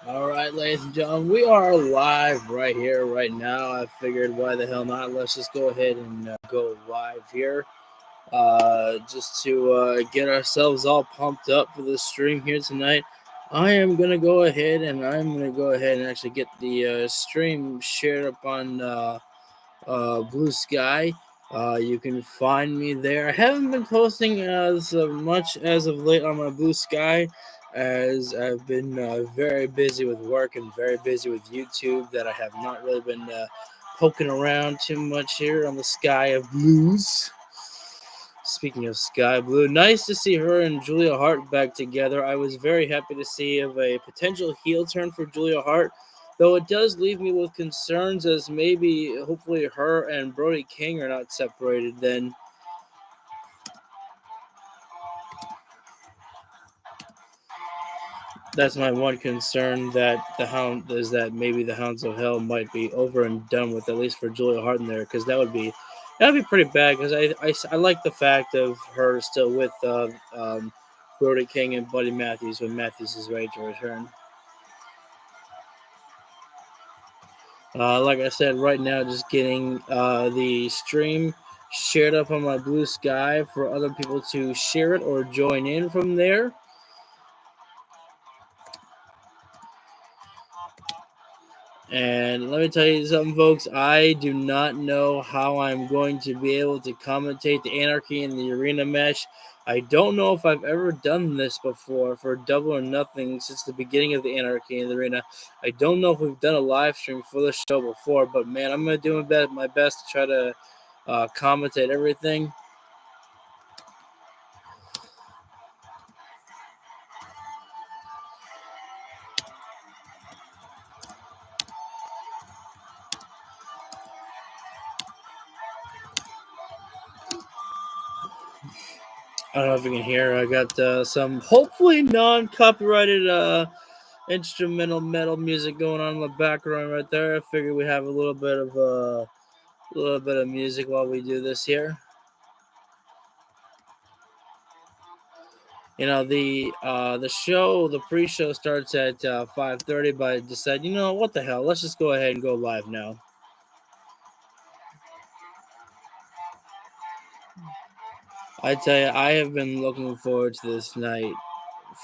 All right, ladies and gentlemen, we are live right here, right now. I figured, why the hell not? Let's just go ahead and go live here, just to get ourselves all pumped up for this stream here tonight. I am gonna go ahead and actually get the stream shared up on Blue Sky. You can find me there. I haven't been posting as much as of late on my Blue Sky, as I've been very busy with work and very busy with YouTube, that I have not really been poking around too much here on the Sky of Blues. Speaking of Sky Blue, nice to see her and Julia Hart back together. I was very happy to see of a potential heel turn for Julia Hart, though it does leave me with concerns, as maybe, hopefully, her and Brody King are not separated then. That's my one concern, that maybe the Hounds of Hell might be over and done with, at least for Julia Hart in there, because that'd be pretty bad. Because I like the fact of her still with Brody King and Buddy Matthews when Matthews is ready to return. Like I said, right now, just getting the stream shared up on my Blue Sky for other people to share it or join in from there. And let me tell you something, folks. I do not know how I'm going to be able to commentate the Anarchy in the arena match. I don't know if I've ever done this before for Double or Nothing since the beginning of the Anarchy in the arena. I don't know if we've done a live stream for the show before, but man, I'm going to do my best to try to commentate everything. I don't know if you can hear. I got some hopefully non-copyrighted instrumental metal music going on in the background right there. I figured we have a little bit of music while we do this here. You know, the pre-show starts at 5:30, but I decided, what the hell? Let's just go ahead and go live now. I tell you, I have been looking forward to this night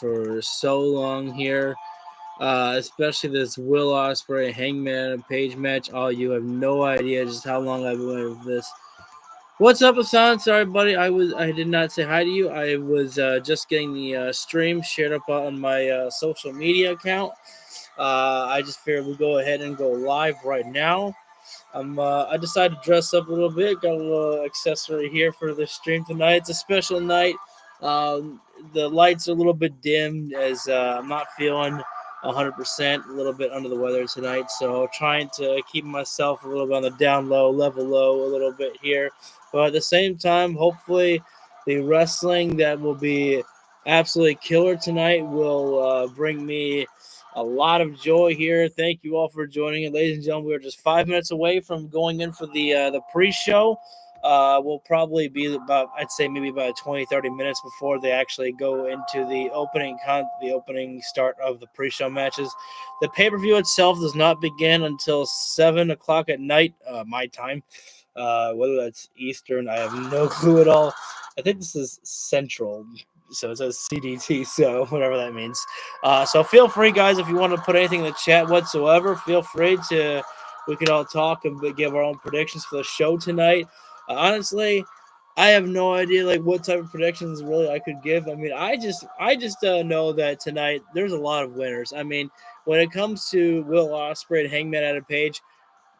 for so long here. Especially this Will Ospreay Hangman Page match. Oh, you have no idea just how long I've been waiting for this. What's up, Hassan? Sorry, buddy. I did not say hi to you. I was just getting the stream shared up on my social media account. I just figured we'd go ahead and go live right now. I decided to dress up a little bit. Got a little accessory here for the stream tonight. It's a special night. The lights are a little bit dim, as I'm not feeling 100%, a little bit under the weather tonight. So trying to keep myself a little bit on the down low, level low a little bit here. But at the same time, hopefully the wrestling that will be absolutely killer tonight will bring me a lot of joy here. Thank you all for joining it, ladies and gentlemen. We're just 5 minutes away from going in for the pre-show. We'll probably be about, I'd say, maybe about 20, 30 minutes before they actually go into the opening start of the pre-show matches. The pay-per-view itself does not begin until 7 o'clock at night, my time. Whether that's Eastern, I have no clue at all. I think this is Central, so it says CDT, so whatever that means. So feel free, guys, if you want to put anything in the chat whatsoever, feel free to. We can all talk and give our own predictions for the show tonight. Honestly, I have no idea what type of predictions really I could give. I mean, I just know that tonight there's a lot of winners. I mean, when it comes to Will Ospreay and Hangman Adam Page,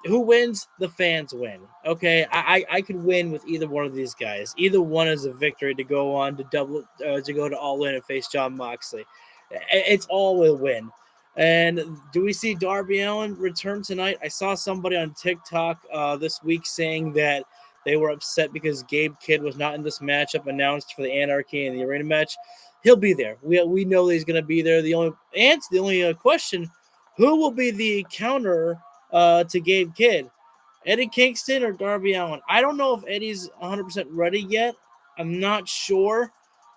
who wins? The fans win. Okay, I could win with either one of these guys. Either one is a victory to go on to to go to All In and face Jon Moxley. It's all a win. And do we see Darby Allin return tonight? I saw somebody on TikTok this week saying that they were upset because Gabe Kidd was not in this matchup announced for the Anarchy and the arena match. He'll be there. We know that he's going to be there. The only question: who will be the counter to Gabe Kidd? Eddie Kingston or Darby Allin? I don't know if Eddie's 100% ready yet. I'm not sure.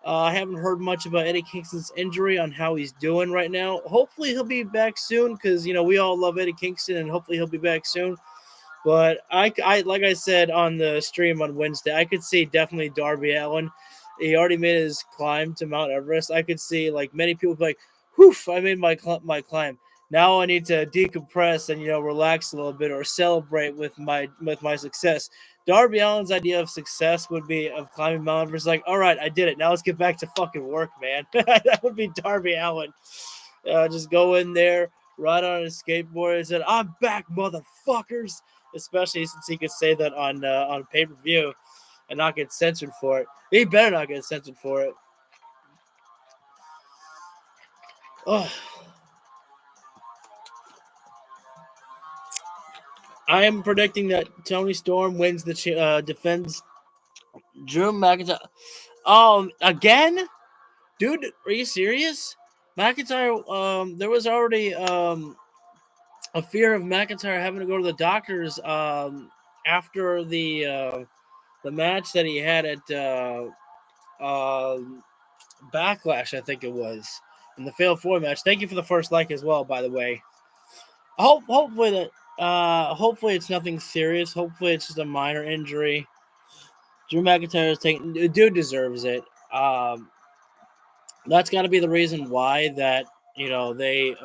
I haven't heard much about Eddie Kingston's injury on how he's doing right now. Hopefully he'll be back soon because, we all love Eddie Kingston, and hopefully he'll be back soon. But I like I said on the stream on Wednesday, I could see definitely Darby Allin. He already made his climb to Mount Everest. I could see like many people be like, "Whew, I made my climb. Now I need to decompress and relax a little bit or celebrate with my success." Darby Allin's idea of success would be of climbing Mount Everest. Like, all right, I did it. Now let's get back to fucking work, man. That would be Darby Allin. Just go in there, ride on a skateboard, and said, "I'm back, motherfuckers." Especially since he could say that on pay-per-view and not get censored for it. He better not get censored for it. Oh. I am predicting that Tony Storm wins defends Drew McIntyre. Oh, again? Dude, are you serious? McIntyre, there was already a fear of McIntyre having to go to the doctors after the match that he had at Backlash, I think it was, in the Fatal 4 match. Thank you for the first like as well, by the way. Hopefully it's nothing serious. Hopefully it's just a minor injury. Drew McIntyre is taking. Dude deserves it. That's got to be the reason why that they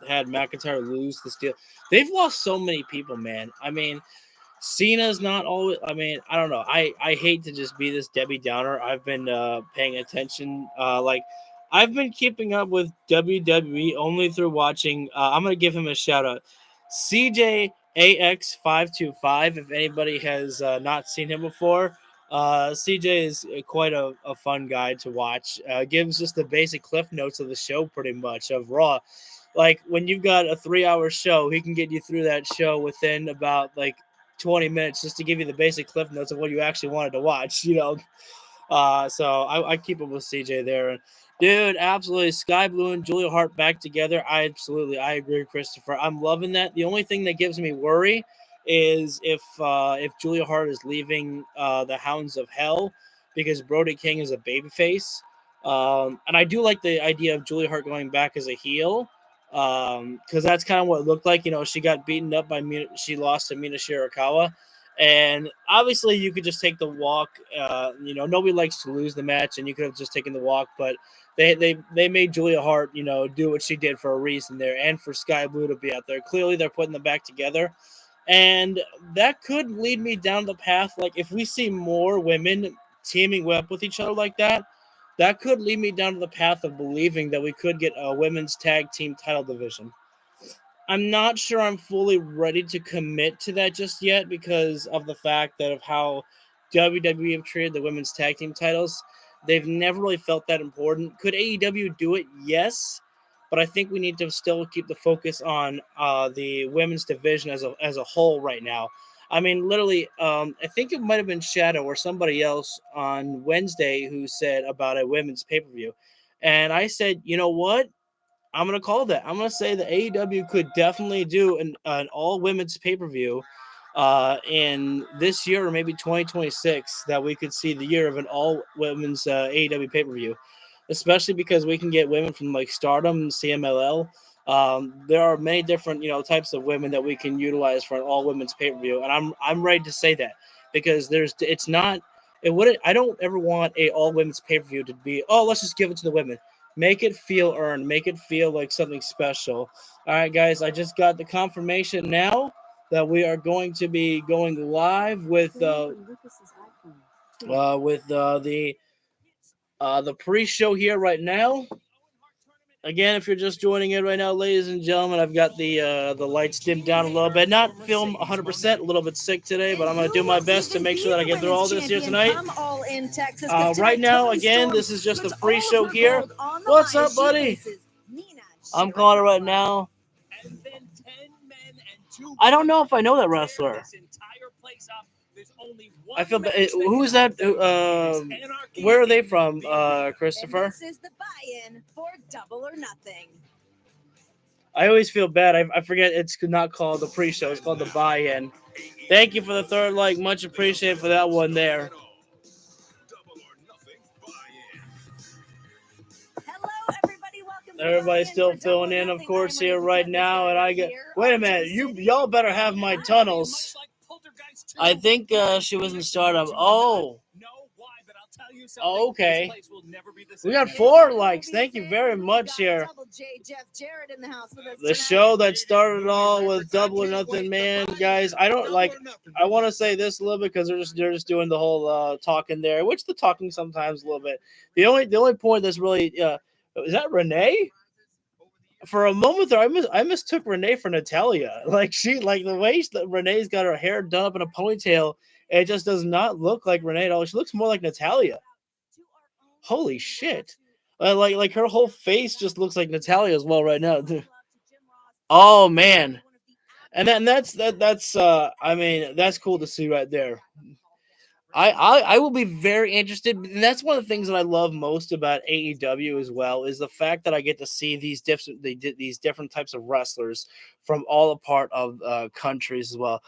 had McIntyre lose the Steel. They've lost so many people, man. I mean, Cena's not always. I mean, I don't know. I hate to just be this Debbie Downer. I've been paying attention. I've been keeping up with WWE only through watching. I'm gonna give him a shout out, CJAX525. If anybody has not seen him before, CJ is quite a fun guy to watch. Gives just the basic cliff notes of the show, pretty much of Raw. Like when you've got a 3-hour show, he can get you through that show within about 20 minutes just to give you the basic cliff notes of what you actually wanted to watch, So I keep up with CJ there. And dude, absolutely. Sky Blue and Julia Hart back together. I agree, Christopher. I'm loving that. The only thing that gives me worry is if Julia Hart is leaving the Hounds of Hell because Brody King is a babyface. And I do like the idea of Julia Hart going back as a heel. Because that's kind of what it looked like. She got beaten up by she lost to Mina Shirakawa, and obviously you could just take the walk. Nobody likes to lose the match, and you could have just taken the walk, but they made Julia Hart do what she did for a reason there, and for Sky Blue to be out there. Clearly, they're putting them back together, and that could lead me down the path. Like if we see more women teaming up with each other like that. That could lead me down to the path of believing that we could get a women's tag team title division. I'm not sure I'm fully ready to commit to that just yet because of the fact that of how WWE have treated the women's tag team titles. They've never really felt that important. Could AEW do it? Yes. But I think we need to still keep the focus on the women's division as a whole right now. I mean, literally, I think it might have been Shadow or somebody else on Wednesday who said about a women's pay-per-view. And I said, you know what? I'm going to call that. I'm going to say that AEW could definitely do an all-women's pay-per-view in this year or maybe 2026 that we could see the year of an all-women's AEW pay-per-view, especially because we can get women from Stardom and CMLL. There are many different types of women that we can utilize for an all women's pay per view, and I'm ready to say that because I don't ever want a all women's pay per view to be let's just give it to the women. Make it feel earned. Make it feel like something special. All right, guys, I just got the confirmation now that we are going to be going live with the pre-show here right now. Again, if you're just joining in right now, ladies and gentlemen, I've got the lights dimmed down a little bit. Not film 100%, a little bit sick today, but I'm going to do my best to make sure that I get through all this here tonight. Right now, again, this is just the pre-show here. What's up, buddy? I'm calling it right now. I don't know if I know that wrestler. I feel bad. Who is that? Where are they from, Christopher? And this is the buy-in for Double or Nothing. I always feel bad. I forget it's not called the pre-show. It's called the buy-in. Thank you for the third like. Much appreciated for that one there. Everybody's still filling in, of course, here right now, and I get. Wait a minute, y'all better have my tunnels. I think she was in Stardom. Oh, okay. We got 4 likes. Thank you very much here. The show that started all with Double or Nothing, man, guys. I don't like. I want to say this a little bit because they're just doing the whole talking there, which the talking sometimes a little bit. The only point that's really is that Renee. For a moment there, I mistook Renee for Natalia. Like the way Renee's got her hair done up in a ponytail, it just does not look like Renee at all. She looks more like Natalia. Holy shit! Like her whole face just looks like Natalia as well right now. Oh man, and that's I mean that's cool to see right there. I will be very interested, and that's one of the things that I love most about AEW as well is the fact that I get to see these different types of wrestlers from all a part of countries as well,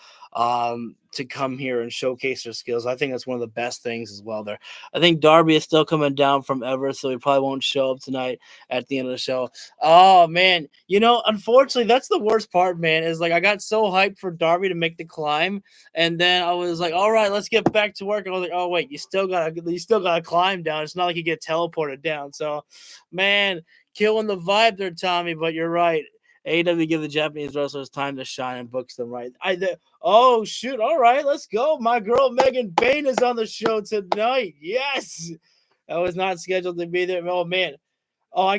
to come here and showcase their skills. I think that's one of the best things as well. There, I think Darby is still coming down from Everett, so he probably won't show up tonight at the end of the show. Oh man, unfortunately, that's the worst part, man. Is like I got so hyped for Darby to make the climb. And then I was like, all right, let's get back to work. And I was like, oh wait, you still gotta climb down. It's not like you get teleported down. So, man, killing the vibe there, Tommy. But you're right. AEW give the Japanese wrestlers time to shine and books them right. Oh shoot! All right, let's go. My girl Megan Bain is on the show tonight. Yes, I was not scheduled to be there. Oh man. Oh, I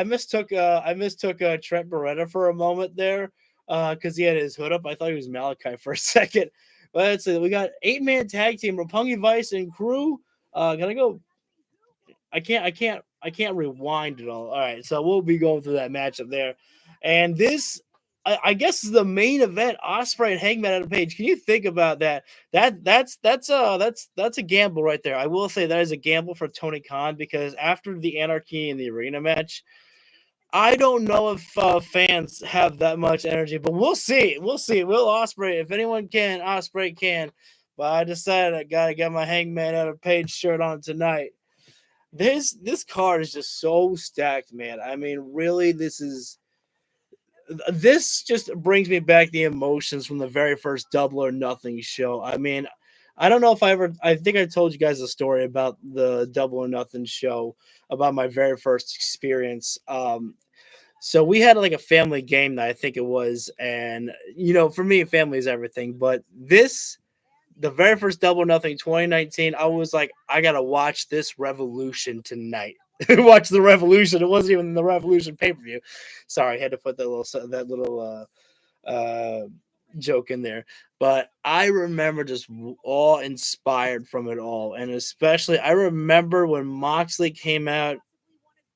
mistook Trent Beretta for a moment there because he had his hood up. I thought he was Malachi for a second. But let's see, we got 8-man tag team: Roppongi Vice and Crew. Gonna go. I can't rewind it all. All right, so we'll be going through that matchup there, and this. I guess is the main event. Ospreay and Hangman Adam Page. Can you think about that? That's a gamble right there. I will say that is a gamble for Tony Khan because after the Anarchy and the Arena match, I don't know if fans have that much energy, but we'll see. We'll see. Will Ospreay, if anyone can, Ospreay can. But I decided I gotta get my Hangman Adam Page shirt on tonight. This card is just so stacked, man. I mean, really, this just brings me back the emotions from the very first Double or Nothing show. I mean, I don't know if I think I told you guys a story about the Double or Nothing show, about my very first experience. So we had like a family game night, I think it was. And, for me, family is everything. But the very first Double or Nothing 2019, I was like, I got to watch this Revolution tonight. Watch the Revolution. It wasn't even the Revolution pay-per-view. Sorry, I had to put that little joke in there. But I remember just all inspired from it all. And especially, I remember when Moxley came out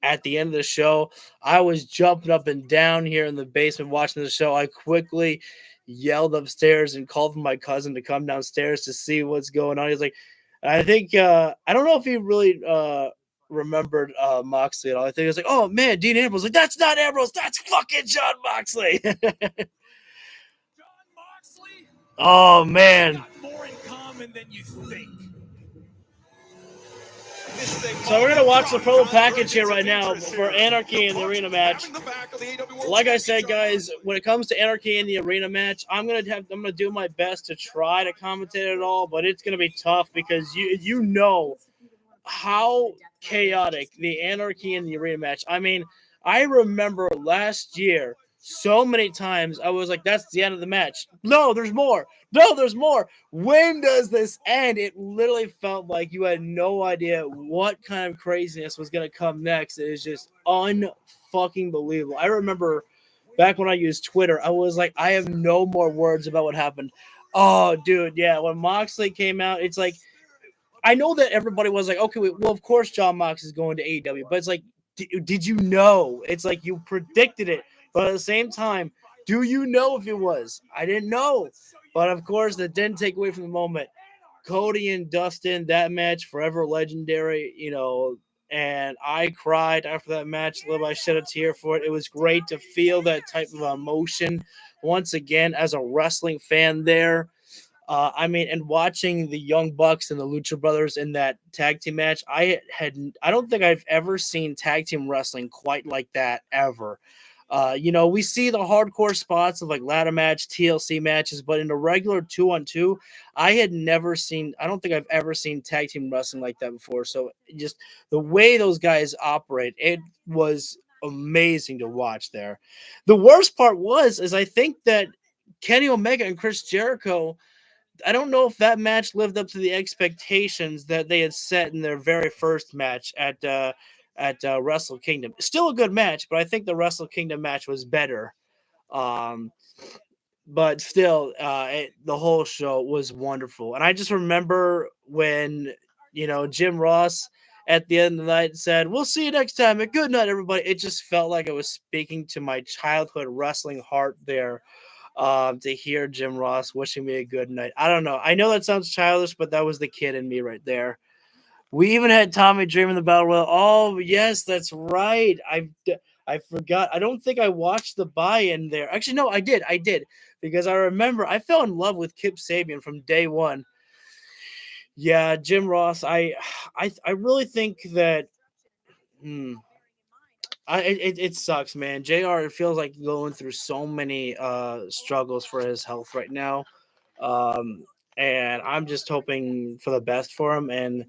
at the end of the show, I was jumping up and down here in the basement watching the show. I quickly yelled upstairs and called for my cousin to come downstairs to see what's going on. He's like, I think, I don't know if he really remembered Moxley at all. I think he was like, oh man, Dean Ambrose. Like, that's not Ambrose, that's fucking John Moxley. John Moxley? Oh man. Got more in common than you think. So we're gonna watch the pro package here right now for Anarchy in the Arena match. Like I said, guys, when it comes to Anarchy in the Arena match, I'm gonna do my best to try to commentate it all, but it's gonna be tough because you know how chaotic the Anarchy in the Arena match. I mean, I remember last year so many times I was like, that's the end of the match. No, there's more. No, there's more. When does this end? It literally felt like you had no idea what kind of craziness was going to come next. It is just unfucking believable. I remember back when I used Twitter, I was like, I have no more words about what happened. Oh, dude, yeah. When Moxley came out, it's like, I know that everybody was like, okay, well, of course John Mox is going to AEW, but it's like, did you know? It's like you predicted it, but at the same time, do you know if it was? I didn't know, but of course, that didn't take away from the moment. Cody and Dustin, that match, forever legendary, and I cried after that match. I shed a tear for it. It was great to feel that type of emotion once again as a wrestling fan there. I mean, and watching the Young Bucks and the Lucha Brothers in that tag team match, I don't think I've ever seen tag team wrestling quite like that ever. We see the hardcore spots of like ladder match, TLC matches, but in a regular 2-on-2, I don't think I've ever seen tag team wrestling like that before. So just the way those guys operate, it was amazing to watch there. The worst part is I think that Kenny Omega and Chris Jericho, I don't know if that match lived up to the expectations that they had set in their very first match at Wrestle Kingdom. Still a good match, but I think the Wrestle Kingdom match was better. Um, but still, the whole show was wonderful, and I just remember when Jim Ross at the end of the night said, "We'll see you next time, and good night, everybody." It just felt like it was speaking to my childhood wrestling heart there, to hear Jim Ross wishing me a good night. I don't know. I know that sounds childish, but that was the kid in me right there. We even had Tommy Dream in the Battle Royal. Oh, yes, that's right. I forgot. I don't think I watched the buy-in there. Actually, no, I did. I did. Because I remember I fell in love with Kip Sabian from day one. Yeah, Jim Ross. I really think that it sucks, man. JR, it feels like going through so many struggles for his health right now. Um, and I'm just hoping for the best for him. And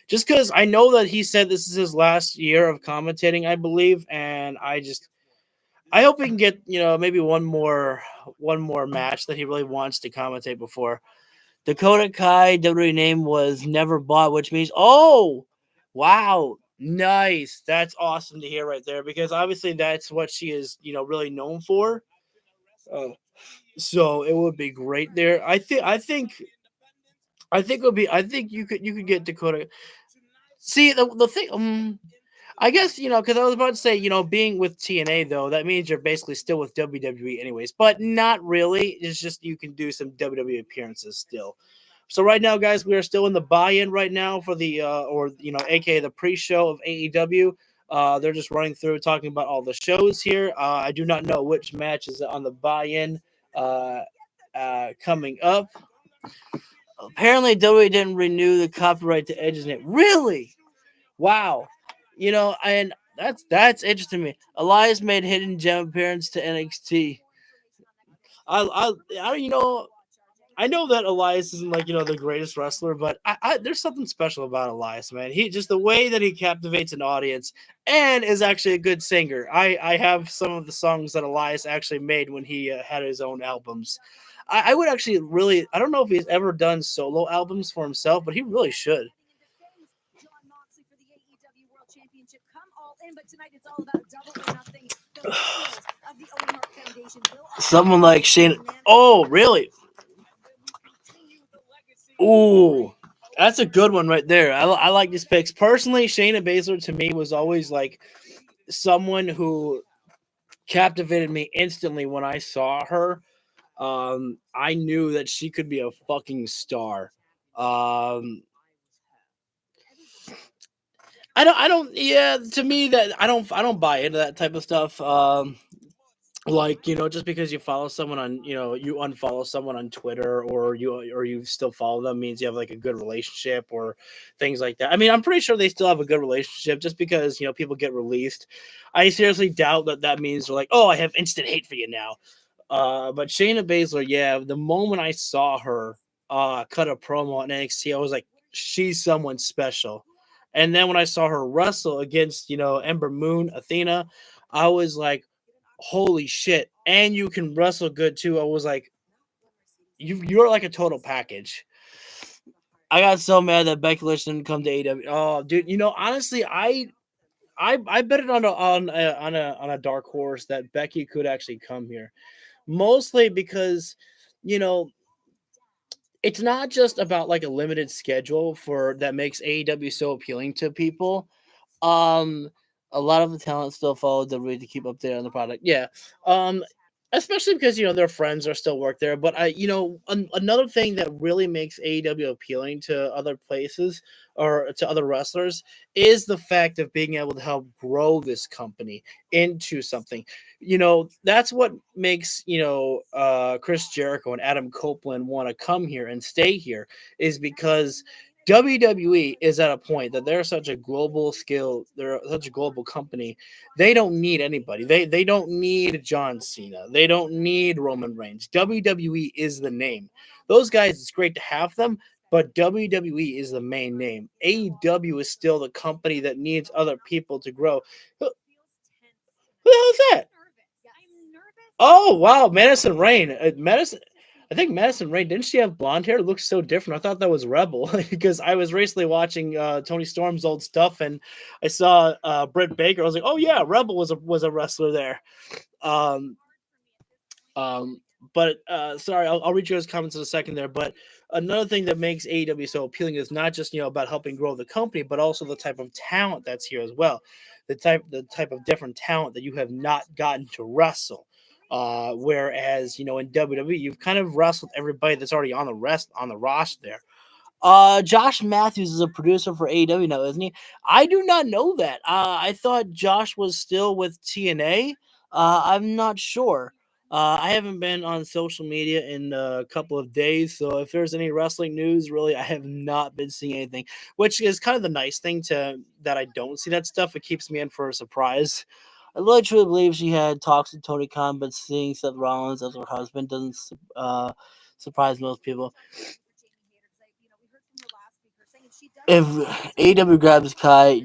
just because I know that he said this is his last year of commentating, I believe, and I hope he can get maybe one more match that he really wants to commentate before. Dakota Kai WWE name was Never Bought, which means wow, nice. That's awesome to hear right there because obviously that's what she is really known for. Uh, so it would be great there. I think it would be. I think you could get Dakota. See the thing. I guess because I was about to say being with TNA though that means you're basically still with WWE anyways, but not really. It's just you can do some WWE appearances still. So right now, guys, we are still in the buy-in right now for the aka the pre-show of AEW. They're just running through talking about all the shows here. I do not know which match is on the buy-in coming up. Apparently, WWE didn't renew the copyright to Edge's name. Really? Wow. And that's interesting to me. Elias made hidden gem appearance to NXT. I I know that Elias isn't like the greatest wrestler, but there's something special about Elias, man. He just the way that he captivates an audience and is actually a good singer. I have some of the songs that Elias actually made when he had his own albums. I would actually really I don't know if he's ever done solo albums for himself, but he really should. Someone like Shane. Oh, really? Ooh, that's a good one right there. I like these picks. Personally, Shayna Baszler to me was always like someone who captivated me instantly when I saw her. I knew that she could be a fucking star. Um, yeah, to me that I don't buy into that type of stuff. Like just because you follow someone on you unfollow someone on Twitter or you still follow them means you have like a good relationship or things like that. I mean, I'm pretty sure they still have a good relationship just because people get released. I seriously doubt that means they're like, oh, I have instant hate for you now. But Shayna Baszler, yeah, the moment I saw her cut a promo on NXT, I was like, she's someone special. And then when I saw her wrestle against Ember Moon, Athena, I was like, holy shit, and you can wrestle good too. I was like, you're like a total package. I got so mad that Becky Lynch didn't come to AEW. Oh, dude, honestly, I bet it on a dark horse that Becky could actually come here, mostly because you know it's not just about like a limited schedule for that makes AEW so appealing to people. Um, a lot of the talent still follow WWE to keep up there on the product. Yeah. Um, especially because their friends are still work there. But another thing that really makes AEW appealing to other places or to other wrestlers is the fact of being able to help grow this company into something. That's what makes Chris Jericho and Adam Copeland want to come here and stay here, is because WWE is at a point that they're such a global skill, they're such a global company. They don't need anybody. They don't need John Cena. They don't need Roman Reigns. WWE is the name. Those guys, it's great to have them, but WWE is the main name. AEW is still the company that needs other people to grow. Who the hell is that? Oh wow, Madison Rain. Madison. I think Madison Rain, didn't she have blonde hair? It looks so different. I thought that was Rebel because I was recently watching Tony Storm's old stuff and I saw Britt Baker. I was like, oh yeah, Rebel was a wrestler there. Um, um, but sorry, I'll read you guys' comments in a second there. But another thing that makes AEW so appealing is not just about helping grow the company, but also the type of talent that's here as well. The type of different talent that you have not gotten to wrestle. Whereas in WWE you've kind of wrestled everybody that's already on the roster there. Josh Matthews is a producer for AEW now, isn't he? I do not know that. I thought Josh was still with TNA. I'm not sure. I haven't been on social media in a couple of days, so if there's any wrestling news, really, I have not been seeing anything. Which is kind of the nice thing to that I don't see that stuff. It keeps me in for a surprise. I really truly believe she had talks with Tony Khan, but seeing Seth Rollins as her husband doesn't surprise most people. If AW grabs Kai,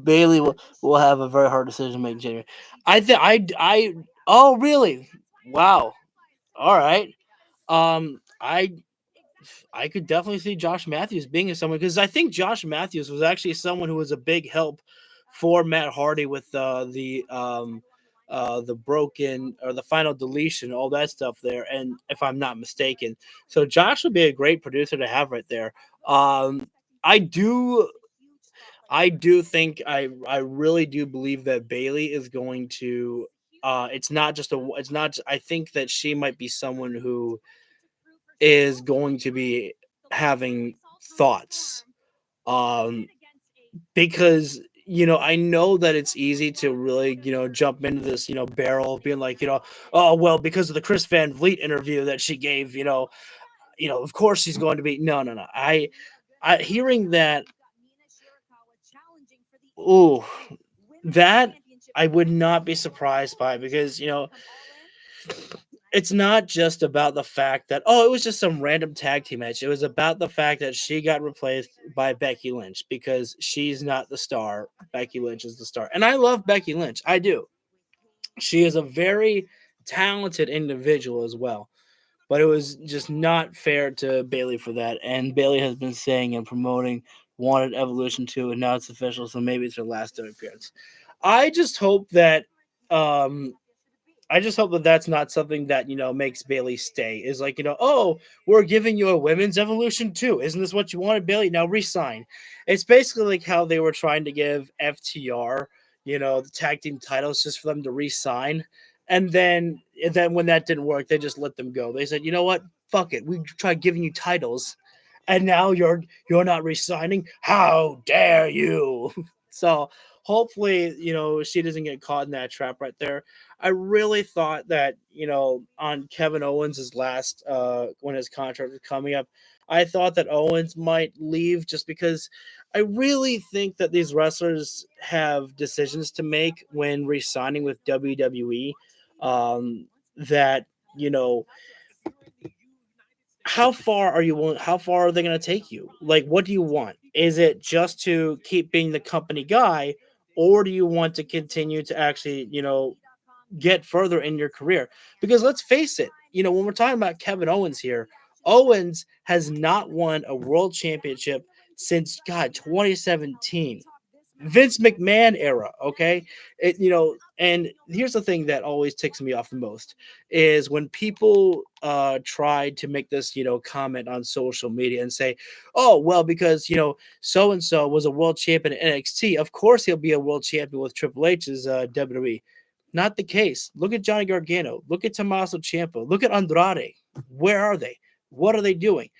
Bailey will have a very hard decision to make in January. I think I oh really? Wow. All right. I could definitely see Josh Matthews being someone because I think Josh Matthews was actually someone who was a big help for Matt Hardy with the broken or the final deletion, all that stuff there, and if I'm not mistaken. So Josh would be a great producer to have right there. Um I do think I really do believe that Bailey is going to it's not I think that she might be someone who is going to be having thoughts. Um because I know that it's easy to really jump into this barrel of being like oh well because of the Chris Van Vliet interview that she gave of course she's going to be no I hearing that. Ooh, that I would not be surprised by because it's not just about the fact that it was just some random tag team match. It was about the fact that she got replaced by Becky Lynch because she's not the star. Becky Lynch is the star, and I love Becky Lynch. I do. She is a very talented individual as well. But it was just not fair to Bailey for that. And Bailey has been saying and promoting Wanted Evolution 2, and now it's official, so maybe it's her last appearance. I just hope that um that's not something that makes Bailey stay. Is like oh, we're giving you a women's evolution too. Isn't this what you wanted, Bailey? Now resign. It's basically like how they were trying to give FTR the tag team titles just for them to resign, and then when that didn't work, they just let them go. They said, you know what, fuck it, we tried giving you titles, and now you're not resigning. How dare you? So hopefully she doesn't get caught in that trap right there. I really thought that on Kevin Owens' last when his contract was coming up, I thought that Owens might leave just because I really think that these wrestlers have decisions to make when re-signing with WWE. That you know how far are they going to take you? Like, what do you want? Is it just to keep being the company guy, or do you want to continue to actually get further in your career? Because let's face it, when we're talking about Kevin Owens here, Owens has not won a world championship since 2017. Vince McMahon era, okay? And here's the thing that always ticks me off the most is when people try to make this, comment on social media and say, "Oh, well, because so and so was a world champion in NXT, of course he'll be a world champion with Triple H's WWE." Not the case. Look at Johnny Gargano. Look at Tommaso Ciampa. Look at Andrade. Where are they? What are they doing?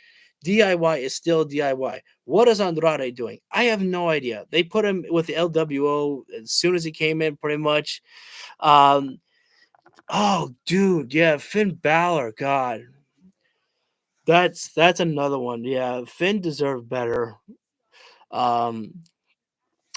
DIY is still DIY. What is Andrade doing? I have no idea. They put him with the LWO as soon as he came in, pretty much. Oh, dude, yeah, Finn Balor. God, that's another one. Yeah, Finn deserved better. Um,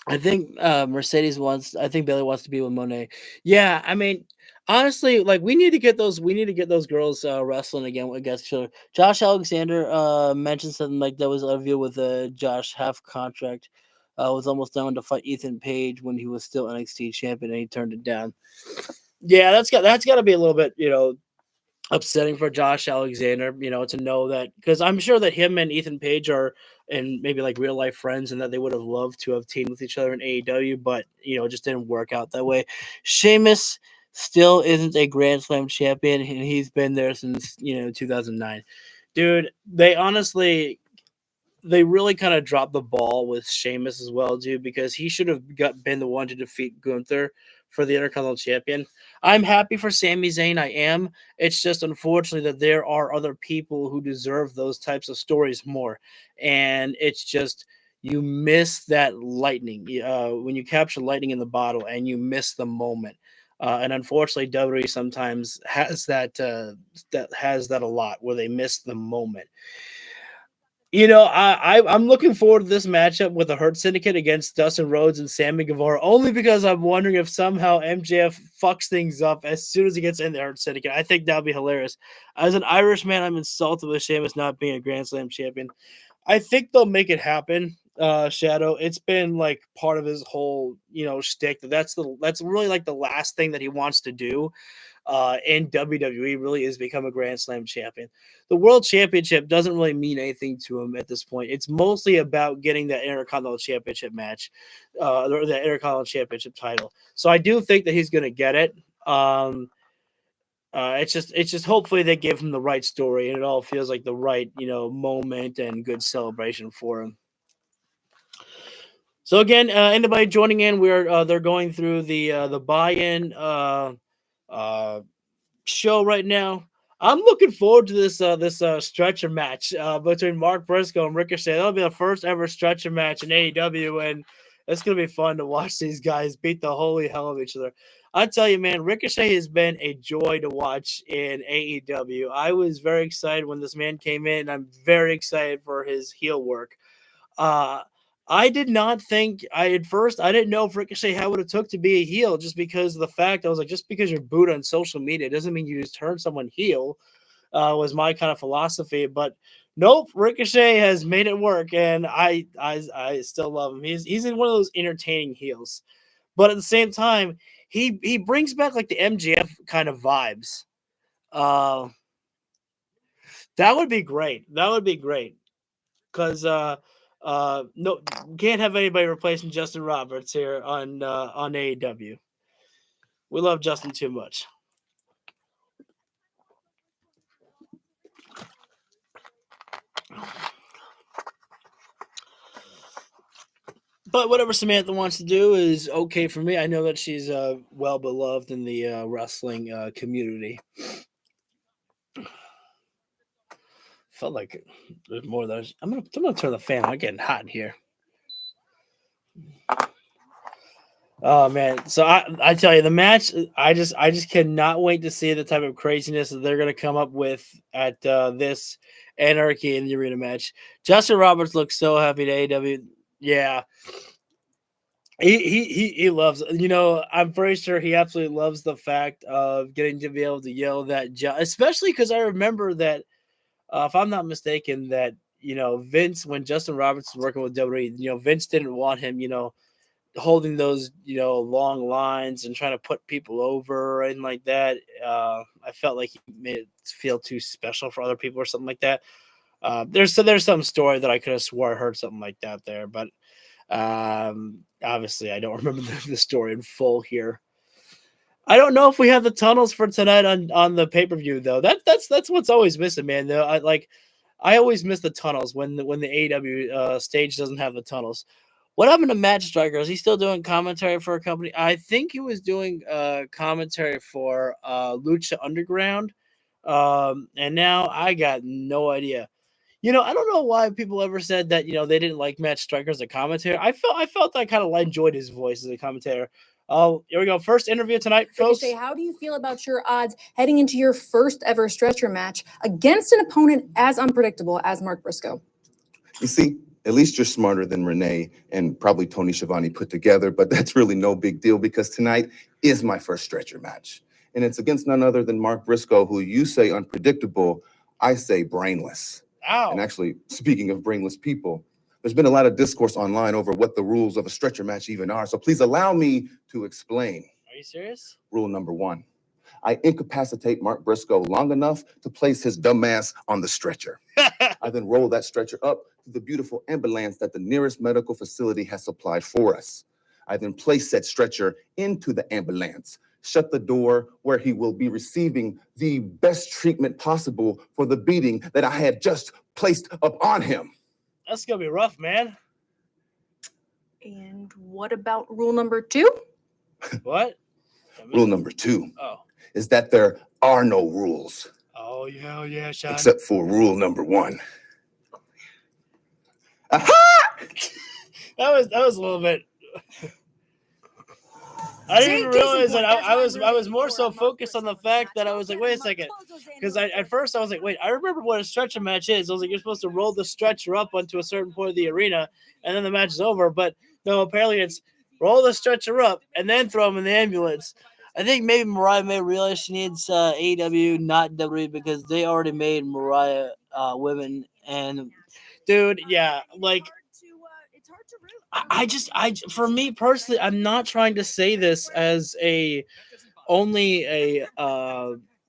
I think Mercedes wants. I think Bailey wants to be with Monet. Yeah, I mean, honestly, like we need to get those. We need to get those girls wrestling again against each other. Josh Alexander mentioned something like that was an interview with Josh half contract. Was almost done to fight Ethan Page when he was still NXT champion and he turned it down. Yeah, that's got to be a little bit upsetting for Josh Alexander, to know that, because I'm sure that him and Ethan Page are and maybe like real life friends, and that they would have loved to have teamed with each other in AEW, but it just didn't work out that way. Sheamus still isn't a Grand Slam champion, and he's been there since 2009. Dude, they really kind of dropped the ball with Sheamus as well, dude, because he should have been the one to defeat Gunther for the Intercontinental Champion. I'm happy for Sami Zayn. I am. It's just unfortunately that there are other people who deserve those types of stories more. And it's just, you miss that lightning. When you capture lightning in the bottle and you miss the moment. And unfortunately, WWE sometimes has that a lot, where they miss the moment. I'm looking forward to this matchup with the Hurt Syndicate against Dustin Rhodes and Sammy Guevara, only because I'm wondering if somehow MJF fucks things up as soon as he gets in the Hurt Syndicate. I think that would be hilarious. As an Irish man, I'm insulted with Sheamus not being a Grand Slam champion. I think they'll make it happen. Shadow, it's been like part of his whole shtick. That's really like the last thing that he wants to do in WWE, really, is become a Grand Slam champion. The World Championship doesn't really mean anything to him at this point. It's mostly about getting that Intercontinental Championship match, or the Intercontinental Championship title. So I do think that he's going to get it. It's just hopefully they give him the right story and it all feels like the right moment and good celebration for him. So again, anybody joining in, they're going through the buy-in show right now. I'm looking forward to this stretcher match between Mark Briscoe and Ricochet. That'll be the first ever stretcher match in AEW, and it's gonna be fun to watch these guys beat the holy hell of each other. I tell you, man, Ricochet has been a joy to watch in AEW. I was very excited when this man came in. I'm very excited for his heel work. I did not think I didn't know if Ricochet had what it took to be a heel, just because of the fact I was like, just because you're booed on social media doesn't mean you just turn someone heel. Was my kind of philosophy, but nope, Ricochet has made it work, and I still love him. He's in one of those entertaining heels, but at the same time, he brings back like the MJF kind of vibes. That would be great. That would be great. Because no, can't have anybody replacing Justin Roberts here on AEW. We love Justin too much. But whatever Samantha wants to do is okay for me. I know that she's well beloved in the wrestling community. Felt like there's more of those. I'm gonna turn the fan on. I'm getting hot in here. Oh man, so I tell you, the match, I just cannot wait to see the type of craziness that they're gonna come up with at this Anarchy in the Arena match. Justin Roberts looks so happy to AEW. Yeah, he loves. I'm pretty sure he absolutely loves the fact of getting to be able to yell that, especially because I remember that, if I'm not mistaken, that Vince, when Justin Roberts was working with WWE, Vince didn't want him, holding those long lines and trying to put people over and like that. I felt like he made it feel too special for other people or something like that. There's some story that I could have swore I heard something like that there, but obviously I don't remember the story in full here. I don't know if we have the tunnels for tonight on the pay-per-view though. That's what's always missing, man. I always miss the tunnels when the AEW stage doesn't have the tunnels. What happened to Matt Striker? Is he still doing commentary for a company? I think he was doing commentary for Lucha Underground. And now I got no idea. I don't know why people ever said that, they didn't like Matt Striker as a commentator. I felt I kind of enjoyed his voice as a commentator. Oh, here we go. First interview tonight, folks. Ricochet, how do you feel about your odds heading into your first ever stretcher match against an opponent as unpredictable as Mark Briscoe? You see, at least you're smarter than Renee and probably Tony Schiavone put together, but that's really no big deal because tonight is my first stretcher match. And it's against none other than Mark Briscoe, who you say unpredictable, I say brainless. Ow. And actually, speaking of brainless people, there's been a lot of discourse online over what the rules of a stretcher match even are. So please allow me to explain. Are you serious? Rule number 1. I incapacitate Mark Briscoe long enough to place his dumb ass on the stretcher. I then roll that stretcher up to the beautiful ambulance that the nearest medical facility has supplied for us. I then place that stretcher into the ambulance, shut the door where he will be receiving the best treatment possible for the beating that I had just placed upon him. That's going to be rough, man. And what about rule number 2? What? Rule number 2 Oh. is that there are no rules. Oh, yeah, Sean. Except for rule number 1. Aha! That was a little bit. I didn't even realize that I was more so focused on the fact that I was like, wait a second, because at first I was like, wait, I remember what a stretcher match is. I was like, you're supposed to roll the stretcher up onto a certain point of the arena, and then the match is over. But no, apparently it's roll the stretcher up and then throw him in the ambulance. I think maybe Mariah may realize she needs AEW, not WWE, because they already made Mariah women. And dude, yeah, like. For me personally, I'm not trying to say this as as an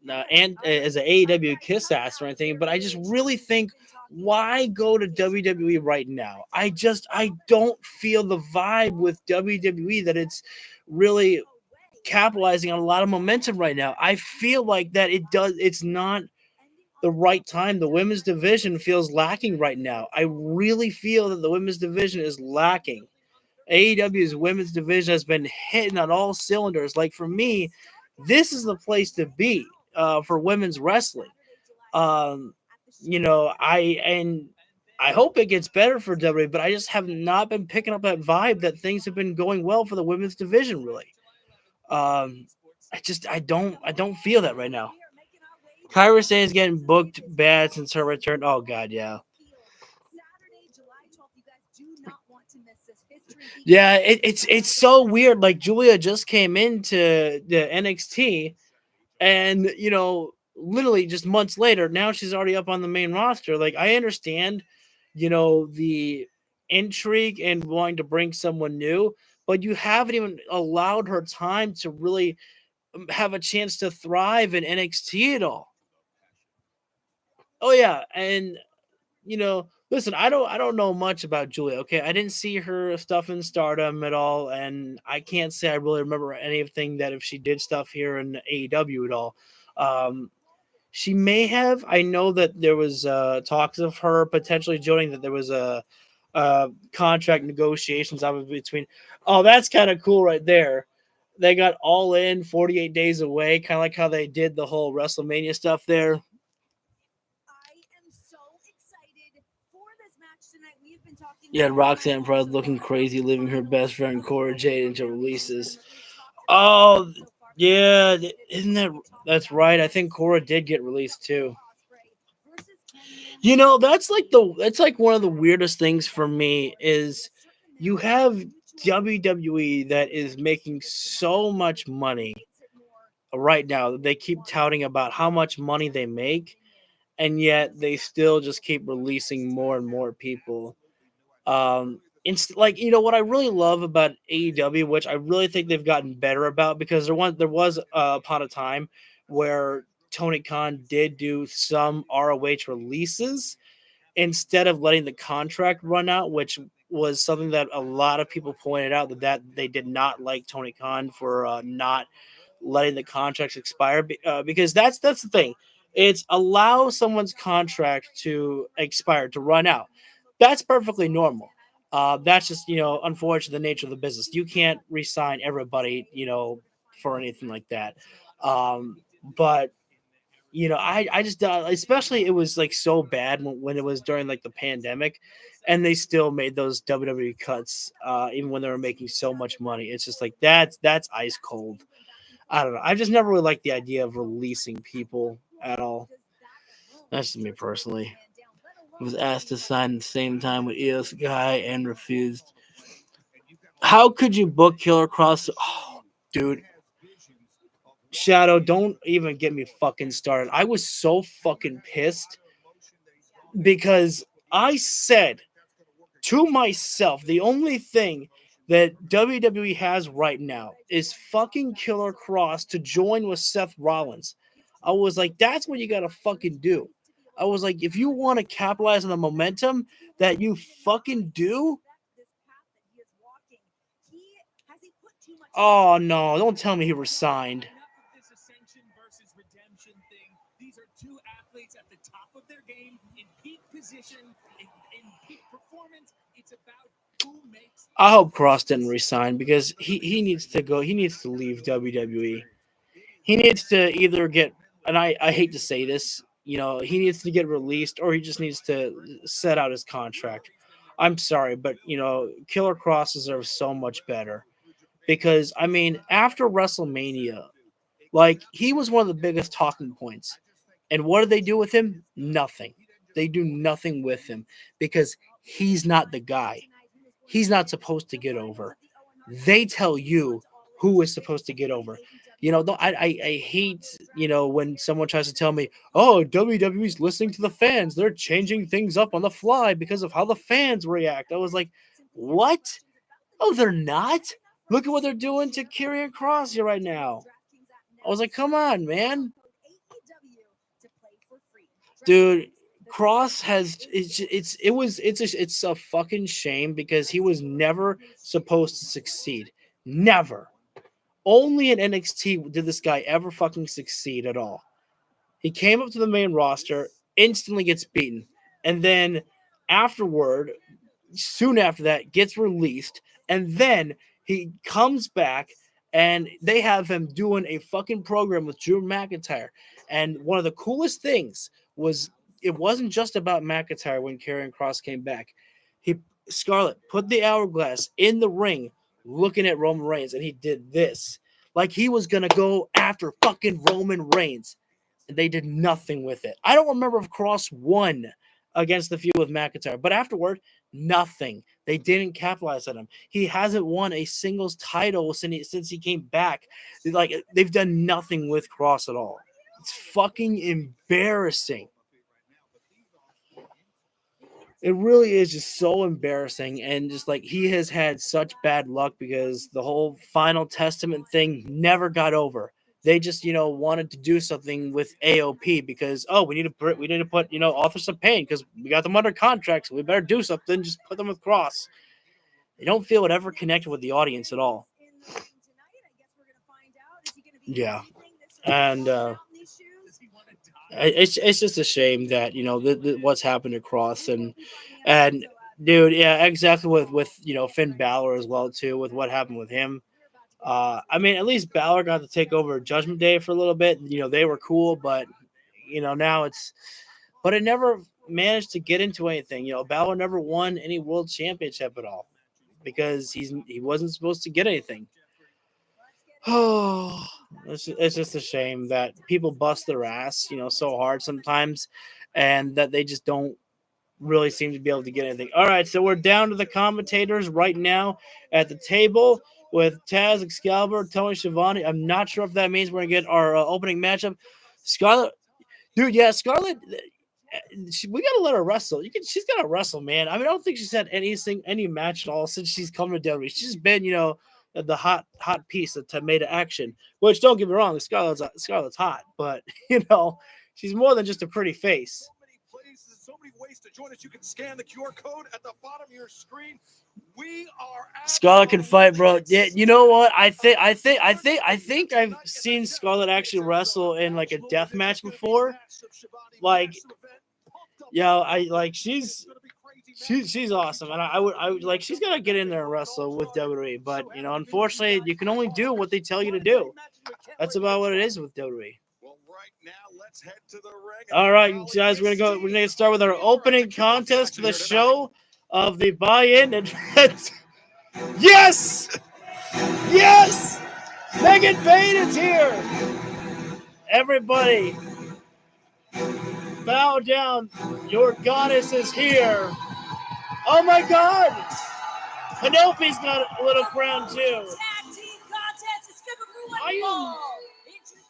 AEW kiss ass or anything, but I just really think, why go to WWE right now? I don't feel the vibe with WWE that it's really capitalizing on a lot of momentum right now. I feel like that it's not the right time. The women's division feels lacking right now. I really feel that the women's division is lacking. AEW's women's division has been hitting on all cylinders. Like, for me, this is the place to be for women's wrestling. I hope it gets better for WWE, but I just have not been picking up that vibe that things have been going well for the women's division, really. I don't feel that right now. Kyra Sane is getting booked bad since her return. Oh, God, yeah. Yeah, it's so weird. Like, Julia just came into the NXT, and, literally just months later, now she's already up on the main roster. Like, I understand, the intrigue and wanting to bring someone new, but you haven't even allowed her time to really have a chance to thrive in NXT at all. Oh yeah, and listen, I don't know much about Julia. Okay, I didn't see her stuff in Stardom at all, and I can't say I really remember anything that if she did stuff here in AEW at all. She may have. I know that there was talks of her potentially joining. That there was a contract negotiations between. Oh, that's kind of cool right there. They got All In 48 days away, kind of like how they did the whole WrestleMania stuff there. Yeah, Roxanne Perez looking crazy, leaving her best friend Cora Jade into releases. Oh, yeah, that's right. I think Cora did get released too. That's like one of the weirdest things for me is you have WWE that is making so much money right now. They keep touting about how much money they make, and yet they still just keep releasing more and more people. What I really love about AEW, which I really think they've gotten better about, because there was upon a time where Tony Khan did do some ROH releases instead of letting the contract run out, which was something that a lot of people pointed out that they did not like Tony Khan for not letting the contracts expire, because that's the thing. It's allow someone's contract to expire, to run out. That's perfectly normal. That's just, unfortunately the nature of the business. You can't re-sign everybody, for anything like that. But I just especially it was like so bad when it was during like the pandemic, and they still made those WWE cuts, even when they were making so much money. It's just like that's ice cold. I don't know. I just never really liked the idea of releasing people at all. That's just me personally. I was asked to sign at the same time with Io Sky and refused. How could you book Killer Cross? Oh, dude. Shadow, don't even get me fucking started. I was so fucking pissed because I said to myself, the only thing that WWE has right now is fucking Killer Cross to join with Seth Rollins. I was like, that's what you gotta fucking do. I was like, if you want to capitalize on the momentum that you fucking do. Oh no, don't tell me he resigned. These are two athletes at the top of their game, in peak position, in peak performance. It's about who makes. I hope Cross didn't resign because he needs to go. He needs to leave WWE. He needs to either get, and I hate to say this, he needs to get released or he just needs to set out his contract. I'm sorry, but Killer Cross deserves so much better because I mean, after WrestleMania, like he was one of the biggest talking points. And what do they do with him? Nothing. They do nothing with him because he's not the guy. He's not supposed to get over. They tell you who is supposed to get over. I hate, when someone tries to tell me, oh, WWE's listening to the fans. They're changing things up on the fly because of how the fans react. I was like, what? Oh, they're not? Look at what they're doing to Karrion Kross here right now. I was like, come on, man. Dude, Cross has it's a fucking shame because he was never supposed to succeed. Never. Only in NXT did this guy ever fucking succeed at all. He came up to the main roster, instantly gets beaten, and then soon after that, gets released, and then he comes back and they have him doing a fucking program with Drew McIntyre. And one of the coolest things was it wasn't just about McIntyre when Karrion Kross came back. Scarlett put the hourglass in the ring looking at Roman Reigns, and he did this. Like he was going to go after fucking Roman Reigns. And they did nothing with it. I don't remember if Kross won against the feud with McIntyre, but afterward, nothing. They didn't capitalize on him. He hasn't won a singles title since he came back. They've done nothing with Kross at all. It's fucking embarrassing. It really is just so embarrassing, and just like he has had such bad luck because the whole Final Testament thing never got over. They just, wanted to do something with AOP because we need to put Authors of Pain because we got them under contract, so we better do something. Just put them with Cross. They don't feel it ever connected with the audience at all. Yeah, and it's just a shame that what's happened to Cross and dude, yeah, exactly with Finn Balor as well too with what happened with him. I mean, at least Balor got to take over Judgment Day for a little bit. They were cool, but now but it never managed to get into anything. Balor never won any world championship at all because he wasn't supposed to get anything. Oh, it's just a shame that people bust their ass, so hard sometimes, and that they just don't really seem to be able to get anything. All right, so we're down to the commentators right now at the table with Taz, Excalibur, Tony Schiavone. I'm not sure if that means we're going to get our opening matchup. Scarlett, dude, yeah, Scarlett, we got to let her wrestle. She's got to wrestle, man. I mean, I don't think she's had any match at all since she's come to WWE. She's just been, the hot piece of tomato action, which don't get me wrong, Scarlett's hot, but, she's more than just a pretty face. So many ways to join us. You can scan the QR code at the bottom of your screen. We are Scarlett can fight, bro. Yeah, you know what? I think I've seen Scarlett actually wrestle in like a death match before. Like, she's She's awesome, and I would like she's gonna get in there and wrestle with WWE, but unfortunately, you can only do what they tell you to do. That's about what it is with WWE. Well, right now, let's head to the ring. All right, guys, we're gonna start with our opening contest to the show of the buy-in. And yes, Megan Bain is here. Everybody, bow down. Your goddess is here. Oh my God! Penelope's got a little crown too.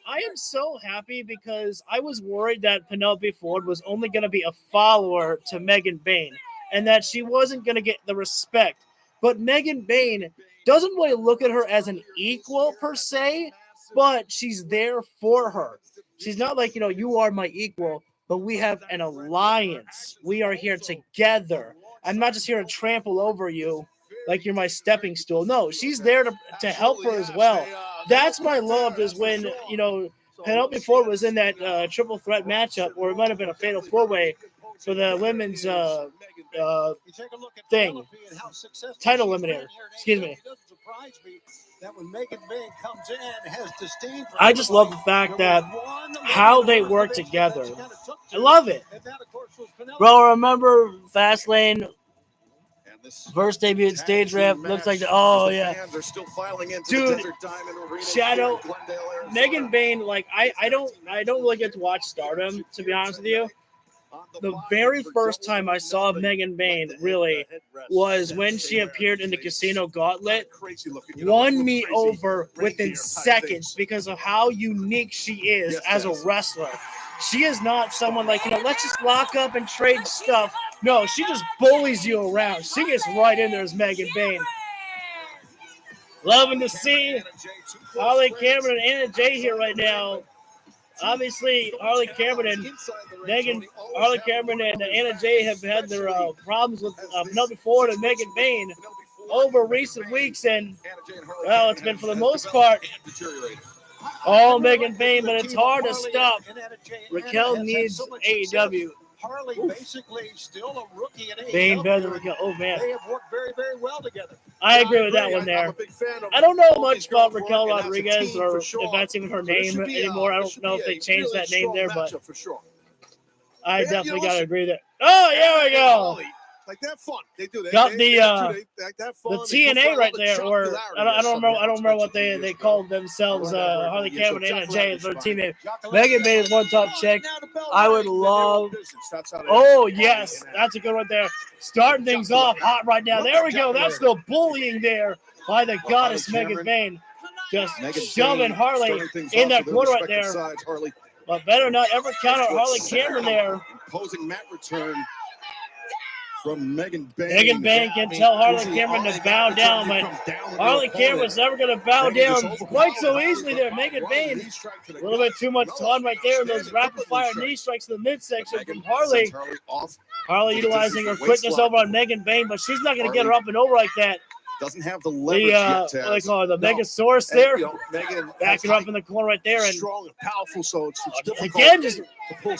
I am so happy because I was worried that Penelope Ford was only going to be a follower to Megan Bain and that she wasn't going to get the respect. But Megan Bain doesn't really look at her as an equal per se, but she's there for her. She's not like, you are my equal, but we have an alliance. We are here together. I'm not just here to trample over you like you're my stepping stool. No, she's there to help her as well. That's what I loved is when, Penelope Ford was in that triple threat matchup, or it might have been a fatal four-way for the women's thing. Title eliminator. Excuse me. I just love the fact that how they work together. I love it. Bro, remember Fastlane? First debut at stage ramp looks like dude, Shadow, Megan Bain. Like I don't really get to watch Stardom, to be honest with you. The very first time I saw Megan Bain really was when she appeared in the Casino Gauntlet. Won me over within seconds because of how unique she is as a wrestler. She is not someone like, let's just lock up and trade stuff. No, she just bullies you around. She gets right in there as Megan Bain. Loving to see Harley Cameron and Anna Jay here right now. Obviously, Harley Cameron and Anna Jay have had their problems with Penelope Ford and Megan Bain over recent weeks, and well, it's been for the most part all Megan Bain, but it's hard to stop. Raquel needs AEW. Harley basically still a rookie at AEW. Bain better than Raquel. Oh man, they have worked very, very well together. I agree with that one there. I don't know much about Raquel Rodriguez or if that's even her name anymore. I don't know if they changed that name there, but I definitely got to agree there. Oh, here we go. Like that fun. They do. Got the TNA right there, or I don't remember what they called themselves. Harley Cameron and Anna Jay is their teammate. Megan Bain is one top chick. I would love. Oh yes, that's a good one there. Starting things off hot right now. There we go. That's the bullying there by the goddess Megan Bain. Just shoving Harley in that corner right there. But better not ever count out Harley Cameron there. Imposing mat return from Megan Bain. Megan Bain can tell Harley Cameron to bow down, but Harley Cameron's never going to bow down quite so easily there. Megan Bain, a little bit too much time right there. Those rapid-fire knee strikes in the midsection from Harley. Harley utilizing her quickness over on Megan Bain, but she's not going to get her up and over like that. Doesn't have the leverage yet, what they call it, the Megasaurus there. Megan backing her up in the corner right there. And strong and powerful, so it's difficult again, just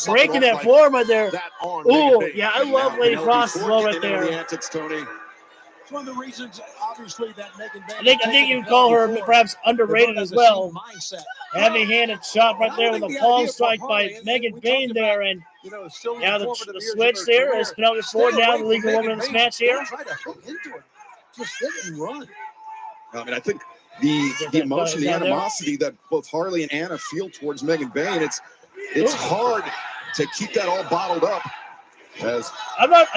breaking that form right there. Ooh, yeah, I love Lady Frost as well right there. It's one of the reasons, obviously, that Megan Bain. I think you can call her perhaps underrated as well. Heavy-handed shot right there with a palm strike by Megan Bain there, and now the switch there is Penelope Ford now the legal woman in this match here. Just hit and run. I mean, I think the emotion, the animosity that both Harley and Anna feel towards Megan Bain, it's hard to keep that all bottled up. I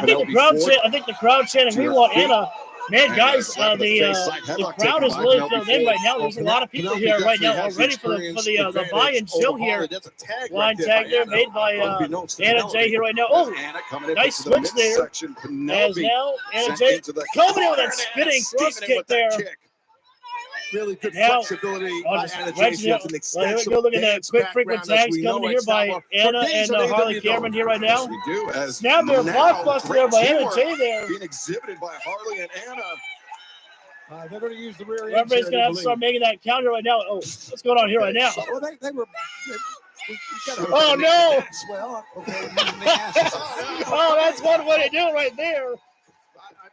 think the crowd chanting, "We want Anna." Man, guys, the crowd is really filled in right now. There's a lot of people here right now already for the buy-in show here. Line tag there made by Anna Jay here right now. Oh, nice switch there. As now Anna Jay coming in with that spinning thrust kick there. Really good flexibility. Anna Jay. Well, here we go. Look at that quick frequent tags coming here by Anna and Harley Cameron here right now. Snap there, blockbuster there by Anna Jay there. Being exhibited by Harley and Anna. They're going to use the rear end. Everybody's going to have to start making that counter right now. Oh, what's going on here right now? Well, they were. Oh no! Well, okay. Oh, that's one way to do it right there.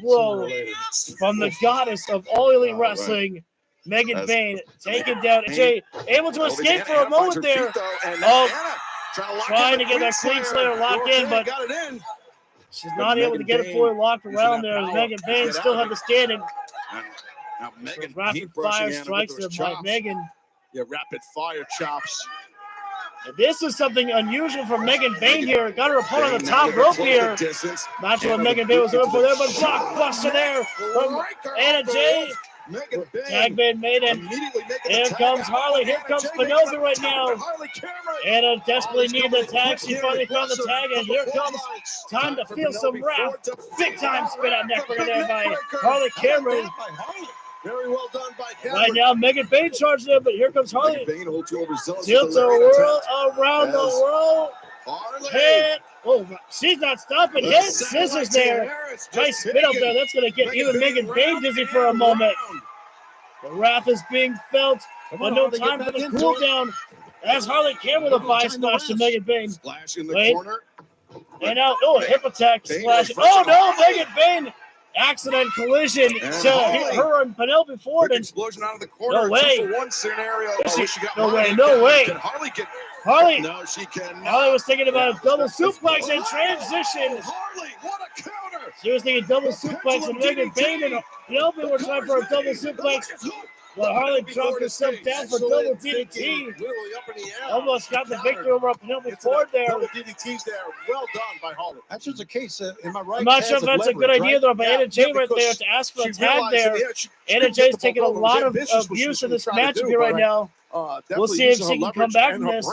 blow from the goddess of all elite wrestling, Megan As- Bain taken down. Jay able to escape for a Anna finds moment her there. feet, though, and Oh, Anna trying to get that Queen Slayer locked in, but got it in. she's But not able to Megan get it Bain fully locked using around that there. As power Megan to Bain get still out have of the it. standing. Now Megan Rapid keep brushing fire Anna strikes with there those by chops. Megan. Yeah, rapid fire chops. This is something unusual for Megan Bain here. Got her opponent on the Bain now top looking rope close here. to distance. Not sure what Anna Megan Bain was the looking for there, but boot blockbuster there from Right there Anna off the Jay. ropes. Megan Bain Tag been made in. immediately making Here the tag comes out. Harley. Here Anna comes Jay making Penelope the right tag now. to Harley Cameron. Anna desperately Harley's needs the coming tag. quick She here, finally found the aggressive tag, and from the here comes clotheslines. time to for feel some Penelope wrath. Ford to Big time spin out neck the breaker big there by neck breaker. Harley How about Cameron. that by Harley? Very well done by Cameron. Right now, Megan Bain charged there, but here comes Harley. Megan Bain holds overzealous. Tilt a whirl around the As world. Harley. Hit. Oh, she's not stopping. The Hit. satellite Scissors team there. It's just Nice spin up taken there. That's going to get even Megan Bain round dizzy for a and moment. round. The wrath is being felt, but no time for the cool down. As Harley Cameron with a body splash to Megan Bain. Splash in the Wait. corner. And now, hip attack Bain splash. goes Oh vertical. no, Megan Bain. Accident collision And to Harley. her and Penelope Ford. Quick And explosion out of the corner. No way. 2-for-1 scenario. Yes, Oh, she- she got no Harley. way, no way. Can Harley get? Harley, No, she cannot. Harley was thinking about a double suplex and Oh, transition. Harley, what a counter! She was thinking double suplex, and Megan Bain and Penelope were trying for a double suplex. Well, Harley dropped herself down for double DDT. Almost got the victory over Penelope Ford there. Double DDTs there. Well done by Harley. That's just a case, am I right? I'm not sure if that's a good idea, though, by Anna Jay right there to ask for a tag there. Anna Jay's taking a lot of abuse in this match here right now. We'll see if she can come back from this.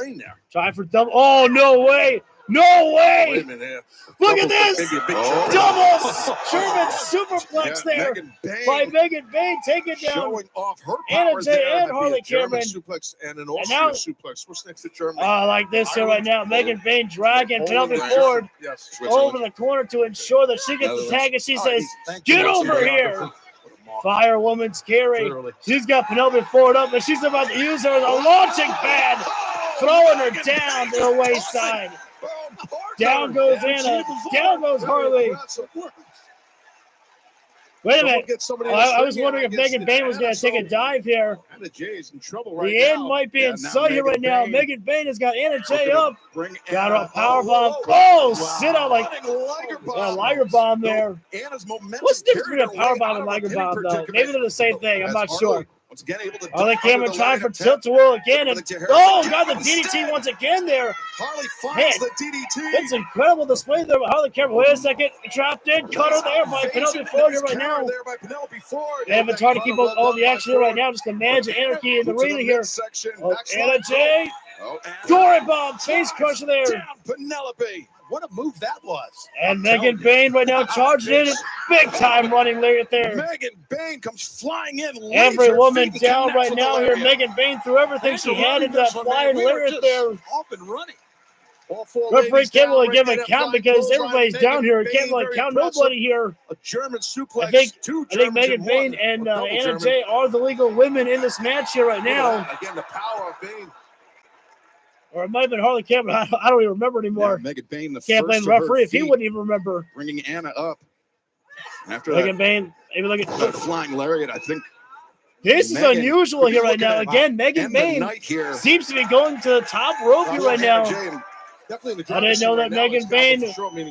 Try for double. Oh, no way. No Wait a way. minute here. Look at this. Oh. Double German superplex there Megan Bain by Megan Bain. Taking down showing off her Anna powers Jay there. and Harley German Cameron. suplex and an now- Austrian suplex. What's next to Germany? like this here right now. Megan Bain dragging Penelope Right. Ford Yes, over the corner to ensure that she gets the tag, and she says, "Get over here." Firewoman's carry. She's got Penelope Ford up, and she's about to use her as a launching pad, throwing her down to the wayside. Down goes Anna. Down goes Harley. Wait a minute. I was wondering if Megan Bain was going to take a dive here. Anna Jay is in trouble right The now. end might be Yeah, in now sight here right Megan now. Bain Megan Bain has got Anna Jay looking to up. bring Got her Anna- a power bomb. Wow. Oh, sit out like Liger a bomb. Liger bomb there. Anna's momentum What's the difference carried between a her power way bomb out and of Liger her bomb, pinning though? predicament. Maybe they're the same thing. I'm As not Harley, sure. Once again, able to Harley duck Cameron under the trying line for attack. tilt to whirl again. And, To Harry oh, Cameron got the instead. DDT once again there. Harley Man, finds the DDT. That's an incredible display there by Harley Cameron. Wait a second. Dropped in. Cutter there by Penelope Ford here right now. There by Penelope Ford. And it's hard to keep all the action here right now. Just to manage the anarchy in the arena here. Oh, Anna Jay. Dory bomb. Face crusher there. Down Penelope. What a move that was. And Megan Bain right now charging in. Big time running lariat there. Megan Bain comes flying in. lays Every her woman feet and down connects right with the now here. lariat. Megan Bain threw everything she had into that flying lariat there. Off and running. All four Referee ladies can't down, really right give there, a that count flying because bullseye. everybody's Megan down here. It Bain, can't really very count impressive. nobody here. A German suplex. I think two Megan Germans in Bain one. and Or double Anna German. Jay are the legal women in this match here right now. Again, the power of Bain. Or it might have been Harley Cameron. I don't even remember anymore. Yeah, Megan Bain, the Can't first blame the to her referee if he feet, wouldn't even remember. bringing Anna up. After Megan that, Bain, maybe look that at flying lariat, I think. this is Megan unusual could be here right looking now. at Again, Megan end the Bain night here. seems to be going to the top rope here right Anna now. Jay and definitely the I didn't know that Megan Bain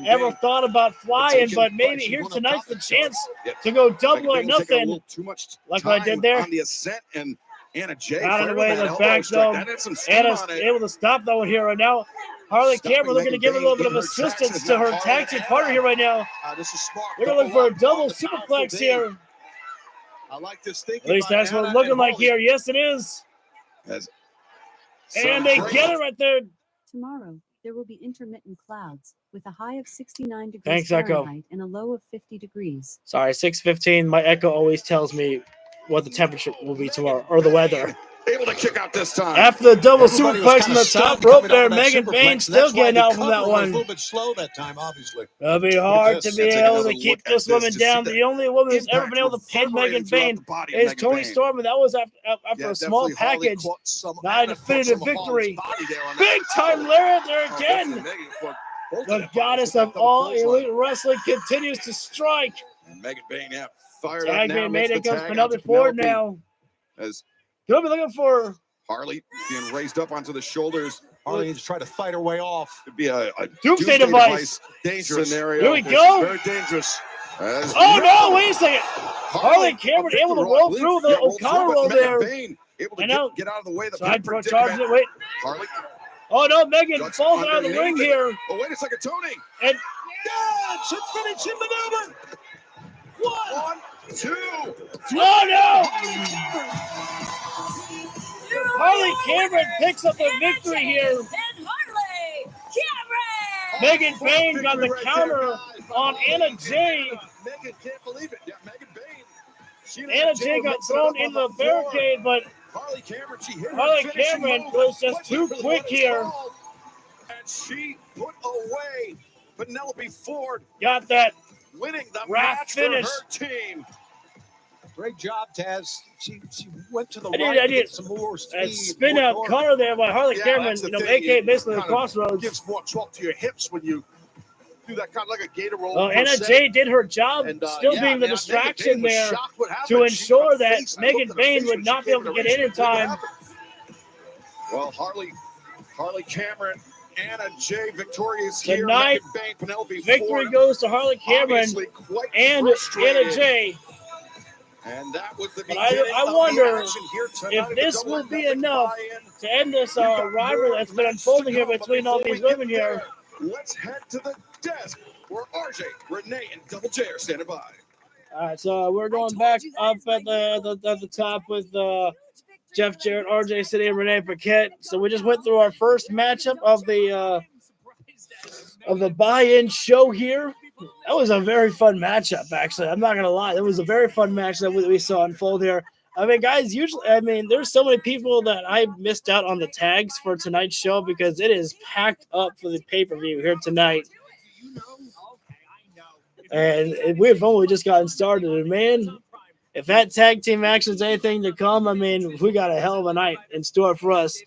ever thought about flying, but maybe here's tonight's the chance to go double or nothing. Too much like what I did there. on the ascent, and Anna Jay Out of the way of that the elbow back, strike, though. that had some steam Anna's on it. able to stop that one here right now. Harley Stopping Cameron looking to Megan give a little Bain bit of in her tracks assistance is to not her hard tag on team Anna. partner here right now. This is smart. We're going to look for a double superplex here. I like this thinking. At least by that's what Anna it's looking and like Harley. here. Yes, it is. As And they get it right there. Tomorrow, there will be intermittent clouds with a high of 69 degrees Thanks, Echo. Fahrenheit and a low of 50 degrees. Sorry, 6:15. My Echo always tells me what the temperature will be tomorrow, or the weather. able to kick out this time. After the double Everybody was superplex kinda on the stunned top rope coming out there, of that Megan superplex, Bain and still that's why getting the out from that cover was a one. little bit slow that time, obviously. It'll be hard to Let's be take able another to keep look at this this woman to down. see The only woman who's ever impact been able to pin reverberating Megan throughout Bain the body of is Megan Tony Bain. Storm, and that was after Yeah, a small definitely Harley package, caught some- not a Anna caught definitive some of Harley's victory. body there on that Big time Lariat there Oh, again. definitely Megan for both The their goddess bodies with of that all double clothesline. elite wrestling continues to strike. And Megan Bain, yeah, fired Tag up now. being Makes made. the It goes tag out Penelope to Ford Penelope. now. as Gonna be looking for Harley being raised up onto the shoulders. Harley needs to try to fight her way off. Could be a Doomsday device. Dangerous. scenario. Here we go. Very dangerous. As Oh no! Wait a second. Harley Cameron a able to victory roll roll, through yeah, the O'Connor but roll Megan there. Bain able to I know. get out of the way of the Side pin charges it. Wait. Harley. Oh no! Megan Ducks falls out of the ring underneath it. here. Oh, wait a second, Tony. And Yeah, it's a finishing maneuver. One, two. oh no! Harley Cameron picks up the victory here. And Harley Cameron. Megan Bain got the counter on Anna Jay. Megan can't believe it. Yeah, Megan Bain. She Anna Jay got thrown into the barricade, but Harley Cameron, she hit her Harley finishing Cameron move, was just went too for quick what it's here. called, and she put away Penelope Ford, Got that. winning the Wrath match finish. for her team. Great job, Taz. She went to the I did, right I to did. get some more speed. That spin more out torque. cutter there by Harley Yeah, Cameron, that's the thing. aka It basically the kind of crossroads. Gives more torque to your hips when you do that kind of like a gator roll. Well, per Anna se. Jay did her job, And, still yeah, being the Megan distraction Bain was there shocked what happened. to She- ensure her that face- I Megan looked at her Bain face would when not she be able came to get in reach. What time. happened? Well, Harley Cameron, Anna Jay victorious here. Tonight, Megan Bain, Penelope Victory Ford, goes to Harley Cameron obviously quite and frustrated. Anna Jay. And that was the But I beginning of the wonder action here tonight if at the this Double will or be Nothing enough buy-in. to end this We've got rivalry more that's been matches unfolding to here come, but between all before these we get women here. there, let's head to the desk where RJ, Renee, and Double J are standing by. All right, so we're going back up at the top with Jeff Jarrett, RJ City, and Renee Paquette. So we just went through our first matchup of the buy-in show here. That was a very fun matchup, actually. I'm not gonna lie, it was a very fun match that we saw unfold here. I mean, guys, there's so many people that I missed out on the tags for tonight's show because it is packed up for the pay-per-view here tonight. And we've only just gotten started. And man, if that tag team action is anything to come, I mean, we got a hell of a night in store for us.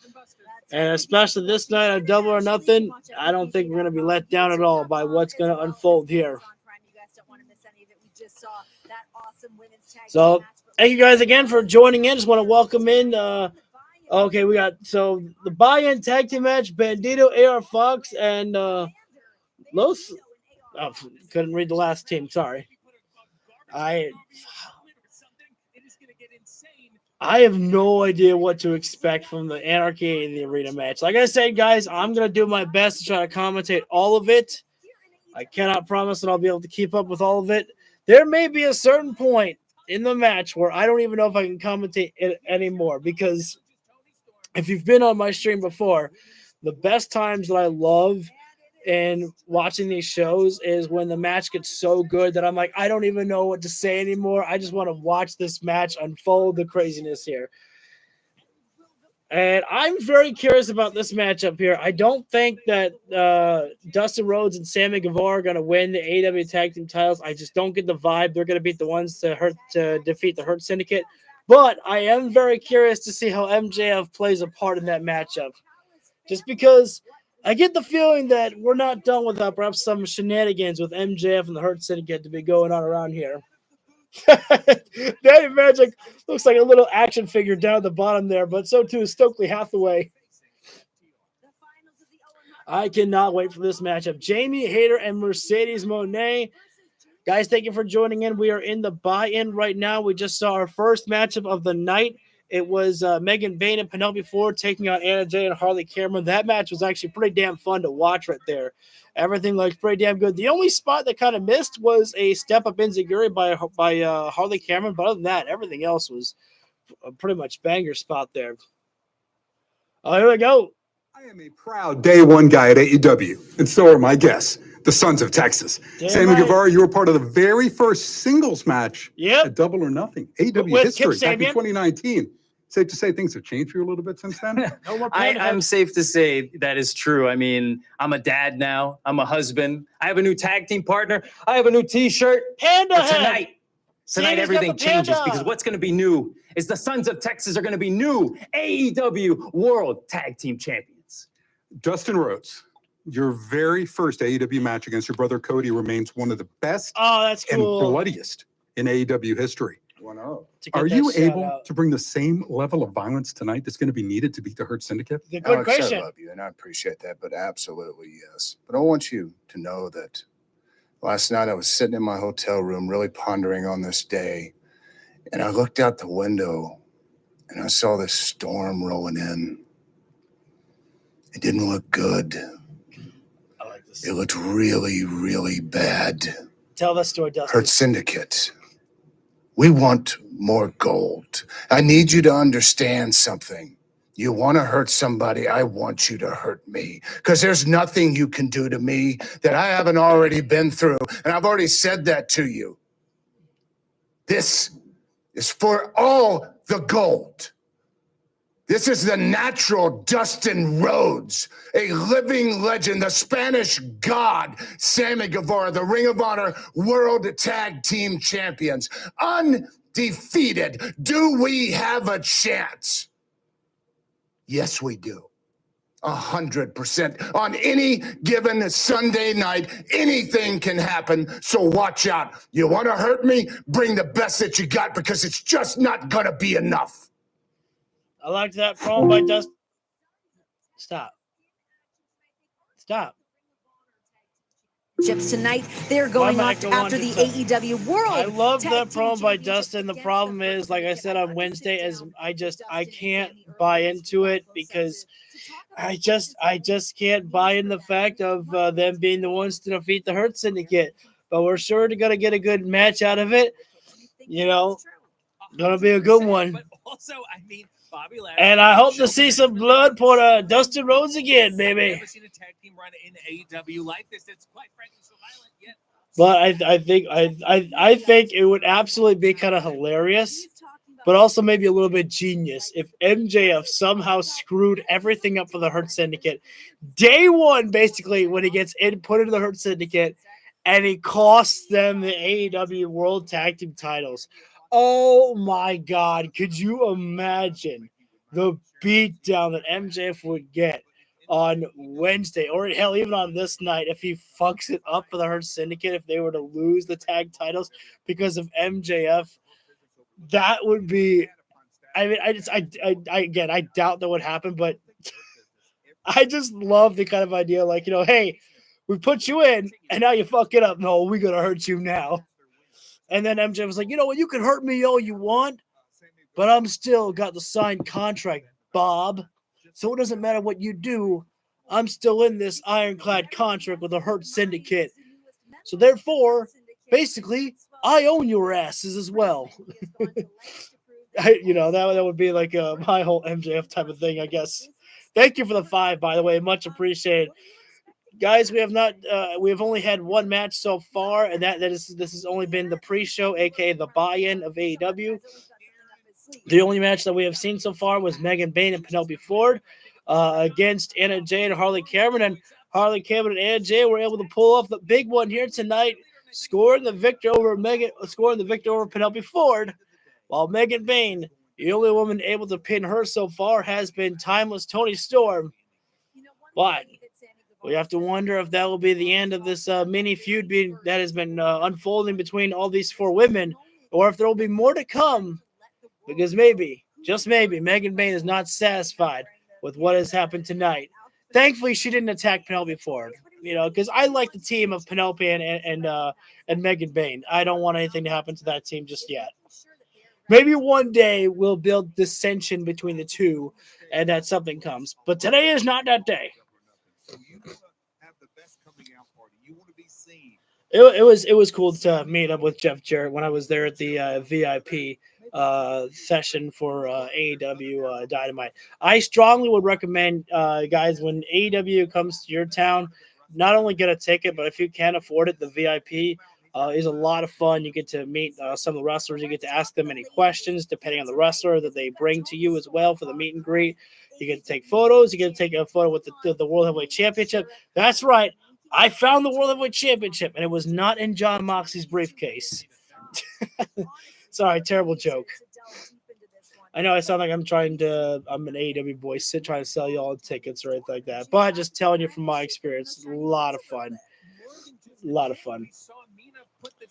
And especially this night of Double or Nothing, I don't think we're going to be let down at all by what's going to unfold here. So thank you guys again for joining in. Just want to welcome in. Okay, we got the buy-in tag team match: Bandito, AR Fox, and Los. Oh, couldn't read the last team. Sorry. I have no idea what to expect from the Anarchy in the arena match. Like I said, guys, I'm going to do my best to try to commentate all of it. I cannot promise that I'll be able to keep up with all of it. There may be a certain point in the match where I don't even know if I can commentate it anymore, because if you've been on my stream before, the best times that I love and watching these shows is when the match gets so good that I'm like, I don't even know what to say anymore. I just want to watch this match unfold, the craziness here. And I'm very curious about this matchup here. I don't think that Dustin Rhodes and Sammy Guevara are going to win the AEW Tag Team titles. I just don't get the vibe they're going to beat the ones to defeat the Hurt Syndicate. But I am very curious to see how MJF plays a part in that matchup. Just because I get the feeling that we're not done without perhaps some shenanigans with MJF and the Hurt Syndicate to be going on around here. Daddy Magic looks like a little action figure down at the bottom there, but so too is Stokely Hathaway. I cannot wait for this matchup. Jamie Hayter and Mercedes Moné. Guys, thank you for joining in. We are in the buy-in right now. We just saw our first matchup of the night. It was Megan Bain and Penelope Ford taking on Anna Jay and Harley Cameron. That match was actually pretty damn fun to watch right there. Everything looked pretty damn good. The only spot that kind of missed was a step-up enziguri by Harley Cameron. But other than that, everything else was a pretty much banger spot there. Oh, here we go. I am a proud day one guy at AEW, and so are my guests, the Sons of Texas. Damn Sammy right. Guevara, you were part of the very first singles match Yep. at Double or Nothing. AEW With history Kip back in Sabian. 2019. Safe to say things have changed for you a little bit since then? No more I'm safe to say that is true. I mean, I'm a dad now. I'm a husband. I have a new tag team partner. I have a new T-shirt. Panda But head. tonight Sammy's got everything the changes panda. because what's going to be new is the Sons of Texas are going to be new AEW World Tag Team Champions. Dustin Rhodes, your very first AEW match against your brother Cody remains one of the best Oh, that's and cool. bloodiest in AEW history. to get Are that you shout able out. to bring the same level of violence tonight that's going to be needed to beat the Hurt Syndicate? The good Alex, question. I love you, and I appreciate that, but absolutely yes. But I want you to know that last night I was sitting in my hotel room really pondering on this day, and I looked out the window, and I saw this storm rolling in. It didn't look good. I like this. It looked really, really bad. Tell that story, Dustin. Hurt Syndicate. We want more gold. I need you to understand something. You want to hurt somebody, I want you to hurt me. Because there's nothing you can do to me that I haven't already been through. And I've already said that to you. This is for all the gold. This is the natural Dustin Rhodes, a living legend, the Spanish god, Sammy Guevara, the Ring of Honor World Tag Team Champions. Undefeated. Do we have a chance? Yes, we do. 100%. On any given Sunday night, anything can happen, so watch out. You want to hurt me? Bring the best that you got, because it's just not going to be enough. I like that promo by Dustin. Stop. Chips tonight. They're going off after the AEW World. I love Tag that Team promo by Championship Dustin. The against problem the is, like I said on Hurt Wednesday, Syndicate. is I can't buy into it because I just can't buy in the fact of them being the ones to defeat the Hurt Syndicate. But we're sure to gonna get a good match out of it. You know, gonna be a good one. But also, I mean, Bobby Lashley, And I hope to see some blood for Dustin Rhodes again, I've baby. never seen a tag team run in AEW like this. It's quite frankly so violent yet. But I think it would absolutely be kind of hilarious, but also maybe a little bit genius if MJF somehow screwed everything up for the Hurt Syndicate. Day one, basically, when he gets put into the Hurt Syndicate, and he costs them the AEW World Tag Team titles. Oh my God. Could you imagine the beatdown that MJF would get on Wednesday, or hell, even on this night, if he fucks it up for the Hurt Syndicate, if they were to lose the tag titles because of MJF? That would be, I mean, I doubt that would happen, but I just love the kind of idea, like, hey, we put you in, and now you fuck it up. No, we're going to hurt you now. And then MJ was like, you know what, you can hurt me all you want, but I'm still got the signed contract, Bob. So it doesn't matter what you do. I'm still in this ironclad contract with the Hurt Syndicate. So therefore, basically, I own your asses as well. That would be like my whole MJF type of thing, I guess. Thank you for the 5, by the way. Much appreciated. Guys, we have only had one match so far, and this has only been the pre-show, aka the buy-in of AEW. The only match that we have seen so far was Megan Bayne and Penelope Ford against Anna Jay and Harley Cameron. And Harley Cameron and Anna Jay were able to pull off the big one here tonight, scoring the victor over Penelope Ford, while Megan Bayne, the only woman able to pin her so far, has been Timeless Toni Storm. But we have to wonder if that will be the end of this mini feud that has been unfolding between all these 4 women, or if there will be more to come, because maybe, just maybe, Megan Bayne is not satisfied with what has happened tonight. Thankfully, she didn't attack Penelope Ford, because I like the team of Penelope and Megan Bayne. I don't want anything to happen to that team just yet. Maybe one day we'll build dissension between the two, and that something comes. But today is not that day. It was cool to meet up with Jeff Jarrett when I was there at the VIP session for AEW Dynamite. I strongly would recommend, guys, when AEW comes to your town, not only get a ticket, but if you can afford it, the VIP is a lot of fun. You get to meet some of the wrestlers. You get to ask them any questions, depending on the wrestler that they bring to you as well for the meet and greet. You get to take photos. You get to take a photo with the World Heavyweight Championship. That's right. I found the World Heavyweight Championship, and it was not in John Moxley's briefcase. Sorry, terrible joke. I know I sound like I'm an AEW boy, trying to sell you all tickets or anything like that. But just telling you from my experience, a lot of fun. A lot of fun.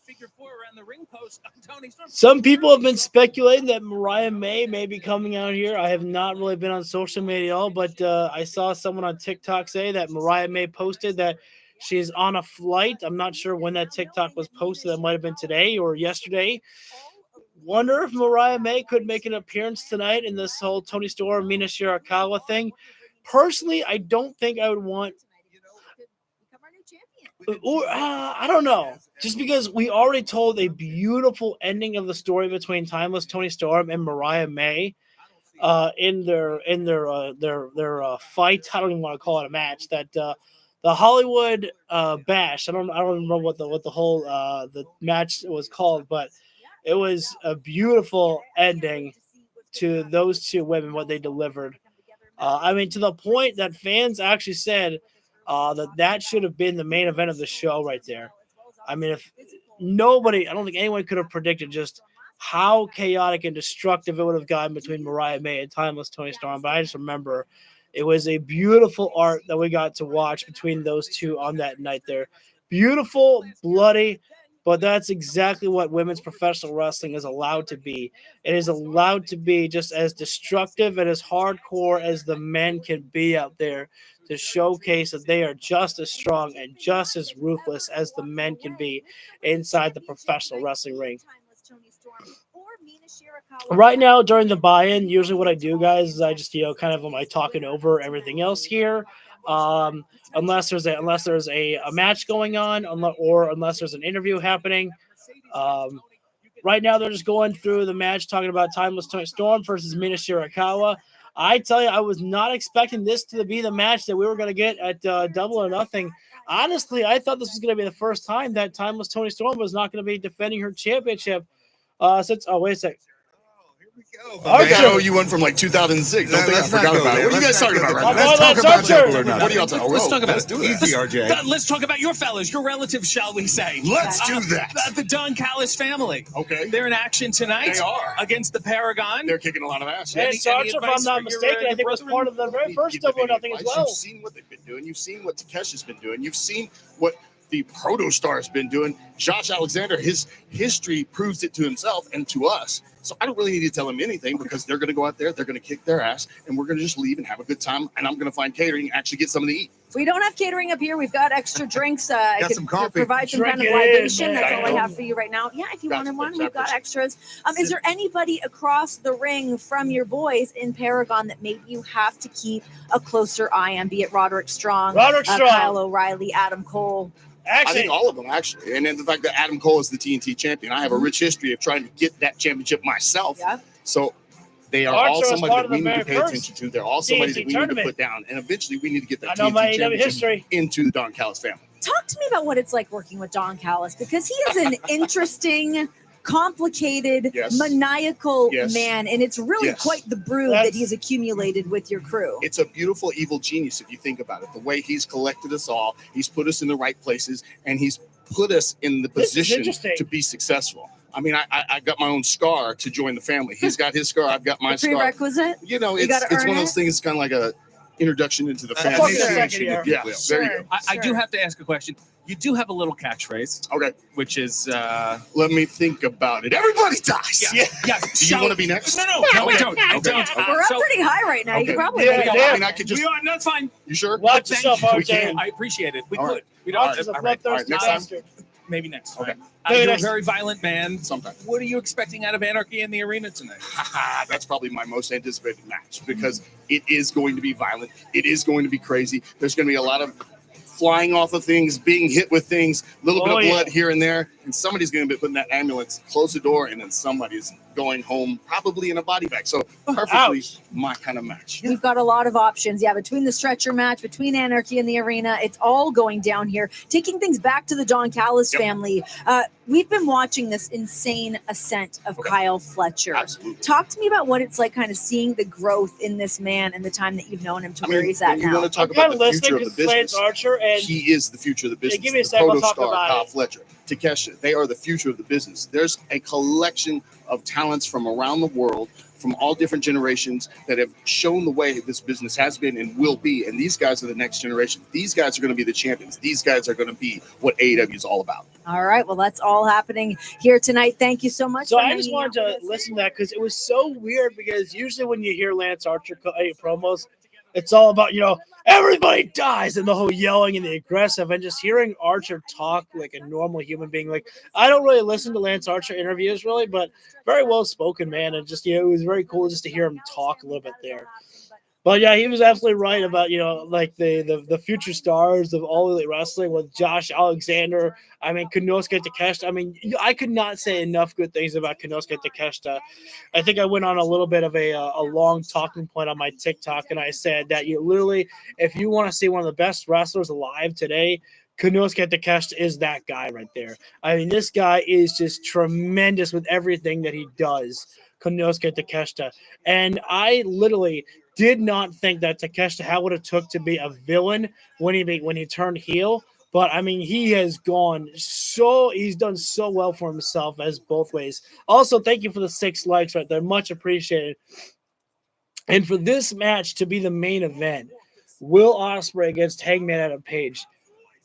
figure four around the ring post on Tony Storm. Some people have been speculating that Mariah May may be coming out here. I have not really been on social media at all, but I saw someone on TikTok say that Mariah May posted that she's on a flight. I'm not sure when that TikTok was posted. That might have been today or yesterday. Wonder if Mariah May could make an appearance tonight in this whole Tony Storm, Mina Shirakawa thing. Personally, I don't think I would want. Or I don't know. Just because we already told a beautiful ending of the story between Timeless Tony Storm and Mariah May, in their fight. I don't even want to call it a match. That the Hollywood Bash. I don't remember what the whole the match was called, but it was a beautiful ending to those two women. What they delivered. I mean, to the point that fans actually said that should have been the main event of the show right there. I mean, if nobody, I don't think anyone could have predicted just how chaotic and destructive it would have gotten between Mariah May and Timeless Tony Storm. But I just remember it was a beautiful art that we got to watch between those two on that night there. Beautiful, bloody, but that's exactly what women's professional wrestling is allowed to be. It is allowed to be just as destructive and as hardcore as the men can be out there to showcase that they are just as strong and just as ruthless as the men can be inside the professional wrestling ring. Right now, during the buy-in, usually what I do, guys, is I just, kind of am I talking over everything else here. Unless there's a match going on, or unless there's an interview happening. Right now, they're just going through the match, talking about Timeless Tony Storm versus Mina Shirakawa. I tell you, I was not expecting this to be the match that we were going to get at Double or Nothing. Honestly, I thought this was going to be the first time that Timeless Tony Storm was not going to be defending her championship. Wait a second. I owe you one from like 2006. Don't think I forgot about it. What are you guys talking about right now? Let's talk about Double or Nothing. What are y'all talking about? Let's talk about Let's do that. Easy, RJ. Let's talk about your fellas, your relatives, shall we say. Let's do that. The Don Callis family. Okay. They're in action tonight. They are. Against the Paragon. They're kicking a lot of ass. And Sarge, if I'm not mistaken, I think was part of the very first Double or Nothing as well. You've seen what they've been doing. You've seen what Takesha's been doing. You've seen what the Proto-Star has been doing. Josh Alexander, his history proves it to himself and to us. So I don't really need to tell him anything because they're going to go out there, they're going to kick their ass, and we're going to just leave and have a good time. And I'm going to find catering and actually get something to eat. We don't have catering up here. We've got extra drinks. Got some coffee. Provide some kind of libation. That's all I have for you right now. Yeah, if you wanted one, we've got extras. Is there anybody across the ring from your boys in Paragon that maybe you have to keep a closer eye on, be it Roderick Strong, Kyle O'Reilly, Adam Cole? I think all of them, actually. And then the fact that Adam Cole is the TNT champion. I have a rich history of trying to get that championship myself. Yeah. So they are all somebody that we need to pay attention to. They're all somebody that we need to put down. And eventually we need to get that TNT championship into the Don Callis family. Talk to me about what it's like working with Don Callis, because he is an interesting, complicated, maniacal man, and it's really quite the brew that he's accumulated with your crew. It's a beautiful evil genius if you think about it. The way he's collected us all, he's put us in the right places, and he's put us in the position to be successful. I mean, I got my own scar to join the family. He's got his scar, I've got my scar. Prerequisite? It's one of those things. It's kind of like a introduction into the family. There you go. I do have to ask a question. You do have a little catchphrase. Okay. Which is let me think about it. Everybody dies. Yeah. Do you want to be next? No, I don't. We're up pretty high right now. You can probably I mean, I could just. We are. That's fine. You sure? Watch yourself, RJ. I appreciate it. We All could. right. We don't. Watch yourself, All right. Next time. Maybe next time. Okay. You're a very violent man. Sometimes. What are you expecting out of Anarchy in the arena tonight? That's probably my most anticipated match because it is going to be violent. It is going to be crazy. There's going to be a lot of flying off of things, being hit with things, a little bit of blood here and there, and somebody's going to be putting that ambulance, close the door, and then somebody's going home, probably in a body bag. So perfectly my kind of match. We've got a lot of options. Yeah, between the stretcher match, between Anarchy and the arena, it's all going down here. Taking things back to the Don Callis family, we've been watching this insane ascent of Kyle Fletcher. Absolutely. Talk to me about what it's like kind of seeing the growth in this man and the time that you've known him to where he's at now. You want to talk about the future of the business. Archer, and he is the future of the business. Give me a the second, I'll talk Proto-Star, about Kyle it. Fletcher, Takesha, they are the future of the business. There's a collection of talents from around the world, from all different generations that have shown the way this business has been and will be. And these guys are the next generation. These guys are going to be the champions. These guys are going to be what AEW is all about. All right. Well, that's all happening here tonight. Thank you so much. So for I just hanging wanted out to with us. listen to that because it was so weird. Because usually when you hear Lance Archer promos, it's all about everybody dies and the whole yelling and the aggressive, and just hearing Archer talk like a normal human being. Like, I don't really listen to Lance Archer interviews really, but very well spoken man, and just it was very cool just to hear him talk a little bit there. But yeah, he was absolutely right about like the future stars of All Elite Wrestling with Josh Alexander. I mean, Konosuke Takeshita. I mean, I could not say enough good things about Konosuke Takeshita. I think I went on a little bit of a long talking point on my TikTok, and I said that literally, if you want to see one of the best wrestlers alive today, Konosuke Takeshita is that guy right there. I mean, this guy is just tremendous with everything that he does. Konosuke Takeshita, and I literally did not think that Takeshita had what it took to be a villain when he turned heel. But I mean, he's done so well for himself as both ways. Also, thank you for the 6 likes right there, much appreciated. And for this match to be the main event, Will Ospreay against Hangman Adam Page.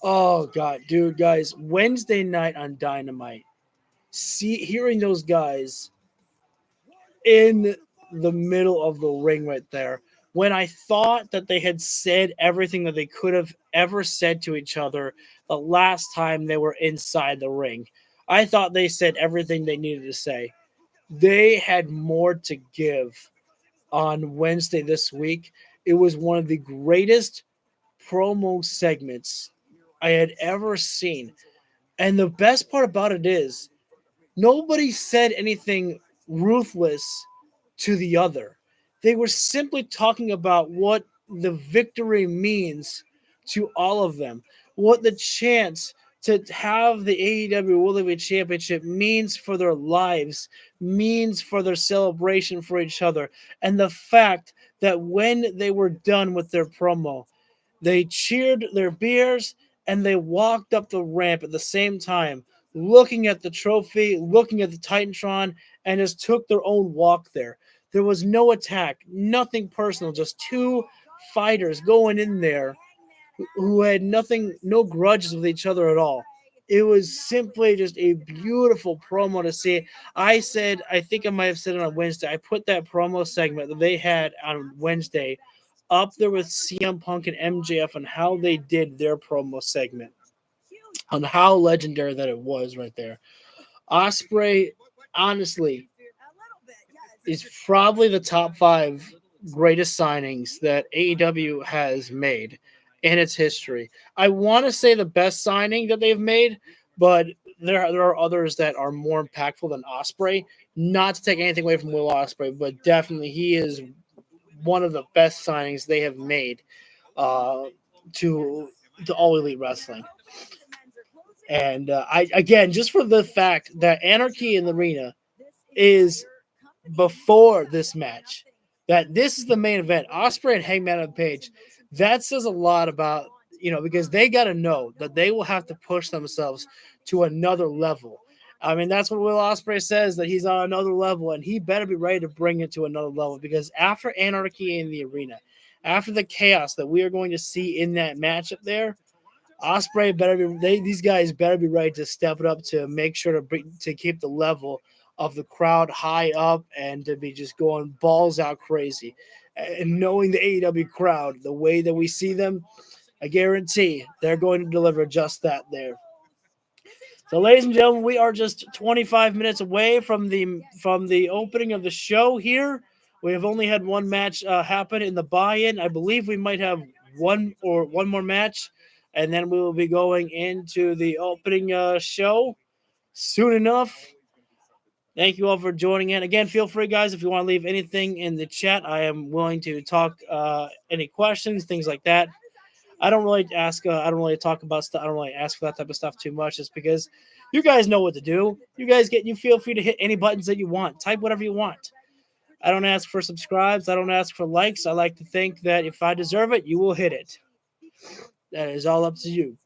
Oh god, dude, guys, Wednesday night on Dynamite, hearing those guys in the middle of the ring right there, when I thought that they had said everything that they could have ever said to each other the last time they were inside the ring. I thought they said everything they needed to say. They had more to give on Wednesday this week. It was one of the greatest promo segments I had ever seen. And the best part about it is nobody said anything ruthless to the other. They were simply talking about what the victory means to all of them, what the chance to have the AEW World Heavyweight Championship means for their lives, means for their celebration for each other, and the fact that when they were done with their promo, they cheered their beers and they walked up the ramp at the same time, looking at the trophy, looking at the Titantron, and just took their own walk there. There was no attack, nothing personal, just 2 fighters going in there who had no grudges with each other at all. It was simply just a beautiful promo to see. I think I might have said it on Wednesday, I put that promo segment that they had on Wednesday up there with CM Punk and MJF on how they did their promo segment, on how legendary that it was right there. Ospreay, honestly, is probably the top 5 greatest signings that AEW has made in its history. I want to say the best signing that they've made, but there are others that are more impactful than Ospreay. Not to take anything away from Will Ospreay, but definitely he is one of the best signings they have made to All Elite Wrestling. And just for the fact that Anarchy in the Arena is before this match, that this is the main event, Ospreay and Hangman Adam Page, that says a lot about, because they got to know that they will have to push themselves to another level. I mean, that's what Will Ospreay says, that he's on another level, and he better be ready to bring it to another level, because after Anarchy in the Arena, after the chaos that we are going to see in that matchup there, Ospreay these guys better be ready to step it up to make sure to keep the level of the crowd high up and to be just going balls out crazy. And knowing the AEW crowd, the way that we see them, I guarantee they're going to deliver just that there. So, ladies and gentlemen, we are just 25 minutes away from the opening of the show here. We have only had one match happen in the buy-in. I believe we might have one more match, and then we will be going into the opening show soon enough. Thank you all for joining in. Again, feel free, guys, if you want to leave anything in the chat. I am willing to talk any questions, things like that. I don't really talk about stuff. I don't really ask for that type of stuff too much, just because you guys know what to do. You feel free to hit any buttons that you want. Type whatever you want. I don't ask for subscribes. I don't ask for likes. I like to think that if I deserve it, you will hit it. That is all up to you.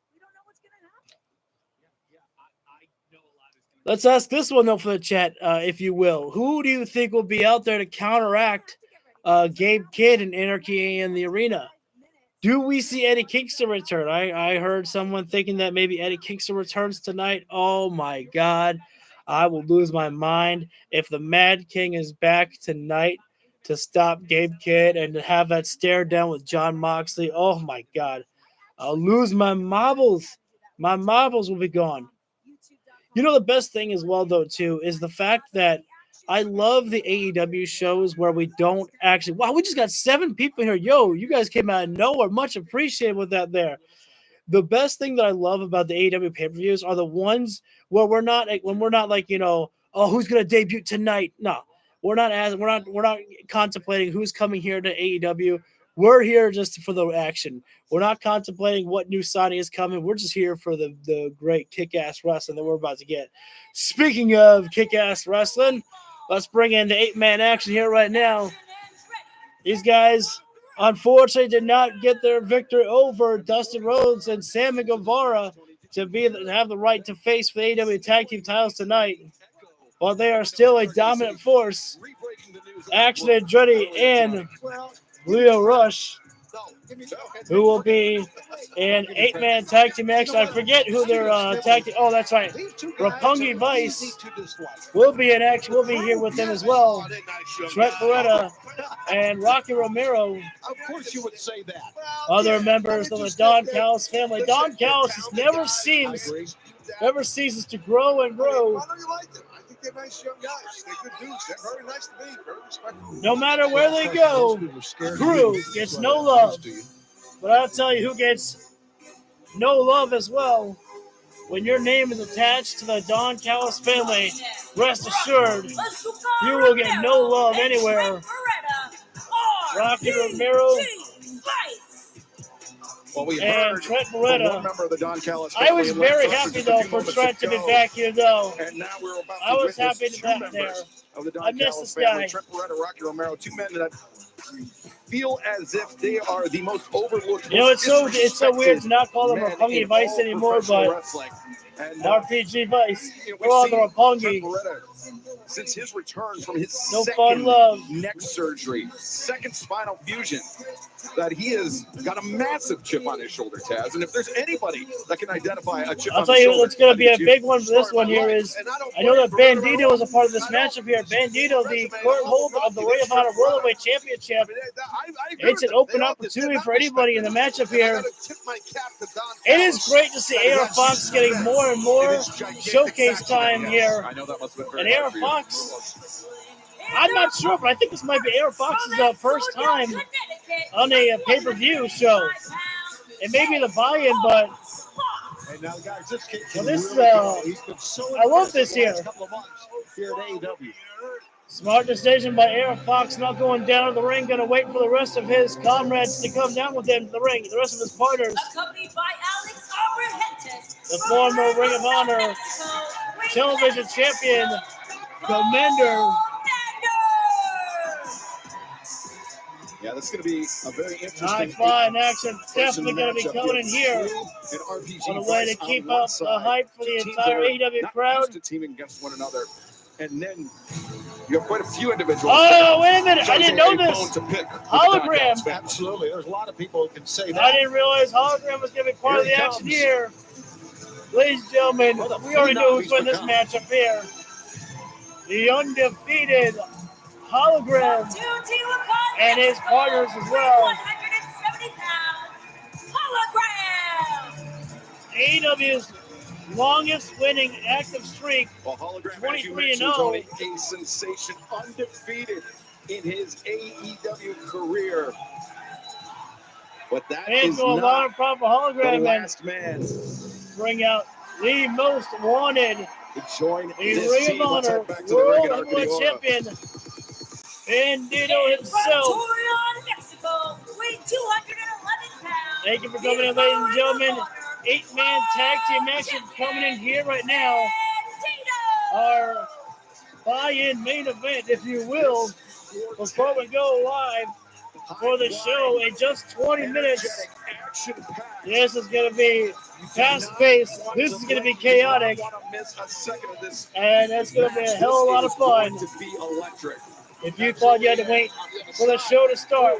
Let's ask this one, though, for the chat, if you will. Who do you think will be out there to counteract Gabe Kidd and Anarchy in the Arena? Do we see Eddie Kingston return? I heard someone thinking that maybe Eddie Kingston returns tonight. Oh my God. I will lose my mind if the Mad King is back tonight to stop Gabe Kidd and to have that stare down with John Moxley. Oh my God. I'll lose my marbles. My marbles will be gone. You know, the best thing as well, though, too, is the fact that I love the AEW shows where we don't actually. Wow, we just got 7 people here. Yo, you guys came out of nowhere. Much appreciated with that there. The best thing that I love about the AEW pay-per-views are the ones where we're not like, you know, oh, who's gonna debut tonight? No, we're not contemplating who's coming here to AEW. We're here just for the action. We're not contemplating what new signing is coming. We're just here for the great kick-ass wrestling that we're about to get. Speaking of kick-ass wrestling, let's bring in the 8-man action here right now. These guys, unfortunately, did not get their victory over Dustin Rhodes and Sammy Guevara to have the right to face for the AEW Tag Team titles tonight. But they are still a dominant force. Action Andretti and Leo Rush, who will be in 8-man tag team action. I forget who their tag team. Oh, that's right. Roppongi Vice will be in action. We'll be here with them as well. Trent Beretta and Rocky Romero. Of course, you would say that. Other members of the Don Callis family. Don Callis never ceases to grow and grow. They're nice young guys. They're good dudes. They're very nice to me. Very respectful. No matter where they go, crew gets no love. But I'll tell you who gets no love as well. When your name is attached to the Don Callis family, rest assured, you will get no love anywhere. Rocky Romero and Trent Beretta. I was very happy, though, for Trent to be back here, though. I was happy to be back there. I miss this guy. Trent Beretta, Rocky Romero, 2 men that feel as if they are the most overlooked. You know, it's so weird to not call them Roppongi Vice anymore, but RPG Vice. We're all the Roppongi. Since his return from his fun love. Neck surgery, second spinal fusion, that he has got a massive chip on his shoulder, Taz. And if there's anybody that can identify a chip I'll tell you what's going to be a big one for this one here is, I know that Bandito is a part of this matchup here. Bandito, the current holder of the Ring of Honor Worldwide Championship. It's an open opportunity for anybody in the matchup here. It is great to see AR Fox getting more and more showcase time here. And AR Fox, I'm not sure, but I think this might be AR Fox's first time on a pay-per-view show. It may be the buy-in, but I love this here. Smart decision by AR Fox, not going down to the ring, going to wait for the rest of his comrades to come down with him to the ring, the rest of his partners. The former Ring of Honor television champion, Commander. Yeah, this is going to be a very interesting. High-flying action definitely going to be coming in here on the way to keep up the hype for the entire AEW crowd. Teaming against one another, and then you have quite a few individuals. Oh, wait a minute! I didn't know this. Hologram. Absolutely, there's a lot of people who can say that. I didn't realize Hologram was going to be part of the action here. Ladies and gentlemen, we already know who's winning this matchup here. The undefeated Hologram and his partners as well. AEW's longest winning active streak, 23-0. A sensation, undefeated in his AEW career. But that is not not proper Hologram, the last man. Bring out the most wanted, to join the this Ring team. of Let's Honor head back to the ring World in Heavyweight Arcadia. Champion, Bandito himself. Thank you for coming in, ladies and gentlemen. 8-man tag team action coming in here right now. Our buy-in main event, if you will, before we go live for the show in just 20 minutes. This is going to be fast-paced. This is going to be chaotic. And it's going to be a hell of a lot of fun. If you thought you had to wait for the show to start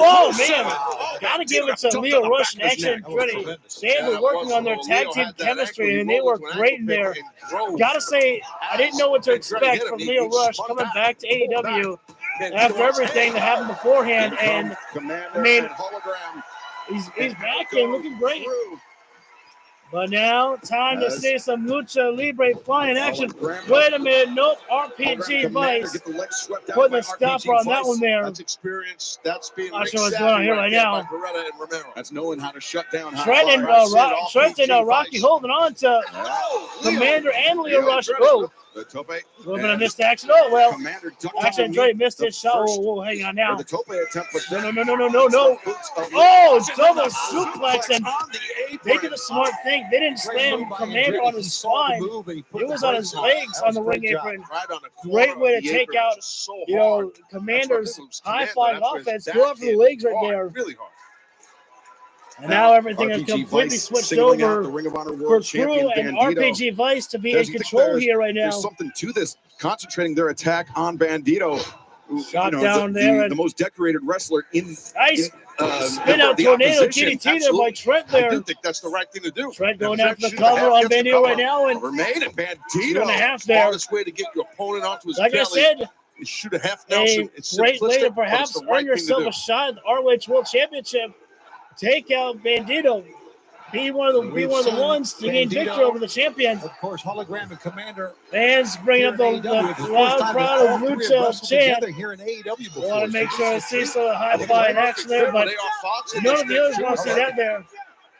Oh, man. Gotta give it to Leo Rush and Action Andretti. They were working on their tag team chemistry, and they were great in there. Gotta say, I didn't know what to expect from Leo Rush coming back to AEW after everything that happened beforehand. And, I mean, he's back and looking great. But now, time to see some Lucha Libre flying action. Wait a minute. Nope. RPG Vice. Putting a stopper on that one there. That's experience. That's being Not sure what's going on here right now. That's knowing how to shut down. Trent and Rocky holding on to Commander and Leo Rush. Oh, The tope. A little bit of missed action. Oh, well. Commander ducked Actually, underneath Andrade missed the his shot. first- Whoa, hang on or now. the tope attempt, but No, then no, no, no, no, no, no. Oh, double suplex. And they did a smart thing. They didn't slam Commander on his spine. It was on his legs on the ring apron. Great way to take out, Commander's high-flying offense. Go out for the legs right there. Really hard. And now everything has RPG completely Vice switched singling out over the Ring of Honor for World Champion Crew and Bandito. RPG Vice to be in There's- you think control there's- here right now. There's something to this, concentrating their attack on Bandito. who, Shot down there. The most decorated wrestler in Nice spin out the tornado opposition. DDT there by Absolutely. Trent I there. do think that's the right thing to do. Trent going Trent after the should cover have on gets the Bandito right cover. now. And Remain and Bandito. 2.5 there. Hardest way to get your opponent onto his like belly. I said, You shoot a half a Nelson. It's great way to simplistic, but it's perhaps the earn right thing to yourself do. a shot at the ROH World Championship. Take out Bandito. Be one of the ones to gain victory over the champion. Of course, holographic commander. Fans bringing up the loud crowd of Lucha chant. Here in AEW before. Want to make sure to see some high-flying action there, but none of the others want to see that there.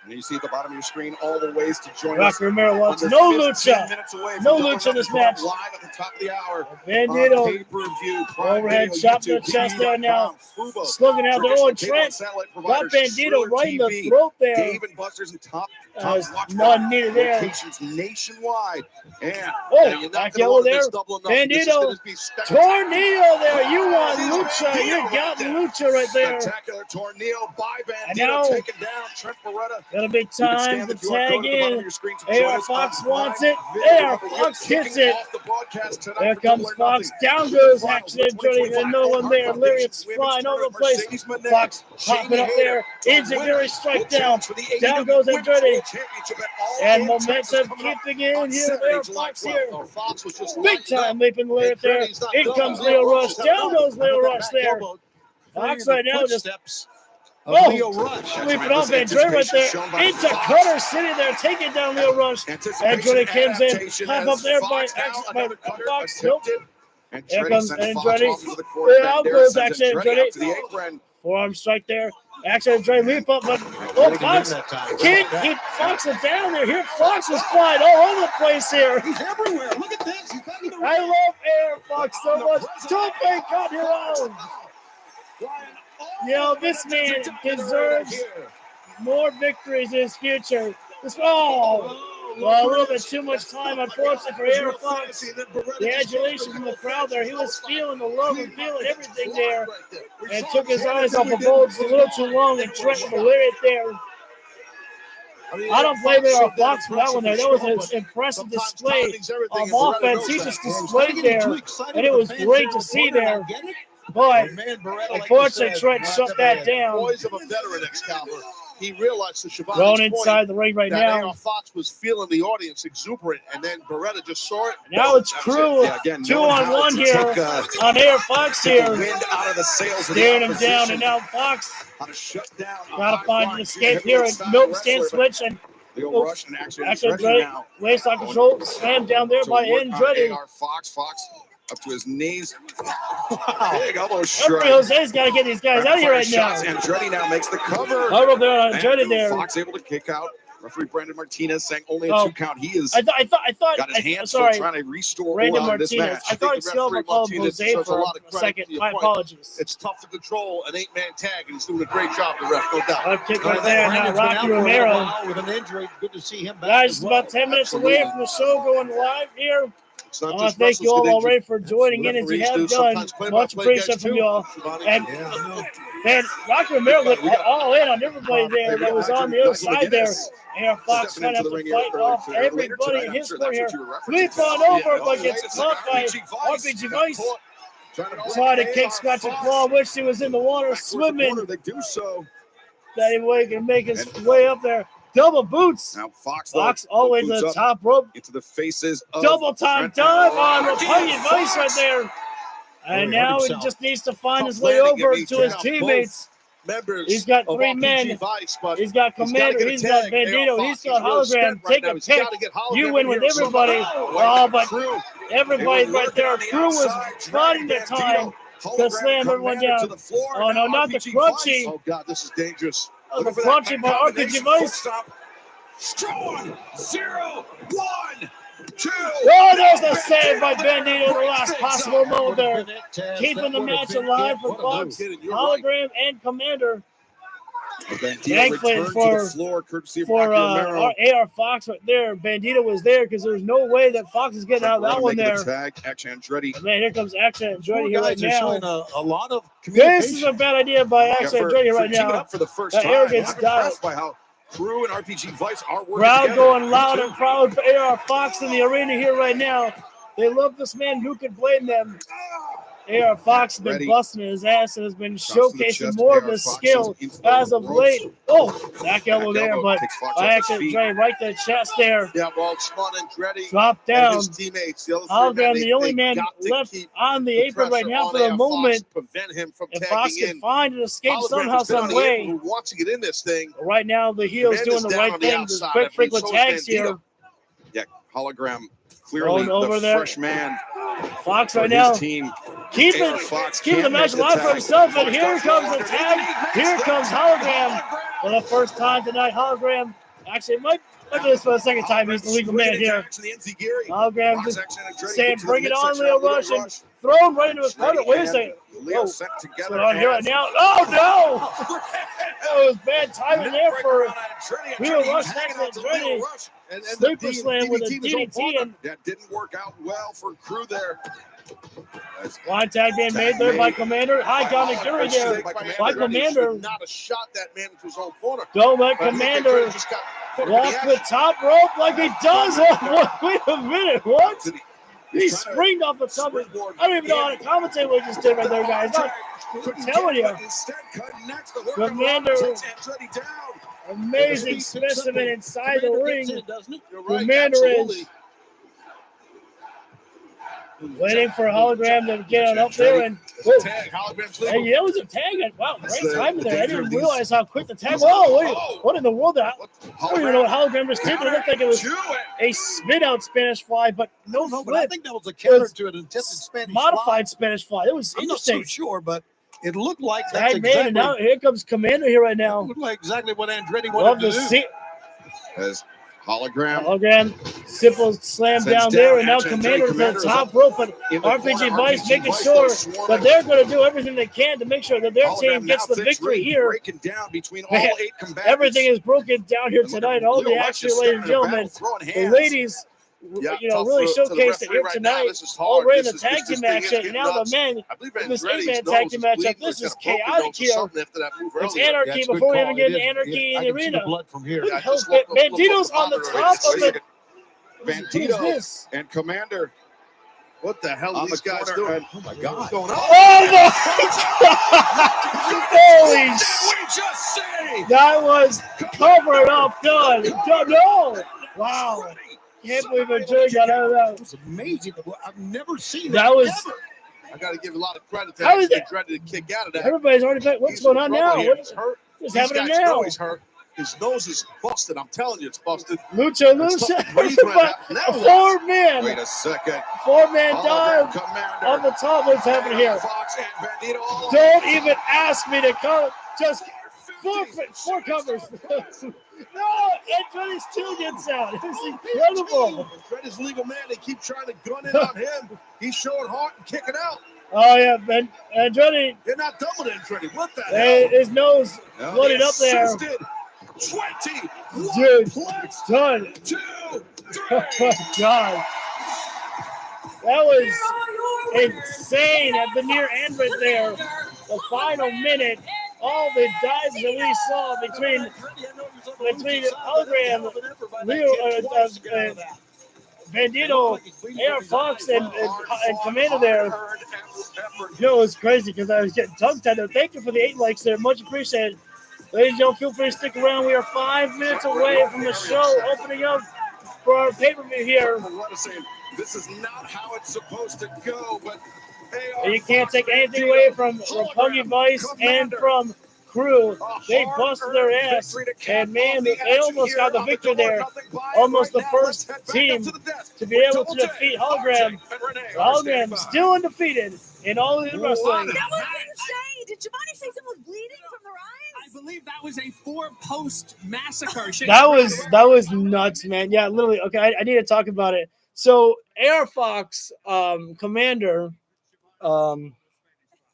And you see at the bottom of your screen all the ways to join us. Rocky Romero wants Under no 15 lucha. minutes away from No Double lucha in this Nothing match. Live at the top of the hour. Bandito. On pay-per-view, Prime Overhead Video, chop to the YouTube, chest there now. Fubo, Slugging out there. Oh, and traditional cable Trent and satellite got providers, Bandito Thriller right in the TV, throat there. Dave and Buster's and top watch none needed there. locations nationwide. And Oh, you're not back gonna yellow want there. this double enough. This is Bandito. gonna be spectacular. Tornado there. You want lucha. Bandito You right got there. lucha right there. Spectacular tornado by And Bandito, now, taking down Trent Beretta. gonna be You can time scan to the QR tag code at the bottom of in. your screen to join AR us Fox on wants Prime it. Video. AR We're Fox kicking hits it. off the broadcast tonight There for comes Double or Fox. Nothing. Down Super goes Finals, accident. 2025 And no one there. Foundation Lariat's Women's flying all over the Tournament. place. Mercedes Monet, Fox popping Jamie up there. Hayter, Inzaguri strike will down. challenge for the Down AEW goes Women's Andrade. World Championship at All And In Texas momentum coming up keeping in on here. Saturday, There, July Fox 12th. here. Our Fox was just Big lighting time up. leaping Lariat there. Andrade's not In done. comes Leo Rush. Down goes Leo Rush there. Fox right now just Leo Rush. leaping off Andrade right there. Into Cutter sitting there, taking down Leo Rush. Andrade comes in, pop up there by Fox. Nope. Here comes Andrade. Out goes Action Andrade. Forearm strike there. Action Andrade leap up, but Fox can't keep Fox down there. Here, Fox is flying all over the place here. He's everywhere. Look at this. He's not even I love Air Fox so much. Tope got your own. This man deserves more victories in his future. Well, a little bit too much time, unfortunately, for Air Fox. The adulation from the crowd there. He was feeling the love and feeling everything there. And took his eyes off the ball just a little too long and tried to wear it there. I don't blame Air Fox for that one there. That was an impressive display of offense he just displayed there. And it was great to see there. But unfortunately, Trent shut that down. Boys of a veteran Excalibur. He realized the Shabbat Going inside the ring right now. AR Fox was feeling the audience exuberant, and then Beretta just saw it. Now it's Crew 2-on-1 here on Air Fox here. Staring him down, and now Fox got to find an escape here. And nope, stand switch. And Action Andrade, waistline control, slammed down there by Andrade. Fox up to his knees. Big elbow Referee strike. Jose's got to get these guys out of here right now. Andretti now makes the cover. Hold there on Andrade there. Fox able to kick out. Referee Brandon Martinez saying only a 2 count. He is I thought. got his hands full Sorry, trying to restore Brandon order in this Martinez. match. I thought Silva called Jose for a second. My apologies. It's tough to control an 8-man tag, and he's doing a great job, the ref, no doubt. Good kick right there. Now Rocky Romero. With an injury, good to see him back. Guys, it's about 10 minutes away from the show going live here. I want to thank you all already for joining in as you have done. Much appreciated from you all. And Rocky Romero went all in on everybody there that was on the other side there. Air Fox trying to have to fight off everybody in his corner here. Leap on over, but gets caught by RPG Vice. Trying to kick, scratch, and claw. Wish he was in the water swimming. That way he can make his way up there. Double boots. Now Fox always to the top rope. Into the faces of Double time dive on Republican Vice right there. And now he just needs to find his way over to his teammates. He's got 3 men. He's got Commander. He's got Bandito. He's got Hologram. Take a pick. You win with everybody. But everybody right there. Crew was biding their time to slam everyone down. Oh, no, not the crunchy. Oh, God, this is dangerous. The crunchy by RPG Vice. Strong 0-1. Oh, there's the save by Bandito, the last possible moment there. Keeping the match alive for Fox, Hologram, and Commander. Thankfully for our AR Fox right there, Bandito was there because there's no way that Fox is getting out of that one there. Tag, Action Andretti. And then here comes Action Andretti here right now. A lot of This is a bad idea by Action Andretti right now. Up for the first that time. arrogance style. By how Crew and RPG Vice are working Crowd together. going loud and proud for AR Fox in the arena here right now. They love this man. Who could blame them? AR Fox has been busting his ass and has been showcasing more of his skill as of late. Oh, back elbow there, but I actually tried right to the chest there. Yeah, well, Smart and Andretti Drop down. and his teammates. Hologram, the only man left on the apron right now for the moment. Prevent him from If tagging Fox in. can find and escape Hologram somehow, has been on some the way. apron, who wants to get in this thing. Right now, the heel's doing the right thing. There's quick, frequent tags here. Yeah, Hologram clearly over the there. fresh man. Fox right for now. his team. Keeping the match alive for himself, and here comes the tag. Here comes Hologram for the first time tonight. Hologram actually might do this for the second time. He's the legal man here. Hologram just saying, "Bring it on, Leo Rush," and thrown right into his partner. Wait a second. What's going on here right now? Oh no! That was bad timing there for Leo Rush next to Andretti. Sleeper slam with a DDT, and that didn't work out well for Crew there. line tag being made there by Commander. High Gamagiri there by Commander. Not a shot that man into his own corner. Don't let Commander walk the top rope like he does. Wait a minute, what? He springed off the top. I don't even know how to commentate what he just did right there, guys. I'm telling you. Commander, amazing specimen inside the ring. Commander is waiting for Hologram to get on up there, and hey, that was a tag. Wow, great timing there. I didn't realize how quick the tag. Whoa, what in the world? I don't even know what Hologram just did. It looked like it was a spin out Spanish fly, but no flip. But I think that was a counter to an intended Spanish modified fly. Spanish fly. It was interesting. I'm not so sure, but it looked like that's Tag man, and now here comes Commander here right now. It looked like exactly what Andretti Love wanted to to do. see. As Hologram. Simple slam down there, and now Commander to the top rope, but RPG Vice making sure that they're going to do everything they can to make sure that their team gets the victory here. Man, everything is broken down here tonight. All the action, ladies and gentlemen. The ladies, really showcased it here tonight. Already in the tag team action, and now the men in this 8-man tag team matchup. This is chaotic here. It's Anarchy before we even get into Anarchy in the arena. Who the hell's Bandito's on the top of the... Bandito and Commander. What the hell are these guys doing? Oh my God! What's going on? Oh my God! Holy shit! That was covered up. Done. No! Wow! Can't believe Andretti got out of that. It was amazing. I've never seen that. Was. Ever. I got to give a lot of credit to Andretti to kick out of that. Everybody's already back. What's going on now? What's happening now? He's hurt. His nose is busted. I'm telling you, it's busted. Lucha. A 4-man. Wait a second. 4-man dive on the top. What's happening here? Don't even ask me to come. Just four covers. No, Andretti still gets out. It's incredible. Andretti's legal man. They keep trying to gun in on him. He's showing heart and kicking out. Oh, yeah, Andretti. They're not done with Andretti. What the hell? His nose blooded up there. 20. Dude, done. 2, 3. Oh, my God. That was insane at the near end right there. The final minute. All the dives that we saw between Hologram, Leo, Bandito, AR Fox, and Commander there. It was crazy because I was getting tongue-tied. Thank you for the 8 likes there. Much appreciated. Ladies and gentlemen, feel free to stick around. We are 5 minutes away from the show opening up for our pay-per-view here. This is not how it's supposed to go, but and you can't take anything away from Roppongi Vice and from Crew. They busted their ass, and man, they almost got the victory there. Almost the first team to be able to defeat Hologram. Hologram still undefeated in all of the wrestling. That was insane. Did Giovanni say someone was bleeding from the rise? I believe that was a 4-post massacre. That was nuts, man. Yeah, literally. Okay, I need to talk about it. So Air Fox, Commander,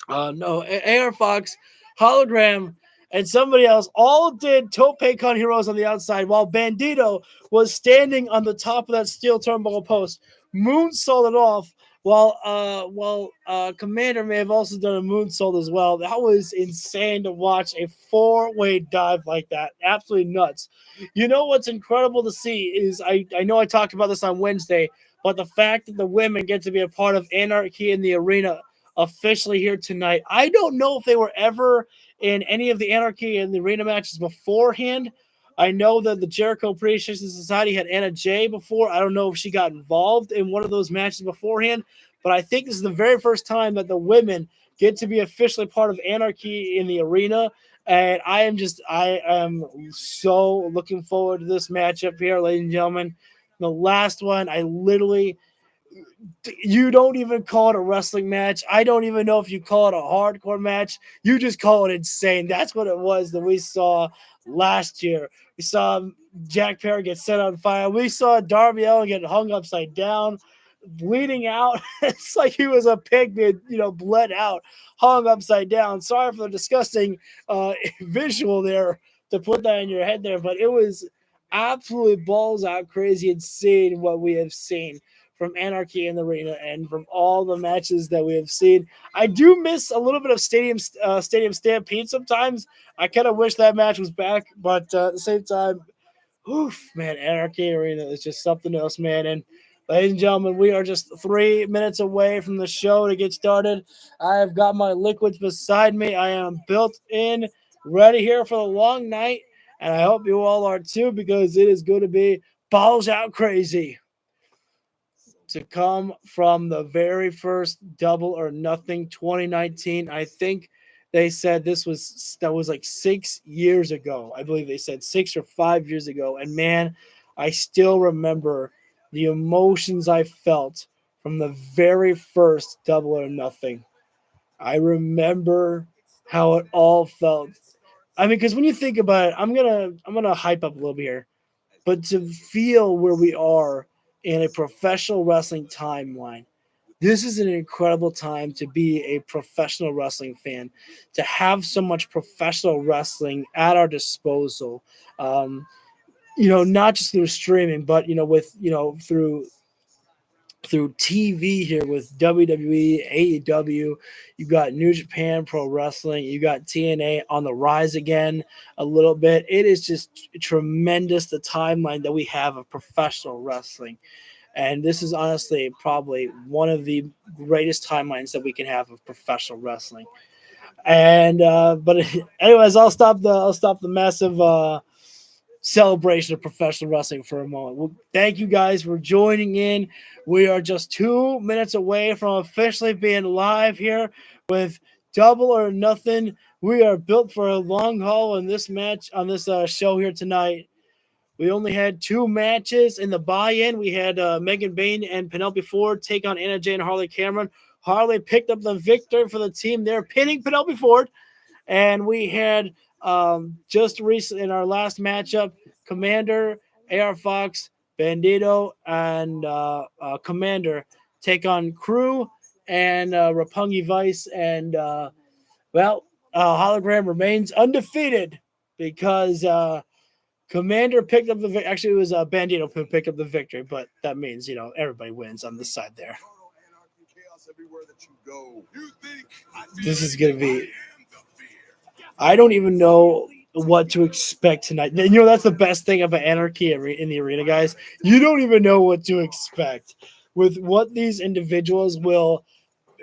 Air Fox, Hologram, and somebody else all did tope con heroes on the outside, while Bandito was standing on the top of that steel turnbuckle post, moonsaulted off. While Commander may have also done a moonsault as well. That was insane to watch, a 4-way dive like that. Absolutely nuts. You know what's incredible to see is I know I talked about this on Wednesday, but the fact that the women get to be a part of Anarchy in the arena officially here tonight. I don't know if they were ever in any of the Anarchy and the arena matches beforehand. I know that the Jericho Appreciation Society had Anna Jay before. I don't know if she got involved in one of those matches beforehand, but I think this is the very first time that the women get to be officially part of Anarchy in the arena. And I am so looking forward to this matchup here, ladies and gentlemen. The last one, you don't even call it a wrestling match. I don't even know if you call it a hardcore match. You just call it insane. That's what it was that we saw last year. We saw Jack Perry get set on fire. We saw Darby Allin get hung upside down, bleeding out. It's like he was a pig being, bled out, hung upside down. Sorry for the disgusting visual there to put that in your head there, but it was absolutely balls out crazy insane what we have seen from Anarchy in the arena and from all the matches that we have seen. I do miss a little bit of Stadium Stampede sometimes. I kind of wish that match was back, but at the same time, man, Anarchy Arena is just something else, man. And ladies and gentlemen, we are just 3 minutes away from the show to get started. I have got my liquids beside me. I am built in, ready here for the long night, and I hope you all are too, because it is going to be balls out crazy. To come from the very first Double or Nothing 2019. I think they said that was like 6 years ago. I believe they said 6 or 5 years ago. And man, I still remember the emotions I felt from the very first Double or Nothing. I remember how it all felt. I mean, because when you think about it, I'm gonna hype up a little bit here, but to feel where we are in a professional wrestling timeline, this is an incredible time to be a professional wrestling fan, to have so much professional wrestling at our disposal. Not just through streaming, but through TV here with WWE, AEW. You got New Japan Pro Wrestling. You got TNA on the rise again a little bit. It is just tremendous, the timeline that we have of professional wrestling. And this is honestly probably one of the greatest timelines that we can have of professional wrestling. And but anyways, I'll stop the massive celebration of professional wrestling for a moment. Well, thank you guys for joining in. We are just 2 minutes away from officially being live here with Double or Nothing. We are built for a long haul in this match on this show here tonight. We only had 2 matches in the buy-in. We had Megan Bain and Penelope Ford take on Anna Jay and Harley Cameron. Harley picked up the victory for the team. They're pinning Penelope Ford. And we had just recently in our last matchup, Commander, AR Fox, Bandito, and Commander take on Crew and Roppongi Vice. And, Hologram remains undefeated because Commander picked up the victory. Actually, it was Bandito who picked up the victory, but that means, everybody wins on this side there. This is going to be... I don't even know what to expect tonight. That's the best thing about Anarchy in the arena, guys. You don't even know what to expect with what these individuals will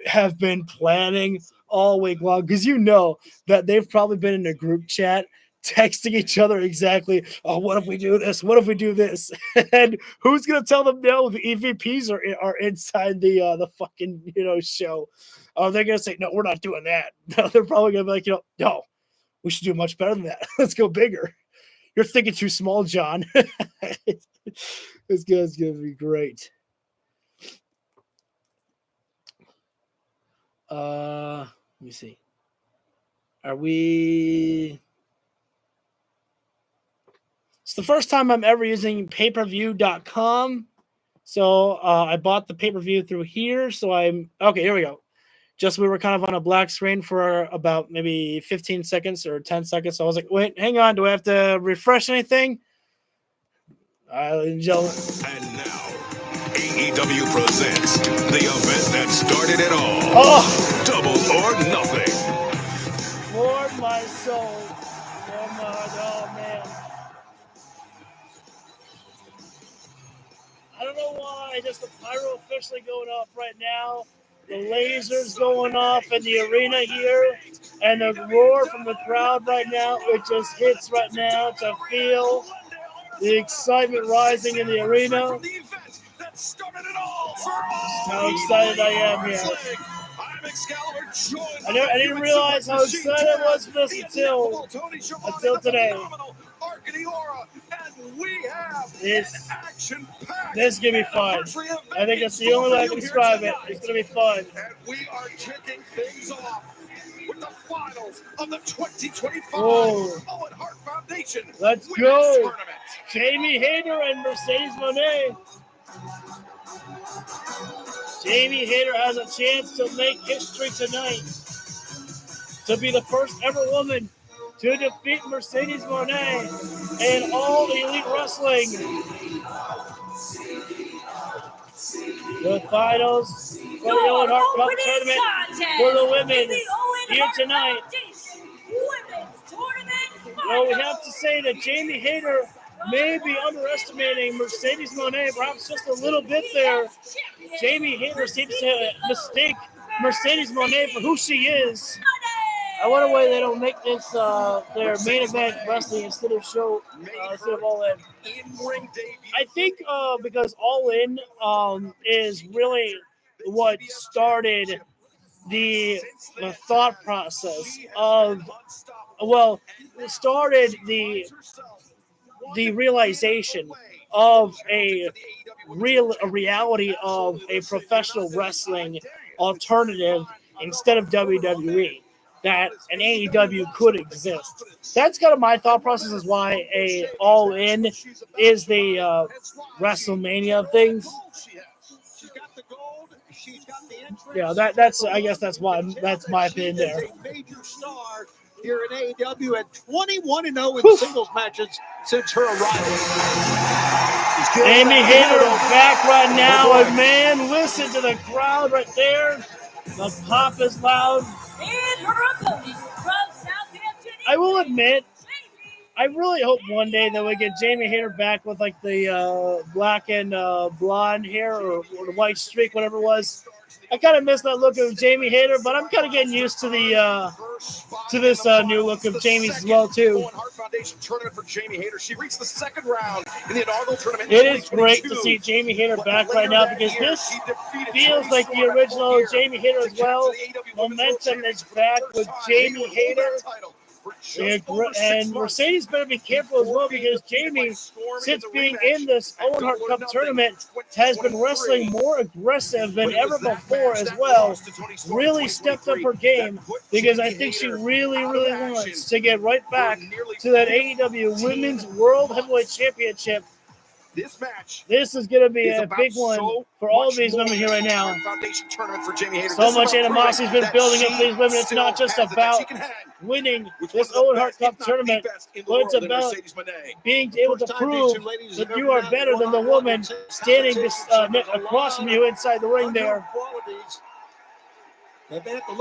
have been planning all week long, because that they've probably been in a group chat texting each other exactly, oh, what if we do this? What if we do this? And who's going to tell them no? The EVPs are inside the fucking, show. Oh, they're going to say, no, we're not doing that. No, they're probably going to be like, no, we should do much better than that. Let's go bigger. You're thinking too small, John. This guy's going to be great. Let me see. Are we... It's the first time I'm ever using pay-per-view.com. So I bought the pay-per-view through here. So I'm okay. Here we go. Just we were kind of on a black screen for about maybe 15 seconds or 10 seconds. So I was like, wait, hang on. Do I have to refresh anything? And now, AEW presents the event that started it all. Double or Nothing. Lord, my soul. Oh, man. I don't know why. Just the pyro officially going off right now. The lasers going off in the arena here. And the roar from the crowd right now. It just hits right now to feel the excitement rising in the arena. Just how excited I am here. I didn't realize how excited I was for this until today. This is going to be fun. I think that's the only way I can describe it. It's going to be fun. And we are kicking things off with the finals of the 2025 Whoa. Owen Hart Foundation. Let's Women's go. Tournament. Jamie Hayter and Mercedes Moné. Jamie Hayter has a chance to make history tonight. To be the first ever woman to defeat Mercedes Moné in All Elite Wrestling. The finals for the Owen Hart Cup tournament for the women here tonight. Well, we have to say that Jamie Hayter may be underestimating Mercedes Moné, perhaps just a little bit there. Jamie Hayter seems to mistake Mercedes Moné for who she is. I wonder why they don't make this their main event wrestling instead of All In. I think because All In is really what started the thought process of, started the realization of a reality of a professional wrestling alternative instead of WWE. That an AEW could exist. That's kind of my thought process is why a All In is the WrestleMania of things. Yeah, that's I guess that's my opinion there. Major star here in AEW at 21-0 in singles matches since her arrival. Jamie Hayter back right now, and man, listen to the crowd right there. The pop is loud. I will admit, I really hope one day that we get Jamie Hayter back with like the black and blonde hair or the white streak, whatever it was. I kind of miss that look of Jamie Hayter, but I'm kind of getting used to the this new look of Jamie's as well too. Owen Hart Foundation tournament for Jamie Hayter. She reached the second round in the inaugural tournament. It is great to see Jamie Hayter back right now because this feels like the original Jamie Hayter as well. Momentum is back with Jamie Hayter. And Mercedes better be careful as well because Jamie, since being in this Owen Hart Cup tournament, has been wrestling more aggressive than ever before as well. Really stepped up her game because I think she really wants to get right back to that AEW Women's World Heavyweight Championship. This is going to be a big one for all of these women here right now. So much animosity has been building up for these women. It's not just about winning this Owen Hart Cup tournament, but it's about being able to prove that you are better than the woman standing across from you inside the ring there.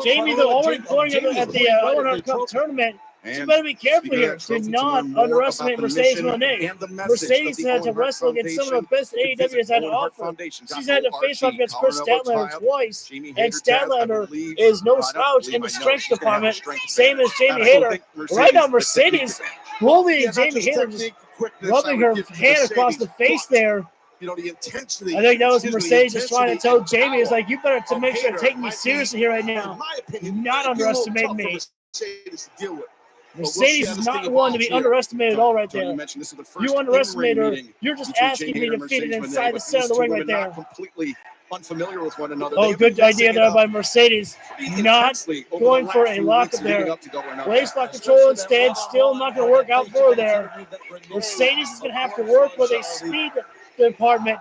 Jamie, though, already pointing at the Owen Hart Cup tournament. She better be careful here to not underestimate Mercedes Moné. Mercedes had to wrestle against some of the best AEW has had to offer. She's had to face off against Chris Statlander twice, and Statlander is no slouch in the strength department, same as Jamie Hayter. Right now, Mercedes bullying Jamie Hayter, just rubbing her hand across the face there. The intensity. I think that was Mercedes just trying to tell Jamie, is like, you better to make sure to take me seriously here right now. Do not underestimate me. Mercedes is not the one to be underestimated at all right there. You underestimate her, you're just asking me to defeat it inside the center of the ring right there. Completely unfamiliar with one another. Oh, good idea there by Mercedes. Not going for a lock up there. Waist lock control instead, still not going to work out for her there. Mercedes is going to have to work with a speed department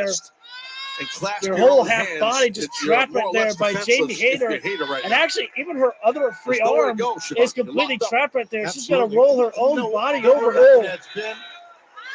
there. chest and clasp Your your whole own half hands. body just You're trapped more right or there less by defenseless Jamie if you Hayter. hate her right And now. actually, even her other free There's nowhere to arm go, Siobhan. is You're completely locked up. trapped right there. She's Absolutely. got to roll her own No, body no, over. that's been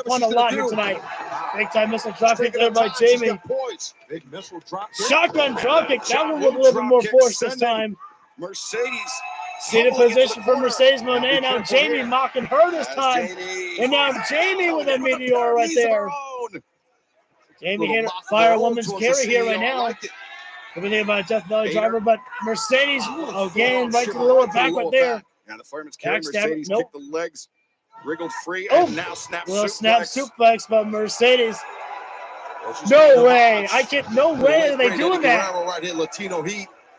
upon a lot here tonight. Big time missile drop kick there by Jamie. Big missile drop kick. Shotgun drop kick. That one with a little bit more force this time. Mercedes. Seated position for Mercedes Monet. Now Jamie mocking her this time. And now Jamie with a meteor right there. Jamie hit Firewoman's carry here right now. Everything about a Death Valley driver, but Mercedes again right to the lower back right there. Now the fireman's carry. Mercedes kicked the legs, wriggled free, Oh, and now snap little suplex. snap suplex by Mercedes. No way! I can't. No way are they doing that. Right here, Latino Heat.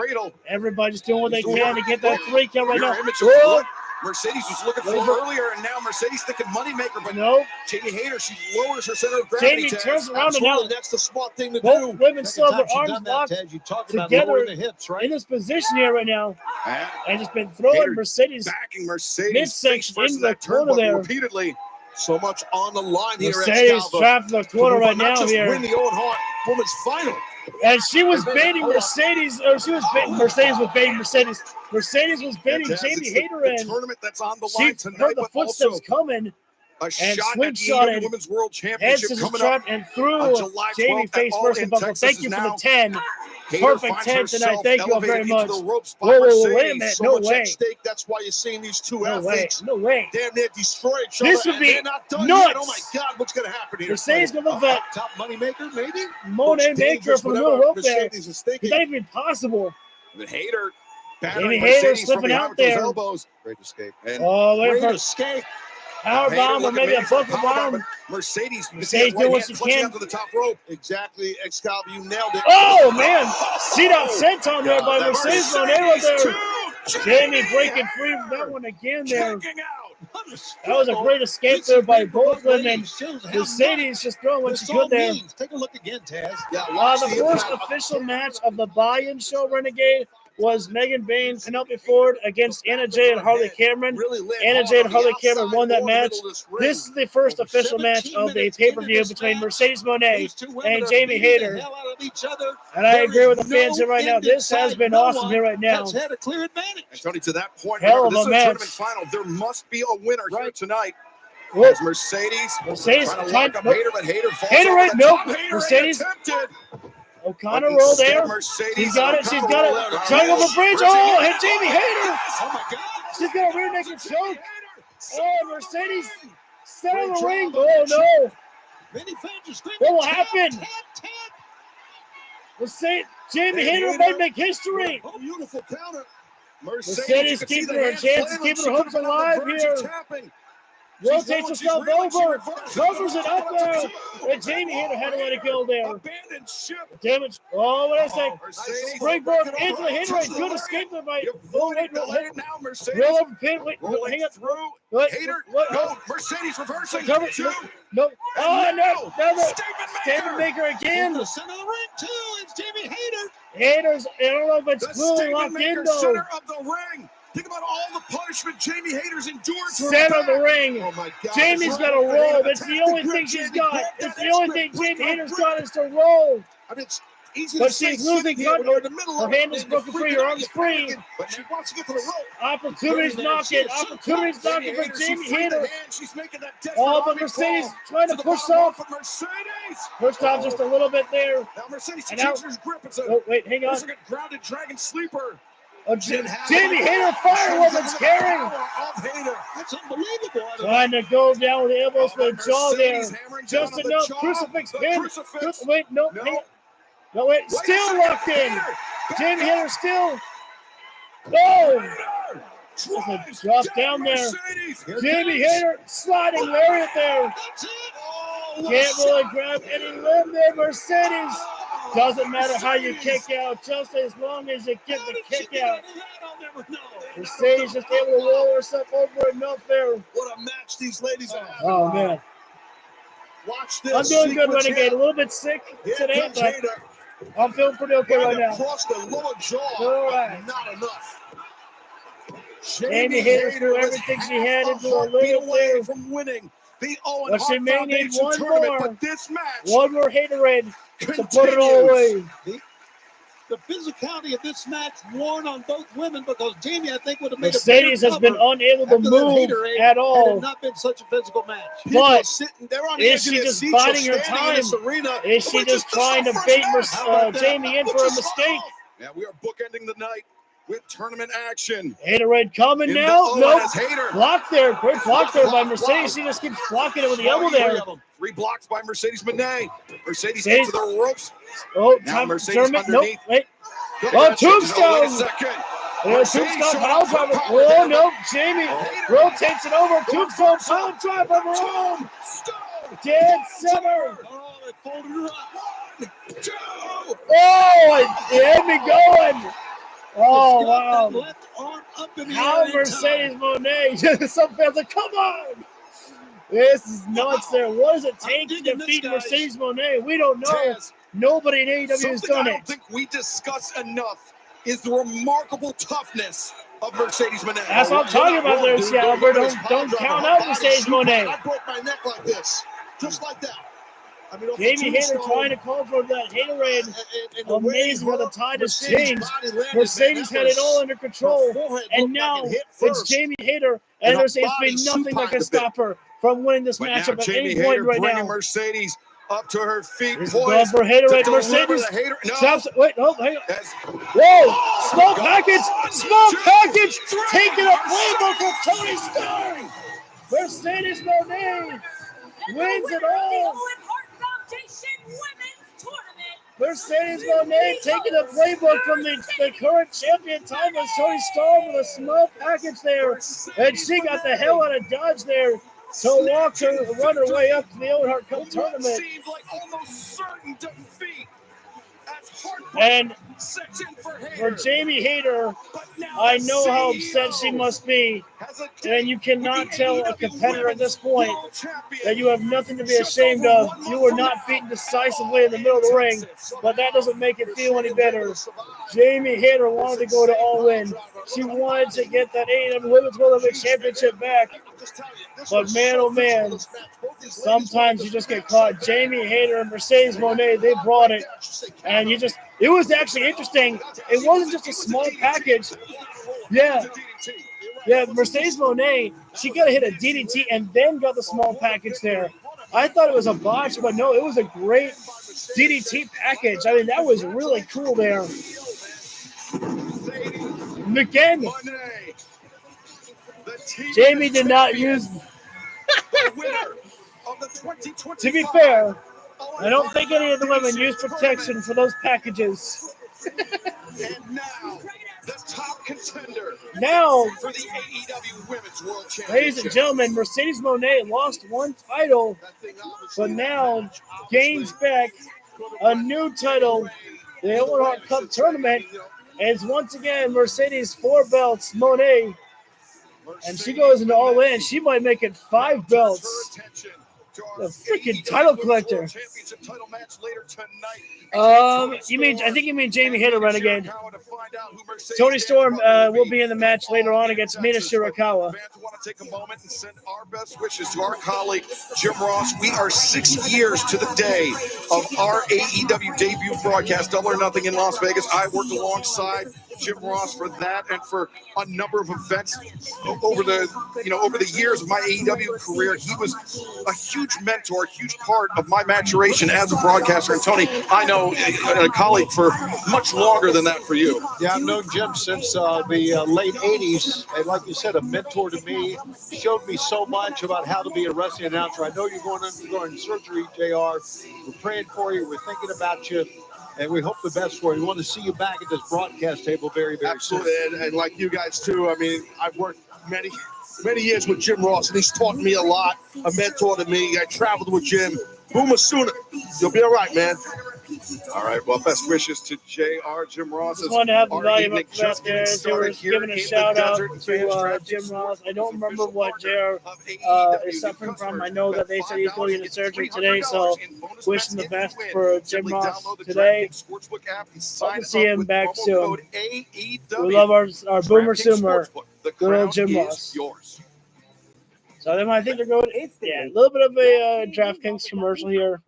cradle. Everybody's doing what they can to get that 3 count right Mirror now. image of Whoa. what Mercedes was looking for earlier, and now Mercedes thinking moneymaker, but no. Jamie Hayter, she lowers her center of gravity. Jamie Taz. turns around and now Absolutely, that's the smart thing to both do. women still have their Second time arms she's done locked that, Ted. You talked about together lowering the hips, right? in this position here right now. And just been Hayter throwing Mercedes backing Mercedes midsection face first into in the that corner turnbuckle there. repeatedly. So much on the line here. Mercedes Excalibur trapped in the corner to move on, right not now just here. win the Owen Hart, women's final. And she was baiting Mercedes, or she was baiting Mercedes was baiting Mercedes. Mercedes was baiting Jamie Hayter in. Tournament that's on the She line tonight, heard the but footsteps also coming. a And shot at the slingshot AEW and Women's World head Championship scissors coming up trap and through on July 12th Jamie at face All first In and buckle. Texas Thank is you for the now 10. Hayter Perfect finds 10 tonight. herself Thank you all very elevated into much. the ropes by Whoa, wait a Mercedes. minute. So No much way. at stake. That's why you're seeing these two No way. athletes No way. damn near destroy each other. This would and be they're not done nuts. yet. Oh my God, what's going to happen here? Mercedes going to look that Top money maker, maybe? Monet maker from the middle rope there. Mercedes is Is thinking. that even possible? The Hayter Jamie battering Hayter Mercedes from slipping behind out with those there. elbows. Great escape. And Oh, wait great for escape. power bomb or maybe a buckle bomb. Mercedes doing what she can. Out to the top rope. Exactly, Excalibur, you nailed it. Oh, man. C-Dot senton there by Mercedes Monet right there. Jamie breaking free from that one again there. That was a great escape there by both of them, and Mercedes just throwing what she could there. Take a look again, Taz. The first official match of the buy-in show, Renegade, was Megan Bain, Penelope Ford against Anna Jay and Harley Cameron. Anna Jay and Harley Cameron won that match. This is the first official match of the pay-per-view between Mercedes Monet and Jamie Hayter. And I agree with the fans here right now. This has been awesome here right now. Has had a clear advantage. And Tony, to that point, Hell remember, of a this is a match. tournament final. There must be a winner here tonight. Whoa. As Mercedes trying to lock up nope. Hayter, but Hayter falls Hayter over right, the nope. top. Hayter Mercedes. attempted. O'Connor roll there. She's got it. She's got it. Trying over the bridge. Oh, hit Jamie Hayter. Oh my God. She's got a rear naked choke. Oh, Mercedes set on the ring. Oh, no. Many fans are screaming. What will happen? Mercedes, Jamie Hayter might make history. Oh, beautiful counter. Mercedes keeping her chance, keeping her hopes alive here. Rotates herself over, covers it up there, and Jamie Hayter had to let it go there. Damage. Oh, what did I say? Springboard into the Hayter. Good escape there by. Oh, wait, no, roll over pin. Wait, hang on. What? Hayter. What? No, Mercedes reversing. Cover. No. Oh, no. Statement maker again. In the center of the ring, too. It's Jamie Hayter. Hayter's. I don't know if it's clearly locked in, though. Center of the ring. Think about all the punishment Jamie Hayter's endured. Center of the ring. Oh my God. Jamie's got to roll. That's the only thing she's got. It's the only thing Jamie Hayter's got is to roll. I mean, it's easy But to say she's losing sitting here when you're control. in the middle Her of it hand is and you're broken free. Her arm's freaking free. But she wants to get to the rope. Opportunities knocking. Opportunities knocking for Jamie Hayter. She's making that Oh, but Mercedes trying to push off. Mercedes. Pushed off just a little bit there. Now Mercedes And now- changes grip. It's a Oh, wait, hang on. it's like a grounded dragon sleeper. Oh, Jamie Hayter firewoman's carrying. That's unbelievable. Trying to go down with the elbows to the jaw there. Mercedes hammering down Just on the enough. jaw. Crucifix The pin. crucifix. Wait, no. No. Hang on. No, wait. Still locked in. Jamie Hayter still. Oh! Just a drop down there. Jamie Hayter sliding lariat there. Can't really grab any limb there, Mercedes. Doesn't matter how you kick out, just as long as you get the kick out. Mercedes just able to roll herself over enough there. What a match these ladies have. Oh, man. Watch this. I'm doing good, sequence Renegade. here. A little bit sick Here today, comes but Hayter. I'm feeling pretty okay right now. Across the lower jaw. All right. Not enough. Jamie Hayter threw everything she had into a little away there. from winning the Owen But she Hart may need Foundation one tournament, more. but this match One more Haterade to put it all away. The physicality of this match worn on both women because Jamie, I think, would have made Mercedes a has been unable to move at Had all. it not been such a physical match. But they're on the edge is of she their just seats, biding or her standing in time? this arena. Is she just trying to bait Jamie in for a mistake? Yeah, we are bookending the night with tournament action. Haterade coming In the now. Owen Nope. as Hayter. Block there. Great block there by Mercedes. She just keeps blocking it with the elbow there. 3 blocks by Mercedes Monet. Mercedes Mercedes. into the ropes. Oh, Now time for Mercedes German. Nope. underneath. Wait. Good Oh, match. Wait a tombstone. second. Oh, Mercedes tombstone showing pile off driver. her power Oh, there. no. Jamie rotates it over. Tombstone pile driver of her own. Dead center. Oh, they folded her up. 1, 2. Oh, it had me going. Oh, wow. Left arm up in the How air in Mercedes Monet. Some fans are, come on. This is nuts there. What does it take to digging this, defeat guys. Mercedes Monet? We don't know. Taz, Nobody in AEW has something done I don't it. think we discuss enough is the remarkable toughness of Mercedes Monet. That's what I'm talking about there, Seattle. Don't count out Mercedes Monet. I broke my neck like this, just like that. I mean, Jamie Hayter trying to call for that Haterade. Amazing how the tide has changed. Mercedes had it all under control, and now it's Jamie Hayter, and there's been nothing that can stop her from winning this matchup at any point right now. Mercedes up to her feet. Here's the ball for Haterade. Mercedes traps. Wait, no, hang on. Whoa! Small package! Small package! Taking a playbook from Tony Storm! Mercedes Monet wins it all! Mercedes Monet taking a playbook from the current champion, Thomas Tony Storm, with a small package there. And she got the hell out of Dodge there to run her way up to the Owen Hart Cup tournament. Seemed like almost certain defeat. And for Jamie Hayter, I know how upset she must be. And you cannot tell a competitor at this point that you have nothing to be ashamed of. You were not beaten decisively in the middle of the ring, but that doesn't make it feel any better. Jamie Hayter wanted to go to all-in. She wanted to get that AEW Women's World Heavyweight Championship back. But man, oh man, sometimes you just get caught. Jamie Hayter and Mercedes Monet, they brought it. And it was actually interesting. It wasn't just a small package. Yeah, Mercedes Monet, she got to hit a DDT and then got the small package there. I thought it was a botch, but no, it was a great DDT package. I mean, that was really cool there. Again, Jamie did not use. To be fair, I don't think any of the women used protection for those packages. And now, the top contender Now, for the AEW Women's World Championship. ladies and gentlemen, Mercedes Monet lost one title, but now gains back a new title. The Owen Hart Cup tournament is once again Mercedes 4 belts, Monet. And she goes into all in. She might make it 5 belts. The freaking title collector. I think you mean Jamie Hayter, Renegade. Tony Storm will be in the match later on against Mina Shirakawa. Fans want to take a moment and send our best wishes to our colleague Jim Ross. We are 6 years to the day of our AEW debut broadcast, Double or Nothing in Las Vegas. I worked alongside Jim Ross for that and for a number of events over the years of my AEW career. He was a huge mentor, a huge part of my maturation as a broadcaster. And Tony, I know a colleague for much longer than that for you. Yeah, I've known Jim since the late 80s. And like you said, a mentor to me, showed me so much about how to be a wrestling announcer. I know you're going surgery, JR. We're praying for you. We're thinking about you. And we hope the best for you. We want to see you back at this broadcast table very, very Absolutely. soon. And like you guys too. I mean, I've worked many years with Jim Ross, and he's taught me a lot. A mentor to me. I traveled with Jim. Boomer Sooner. You'll be all right, man. All right. Well, best wishes to JR, Jim Ross. Just wanted to have the volume up for that there. They were giving a shout out to Jim Ross. I don't remember what JR is suffering from. I know that they said he's going into surgery today, so wishing the best for Jim Ross today. Hope to see him back soon. We love our Boomer Sooner, good old Jim Ross. So I think they're going. Yeah, a little bit of a DraftKings commercial here.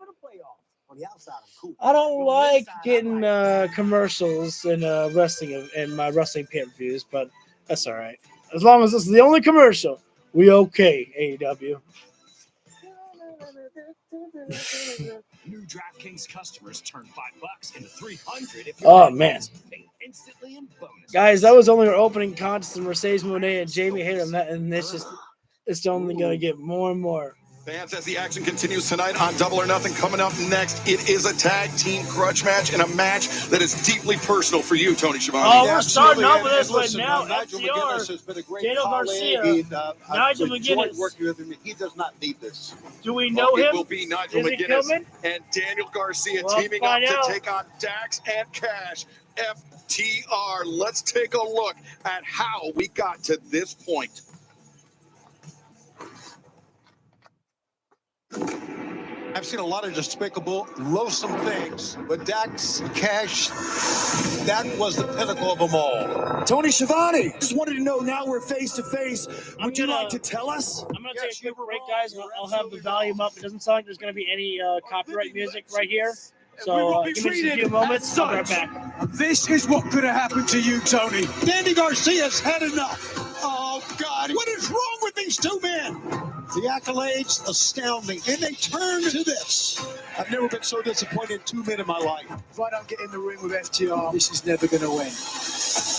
I don't like getting commercials in wrestling in my wrestling pay-per-views, but that's all right. As long as this is the only commercial, we okay, AEW. New DraftKings customers turn $5 into $300 if Oh man, instantly in bonus. guys, that was only our opening contest of Mercedes Monet and Jamie Hayter, and it's only gonna get more and more. Fans, as the action continues tonight on Double or Nothing, coming up next, it is a tag team grudge match and a match that is deeply personal for you, Tony Schiavone. Oh, we're starting off with this one Listen, now. Nigel McGuinness has been a great Daniel colleague. Garcia. Nigel enjoyed McGuinness. working with him. He does not need this. Do we know It him? will be Nigel Is he McGuinness coming? and Daniel Garcia We'll teaming up find to out. take on Dax and Cash. FTR. Let's take a look at how we got to this point. I've seen a lot of despicable, loathsome things, but Dax Cash, that was the pinnacle of them all. Tony Schiavone, just wanted to know, now we're face to face. Would you like to tell us? I'm going to take a quick break, guys. I'll have the volume up. It doesn't sound like there's going to be any copyright music right here. So give me just a few moments. I'll be right back. This is what could have happened to you, Tony. Danny Garcia's had enough. Oh, God. What is wrong with these two men? The accolades, astounding. And they turn to this. I've never been so disappointed in 2 men in my life. If I don't get in the ring with FTR, this is never going to win.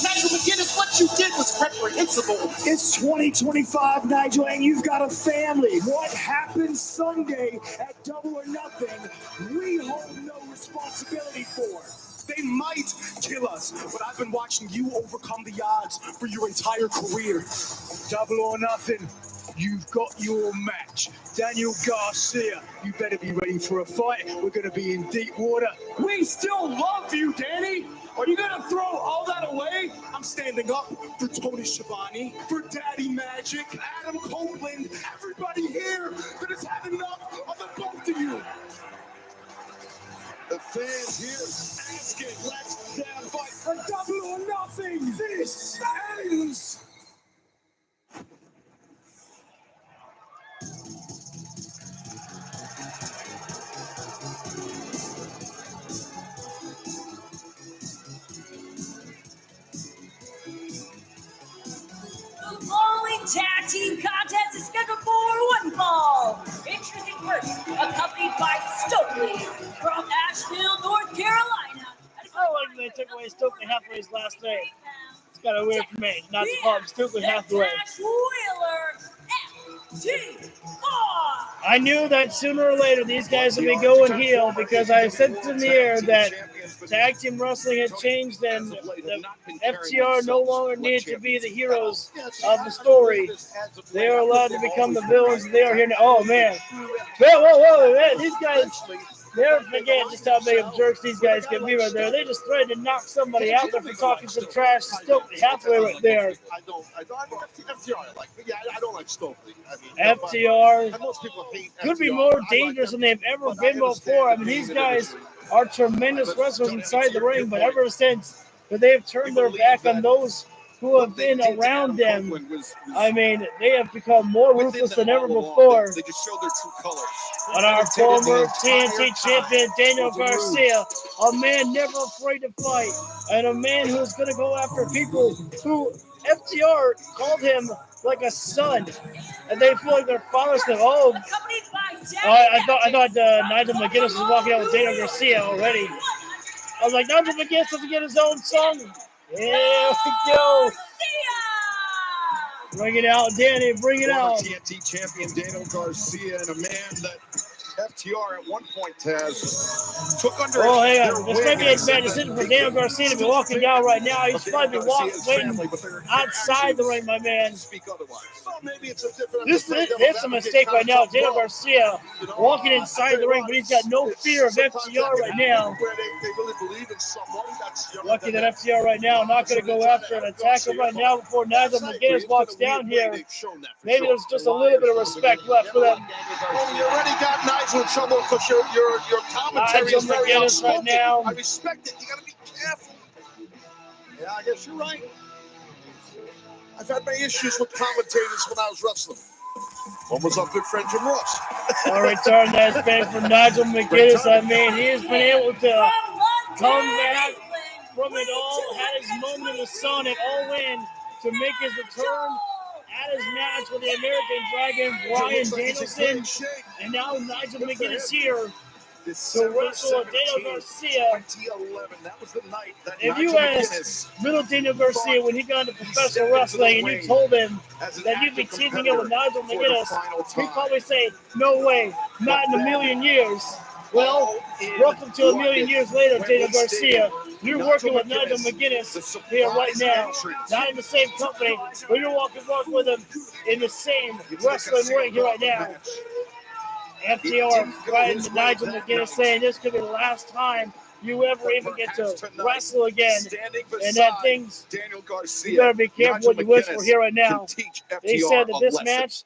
Nigel McGuinness, what you did was reprehensible. It's 2025, Nigel, and you've got a family. What happened Sunday at Double or Nothing, we hold no responsibility for. They might kill us, but I've been watching you overcome the odds for your entire career. Double or Nothing, you've got your match. Daniel Garcia, you better be ready for a fight. We're going to be in deep water. We still love you, Danny. Are you going to throw all that away? I'm standing up for Tony Schiavone, for Daddy Magic, Adam Copeland, everybody here that has had enough of the both of you. The fans here asking, let's damn fight a Double or Nothing. This ends. The following tag team contest is scheduled for one fall. Introducing first, accompanied by Stokely from Asheville, North Carolina. I like they took away Stokely Hathaway's last name. It's kind of weird for me not to call him Stokely Hathaway. Wheeler FTR. I knew that sooner or later these guys would be going heel because I sensed in the air that tag team wrestling had changed and the FTR no longer needed to be the heroes of the story. They are allowed to become the villains. They are here now. Oh, man. Whoa, man. These guys, never forget just how big of jerks these guys can be right there. They just threatened to knock somebody out there for talking some trash to Stokely Halfway right there. I don't FTR like, yeah, I don't like Stokely. I mean, FTR most people hate could be FTR. more dangerous than they've ever been before. I mean, these guys are tremendous wrestlers inside the ring, but ever since that they've turned their back on those who have been around them, I mean, they have become more ruthless than ever before. They just showed their true colors. On our former TNT champion, Daniel Garcia, a man never afraid to fight, and a man who's going to go after people who FTR called him like a son, and they feel like their father's them. Oh, I thought Nigel McGuinness was walking out with Daniel Garcia already. I was like, Nigel McGuinness doesn't get his own song. Here we go. Bring it out, Danny. Bring it out. TNT champion Daniel Garcia, and a man that FTR at one point has took under. Oh, hang on. This may be a bad decision for Daniel Garcia to be walking down right now. He's probably waiting outside the ring, my man. This is a mistake right now. Daniel Garcia walking inside the ring, but he's got no fear of FTR right now. Lucky that FTR right now not going to go after and attack him right now before Nigel McGuinness walks down here. Maybe there's just a little bit of respect left for them. You already got Nigel in trouble because your commentary is very outspoken. Right now. I respect it. You got to be careful. Yeah, I guess you're right. I've had my issues with commentators when I was wrestling. One was our good friend Jim Ross. A return that's been for Nigel McGuinness. I mean, he has been able to come back from it all, had his moment in the sun at All In to make his return at his match with the American Dragon, Bryan Danielson. And now Nigel McGuinness here to wrestle Daniel Garcia. That was the night that if you asked little Daniel Garcia when he got into professional wrestling and you told him that you'd be teaming up with Nigel McGuinness, he'd probably say, no way, not in a million years. Well, welcome to a million years later, Daniel Garcia. You're working with Nigel McGuinness here right now. Not in the same company, but you're working with him in the same wrestling ring here right now. FTR fighting Nigel McGuinness saying this could be the last time you ever even get to wrestle again. And that things, you better be careful what you wish for here right now. They said that this match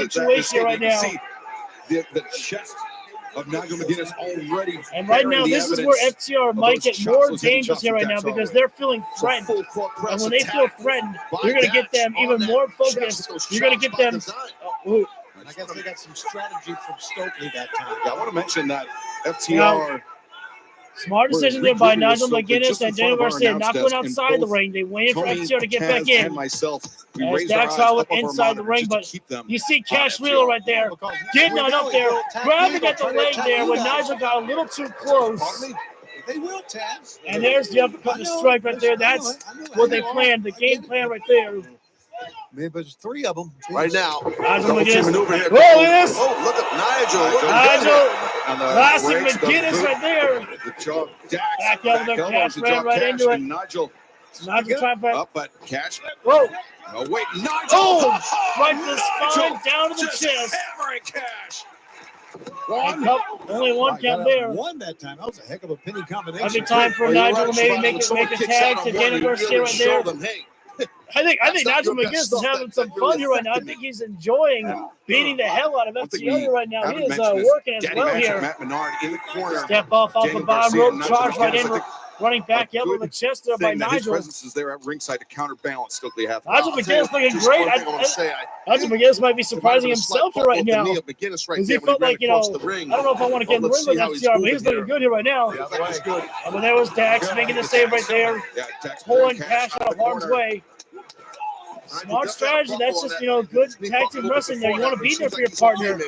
situation right now. See the chest of Nigel McGuinness already. And right now, carrying the this is where evidence FTR of might those get chops, more those hidden dangerous chops here from right now Dax because Harwood. they're feeling So threatened. full court press And when they feel attack threatened, by you're going to get Dax them on even that more chest, focused. those You're going to chops get by them. design. I guess they got some strategy from Stokely that time. Yeah, I want to mention that Now, FTR. smart We're decision there by regrouping with Nigel Stokely McGuinness just in and front Daniel of our Garcia, announce not going desk, and outside the both ring. They waiting for Tony, FTR to get Taz, back in. and myself, we As raised our Dax eyes Harwood up over our inside the monitor ring, just to but keep them you see on Cash FTR. Wheeler right there, getting on up there, grabbing at the leg there when Nigel got a little too close. They will, Taz. And there's the uppercut to strike right there. That's what they planned, the game plan right there. Maybe there's 3 of them. Right now, Nigel double team McGuinness. maneuver here. Whoa, this. Oh, look at Nigel. Classic McGuinness right there. The jaw, Dax, Back over back there, elbow Cash to ran drop right Cash, into it. and Nigel Trying to up, but Cash. Whoa. Oh, wait, Nigel. Oh, right to the spine, Nigel down to the just chest. hammering Cash. Only one count there. One that time. That was a heck of a pinning combination. Every time for Nigel to maybe make a tag to Daniel Garcia right there. I think Nigel McGuinness is having some fun here right now. I think he's enjoying beating the hell out of FTR right now. He is working as well here. Matt Menard in the corner. Step off the Daniel bottom Garcia rope, and Nigel charge right McGuinness. in, I think running back elbow to the chest there by thing that his Nigel. presence is there at ringside to counterbalance Stokely half. Nigel McGuinness looking great. Nigel McGuinness might be surprising himself here right now. Because he felt like, I don't know if I want to get in the ring with FTR, but he's looking good here right now. Yeah, that was good. But there was Dax making the save right there. Yeah, Dax Pulling Cash out of harm's way. Smart strategy. That's just, good tag team wrestling there. You want to be there for your partner.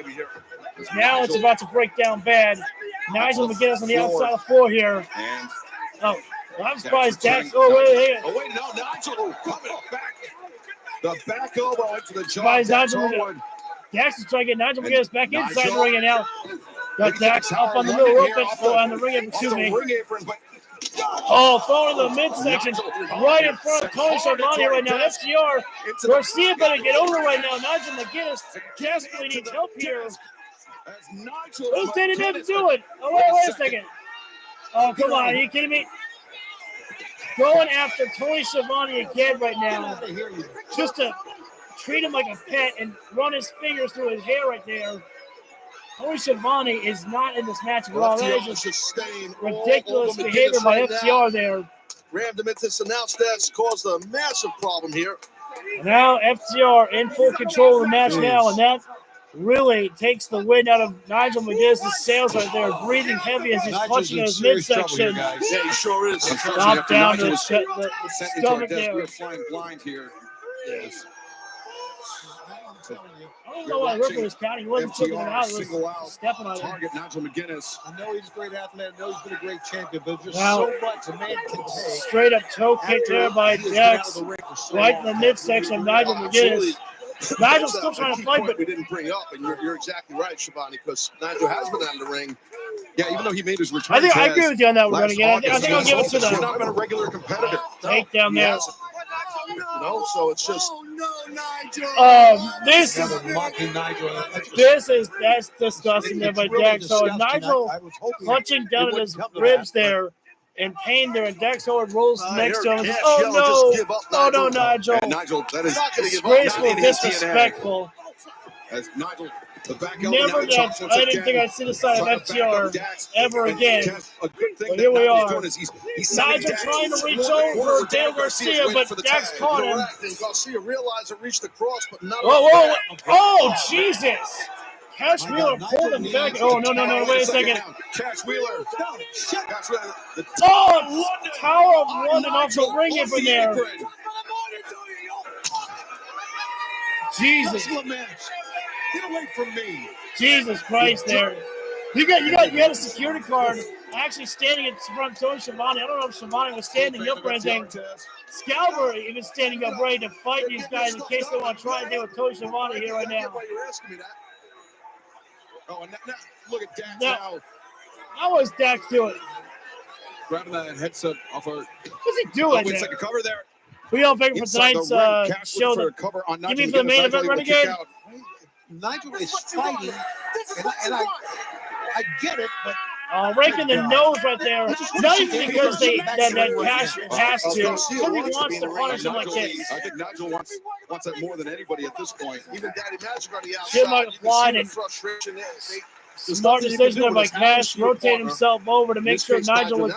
Now it's about to break down bad. Nigel McGuinness on the outside of the floor here. Oh, I'm surprised Dax. Oh, wait. Oh, wait, no, Nigel coming back. The back elbow into the jaw. Surprised Nigel. Dax is trying to get Nigel McGuinness back inside the ring, and now got Dax up on the middle rope on the ring, excuse me. Oh, throwing in the midsection, right in front of Tony Schiavone right now. FTR. Garcia better get over right now. Nigel McGuinness desperately needs help here. Who's standing there to do it? Oh, wait a second. Oh, come on. Are you kidding me? Going after Tony Schiavone again right now. Just to treat him like a pet and run his fingers through his hair right there. Tony Schiavone is not in this match at all. That is just ridiculous behavior by FTR there. Rammed him into this announce desk, caused a massive problem here. Now FTR in full control of the match now, and that really takes the wind out of Nigel McGuinness' sails right there, breathing heavy as he's clutching at his midsection. Yeah, he sure is. Drop down to the stomach there. We're flying blind here. Yes. I don't know why Ripper was counting. He wasn't taking him out. He was stepping on him. Target Nigel McGuinness. I know he's a great athlete. I know he's been a great champion, but there's just Now, so much a man can take. Straight up toe kick there by Dax, right in the midsection of Nigel McGuinness. Nigel's still trying to fight, but we didn't bring up, and you're exactly right, Schiavone, because Nigel has been out of the ring. Yeah, even though he made his return. I agree with you on that one again. I think I'll give it to He's not been a regular competitor. Take down there. So it's just. That's disgusting there by Dax. So Nigel clutching down at his ribs there in pain there, and Dax Howard rolls next to him. Oh no, Nigel. Nigel, that is disgraceful, disrespectful. As Nigel, the back Never that. I didn't think I'd see the side of FTR ever again. But here we are. Nigel trying to reach over Daniel Garcia, but Dax caught him. Garcia realized it reached across, but not. Whoa! Oh, Jesus! Cash Wheeler pulled him back. Oh, no, wait a second. Cash Wheeler. Oh, Tower of London off the ring apron there. Jesus. Get away from me. Jesus Christ there. You had a security guard actually standing in front of Tony Schiavone. I don't know if Schiavone was standing up or anything. Scalper even standing up ready to fight these guys in case they want to try and deal with Tony Schiavone here right now. Oh, and now look at Dax now. How was Dax doing? Grabbing that headset off her. What's he doing It's like a cover there. We don't pay for tonight's show. Give me for the main event, Renegade. Nigel is fighting, and I get it, but raking the nose right there. Not even because that Cash has to, because he wants to punish him like this. I think Nigel wants that more than anybody at this point. Even Daddy Magic on the Jim outside. McFly and frustration Smart decision there by Cash, rotate himself over to make sure Nigel was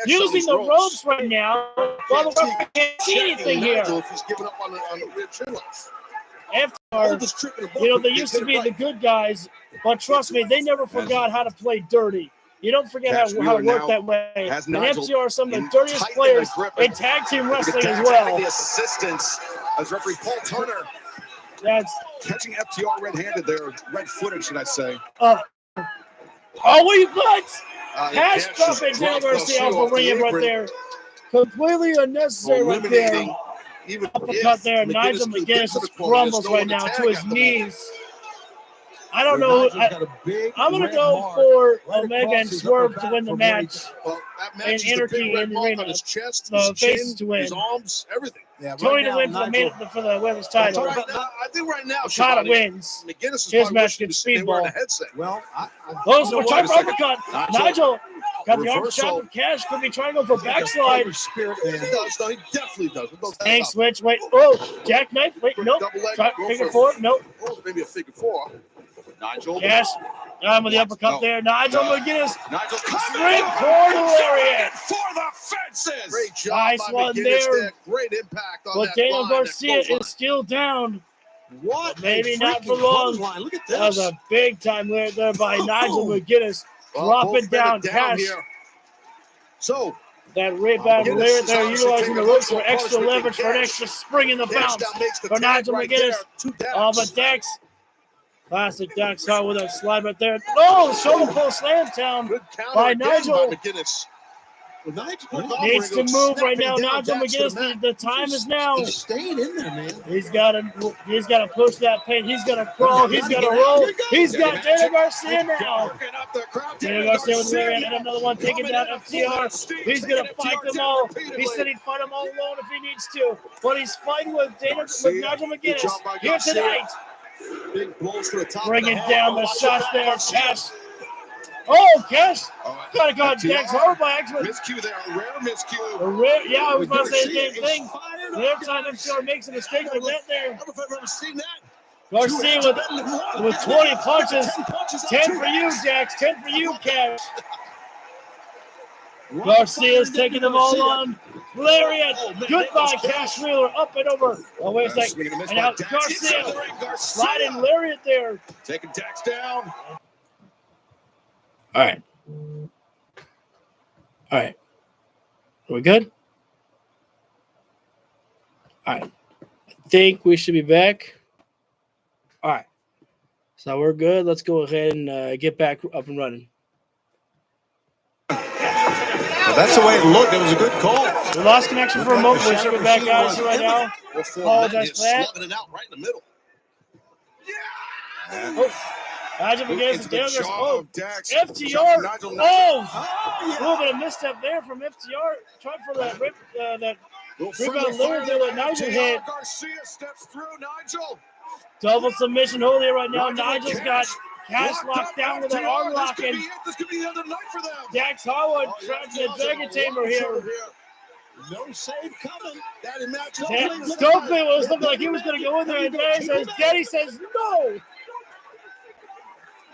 using the ropes right now. Well, the referee can't see anything here. If he's giving up on the rear chin locks. FTR, they used to be the good guys, but trust me, they never forgot how to play dirty. You don't forget how to work that way. And FTR are some of the dirtiest players in tag team wrestling as well. The assistance as referee Paul Turner. That's catching FTR red-handed there, red-footed, should I say? We've got Cash dropping Daniel Garcia off the ring right there. Completely unnecessary right there. Uppercut there. Nigel McGuinness just crumbles right now to his knees. I don't know. I'm going to go for Omega and Swerve to win the match. And Anarchy in the ring. The faces to win. His arms, everything. Yeah, Tony to win for the women's title. I think right now, Okada wins. His match against Speedball. Well, We're trying for uppercut. Nigel got the arm shot of Cash. Could be trying to go for backslide. He does, though. He definitely does. Hank switch. Wait. Oh, jackknife. Wait. Nope. Try figure four. Nope. Maybe a figure four. Nigel. Cash. With the uppercut there. Nigel McGuinness. Ripcord lariat. For the fences. Great job. Nice one there. Great impact on But that Daniel line, Garcia that is still down. What? Maybe not for long. Look at That was a big time there by Nigel McGuinness. Dropping down Cash. Here. So that rebound lariat there, utilizing the ropes for extra leverage for an extra spring in the bounce for Nigel McGuinness. But Dex. Classic Dax Hart with a slide right there. Oh, shoulder pull slam down by Nigel. Needs to move right now. Nigel McGuinness, the time is now. He's staying in there, man. He's got to push that paint. He's got to crawl. He's got to roll. He's got Daniel Garcia now. Daniel Garcia with the rear end, and another one taking down FTR. He's going to fight them all. He said he'd fight them all alone if he needs to. But he's fighting with Nigel McGuinness here tonight. Big blows to the top. Bringing down the shots there. Cash. Oh, Cash. Got Dax Hart by accident. Miscue there. A rare miscue. Yeah, I was about to say the same thing. The every time FTR makes a mistake like that there. I don't know if I've ever seen that. Garcia with 20 punches. 10 for you, Dax. 10 for you, Cash. Garcia's taking them all on. Lariat. Goodbye, Cash Wheeler. Up and over. Oh, wait a second. And now Garcia. Sliding Lariat there. Taking Dax down. All right. Are we good? All right. I think we should be back. All right. So we're good. Let's go ahead and get back up and running. Well, that's the way it looked. It was a good call. We lost connection for a moment. We should be back, guys, right now. Apologize for that. Slugging it out right in the middle. Nigel McGuinness and Daniel Garcia. FTR. A little bit of misstep there from FTR. Tried for that rebound lariat there that Nigel hit. Garcia steps through Nigel. Double submission hold here right now. Nigel's got Cash locked down with an arm lock, and this could be the other night for them. Dax Harwood trying to Dragon Tamer here. No save coming. Stokely was looking like he was going to go in there, and Daddy says no.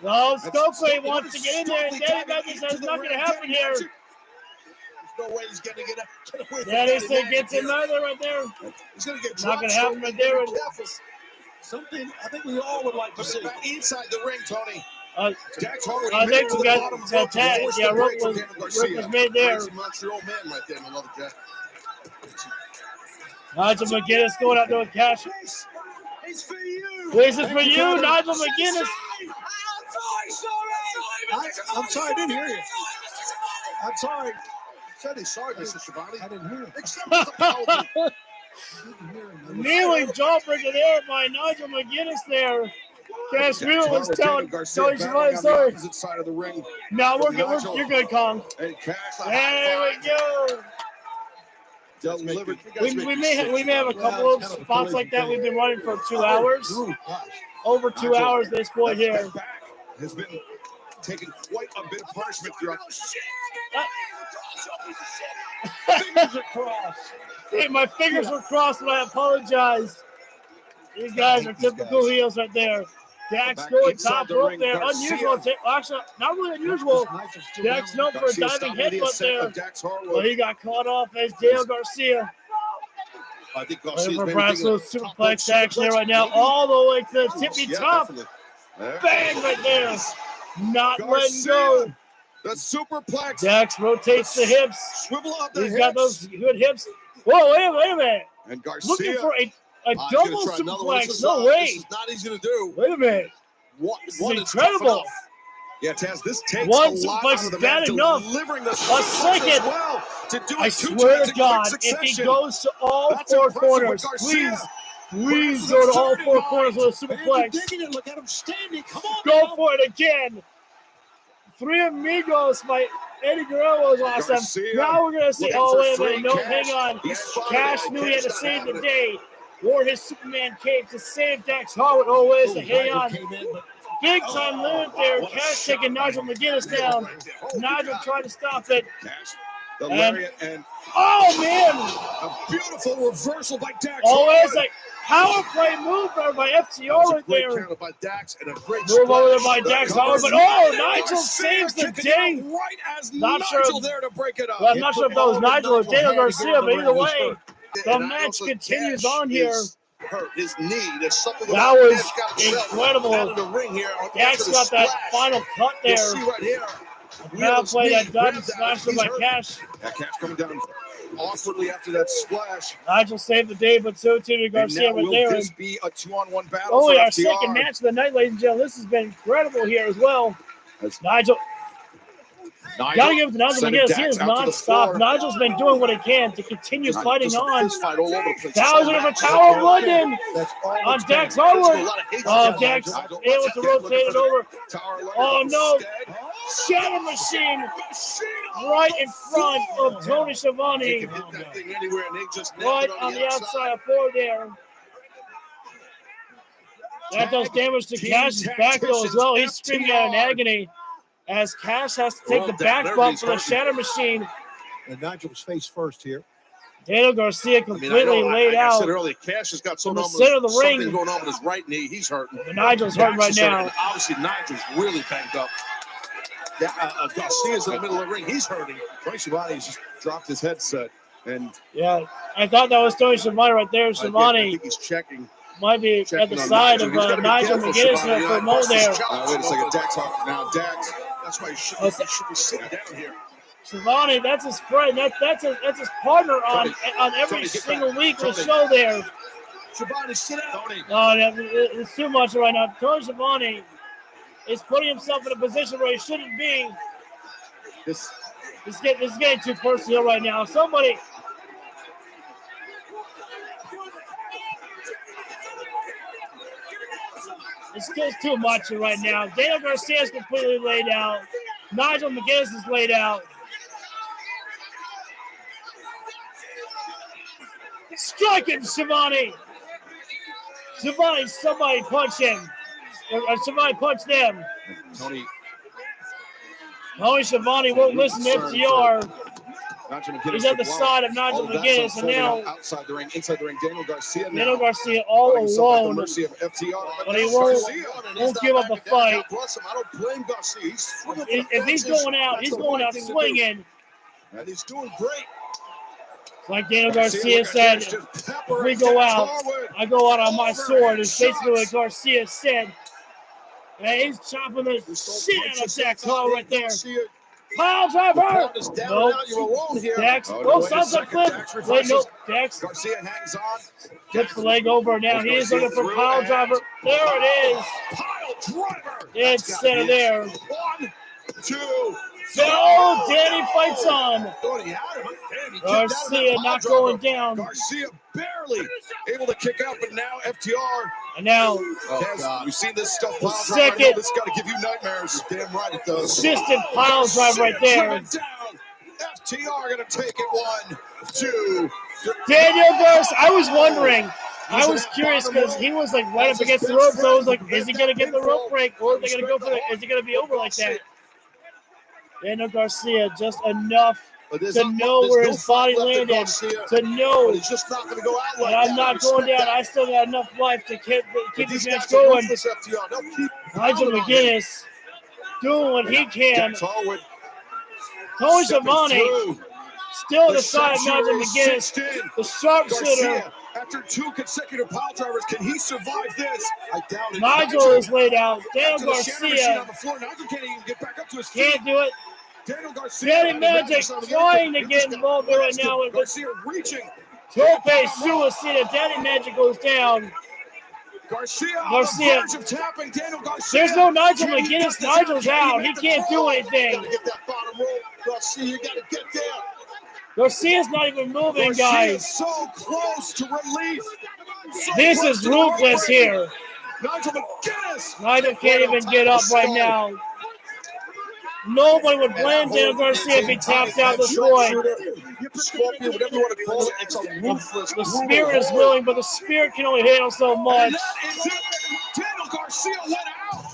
Well, Stokely wants to get in there, and Daddy Matthews says not going to happen here. There's no way he's going to get away from Daddy said gets him out of there right there. He's going to get not going to happen right there. Something I think we all would like to see. Inside the ring, Tony. Dax Harwood. I think we got a tag. Yeah, Rook was made there. Montreal man right there in the leather jacket. Nigel McGuinness going out there with Cash. It's for you. This is for you, Nigel McGuinness. I'm sorry, I didn't hear you. I'm sorry. Said he's sorry, Mr. Schiavone. I didn't hear him. Except for the penalty. Kneeling jawbreaker there by Nigel McGuinness there. Cash Wheeler was telling Tony Schiavone, sorry. Side of the ring. No, we're good. You're good, Kong. Hey, Cash, there we go. We may have a couple of spots like that. We've been running for 2 hours. Over 2 hours this point here. Has been taking quite a bit of punishment throughout. Fingers are crossed. Hey, my fingers were crossed, and I apologize. These guys are typical heels right there. Dax Back going inside top the rope ring, there. Garcia. Unusual. Actually, not really unusual. Dax known for a Garcia diving stopping the headbutt ascent there. of Dax Harwood. But he got caught off as Daniel Garcia. I think Looking Garcia's for maybe Brad's thinking little of top rope superplex action there superplex, right now. maybe? All the way to the tippy Yeah, top. definitely. There. Bang right there. Not letting Garcia, go. the superplex. Dax rotates the hips. Swivel up the He's hips. got those good hips. Whoa, wait a minute. And Garcia. Looking for a he's gonna double try another one. superplex. This is, No This way. is not easy to do. Wait a minute. One This is is tough incredible. enough. Yeah, Taz, this takes One a lot superplex out is of the bad man, enough. delivering the A superplex second. as well. To do I it two swear times to in God, quick if he succession. goes to all That's four impressive with corners, Garcia. please go to all four corners with a Fans are superplex. digging it. Look at him standing. Come on. Go now. for it again. Three Amigos by Eddie Guerrero was awesome. Garcia Now we're going to see. looking Oh, for wait a three. minute. No, Cash. hang on. He's spotted Cash it. knew he had to Cash save not the having day. Wore his Superman cape to save Dax Harwood. Oh, wait a second. Hang Nigel on. came in, but Big time limit there. what a Cash shot taking Nigel McGuinness down. Oh, Nigel God. trying to stop it. Cash, the And- lariat, and Oh, man. a beautiful reversal by Dax. Oh, Harwood. it's like power play move there by That FTR was a right great there. counter by Dax and a great Move over there splash. by Dax The Harwood, but cover. oh, And Nigel Garcia saves the kicking out day. right as Not sure Nigel if- there to break it up. Well, I'm not sure if that was Nigel or Daniel Garcia, but either way, the And I match also- continues Cash on here. is hurt. His knee, there's something That about was Cash got himself incredible. out of the ring here Dax after the got that splash. final cut there. You see right here. Now Wheels play knee, that Dutch grab smash He's by hurt. Cash. Yeah, Cash coming down awkwardly after that splash. Nigel saved the day, but so too did And Garcia now right will there. this be a 2-on-1 battle Only for our FTR? second match of the night, ladies and gentlemen. This has been incredible here as well. Nigel. Gotta give it to Nigel sending McGuinness. He Dax is out to the non-stop. floor. Nigel's been doing what he can to continue fighting Just a on. fist fight all over the place. Thousands of Tower of London that's all on it's Dax been. Harwood. A lot of hate Oh, on Dax Nigel. able to rotate it over. Tower of London Oh, no. instead. Shadow Machine right in front of Tony They Schiavone. can hit that thing anywhere, and they just nailed Right it on the outside of four there. That does damage to Team Cash's back though as well. He's screaming out in FTR. agony as Cash has to take Well, the down. back bump Everybody's for the hurting. Shadow Machine. And Nigel's face first here. Daniel Garcia I completely know, laid like I out. said earlier, Cash has got In the something, center of the something ring. going on with his right knee. He's hurting. But Nigel's hurting right Dax is hurting. now. And obviously, Nigel's really banged up. Garcia's in the middle of the ring. He's hurting. Tony Schiavone's just dropped his headset. And Yeah, I thought that was Tony Schiavone right there. I Schiavone think he's checking. might be at Checking the on side Nigel. of He's gotta be Nigel careful, McGuinness Schiavone. there for a moment there. Wait a second. Dax, now Dax. That's why he should be sitting down here. Schiavone, that's his friend. That's his partner on every Tony, get single back. week with Tony. show there. Schiavone, sit down. Tony. No, it's too much right now. Tony Schiavone is putting himself in a position where he shouldn't be. This is getting too personal right now. Somebody. It's just too much right now. Daniel Garcia is completely laid out. Nigel McGuinness is laid out. Striking Schiavone. Schiavone, somebody punch him. Or somebody punch them. Tony Schiavone won't listen to FTR. Nigel McGuinness He's at the to block. side of Nigel All that's McGuinness, and unfolding now outside the ring, inside the ring, Daniel Garcia. Daniel Garcia all putting himself at the alone. mercy of FTR. But he won't give up the fight. God bless him. I don't blame Garcia. If he's going out, he's going out swinging. And he's doing great. Like Daniel Garcia said, if we go out, I go out on my sword. It's basically what Garcia said. And he's chopping the shit out of Dax Hall right there. Pile driver! Nope. Dax, oh, sunset flip. Wait, nope. Dax Garcia hangs on. flips the leg over. Now he is looking for pile driver. There it is. Pile driver. It's center there. 1, 2. Oh, Danny fights on. Garcia Pile not driver. going down. Garcia barely able to kick out, but now FTR. And now, We've seen this stuff. the Pile driver. I know second this got to give you nightmares. Damn right it does. assistant pile drive right there. Garcia driven down. FTR going to take it. 1, 2. Daniel Garcia, I was wondering. I was curious because he was like right up against the rope, so I was like, is he going to get the rope break or are they going to go for it? Is it going to be over like that? Daniel Garcia, just enough to know where his body landed, to know He's just not going to go out like that I'm that. not going down. I still got enough life to keep this match going. Nigel McGuinness doing what he can. Tony Schiavone still the side of Nigel McGuinness, the sharpshooter. After 2 consecutive pile drivers, can he survive this? I doubt it. Nigel is laid out. Daniel After the Shannon machine Garcia on the floor, Nigel can't even get back up to his feet. can't do it. Daniel Garcia. Daddy Magic trying to get involved right now with this Garcia reaching. Tope Suicida. Daddy Magic goes down. Garcia. Garcia. On the verge of tapping. Daniel Garcia. There's no Nigel Can he get McGuinness. this Nigel's out. He Can can't do anything. You gotta get that bottom roll. Garcia, you gotta get there. Garcia's not even moving, Garcia guys. so close to relief. This is ruthless here. Nigel McGuinness. Nigel can't even get up right now. Nobody would blame Daniel Garcia if he tapped out this point. Scorpion, whatever you want to call it, it's a ruthless. The spirit is willing, but the spirit can only handle so much. And that is it. Daniel Garcia went out.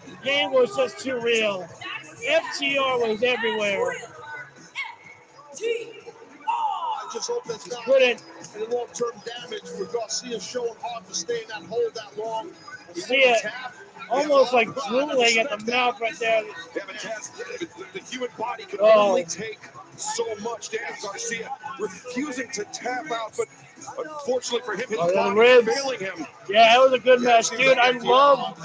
The game was just too real. FTR was everywhere. I just hope that's not Couldn't. any long-term damage for Garcia showing hard to stay in that hole that long. See it. Almost like drooling at the mouth right there. Yeah, but Cass, the human body can Oh. only take so much. Daniel Garcia refusing to tap out, but unfortunately for him, his Oh, the body ribs. failing him. Yeah, it was a good match, seems dude. like I love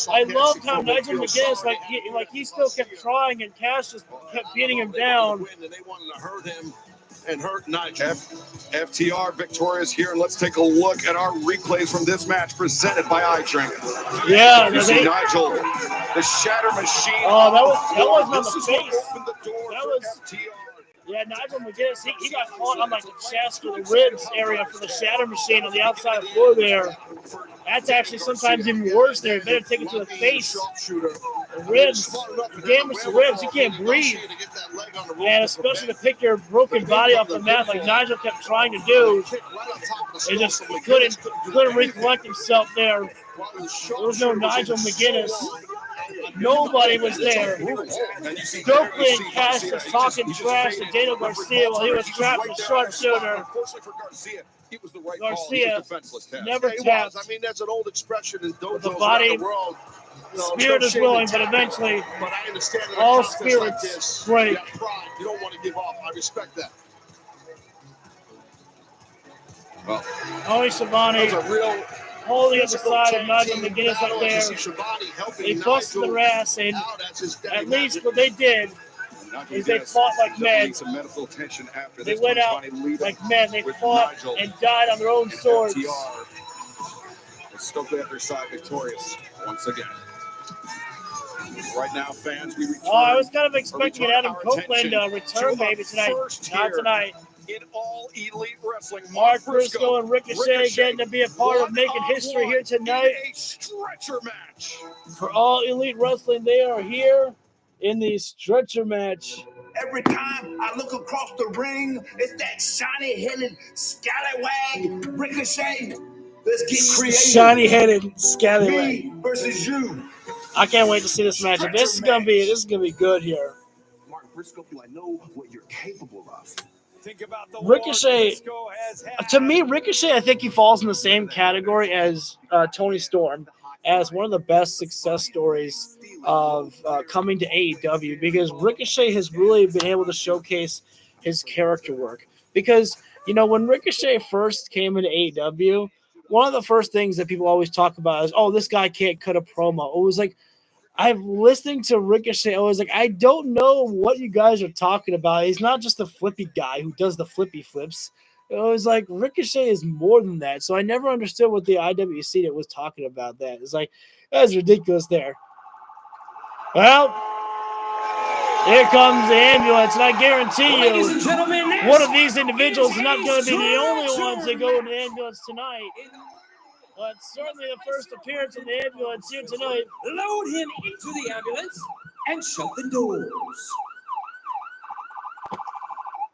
I loved how Nigel McGuinness, he still kept trying, and Cash just kept beating him down. And they wanted to hurt him and hurt Nigel. FTR victorious here, and let's take a look at our replays from this match presented by iDrink. Yeah, you see Nigel, the Shatter Machine. Oh, that wasn't on This the is what face. opened the door That for was. FTR. Yeah, Nigel McGuinness, he got caught on like the chest or the ribs area for the Shatter Machine on the outside of the floor there. That's actually sometimes even worse there. Better take it to the face. The ribs, damage to ribs, you can't breathe. And especially to pick your broken body off the mat like Nigel kept trying to do. He just couldn't recollect himself there. There was no Nigel McGuinness. Nobody was there. Stokely and Cash was talking trash to Daniel Garcia while he was trapped in the sharpshooter. Garcia never tapped. I mean, that's an old expression in dojos The body, around the world. spirit is willing, but eventually But I understand that all in a contest like spirits this, break. you got pride. You don't want to give up. I respect that. Well, Tony Schiavone that's a real holding up the physical side of tag Nigel team McGuinness battle. up You there. see Schiavone helping They busted Nigel their ass, and out as his daddy at least magic. what they did is they fought like men. Some medical attention after They this. went out Tony leading like men. They with fought Nigel and died on their own and swords. FTR. And Stokely at their side victorious once again. Right now, fans, we return. Oh, I was kind of expecting an Adam our Copeland attention return to our maybe tonight. first Not here tonight. in All Elite Wrestling. Mark Briscoe and Ricochet getting to be a part of making history here tonight. A stretcher match. For All Elite Wrestling, they are here in the stretcher match. Every time I look across the ring, it's that shiny-headed scallywag Ricochet. Let's get creative. Shiny-headed scallywag. Me versus you. I can't wait to see this matchup. This is gonna be good here. Mark Briscoe, I know what you're capable of. Think about the Ricochet, to me, Ricochet, I think he falls in the same category as Tony Storm, as one of the best success stories of coming to AEW, because Ricochet has really been able to showcase his character work. Because, you know, when Ricochet first came into AEW, one of the first things that people always talk about is, oh, this guy can't cut a promo. It was like, I'm listening to Ricochet. I was like, I don't know what you guys are talking about. He's not just a flippy guy who does the flippy flips. It was like Ricochet is more than that. So I never understood what the IWC that was talking about that. It's like, that's ridiculous there. Well, here comes the ambulance, and I guarantee Ladies and you, gentlemen, one of these individuals is not going to be the only ones that go in the ambulance tonight. But certainly the first appearance in the ambulance here tonight. load him into the ambulance and shut the doors.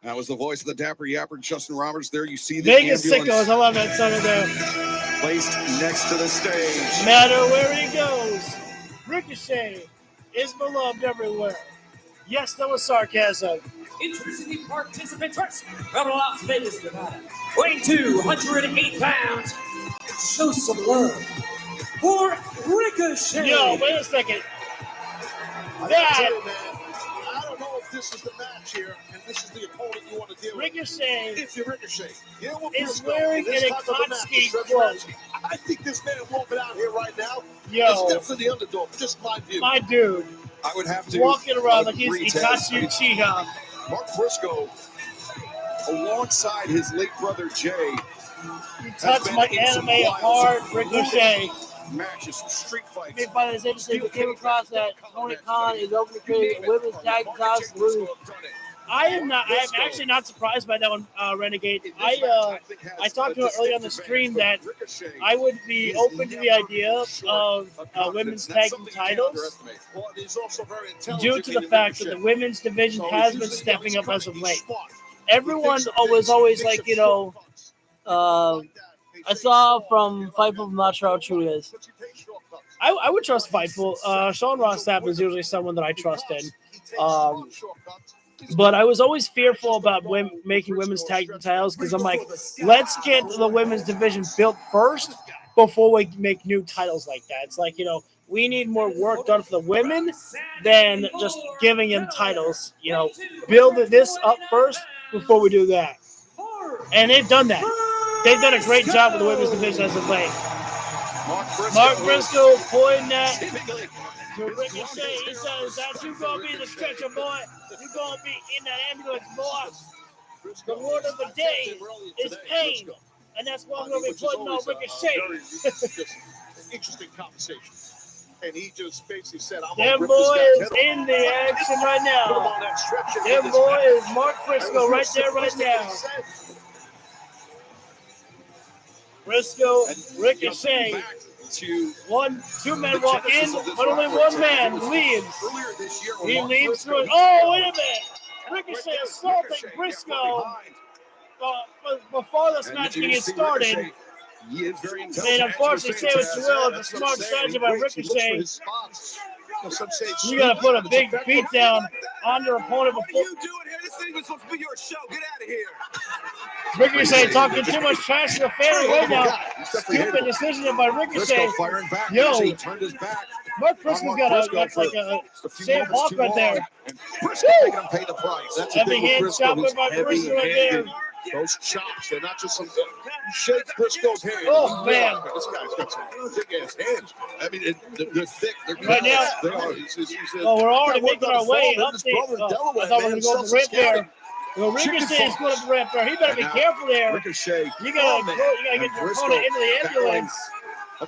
That was the voice of the Dapper Yapper, Justin Roberts. There you see the Vegas ambulance sickos, I love that song there. placed next to the stage. No matter where he goes, Ricochet is beloved everywhere. Yes, that was sarcasm. Introducing the participants first from Las Vegas, Nevada, weighing 208 pounds. Show some love for Ricochet. Yo, wait a second. I gotta tell you, man, I don't know if this is the match here, and this is the opponent you want to deal with. Ricochet If you're Ricochet, deal with is Briscoe wearing in this an type of a match, Akatsuki stretch quote. match. I think this man walking out here right now Yo. is definitely the underdog. Just my view. My dude. I would have to Walking around like he's agree, Itachi Ted. Uchiha. Mark Briscoe, alongside his late brother Jay, He touched my anime hard, Ricochet. matches, some street fights. I find this interesting. We came across that Tony Khan is open to create a women's tag house. I am actually not surprised by that one, Renegade. I talked about earlier on the stream that I would be open to the idea of women's tag team titles due to the fact that the women's division has been stepping up as of late. Everyone was always like, you know, I saw from Fightful, I'm not sure how true it is. I would trust Fightful. Sean Ross Sapp is usually someone that I trust in. But I was always fearful about making women's tag team titles because I'm like, let's get the women's division built first before we make new titles like that. It's like, you know, we need more work done for the women than just giving them titles. You know, build this up first before we do that. And they've done that. They've done a great job with the women's division as of late. Mark Briscoe pointing that to Ricochet. He says, that's who's going to be the stretcher, boy. You're going to be in that ambulance, boy. The word of the day is pain. And that's what I'm going to be putting on Ricochet. Interesting conversation. And he just basically said, I'm Them boys in the action right now. Them boys, Mark Briscoe right there right now. Briscoe, Ricochet. Two men walk in, but only one man leaves. He leaves through it. Oh, wait a minute. Ricochet assaulting Briscoe before this match can get started. And unfortunately, say what you will, it's a smart strategy by Ricochet. You got to put a big beat down on your opponent before. What are you doing here? This ain't even supposed to be your show. Get out of here. Ricochet talking too much trash to the family right now. Stupid decision by Ricochet. Yo, Mark Briscoe's got a Sam Hawk right there. Heavy hand chop by Briscoe right there. Those chops, they're not just some shake Briscoe's hand. Oh, man. This guy's got some big ass hands. I mean, they're thick. They're right now. Well, we're already making our way up the. I thought we were going to go up the ramp there. Well, Ricochet is going up the ramp there. He better be careful there. Ricochet. You gotta get your opponent into the ambulance.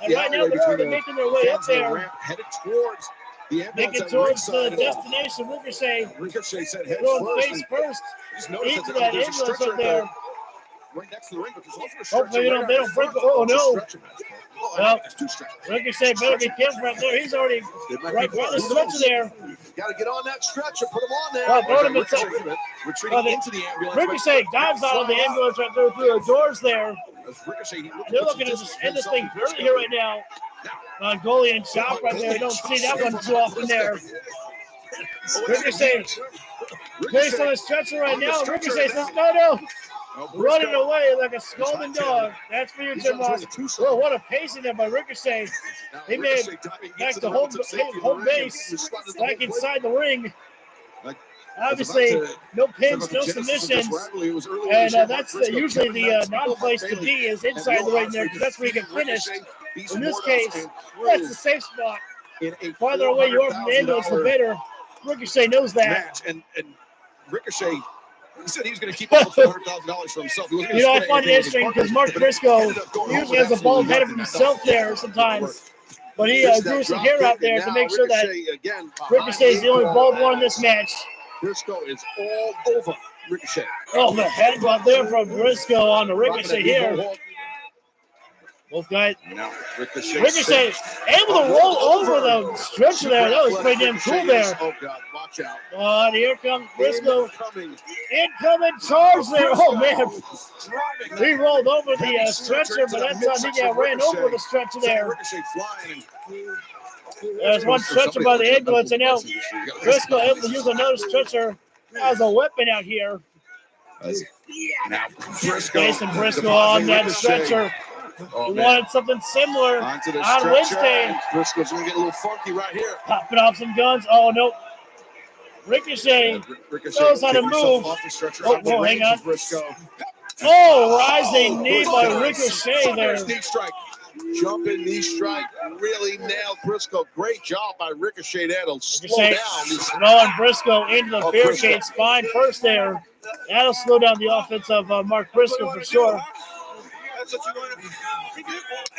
And right now, they're already making their way up there. Headed towards the ambulance. Making towards the destination. Ricochet said head going face first into that ambulance up there. Right next to the ring, but there's also a hopefully they don't break. Oh no! Well, Ricochet better be careful right there. He's already right by the stretcher there. Got to get on that stretcher. Put him on there. Retreating into the ambulance. Ricochet dives out of the ambulance right there through the doors there. They're looking to just end this thing early here right now. Mongolian chop right there. You don't see that one too often there. Ricochet placed on the stretcher right now. Ricochet says, no. Running away like a scolding dog. That's for you, Jim Ross. Oh, what a pacing there by Ricochet. He made back to home base, back inside the ring. Obviously, no pins, no submissions. And that's usually the non-place to be is inside the ring there because that's where you get finished. In this case, that's the safe spot. Farther away you are from the ambulance, the better. Ricochet knows that. And Ricochet, he said he was going to keep all the $400,000 for himself. You know, I find it interesting because Mark Briscoe usually has a bald head of himself there sometimes. But he grew some hair out there to make sure that Ricochet is the only bald one in this match. Briscoe is all over Ricochet. Oh, the headbutt there from Briscoe on the Ricochet here. Both guys. Ricochet able to roll over the stretcher there. That was pretty damn cool there. Oh, God, watch out. Oh, here comes Briscoe. Incoming charge there. Oh, man. He rolled over the stretcher, but that time he got ran over the stretcher there. Ricochet flying. There's one stretcher by the ambulance, and now Briscoe able to use another stretcher as a weapon out here. Now Briscoe. Jason Briscoe on that stretcher. Oh, He man. wanted something similar Onto the on stretcher. Wednesday. Briscoe's going to get a little funky right here. Popping off some guns. Oh, no. Ricochet knows how to move. Oh, hang on. Oh, rising knee by Ricochet there. Knee strike. Jumping knee strike really nailed Briscoe. Great job by Ricochet there to slow Ricochet down. throwing Briscoe into the barricade Briscoe. spine first there. That'll slow down the offense of Mark Briscoe for sure.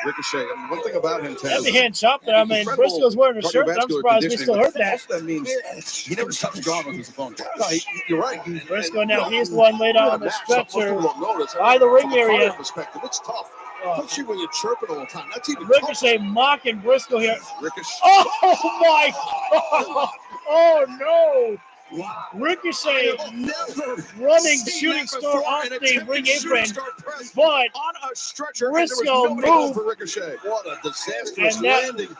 Ricochet. One thing about him, That's a hand chop there. I mean, Briscoe's wearing a shirt. I'm surprised we still heard that. Also, that means he never touched the with his opponent. No, you're right. Briscoe now, he's the one laid out on the stretcher by the ring area. Perspective, it's tough. Especially when you're chirping all the time. That's even Ricochet mocking Briscoe here. Ricochet. Oh my God! Oh no! Ricochet running shooting star off the ring apron, but on a stretcher, Briscoe moved. What a disastrous And that- landing.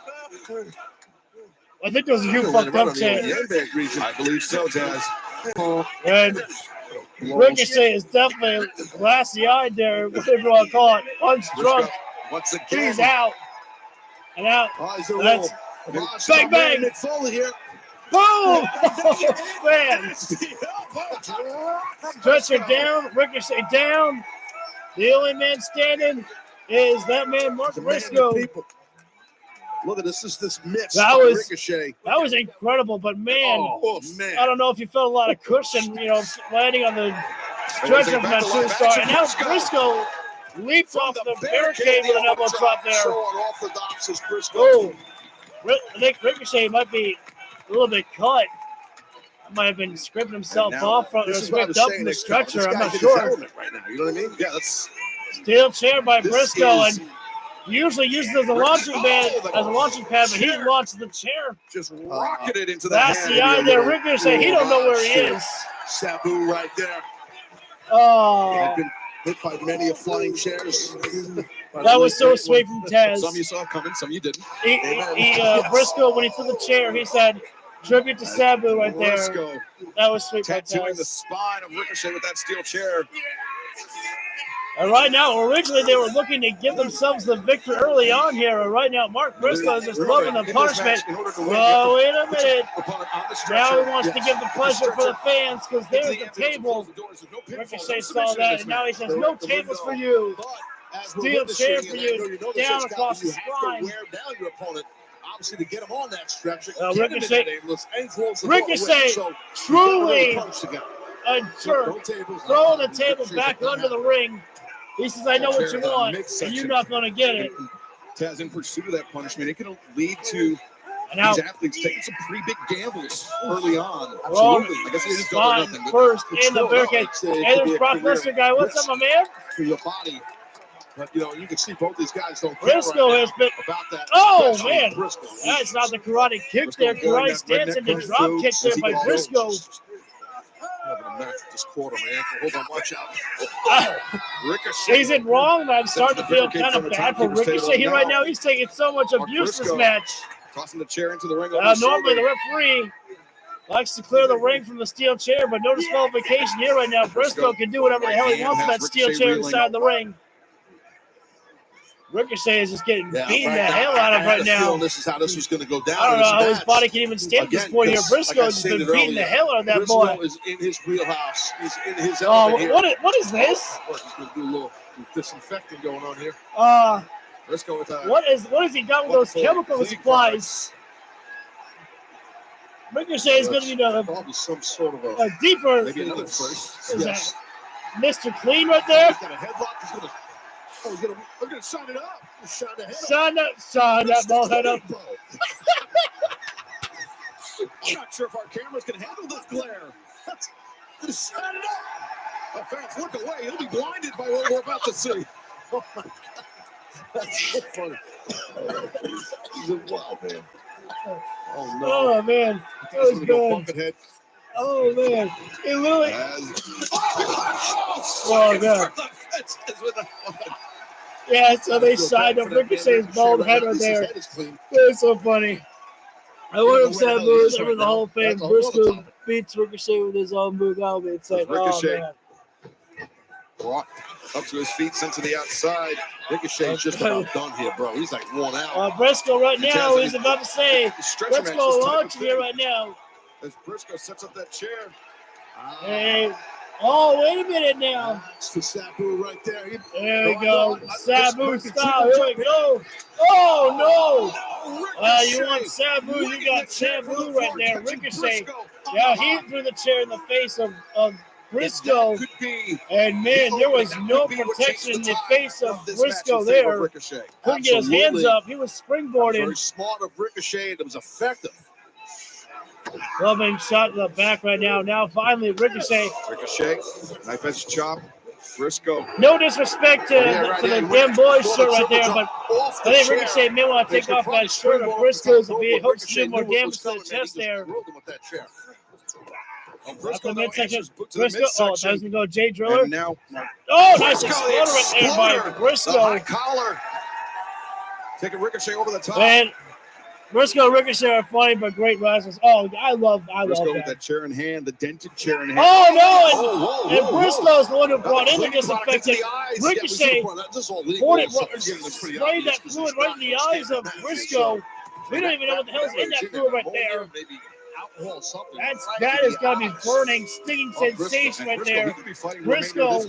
I think there was a huge fucked up chant. I believe so, Taz. And Ricochet is definitely glassy-eyed there, whatever you want to call it. Punch drunk. Once again, He's out. And out. Eyes are That's rolled. bang, bang. Nick Foley here. Boom! Man. Stretcher down, Ricochet down. The only man standing is that man, Mark Briscoe. Look at this mix. That was Ricochet. That was incredible, but man, Oh, man. I don't know if you felt a lot of cushion, landing on the stretcher from that shooting star. And now Briscoe leaps off the barricade with an elbow drop there. So unorthodox as Briscoe. Oh, I think Ricochet might be a little bit cut. Might have been scraping himself off from, or scraped up from the stretcher. I'm not sure. Right now, you know what I mean? Yeah, that's Steel chair by Briscoe, and usually uses it as a launching pad, but he launches the chair. Just rocketed into the That's the eye there. Ricochet, he don't know where he is. Sabu right there. Oh. He had been hit by many of flying chairs. That was so sweet from Taz. Some you saw coming, some you didn't. Briscoe, when he threw the chair, he said, "Tribute to Sabu" right there. Briscoe That was sweet by tattooing the Taz. spine of Ricochet with that steel chair. And right now, originally they were looking to give themselves the victory early on here. And right now, Mark Briscoe is just loving the punishment. Oh, wait a minute. Now he wants to give the pleasure for the fans because there's the table. Ricochet saw that, and now he says, "No tables for you. Steel chair for you." Down across the spine. Wear down your opponent. Obviously, to get him on that stretcher. Ricochet truly a jerk. Throwing the table back under the ring. He says, "I know what you want, and you're not going to get it." Taz, in pursuit of that punishment, it can lead to now, these athletes taking some pretty big gambles early on. Wrong Absolutely. I guess he didn't spot go nothing. but first it's in the still, barricade. it's, Hey, it could there's be a Brock career Lesnar guy. What's up, my man? To your body. But, you can see both these guys don't care Briscoe right has now been. about that. Oh, Especially man. Briscoe. That's not the karate kick there. Karate stance and the drop kick there by Briscoe. Having a match with this quarter, man. Hold on, watch out. Ricochet. Is it wrong? I'm starting to feel kind of bad for Ricochet here right now. He's taking so much abuse this match. Tossing the chair into the ring. Normally the referee likes to clear the ring from the steel chair, but no disqualification here right now. Briscoe can do whatever the hell he wants with that steel chair inside the ring. Ricochet is just getting beaten the hell out of right now. This is how this was going to go down. I don't know how his body can even stand at this point here. Briscoe has been beating the hell out of that boy. Briscoe is in his wheelhouse. He's in his Oh, element what is this? He's going to do a little disinfecting going on here. Briscoe with what has he got with those chemical supplies? Ricochet is going to need probably some sort of a deeper. Maybe another first. Is that Mr. Clean right there? He's got a headlock. He's going to sign it up. Sign that ball head up. I'm not sure if our cameras can handle this glare. Just sign it up. Our fans look away. He'll be blinded by what we're about to see. Oh my God. That's so funny. He's a wild man. Oh, no. Oh, man. That was good. Oh, man. It literally. Oh, God. Yeah, so they signed up Ricochet's bald head right there. That's so funny. I would have said moves over the Hall of Fame. Briscoe beats Ricochet with his own move. That'll be exciting. Oh, Ricochet man. brought up to his feet, sent to the outside. Ricochet's just about done here, bro. He's like worn out. Briscoe right And now Taz, is about to say, stretcher let's match, go this type of launch here thing. right now. As Briscoe sets up that chair. Hey. Oh, wait a minute now. It's the Sabu right there. There we go. Sabu style. Here we go. Oh, no. You want Sabu, you got Sabu right there. Ricochet. Yeah, he threw the chair in the face of Briscoe. And, man, there was no protection in the face of Briscoe there. Couldn't get his hands up. He was springboarding. Very smart of Ricochet. It was effective. Loving shot in the back right now. Now, finally, Ricochet. Ricochet, knife edge chop. Briscoe. No disrespect to the damn boys shirt right there, but I think Ricochet may want to take off that shirt of Briscoe's if he hopes to do more damage to the chest there. Briscoe, Briscoe, oh, that was going to go Jay Driller. And now, nice exploder right there by Briscoe. Collar. Taking Ricochet over the top. And Briscoe and Ricochet are funny, but great wrestlers. Oh, I love Briscoe with that. that chair in hand, the dented chair in hand. Oh, no! And Briscoe's the one who brought in the disinfectant. Ricochet poured it, sprayed that fluid right in the eyes of Briscoe. We don't even know what the hell's in that fluid right there. That is going to be burning, stinging sensation right there. Briscoe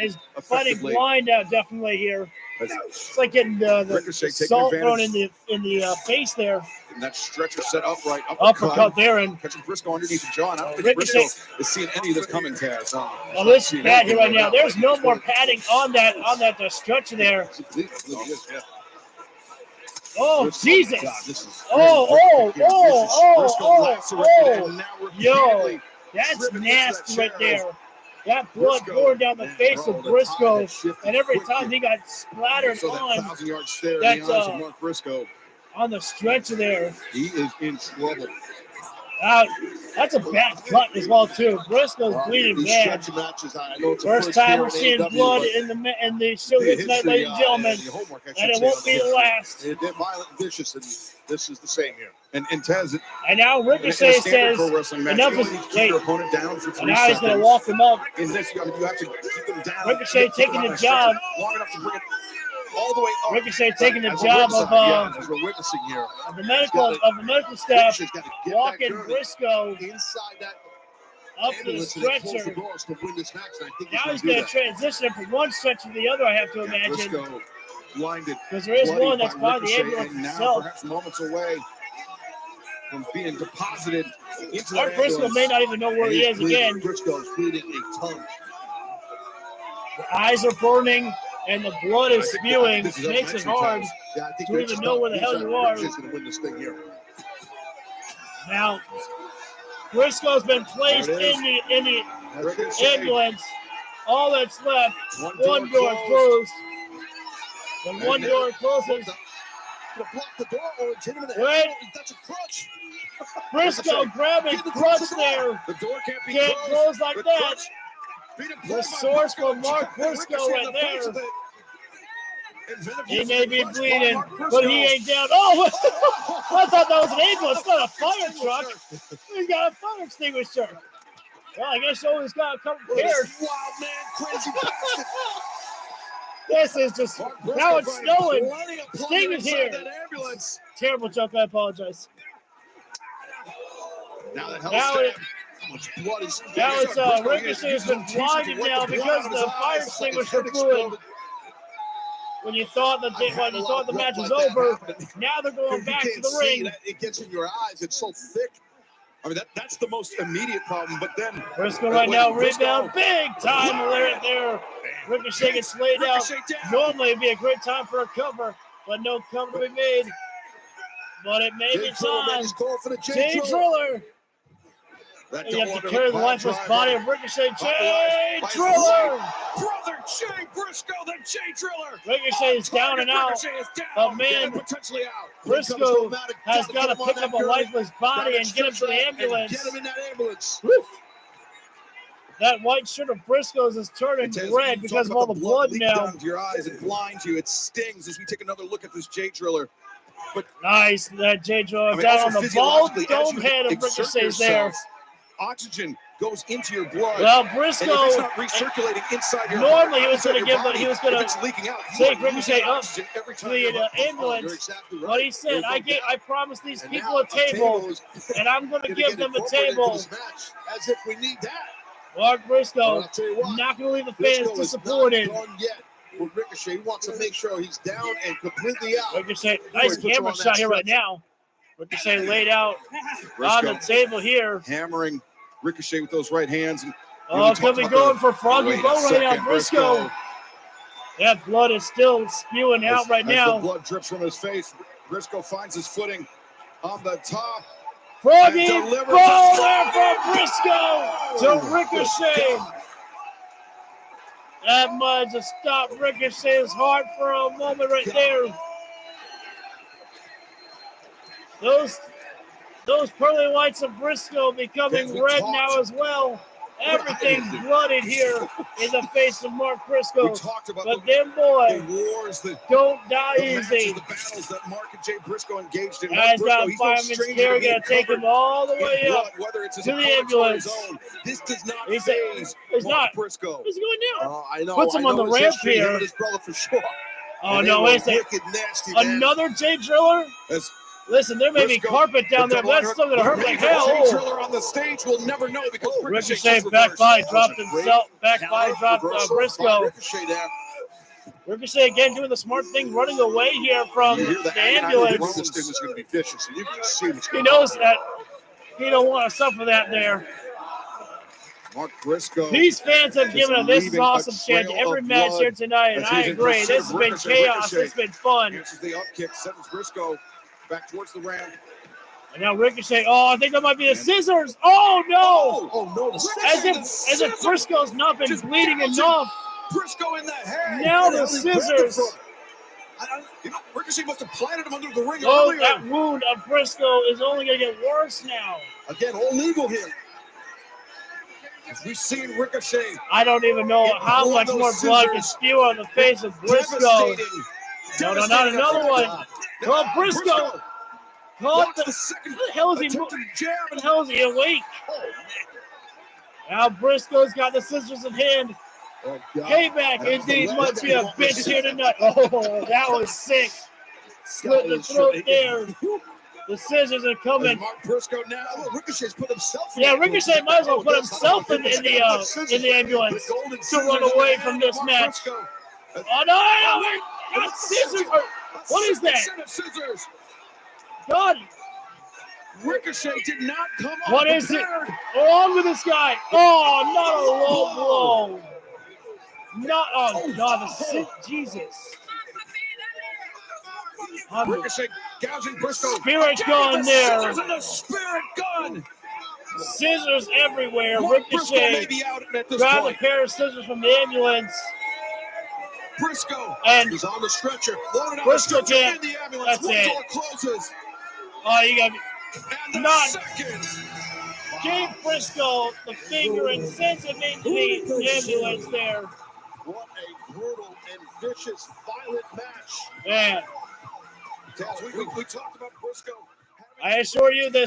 is fighting blind out definitely here. It's like getting the salt thrown in the face there. And that stretcher set upright. Uppercut there. And catching Briscoe underneath the jaw. And I don't think Briscoe is seeing any of this coming, Taz. Well, this pad here right now, there's no more padding on that stretcher there. Oh, Jesus. Oh. Yo, that's nasty right there. That blood poured down the face of Briscoe, and every time he got splattered on that on the stretcher there. He is in trouble. That's a bad cut as well too. Briscoe's bleeding bad. First time we're seeing blood in the show here tonight, ladies and gentlemen, and it won't be the last. They're violent and vicious, and this is the same here. And Taz. And now Ricochet says enough is keep your opponent down for 3 and now he's going to walk him up. In this, you have to keep them down. Ricochet taking the job. Long enough to bring it all the way up. Ricochet taking the job as we're witnessing here. of the medical staff, walking Briscoe inside that up to the stretcher. Now he's going to transition from one stretcher to the other, I have to imagine. Blinded. Because there is one that's by the ambulance and now itself. Perhaps moments away from being deposited into Art Briscoe may not even know where he is again. Briscoe is bleeding a ton. The eyes are burning and the blood is spewing. It makes it hard to even know where the hell you are. Now, Briscoe's been placed in the ambulance. All that's left, one door closed. When one door closes, wait, that's a crutch. Briscoe grabbing crutch there. The door can't close like that. The source for Mark Briscoe right there. He may be bleeding, but he ain't down. Oh, I thought that was an ambulance. It's not a fire truck. He's got a fire extinguisher. Well, I guess you always got to come prepared. Wild man, crazy bastard. This is just, now it's snowing. Sting is here. Terrible joke, I apologize. Now it's Ricochet's been blinded now because of the fire extinguisher fluid. When you thought the match was over, now they're going back to the ring. It gets in your eyes. It's so thick. I mean, that's the most immediate problem. But then Briscoe right now rebound, big time right there. Ricochet gets laid out. Normally it'd be a great time for a cover, but no cover to be made. But it may be time. Jay Driller. You have to carry the lifeless body of Ricochet. Jay Driller. Brother Jay Briscoe, then Jay Driller. Ricochet is down and out. But man, Briscoe has got to pick up a lifeless body and get him to the ambulance. Get him in that ambulance. Woo. That white shirt of Briscoe's is turning red because of all the blood now. Down to your eyes, it blinds you. It stings as we take another look at this Jay Driller. But nice. That J Driller I mean, down also on the bald physiologically, as dome you head of exert Ricochet's there. yourself, oxygen goes into your blood. Well, and Briscoe, if it's not recirculating inside your normally heart, he was going to outside give, your body, he was going if to it's leaking out, take you are Ricochet losing up oxygen every to time your the heart pumps. Oh, you're ambulance. exactly right. But he said, There's no doubt. I promised these And people now a table, is and I'm going to gonna give get them a incorporated into table. this match, as if we need that. Mark Briscoe, Well, I'll tell you what, not going to leave the fans Briscoe is disappointed. not done yet with Ricochet. He wants to make sure he's down and completely out. Ricochet, before nice he puts him camera on that shot here right stretcher. now. Ricochet laid out Briscoe on the table here. hammering Ricochet with those right hands. And Oh, could be going for Froggy Wait a Bow right now, second, Briscoe. That blood is still spewing out right as now. the blood drips from his face, Briscoe finds his footing on the top. Froggy and delivers Bow a there from Briscoe to Ricochet. That might just stop Ricochet's heart for a moment right there. Those pearly whites of Briscoe becoming red now as well. Everything's blooded here in the face of Mark Briscoe. But them boy, don't die easy. The battles that Mark and Jay Briscoe engaged in. As that fireman's carry gonna take him all the way up to the ambulance. This does not He's Mark not. Briscoe. He's going down. I know. Puts him on the his ramp history, him here. and his brother for sure. Oh And they no, were wait a second. wicked nasty, man. Another J Driller? As Listen, there may be Briscoe, carpet down the there, but that's still gonna hurt like hell. Jay Driller on the stage will never know because Ricochet back by dropped himself. Back by dropped Briscoe. Ricochet there. Ricochet again doing the smart thing, running away here from You hear the agony of ambulance. This thing is going to be vicious, and you can just see what's He going knows on. that. He don't want to suffer that there. Mark Briscoe. These fans have just given a "This is leaving a awesome" chant to trail every of match blood here tonight, and as I he's in agree. pursuit This has of been Ricochet. chaos. It's been fun. Answers the up kick, sends Briscoe back towards the ramp. And now Ricochet. Oh, I think that might be the scissors. Oh no! Oh no! As if Briscoe's not been bleeding enough. Briscoe in the head. Now Where the hell he grabbed it scissors. from? You know, Ricochet must have planted him under the ring Oh, earlier. that wound of Briscoe is only going to get worse now. Again, all legal here. As we've seen Ricochet. I don't even know how One much of more those blood can scissors. spew on the face of Briscoe. Devastating. No, not another one. Oh, Briscoe. What the hell is he? What the hell is he awake? Now Briscoe's got the scissors in hand. Oh, God. Payback indeed must be a bitch here tonight. Oh, that was sick. Slit the throat there. The scissors are coming. Mark Briscoe now. Look, Ricochet's put himself in Yeah, the Ricochet might as well put himself in the ambulance to run away from this match. Oh no! Got scissors. What is that? Scissors. God. Ricochet did not come up. What is it? On with this guy. Oh, not a low blow. Not. Oh God, Jesus. Ricochet gouging Briscoe. Spirit gun there. Scissors and the spirit gun. Scissors everywhere. Mark Briscoe may Ricochet be out at this grabbed a point. pair of scissors from the ambulance. Briscoe And is on the stretcher. Loaded on Briscoe the stretcher can't. in the ambulance. That's One it. door closes. Oh, you got me. And Not. second. Gave Briscoe the finger and sends him into the ambulance there. What a brutal and vicious, violent match. Man, Taz, we talked about Briscoe. I assure you there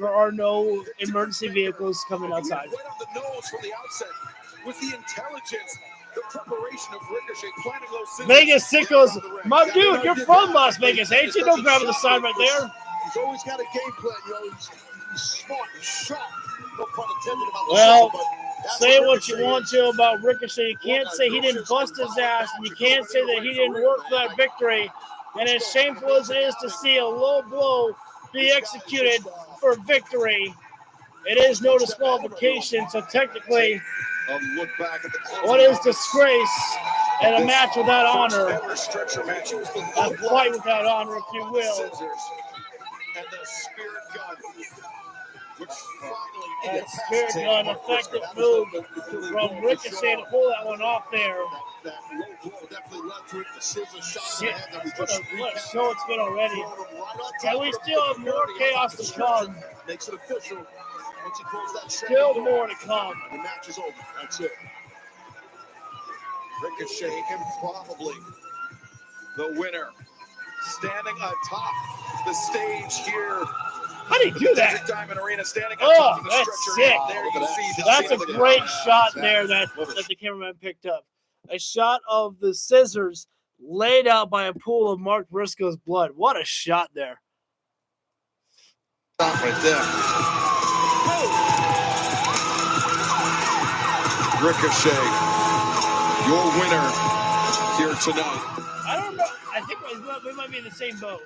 are no emergency vehicles coming outside. Right on the nose from the outset with the intelligence, the preparation of Ricochet, planting those scissors. Vegas sickos. My dude, you're from Las Vegas, ain't you? Don't grab the sign right there. He's always got a game plan, you know. He's smart, he's sharp. No pun intended about the Well, show, but that's say what what you Ricochet want is. to about Ricochet. You can't say he didn't bust his ass, and you can't say that he didn't work for that victory. And as shameful as it is to see a low blow be executed for victory, it is no disqualification. So technically, Look back at the what is disgrace and a match without honor? ever stretcher match. It was the A fight without honor, if you will. scissors and the spirit gun, which finally That spirit gun, effective move from Ricochet to pull that one off there. that low blow definitely led to it. The scissors shot in Shit, the head that we what just a show it's been already. thrown him right on top And we of still the have more chaos to come. Makes it official. Once he closed that Still second more door, to come. the match is over. That's it. Ricochet, improbably the winner standing atop the stage here. How do you do that? Desert Diamond Arena, standing Oh, atop of the that's stretcher. sick. There you see That's a the great shot Yeah. there that the cameraman picked up. A shot of the scissors laid out by a pool of Mark Briscoe's blood. What a shot there. Stop right there. Ricochet, your winner here tonight. I don't know. I think we might be in the same boat.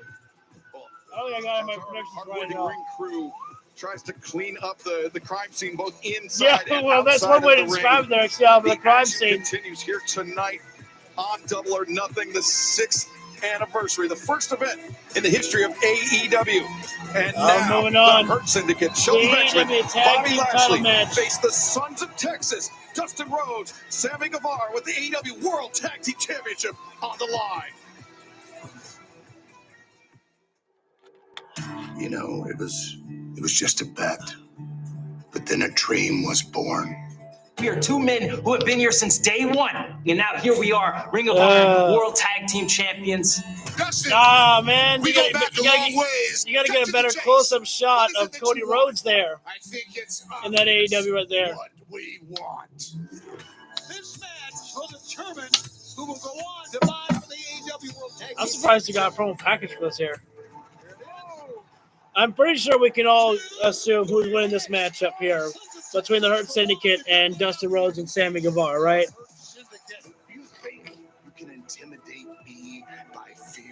I don't think I got my predictions right The now. ring crew tries to clean up the crime scene both inside Yeah, and well, that's outside one way to of the describe ring. their excel for the crime action scene. continues here tonight on Double or Nothing, the 6th anniversary, the first event in the history of AEW. And now moving on. the Hurt Syndicate, The Shelton Benjamin, AEW Tag Bobby Team Lashley title match. face the Sons of Texas, Dustin Rhodes, Sammy Guevara with the AEW World Tag Team Championship on the line. You know, it was just a bet. But then a dream was born. We are two men who have been here since day one. And now here we are, Ring of Honor World Tag Team Champions. Ah, man, you gotta get a better close-up shot of Cody Rhodes there. In that AEW right there. We want. This match will determine who will go on to vie for the AEW World Tag Team. I'm surprised you got a promo package for this here. I'm pretty sure we can all assume who's winning this matchup here between the Hurt Syndicate and Dustin Rhodes and Sammy Guevara, right?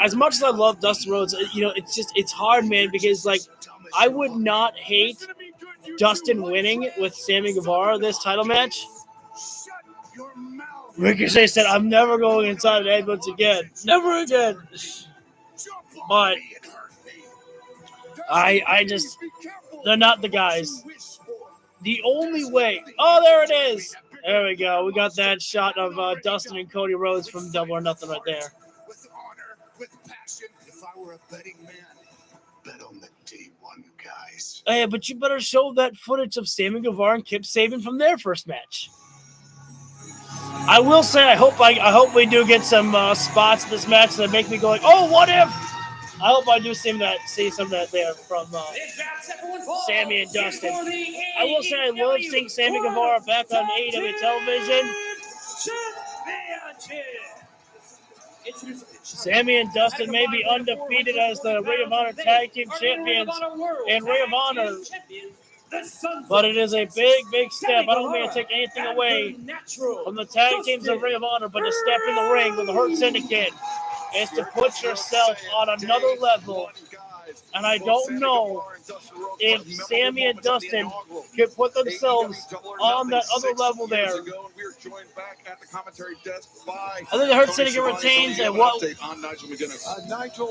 As much as I love Dustin Rhodes, it's hard, man, because I would not hate Dustin winning with Sammy Guevara this title match. Ricochet said, "I'm never going inside an ambulance again, never again." But I just, they're not the guys. The only way. Oh, there it is. There we go. We got that shot of Dustin and Cody Rhodes from Double or Nothing right there. With honor, with passion. If I were a betting man, bet on the day one guys. Hey, but you better show that footage of Sammy Guevara and Kip Sabian from their first match. I will say, I hope we do get some spots in this match that make me go like, oh, what if? I hope I do see some of that there from Sammy and Dustin. I will say I love seeing Sammy Guevara back on AEW television. Sammy and Dustin may be undefeated as the Ring of Honor Tag Team Champions in Ring of Honor, but it is a big, big step. I don't mean to take anything away from the tag teams of Ring of Honor, but to step in the ring with the Hurt Syndicate is to put yourself on another level. And I don't know if Sammy and Dustin could put themselves on that other level there. I think the Hurt Syndicate retains, and what? Nigel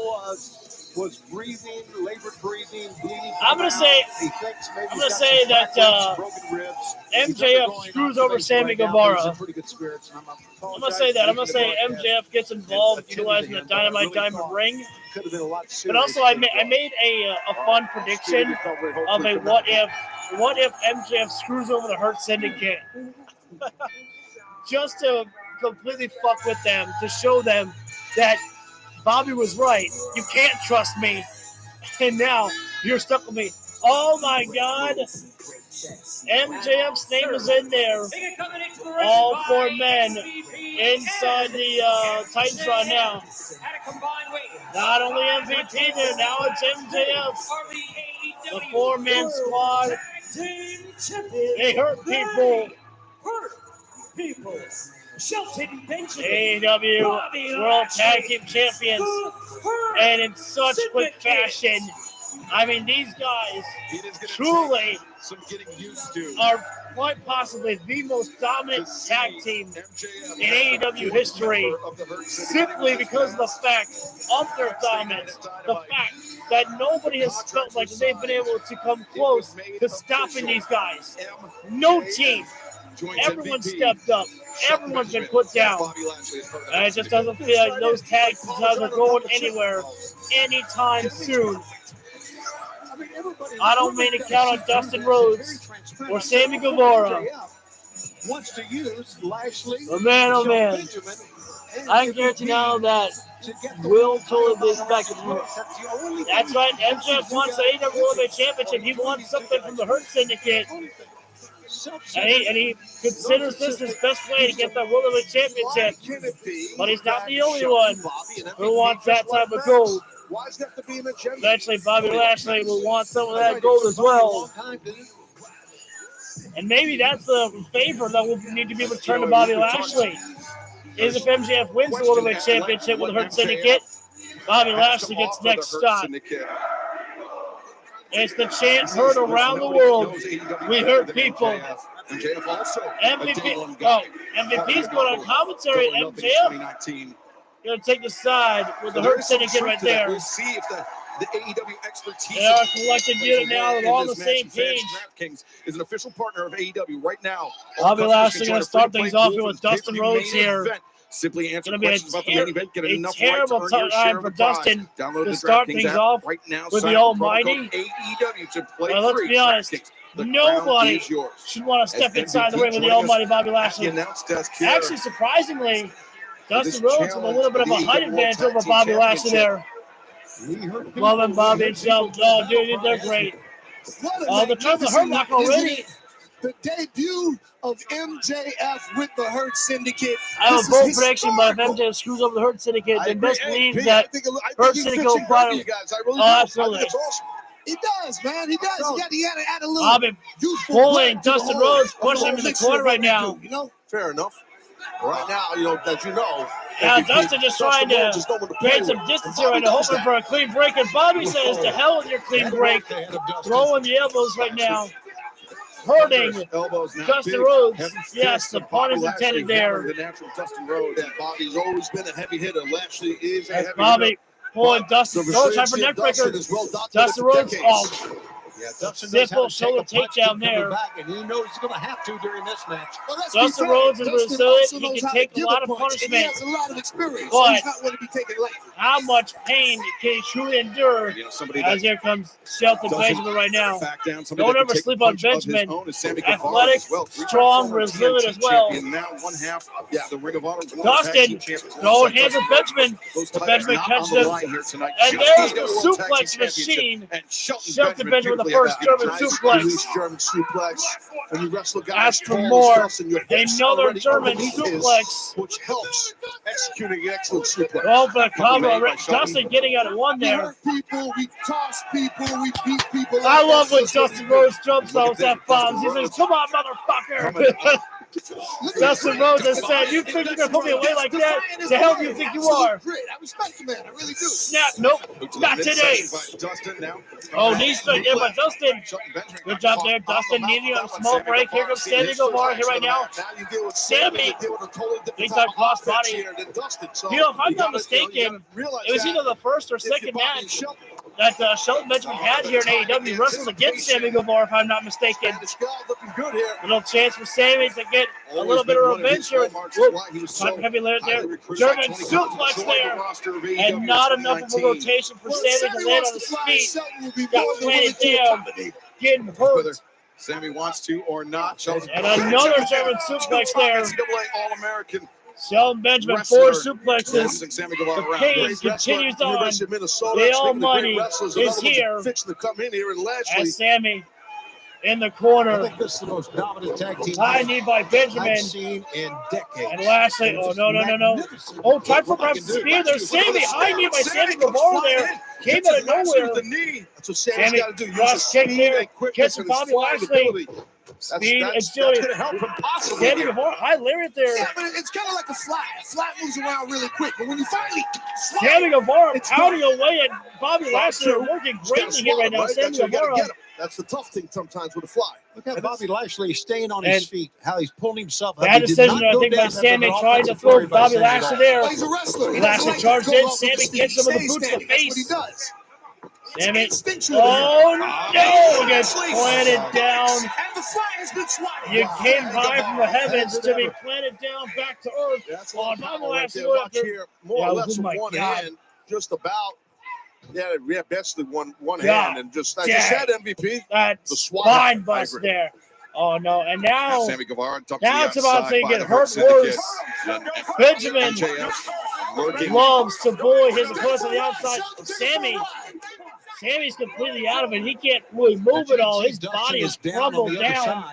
was breathing, labored breathing, bleeding. I'm gonna say that MJF screws over Sammy Guevara. I'm gonna say that. I'm gonna say MJF gets involved utilizing the Dynamite Diamond Ring. But also, I made a fun prediction of a what if MJF screws over the Hurt Syndicate, just to completely fuck with them, to show them that Bobby was right. You can't trust me, and now you're stuck with me. Oh my God! MJF's name is in there. All four men inside the Titantron now. Not only MVP there, now it's MJF. The four-man squad. They hurt people. AEW World Tag Team Champions. And in such quick fashion. I mean, these guys truly are quite possibly the most dominant tag team in AEW history, simply because of the fact of their dominance, the fact that nobody has felt like they've been able to come close to stopping these guys. No team. Everyone stepped up. Everyone's been put down. And it just doesn't feel like those tag teams are going anywhere anytime soon. I don't mean to count on Dustin Rhodes or Sammy Guevara. Wants to use Lashley. Oh man, I can guarantee now that will totally be expected. That's right. MJF wants the AEW World Heavyweight Championship. He wants something from the Hurt Syndicate. And he considers this his best way to get the World Heavyweight Championship. But he's not the only one who wants that type of gold. Eventually, Bobby Lashley will want some of that gold as well. And maybe that's the favor that will need to be returned to Bobby Lashley. Is if MJF wins the World Heavyweight Championship with the Hurt Syndicate, Bobby Lashley gets next stop. It's the chant heard around the world. We hurt people. MVP's going on commentary. MJF going to take the side with the Hurt Syndicate right there. We'll see if the AEW expertise. They are a collective unit now. They're all on the same page. DraftKings is an official partner of AEW right now. Bobby Lashley going to start things off here with Dustin Rhodes here. Simply answer Going to be questions about the main event. Get enough terrible right to earn your share time of for the prize. Dustin Download to the start DraftKings things app off right now. with Sign the up promo Almighty. code AEW to play Well, let's free. be honest. DraftKings, the Nobody crown is yours. should want to step As inside the MVP ring with the joining us Almighty Bobby at Lashley. the announce desk here. Actually, surprisingly, This Dustin Rhodes with a little bit of a challenge height for the advantage AEW over World Bobby Tag Lashley Team there. Loving Bobby and Shelton. Oh, dude, they're great. Oh, they're trying to hurt lock already. The debut of MJF with the Hurt Syndicate. I have a bold prediction, but if MJF screws over the Hurt Syndicate, then best believes that Hurt Syndicate will fight him. Oh, absolutely. He does, man. He does. He got to add a little. Bobby pulling Dustin Rhodes, pushing him in the corner right now. You know, fair enough. Right now, as you know. Yeah, Dustin just trying to create some distance here right now, hoping for a clean break. And Bobby says, to hell with your clean break. Throwing the elbows right now. Hurting Dustin Rhodes. Yes, the pun is intended there. The natural Dustin Rhodes. Yeah, Bobby's always been a heavy hitter. Lashley is a heavy Bobby hitter. pulling Dustin Rhodes time for neck breaker. Dustin Rhodes, simple shoulder takedown there. And he knows he's going to have to during this match. Dustin Rhodes is resilient. He can take a lot of punishment. He has a lot of experience. But he's not going to be taken lightly. how much pain can he truly endure? As here comes Shelton Benjamin right now. Don't ever sleep on Benjamin. Athletic, strong, resilient as well. Dustin throwing hands at Benjamin. Benjamin catches him. And there's the suplex machine. Shelton Benjamin with the first German suplex. When you wrestle guys, ask for more. Another German suplex. Which helps executing an excellent suplex. Well, for the combo, Dustin getting out at one We there. hurt people, we toss people, we beat people. I love when Dustin Rhodes jumps those F-bombs. He says, come on, motherfucker. Dustin Rhodes has said, you think you're going to put me away like that? The hell do you think you are? I respect the man, I really do. Snap, nope, not today. Oh, knee strike there by Dustin. Good job there, Dustin needing a small break. Here comes Sammy Guevara here right now. Sammy, big time crossbody. You know, if I'm not mistaken, it was either the first or second match that Shelton Benjamin had here in AEW. Wrestled against Sammy Guevara, if I'm not mistaken. Little chance for Sammy to get a little bit of revenge here. Time for heavy land there. German suplex there. And not enough of a rotation for Sammy to land on his feet. Got planted down. Getting hurt. Sammy wants to or not. And another German suplex there. All-American. Shelton Benjamin, four suplexes. The pain continues on. The Almighty is here. As Sammy in the corner. I think this is the most dominant tag team high knee by Benjamin. I've seen in decades. And Lashley, oh, no. Oh, time for perhaps a spear. There's Sammy, high knee by Sammy Guevara there. Came out of nowhere. That's what Sammy, cross kick there. Catching Bobby Lashley. Speed, agility. That's going to help him possibly. Sammy Guevara, high lariat there. Yeah, but it's kind of like a flat. A flat moves around really quick, but when you finally Sammy Guevara pounding away at Bobby Lashley, working greatly here right now. Sammy Guevara. That's the tough thing sometimes with a fly. Look at Bobby Lashley staying on his feet, how he's pulling himself up. Bad decision, I think, by Sammy trying to throw Bobby Lashley there. He's a wrestler. Lashley charged in. Sammy kicks him with the boot to the face. Sammy. Oh, no. Gets planted down. You came high from the heavens to be planted down back to earth. That's Oh, what Bobby watch Lashley here, more or less oh with my one God. hand, just about. Yeah, basically one God hand, and just as you said, MVP. That the SWAT spine bust hybrid. there. Oh, no. And now Sammy Guevara dumped now the it's about outside to by get the hurt Hurt Syndicate. worse. And Benjamin MJF loves to bully his opponents on the outside. Sammy's completely out of it. He can't really move at all. His body is crumbled down.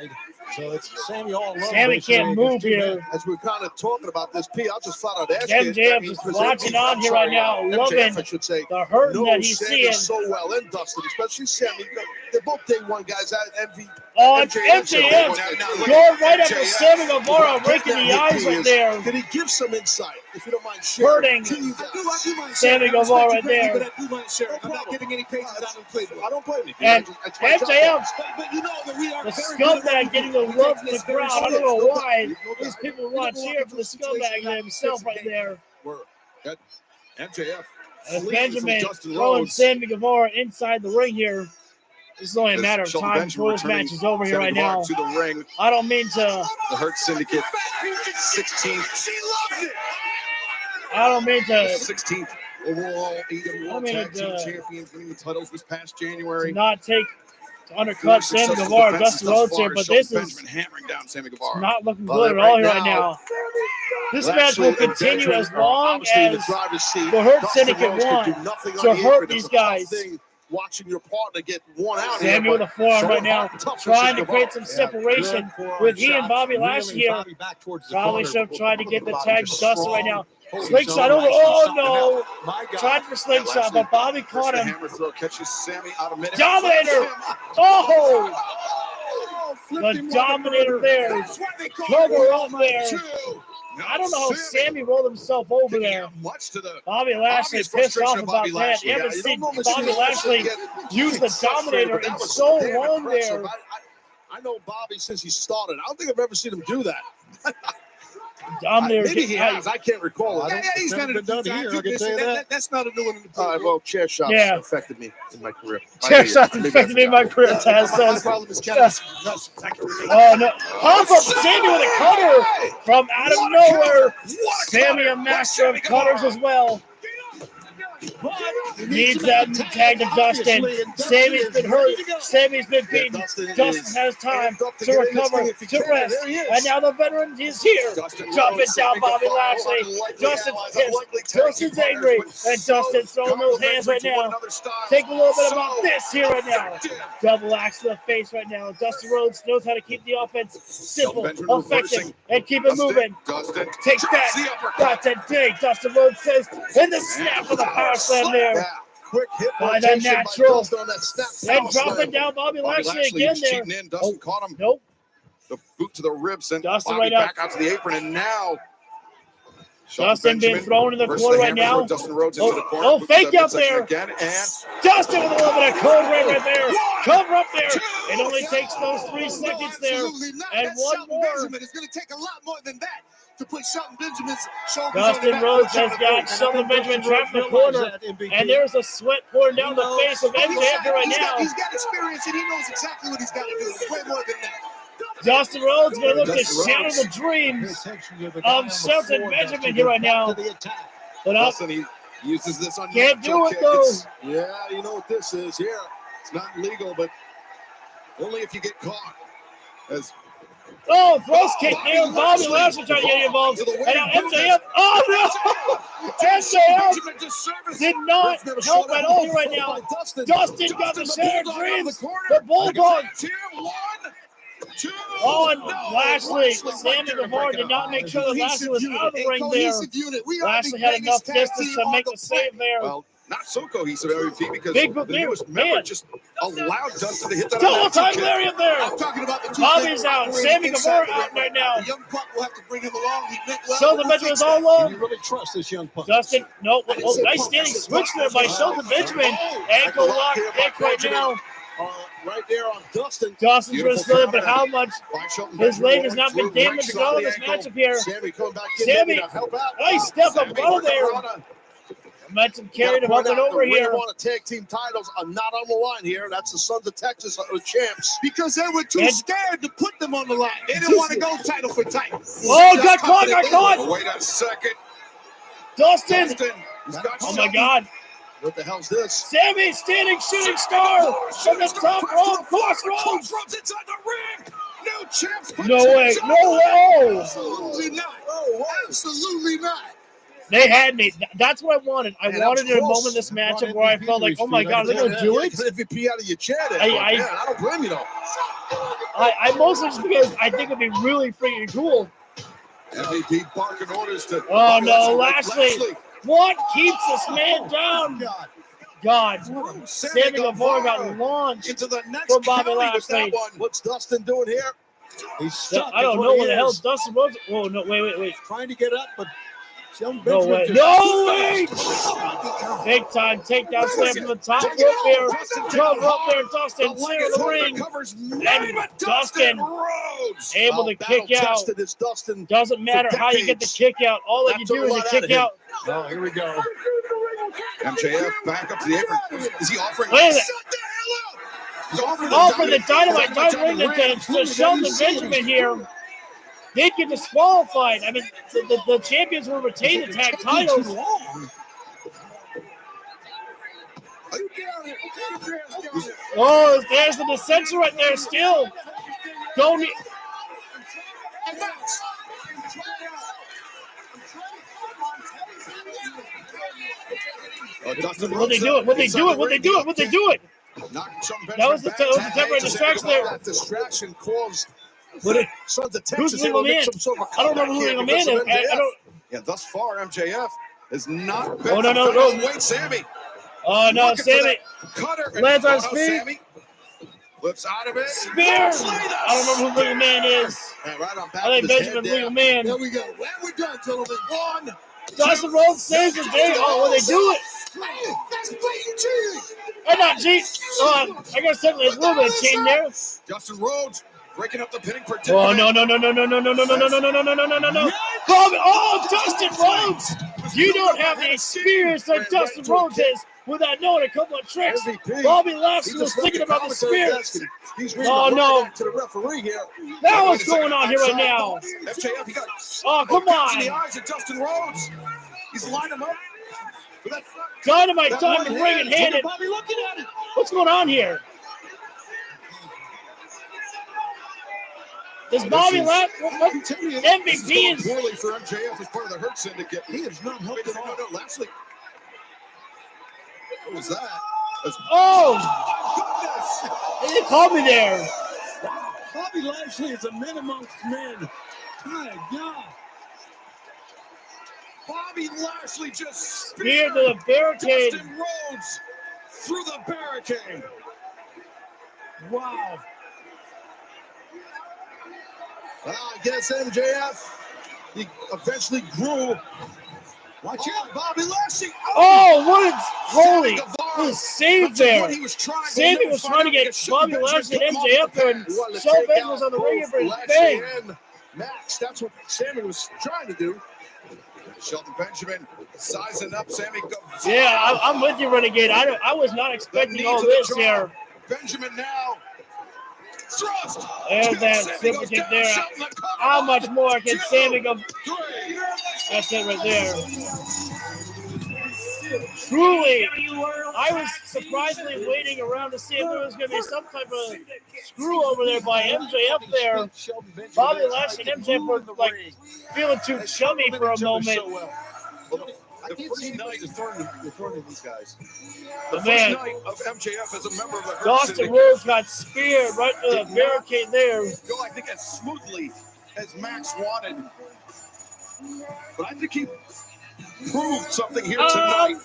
So it's Sammy all alone. Sammy can't move here. As we're kind of talking about this, P, I just thought I'd ask you. MJF just watching on here right now, loving I should say, the hurting that he's Sammy seeing. so well, and Dustin, especially Sammy. They're both day one guys. Oh, MJF going right after Sammy Guevara, raking the eyes right there. Can he give some insight, if you don't mind Hurting Sammy Guevara right there. But I do mind sharing. I'm not giving any pages out of the playbook. I don't blame you. And MJF, but you know that we are the scumbag getting the love from the crowd. I don't know why these people want to cheer for the scumbag himself right there. MJF. As Benjamin throwing Sammy Guevara inside the ring here. This is only a matter of time before this match is over here right now. To the ring. I don't mean to. The Hurt Syndicate, 16th. I don't mean to. 16th overall AEW Tag Team Champions, winning the titles this past January. Not take to undercut Sammy Guevara, Dustin Rhodes here, but this is hammering down Sammy Guevara. not looking good at all here right now. This match will continue as long as the Hurt Syndicate want to hurt these guys. Watching your partner get worn out. Sammy with a forearm right now, trying to create some separation with he and Bobby Lashley here. Probably should have tried to get the tag Dustin right now. Slingshot over. Oh no! Tried for slingshot, but Bobby caught him. Dominator! Oh! The Dominator there. Cover up there. I don't know how Sammy rolled himself over there. Bobby Lashley pissed off about that. You haven't seen Bobby Lashley use the Dominator in so long there. I know Bobby since he started. I don't think I've ever seen him do that. Dominator. Maybe he has. I can't recall. He's done it done here. I can tell you that. That's not a new one in the playbook. Well, chair shots affected me in my career. Chair shots affected me in my career, Taz says. Oh, no. Pop up Sammy with a cutter from out of nowhere. Sammy, a master of cutters as well. Needs that tag to Dustin. Sammy's been hurt. Sammy's been beaten. Dustin has time to recover, to rest. And now the veteran is here. Jumping down Bobby Lashley. Dustin's pissed. Dustin's angry. And Dustin's throwing those hands right now. Take a little bit about this here right now. Double axe to the face right now. Dustin Rhodes knows how to keep the offense simple, effective, and keep it moving. Take that. Got to dig. Dustin Rhodes says, in the snap of the power slam there. Quick hit by the natural. And dropping down Bobby Lashley again there. Dustin caught him. Nope. The boot to the ribs and Dustin Bobby right back out to the apron, and now Dustin being thrown in the corner right now. Dustin Rhodes into the corner. Oh, fake out there. Again, and Dustin with a little bit of code red right there. Cover up there. It only takes those 3 seconds there. And one more. It's going to take a lot more than that to put Shelton Benjamin's shoulders. Dustin Rhodes has got Shelton Benjamin trapped in the corner, and there's a sweat pouring down the face of MJF right now. He's got experience, and he knows exactly what he's got to do. It's way more than that. Dustin Rhodes going to look to shatter the dreams of Shelton Benjamin here right now. But Dustin, he uses this on can't do it though. Yeah, you know what this is here. It's not legal, but only if you get caught. As thrust kick there. Bobby Lashley trying to get involved. And now MJF. Oh, no. MJF did not help at all right now. Dustin got the shattered dreams. The Bulldog. Oh, and Lashley, Sammy Guevara did not make sure that Lashley was out of the ring there. Lashley had enough distance to make a save there. Well, not so cohesive MVP because the newest member just allowed Dustin to hit that. Double time lariat there. I'm talking about the two Bobby's out. Sammy Guevara out right now. The young puck will have to bring him along. He meant well. Shelton Benjamin's all alone. You really trust this young punk? Dustin, no. Oh, nice standing switch there by Shelton Benjamin. Ankle lock kick right now. Right there on Dustin. Dustin's resisted, but how much his leg has not been damaged at all in this matchup here. Sammy coming back Sammy, nice step up well there. Momentum carried him up and over here. The tag team titles are not on the line here. That's the Sons of Texas champs. Because they were too scared to put them on the line. They didn't want to go title for title. Oh, got caught. Wait a second. Dustin. Oh, my God. What the hell's this? Sammy standing shooting star from the top rope, crossroads. Inside the ring. New champs. No way. No way. Absolutely not. Oh, absolutely not. They had me. That's what I wanted. I Man, that was wanted a close. moment in this matchup where I felt like, oh my God, are they going to do it? MVP out of your chair there. I don't blame you, though. I mostly just because I think it'd be really freaking cool. MVP barking orders to. Oh, no, Lashley. What keeps this man down? God. Sammy Guevara got launched into the next from Bobby county with that Lashley. one. What's Dustin doing here? He's stuck. I don't know what the hell Dustin was. Oh, no, wait. Trying to get up, but young No Benjamin way. just No way! Big time takedown slam from the top rope there. Cover up there, Dustin. Center the ring. And Dustin able to kick out. Doesn't matter how you get the kick out. All that you do is you kick out. Oh, here we go. MJF back up to the apron. Is he offering? Look at that. Offering the dynamite to Shelton Benjamin here. They get disqualified. I mean, the champions will retain the tag titles. Oh, there's the dissension right there still. Don't. Would they do it? Would they do it? Would they do it? Would they do it? That was the temporary distraction there. That distraction caused Sons of Texas able to make some sort of a comeback. I don't know who the man is. I don't. Yeah, thus far MJF has not been. Oh no! Wait, Sammy. Oh no, Sammy. Cutter. Lands on his feet. Sammy flips out of it. Spear. I don't remember who the man is. Right on back. I think Benjamin legal man. There we go. And we're done, gentlemen. One. Dustin Rhodes saves the day. Oh, when they do it. That's blatant cheating. I'm not cheating. I guess there's a little bit of cheating there. Justin Rhodes breaking up the pinning predicament. Oh no! Oh, Dustin Rhodes! You don't have the experience that Dustin Rhodes has without knowing a couple of tricks. Bobby Lashley was thinking about the spear. Oh no! To the referee here. Now what's going on here right now? MJF, he got come on! in the eyes of Dustin Rhodes. He's lined him up. Dynamite time to bring it handed. Bobby looking at it. What's going on here? Does Bobby MVP is poorly for MJF as part of the Hurt Syndicate. He is not helping at all. No, Lashley. What was that? They didn't call me there. Bobby Lashley is a man amongst men. My God. Bobby Lashley just speared to the barricade. Dustin Rhodes through the barricade. Wow. I guess MJF, he eventually grew. Watch out, Bobby Lashley. Holy save there. Sammy was trying to get Bobby Lashley and MJF there, and Shelton was on the ring for his face. Max, that's what Sammy was trying to do. Shelton Benjamin sizing up Sammy. Yeah, I'm with you, Renegade. I was not expecting all this here. Benjamin now. Thrust. There's that super kick there. How much more can Sammy go? That's it right there. Truly, I was surprisingly waiting around to see if there was going to be some type of screw over there by MJF there. Bobby Lashley and MJF were like feeling too chummy for a moment. The first night is throwing these guys. The first man, night of MJF as a member of the Hurt Dustin Syndicate Rhodes got speared right to the barricade there. Go, I think, as smoothly as Max wanted. But I think he proved something here tonight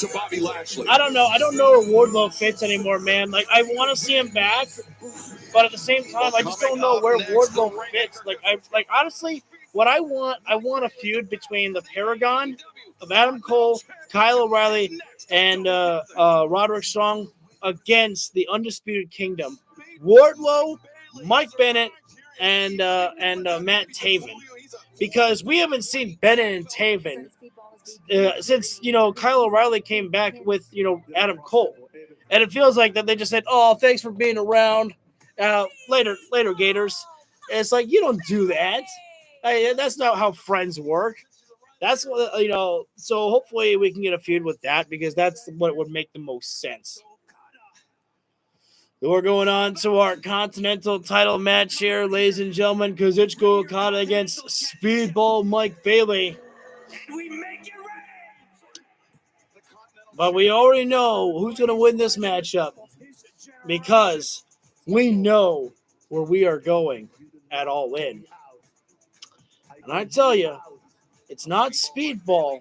to Bobby Lashley. I don't know. I don't know where Wardlow fits anymore, man. Like, I want to see him back, but at the same time, I just don't know where Wardlow fits. Like honestly, what I want a feud between the Paragon of Adam Cole, Kyle O'Reilly, and Roderick Strong against the Undisputed Kingdom. Wardlow, Mike Bennett, and Matt Taven. Because we haven't seen Bennett and Taven since, Kyle O'Reilly came back with, Adam Cole. And it feels like that they just said, oh, thanks for being around. Later, Gators. And it's like, you don't do that. That's not how friends work. That's what, so hopefully we can get a feud with that because that's what would make the most sense. We're going on to our Continental title match here, ladies and gentlemen. Kazuchika Okada against Speedball Mike Bailey. We make it But we already know who's going to win this matchup because we know where we are going at All In. And I tell you, it's not Speedball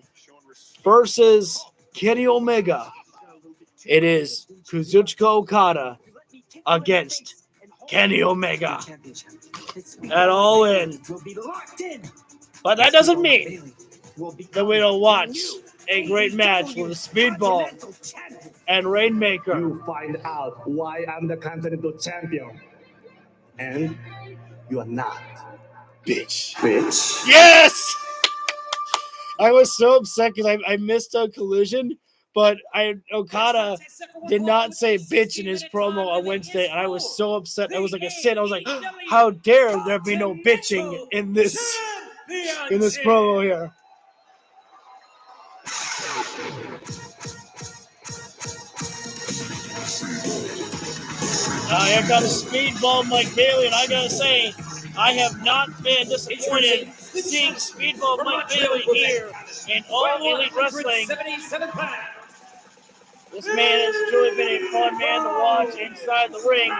versus Kenny Omega. It is Kazuchika Okada against Kenny Omega at All In. But that doesn't mean that we don't watch a great match with Speedball and Rainmaker. You find out why I'm the Continental Champion. And you are not. Bitch. Bitch. Yes! I was so upset because I missed a collision, but Okada did not say bitch in his promo on Wednesday, and I was so upset. I was like a sin. I was like, how dare there be no bitching in this promo here. Here comes Speedball Mike Bailey, and I gotta say, I have not been disappointed seeing Speedball Mike Bailey here in All Elite Wrestling. This man has truly been a fun man to watch inside the ring.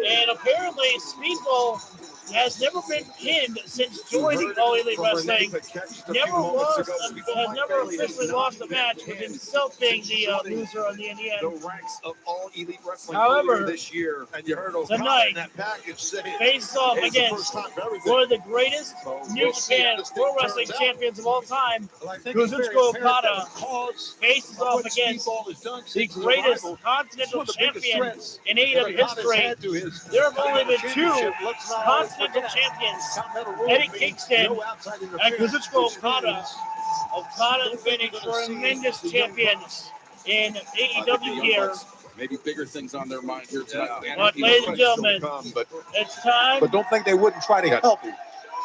And apparently, Speedball has never been pinned since joining All Elite Wrestling. Has never officially lost a match with himself being the loser on the end. The ranks of All Elite Wrestling However, this year, and you heard tonight, in that package face off against one of the greatest New Japan Pro Wrestling champions of all time, Kazuchika Okada, faces off against the greatest Continental champion in AEW history. There have only been two Continental champions, Eddie Kingston and Kazuchika Okada. Okada has been a tremendous champion in AEW here. Maybe bigger things on their mind here tonight. But, ladies and gentlemen, it's time. But don't think they wouldn't try to help you.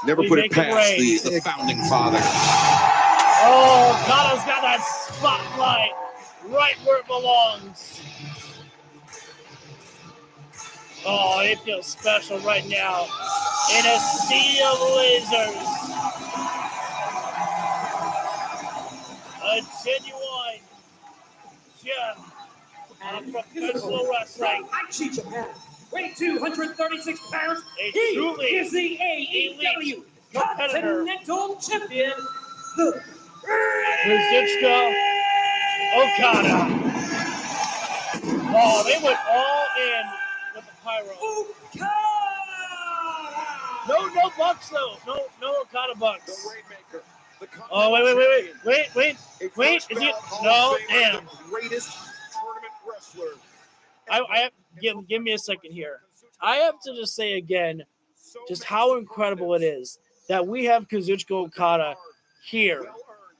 Never put it past the founding father. Oh, Okada's got that spotlight right where it belongs. Oh, it feels special right now in a sea of lasers. A genuine gem of professional wrestling. Anarchy Japan. Weighing 236 pounds, He truly is the AEW Continental Champion, the Kazuchika Okada. Oh, they went all in with the pyro. No bucks though. No Okada bucks. Oh, wait. Is he? No, damn. Greatest tournament wrestler. I have, give me a second here. I have to just say again, just how incredible it is that we have Kazuchika Okada here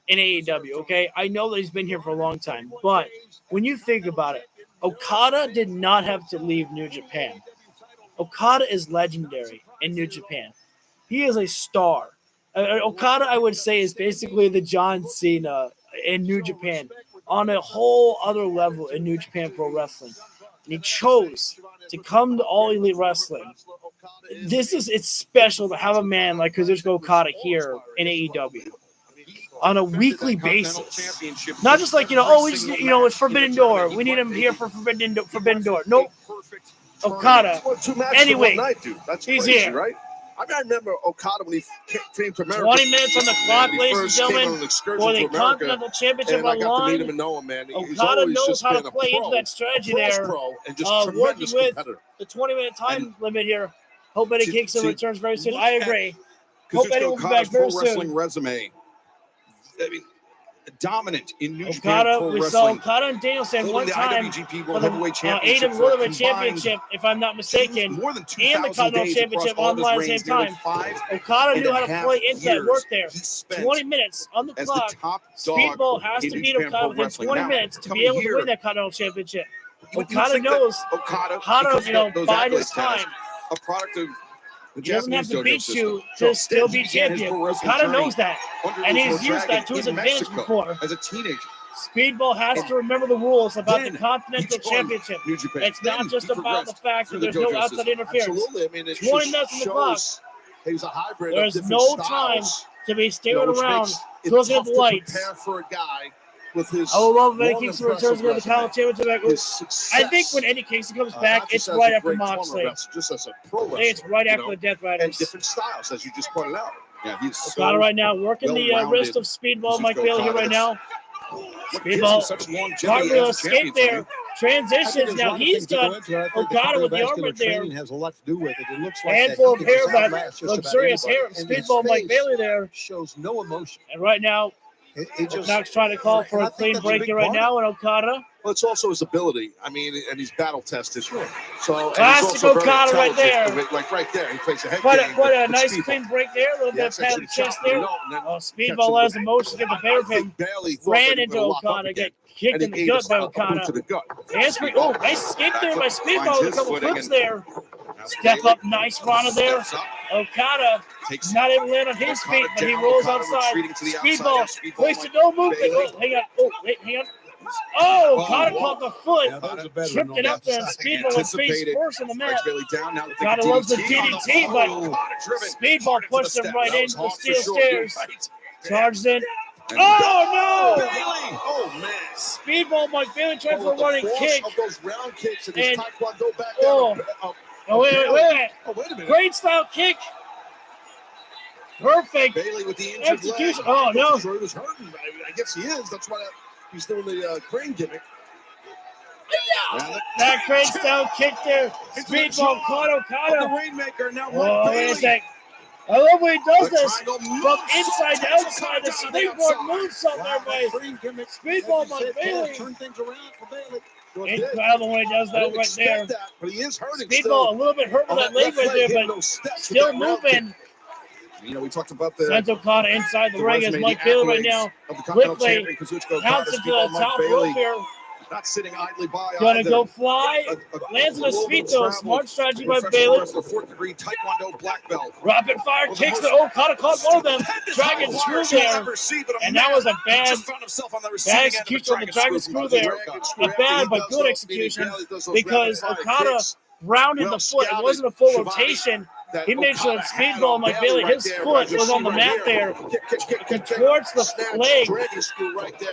in AEW. Okay, I know that he's been here for a long time, but when you think about it, Okada did not have to leave New Japan. Okada is legendary in New Japan. He is a star. Okada, I would say, is basically the John Cena in New Japan on a whole other level in New Japan Pro Wrestling. And he chose to come to All Elite Wrestling. It's special to have a man like Kazuchika Okada here in AEW on a weekly basis. Not just like, it's Forbidden Door. We need him here for Forbidden Door. Nope. Okada. Anyway, he's here. Right? I remember Okada when he came to America. 20 minutes on the clock, ladies and gentlemen, for the Continental Championship on line. Okada knows how to play into that strategy there, working with the 20-minute time limit here. Hope Eddie Kingston returns very soon. I agree. Hope Eddie will be back very soon. Resume. I mean, dominant in New Japan Pro We Wrestling. saw Okada and Danielson one time for the AEW World Heavyweight Championship, if I'm not mistaken, more than and the Continental Championship online at the same time. Okada knew how to play into that work there. 20 minutes on the clock. Speedball has to beat Okada within 20 minutes to be able to win that Continental Championship. Okada knows how to bide his time. A product of He doesn't have to beat you to still be champion. Okada knows that, and he's used that to his advantage before. As a teenager, Speedball has to remember the rules about the Continental Championship. It's not just about the fact that there's no outside interference. 20 minutes on the clock. There's no time to be staring around, looking at the lights. For a guy with his. I would love if Eddie long, Kingston returns impressive to the resume. Title Championship. His success, I think when Eddie Kingston comes not back, just it's as right a after great former Moxley. wrestler, just as a pro I wrestler. think it's right you after know, the Death and Riders. different styles, as you just pointed out. Yeah, he's Okada right now working the wrist of Speedball Mike Bailey here right now. Speedball, cartwheel escape there. Transitions. Now he's got Okada with the armor there. Training has a lot to do with it. It looks like Handful of that he hair, can that outlast just about luxurious hair. anybody. And his Speedball Mike face Bailey there. shows no emotion. And right now, Knox trying to call for a clean break here right now, and Okada. Well, it's also his ability. I mean, and he's battle tested. Sure. So and Classic he's also very Okada right there. intelligent. Like right there, he plays a head Quite game. a with nice Speedball. clean break there. A little bit of pat on the chest there. Oh, Speedball has emotion. Get the bear pin. Ran into Okada. Get kicked in the gut by Okada. Oh, nice escape there by Speedball with a couple flips there. Step up, nice Rana there. Okada not able to land on his feet, but he rolls outside. Speedball wasted no movement. Oh, hang on. Oh, wait, hang on. Oh, Okada caught the foot. Tripped it up there, and Speedball was face first on the mat. Okada loves the DDT, but Speedball pushed him right into the steel stairs. Charged in. Oh, no! Oh, man. Speedball Mike Bailey tried for a running kick. Of those round kicks and his And- taekwondo back Oh. down. Oh, wait a minute. Oh, wait a minute. Great style kick. Perfect. Bailey with the injured Execution. leg. Oh, no. Sure he was hurting. I guess he is. That's why he's doing the crane gimmick. That great style kick there. Speedball caught Okada. The Rainmaker now. Oh, wait a sec. I love when he does this. From inside to outside, the springboard moonsault there by Speedball Mike Bailey. Turn things around for Bailey. Incredible when he does that right there. But he is hurting Speedball still. a little bit hurt with that leg right there, but still moving. You know, we talked about the Sends Okada inside the ring as Mike Bailey right now. Quickly counts it to the top rope here. Not sitting idly by. Gonna either. go fly. Lands on his feet though. Smart strategy by Bailey. Fourth degree Taekwondo black belt. Rapid fire kicks that Okada caught one of them. Dragon screw there. And that was a bad execution on the dragon screw there. A bad but good execution because Okada rounded the foot. It wasn't a full rotation. He made sure that Speedball Mike Bailey, his foot was on the mat there. Towards the leg.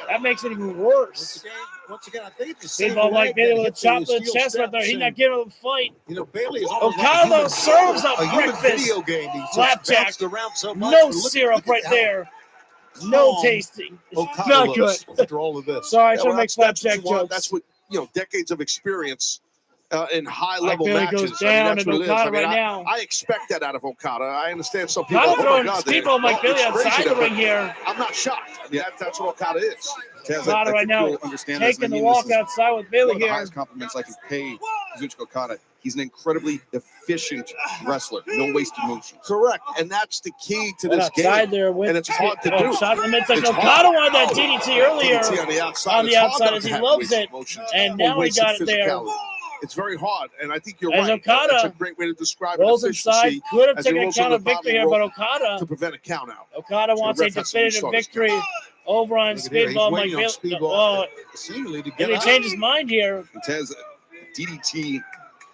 That makes it even worse. Once again, I think it's the same Speedball Mike leg Bailey that with a hit chop to the steel chest right there. steps He's not and, giving him a fight. You know, Bailey is almost Okada like serves up a human breakfast. video game. He just Flapjack. bounced around so much. No but look- syrup look at right how there. No calm tasting. It's Okada not looks good. after all of this. Sorry, Yeah, trying to well, make that's what flapjack you want. jokes. That's what, you know, decades of experience in high Mike level Bailey matches. goes down that's and what it is. Okada I mean, right now. I expect that out of Okada. I understand some people. Okada oh my throwing God, Speedball Mike Bailey it's crazy outside the that- ring here. I'm not shocked. Yeah, that's what Okada is. Okada right now taking the walk outside with Bailey One of the here. highest compliments I can pay Kazuchika Okada. He's an incredibly efficient wrestler. No wasted motion. Correct, and that's the key to Went this outside game. there with and it's hard to do. shot in the midsection. It's Okada hard. wanted that DDT earlier DDT on the outside. on the It's hard outside not as to he have loves wasted it, motions and or now he wasted got it there. physicality. It's very hard, and I think you're As right. Okada That's a great way to describe rolls efficiency inside, could have as he taken a rolls count on of the victory bottom here, but rope Okada to prevent a count out. Okada So wants a the ref has to definitive restart his victory over on Look at here, he's Speedball Mike waiting on Bailey. Speedball seemingly to Did get he out. change his mind here? Tez DDT.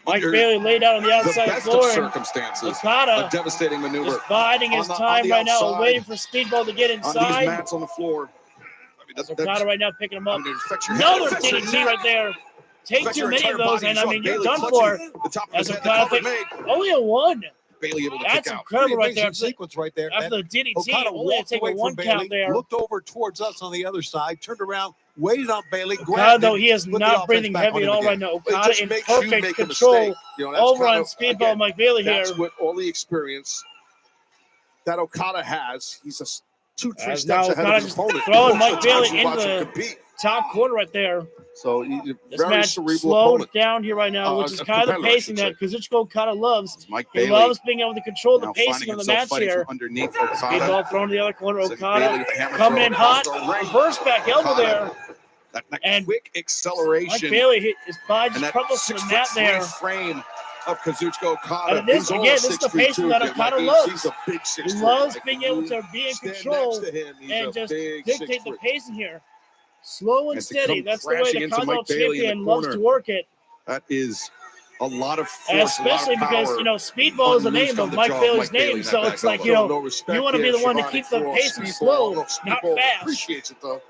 Mike under Bailey laid out on the the outside best floor. of and circumstances. Okada A devastating maneuver. just biding his On time the right now, outside, waiting for Speedball to get on these inside. mats on the floor. I mean, Okada right now picking him up. it affects your head, Another it affects your DDT neck. right there. Take Affects too your many of entire those, body. and You I saw mean, you're Bailey done clutching for. the top of As his head, the Okada cover think, made. only a one. Bailey able to That's kick out. incredible right Pretty there. amazing sequence right there. After the DDT, Okada only had walked to take away a from one Bailey, count there. looked over towards us on the other side, turned around, waited on Bailey, Okada, grabbed though, him, he is put the not offense breathing back heavy on at him all again. right now. It Okada just in makes you perfect make a control mistake. You know, that's over kind on of, Speedball again, Mike Bailey here. That's what all the experience that Okada has. He's just 2-3 As steps now ahead Okada of his just opponent. throwing Most Mike of the times Bailey you watch him into the compete. top corner right there. So he's a This very match cerebral slowed opponent. down here right now, which is A kind of the competitor, I pacing should that Kazuchika Okada loves. Mike He Bailey loves being able to control the now pacing finding of the himself match fighting here. from underneath Speedball Okada. thrown to the other corner. Bailey Okada with the hammer coming throw in hot. across the ring. Reverse back elbow there. That And quick Mike acceleration Bailey hit his body and just that crumbles to the mat 6'3" there. frame of Kazuchika Okada. And this, He's again, all this is the 6'3" pacing too, that kid. Okada Like, loves. He's a big He 6'3". loves Like, being able to be in stand control next to him, he's and a just big dictate the 6'3". pacing here. Slow and And to steady. come That's the way crashing the into Continental Mike Bailey in the Champion loves to corner. work it. That is a lot of force, And especially a lot of because, power you know, Speedball is the unleashed name on of the Mike jaw of Bailey's Mike Bailey name. in that So back it's like, elbow. you know, No respect you want to be there, the one to Shivani keep the for pacing Speedball. slow, Look, not Speedball fast. appreciates it though.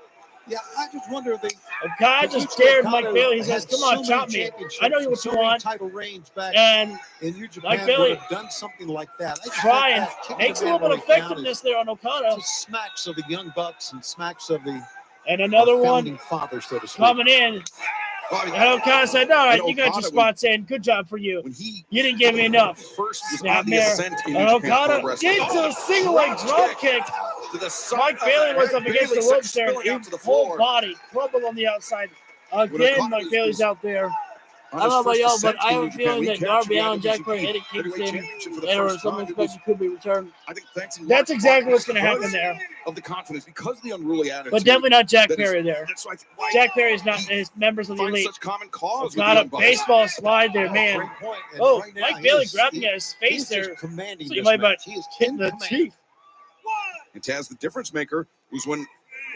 Yeah, I just wonder if they. Okada just dared Mike Bailey. He says, "Come on, chop me. I know what you want." Title reigns back And in New Japan Mike Bailey would have done something like that. I just trying, think that kicking makes a the little man bit of right now effectiveness is there on Okada. just smacks of the Young Bucks and smacks of the And another our one founding fathers, so to speak. coming in. And Okada said, "All right, you got your spots in. Good job for you. You didn't give me enough." Snap there. And Okada gets a single leg drop kick. Mike Bailey was up against the ropes there. Full body crumbled on the outside. Again, Mike Bailey's out there. I don't know about y'all, but I have a feeling that Darby Allin, Jack Perry, Eddie Kingston, or something special could be returned. I think thanks That's exactly what's going to happen there. Of the confidence, because of the unruly attitude. But definitely not Jack Perry there. That's why Jack Perry's not his members of the elite. such common cause. Got a baseball slide there, man. Great point. And Oh, right now, Mike he Bailey is- grabbing he- at his face he's there. just commanding So you this might about match. He is hitting in the command. teeth. And Taz, the difference maker, was when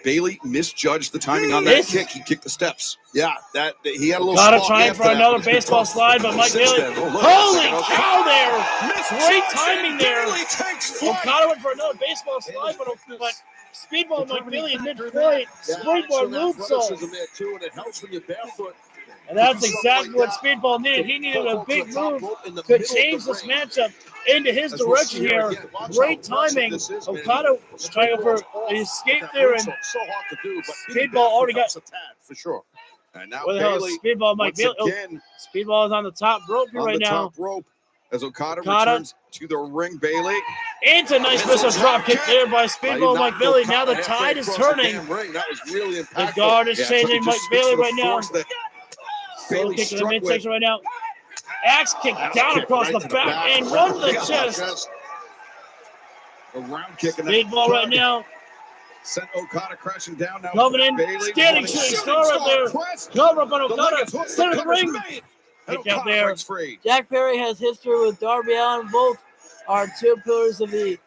Bailey misjudged the timing on that Yes. kick. He kicked the steps. Yeah, that he had a little. Gotta spot try after for that. another It's been baseball tough. slide, but Mike Since Bailey. then, oh, look, Holy second, okay. cow there! Great timing there. Bailey takes flight. Okada went for another baseball slide, but Speedball Mike Bailey in mid-flight. Springboard moonsault. there too, and it helps when you're barefoot. And that's exactly what Speedball needed. He needed a big move to change this matchup into his direction here. Great timing. Okada was trying for an escape there, and So hard to do, but Speedball already got. for sure. And now Where the hell Bailey is Speedball Mike once Bailey? Oh, again Speedball is on the top rope here on right the now. top rope as Okada Okada. returns to the ring. Bailey. It's a nice missile drop kick there by Speedball Mike Bailey. Now the tide is turning. That was really impactful. The guard is Yeah, so changing it Mike just speaks Bailey to the right now. force that Slow Bailey kick to the struck with. midsection right now. Axe kick Axe down kick across right the to back and run to the Yeah, chest. A round kick in that Speedball right target now. sent Okada crashing down. Now Coming in, Bailey standing running shooting shooting star right there. press. Cover up on The leg Okada. is hooked, Center the of the cover's ring. made, and Kick out Okada there. breaks free. Jack Perry has history with Darby Allin. Both are two pillars of the.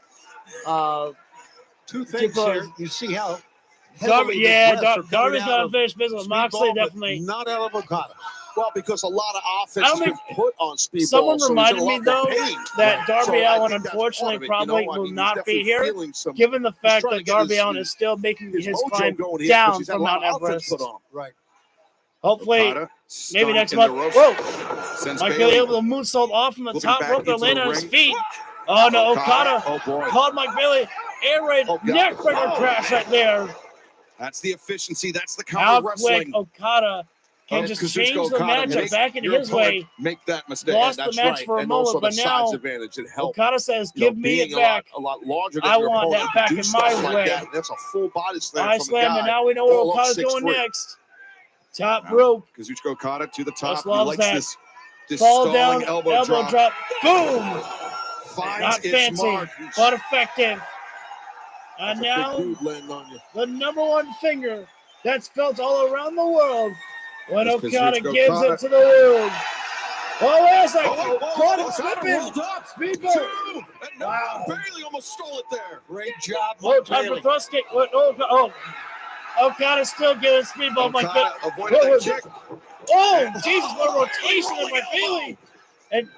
Two things here. You see how Darby, heavily the yeah, breaths are coming Darby's out got of unfinished business. Speedball, Moxley but definitely. not out of Okada. Well, because a lot of I offense don't has think- been put on Speedball. Someone so he's in reminded a me, lot though, more pain. that Darby So I Allin, think that's unfortunately, part of it, probably you know? I will mean, he's not be definitely here, feeling some- given the he's fact trying to that get Darby his- Allin is still making his mojo climb going here, down because he's had from a lot Mount of offense Everest. put on him. Right. Hopefully, Okada maybe starting next in the month. ropes. Whoa! Sends Mike Bailey Bailey able to moonsault off from the flipping top back rope to into land the on his ring. feet. Oh no, Okada. Okada Oh, boy. called Mike Bailey. Air raid Oh, God. neckbreaker Oh, crash man. right there. That's the efficiency. That's the How counter quick wrestling. Okada can of just Kazuchika change the Okada. matchup Make back into your his opponent way. Make that mistake. Lost That's the match right. for a And moment, also but the now size advantage. It helped. Okada says, You know, "Give me being it back." a lot larger than I your want opponent, that back you do in stuff my like way. that. That's a full body slam Eye from slam, a and guy. now we know where all up Okada's going 6'3". next. Top Now, rope. Kazuchika Okada to the top. Just He loves likes that. this Fall stalling down, elbow drop. Boom! Finds Not its fancy, mark. but effective. And That's a big now, dude landing on you. the number one finger that's felt all around the world when That's Okada Kazuchika gives Okada. it to the world. Oh, wait a second. Oh, whoa, Caught him Okada slipping. rolled up. Speedball. Two. And now Wow. Bailey almost stole it there. Great job, Oh, Mike time for Bailey. thrust kick. Okada's still getting Speedball. Mike Bailey. Okada avoided the kick. Oh, Jesus, what a rotation in Mike Bailey. And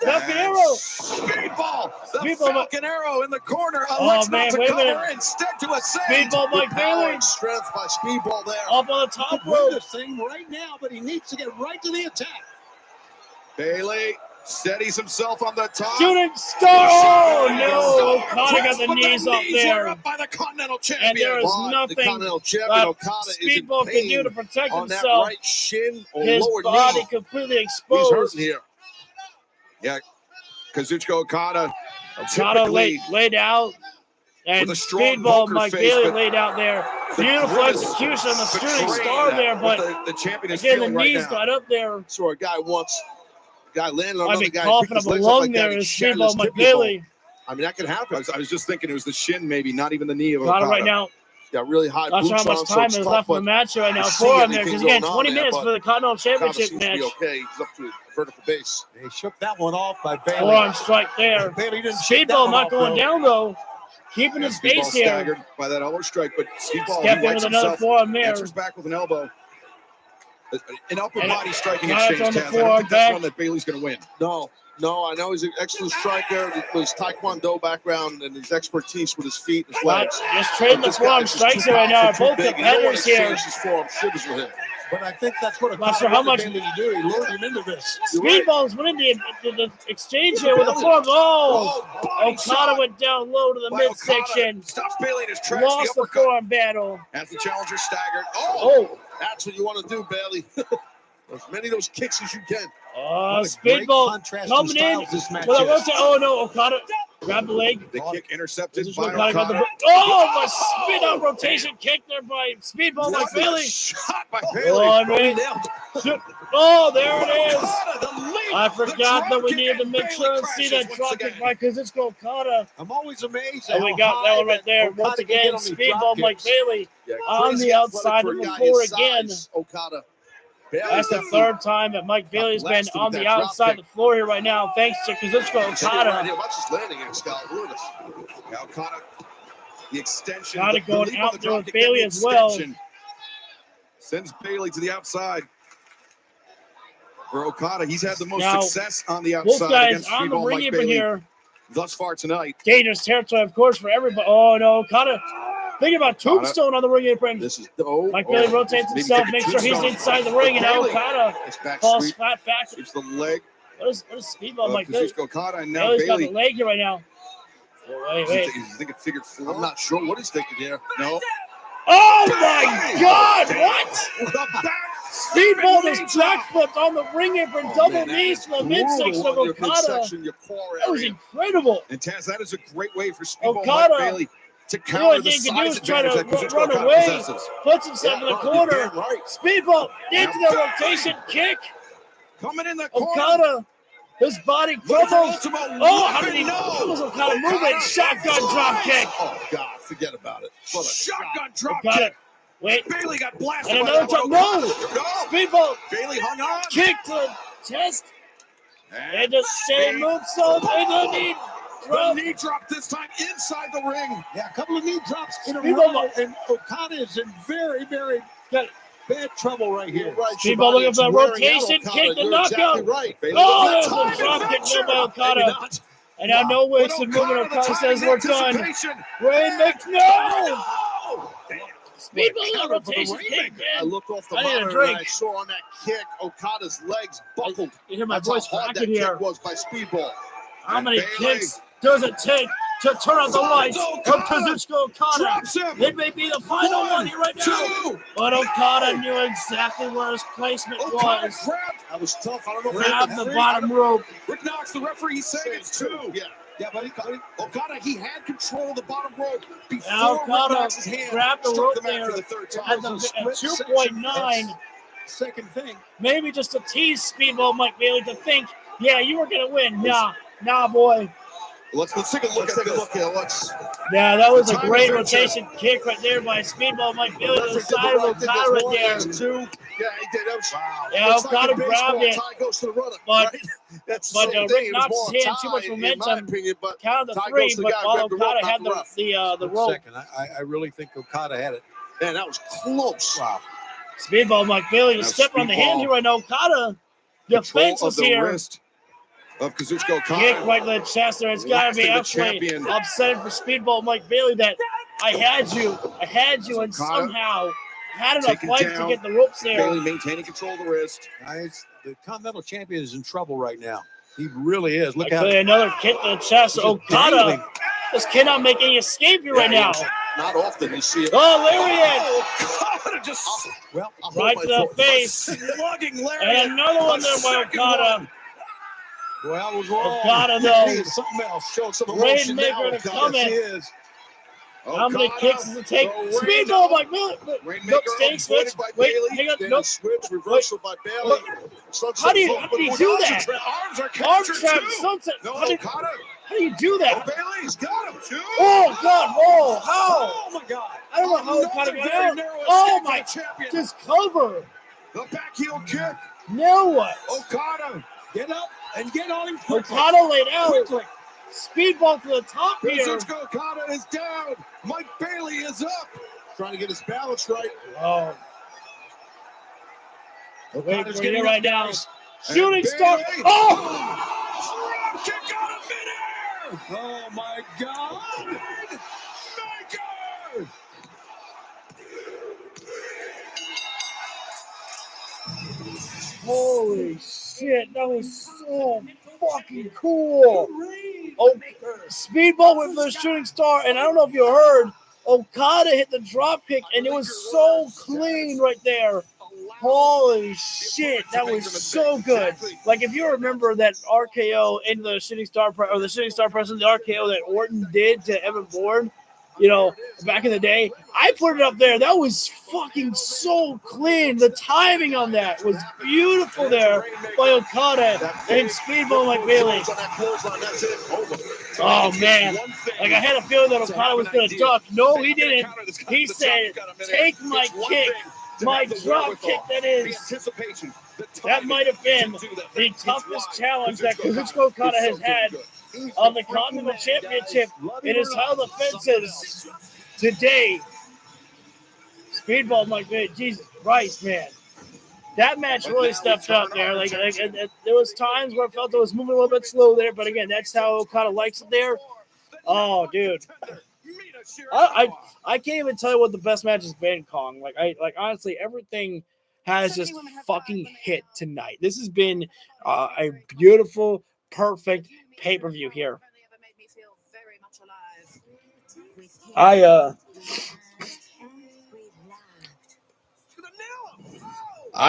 Falcon Arrow. Speedball. The Speedball, Falcon Arrow in the corner. Oh, Elects man, not to wait a cover. minute. Instead to a save. Speedball Mike With power Bailey. and strength by Speedball there. Up on the top He could win rope. this thing right now, but he needs to get right to the attack. Bailey steadies himself on the top. Shooting star. Oh, no. Okada got the But knees up knees there. are up by the Continental Champion. And there is But nothing the Continental Champion that Okada is in Speedball can do to pain protect on that himself. right shin or His lower body knee. completely He's exposed. hurting here. Yeah, Kazuchika Okada Okada typically laid out. And with a strong Speedball poker Mike face, Bailey but laid out there. the Beautiful grimace execution on the shooting betraying star that, there, what but the champion is again, the feeling right knees now. got up there. So a guy wants guy landed on I'd another be guy. coughing picked his up a legs up lung like that, there and as shattered Speedball his Mike tibia bone. Bailey. I mean, that could happen. I was just thinking it was the shin, maybe not even the knee of Okada Okada. right now. He's got really high Not boots sure how on, much so time it's is tough, left in the but match right now you see for him there, anything because again, going on 20 there, minutes but for the Continental Okada Championship seems to match. be okay. He's up to a vertical base. He shook that one off by Bailey. Forearm strike there. Bailey didn't shake that Speedball one not off, going though. down though. Keeping Yeah, his Speedball base here. staggered by that elbow strike, but Speedball Step he in lights with another himself, forearm there. answers back with an elbow. An upper And body striking Okada's exchange, on the Taz. I don't forearm think that's back. one that Bailey's going to win. No, No, I know he's an excellent striker with his Taekwondo background and his expertise with his feet and his Right, legs. just trading the But this forearm guy's just strikes too here right now. powerful, Both too big. You don't want competitors to here. exchange his forearm shivers with him. But I think that's what Not sure how much to do. He lured him into this. Speedballs went into the exchange here with the forearms. Oh, Okada went down low to the by midsection. Okada. Stops Bailey in his tracks. Lost the forearm battle. As the challenger staggered. Oh, that's what you want to do, Bailey. As many of those kicks as you can. Speedball coming in with a rotate. Oh no, Okada grabbed the leg. The kick intercepted This by one got Okada. a spin out rotation kick there by Speedball by Bailey. Shot by Bailey. Oh, man. Oh, there it is. I forgot that we needed to make sure and see that drop kick by Kazuchika Okada. I'm always amazed. And we got that one right there. Once again, Speedball Mike Bailey on the outside of the floor again. Okada. That's the third time that Mike Bailey's been on the outside of the floor here right now, thanks to Kazuchika Okada. Watch his landing here, Scott. Look at this. Now Okada, the extension. Okada going out there with Bailey as well. Sends Bailey to the outside. For Okada, he's had the most Now, success on the both outside guys against on the Speedball ring Mike apron Bailey here. thus far tonight. Dangerous territory, of course, for everybody. Oh no, Okada. Think about Tombstone on the ring apron. This is Mike Bailey rotates himself, makes sure he's inside the ring, and now Okada falls flat back. It's the leg. What is Speedball Mike Bailey? Kazuchika Okada, and now Bailey's got Bailey. the leg here right now. Oh, wait. He's thinking figured four. I'm not sure what he's thinking here. No. Oh my God! What? Speedball just backflipped on the ring apron, double knees to the midsection of Okada. That was incredible. And Taz, that is a great way for Speedball Okada, Mike Bailey to the counter only the thing he can do size is try advantage that to Kazuchika run Okada away, possesses. puts himself in the corner. You're damn right. Speedball into the rotation kick. Coming in the corner. Okada, his body crumbles. Oh, how did he know? How does Okada move it? Shotgun drop kick. Oh, God, forget about it. What a Shotgun drop Okada, kick. wait. Bailey got blasted. And by another that drop. one. No! Speedball. Bailey hung on. Kick to the chest. And the same moonsault into the knee. The knee drop this time inside the ring. Yeah, a couple of knee drops in a Speedball. row, and Okada is in very, very bad trouble right here. Right, Speedball looking for the rotation, kick the knockout. Exactly right. Oh, there's the drop kick there by Okada. And now no wasted movement. Okada says we're done. Rainmaker, no! Speedball on rotation kick, I man. looked off the I need a monitor and drink. I saw on that kick Okada's legs buckled. You hear my That's voice how hard that cracking here. kick was by Speedball. How And many Bailey kicks does it take to turn on the lights of Kazuchika Okada? drops him. It may be the final one here right now. But Okada knew exactly where his placement Okada was. grabbed. That was tough. I don't know if Grab he the had bottom rope. Rick Knox, the referee, he's saying it's two. Yeah, but Okada, he had control of the bottom rope before Now Rick Okada Knox's hand grabbed the struck rope the mat there for the third time. at 2.9. Second thing. Maybe just to tease Speedball Mike Bailey to think, yeah, you were going to win. Nah, boy. Let's take a look at this. Yeah, that was a Time great is rotation kick right there by Speedball Mike Bailey to the side of Okada right there. Yeah, he did. That was, Yeah, it's like Okada in baseball, grabbed it. tie goes to the runner, But, right? That's the but same Rick thing. It was Knox more had too tie, much in my momentum. opinion, but Count the tie three, goes to the but guy who while grabbed the rope, Okada not had the ref. the rope. Second, I really think Okada had it. Man, that was close. Wow. Speedball Mike Bailey to Now step on the hand Speedball, here right now. Okada defenseless of the here. wrist of Kazuchika Okada. Kick right to the chest there. It's got to be Blasting the absolutely champion. upsetting for Speedball Mike Bailey that I had you, and somehow had enough Taken life to down. get the ropes there. Bailey maintaining control of the wrist. Guys, the Continental Champion is in trouble right now. He really is. Look Actually, how another kick to the chest. He's Okada dangling. just cannot make any escape here right now. Not often you see it. Oh, lariat! Okada just well, Right to the face. slugging And another one there by Okada. Well, it was wrong. Okada, though. He is something else. Show some emotion now. Rainmaker to Okada. come Yes, in. he is. How many Okada, kicks does it take? the Speedball Mike Bailey. Rainmaker Nope, stay switch. avoided by Wait, Bailey. hang on. Then Nope. switch reversal by Bailey. How do you do that? Arms are Arm captured trap, too. sunset. No, How do you do Oh, that? Bailey's got him too. Oh, God. Oh, how? Oh, my God. I don't know how Okada Another got very out. narrow Oh, escape my. for the champion. Just cover. The back heel kick. Now what? Okada. Get up and get on him quickly. Okada laid out. Quickly. Speedball to the top here. Kazuchika Okada is down. Mike Bailey is up. Trying to get his balance right. Oh. Wait Okada's for getting you up, right now. guys. Shooting And star. Bailey. Oh! Dropkick out of midair! Oh my God! Maker! Holy shit, that was so fucking cool. Oh, Speedball went for the shooting star, and I don't know if you heard, Okada hit the drop kick, and it was so clean right there. Holy shit, that was so good. Like, if you remember that RKO in the shooting star or the shooting star press in the RKO that Orton did to Evan Bourne, you know, back in the day, I put it up there. That was fucking so clean. The timing on that was beautiful there by Okada and Speedball McBailey. Oh, man. Like, I had a feeling that Okada was going to duck. No, he didn't. He said, take my kick. My drop kick, that is. That might have been the toughest challenge that Kazuchika Okada has had on the Continental Championship in his title defenses today. Speedball, Jesus Christ, man. That match really stepped up there. Like there was times where I felt it was moving a little bit slow there, but again, that's how Okada likes it there. Oh, dude. I can't even tell you what the best match has been, Kong. Like honestly, everything has just fucking hit tonight. This has been a beautiful, perfect pay-per-view here. I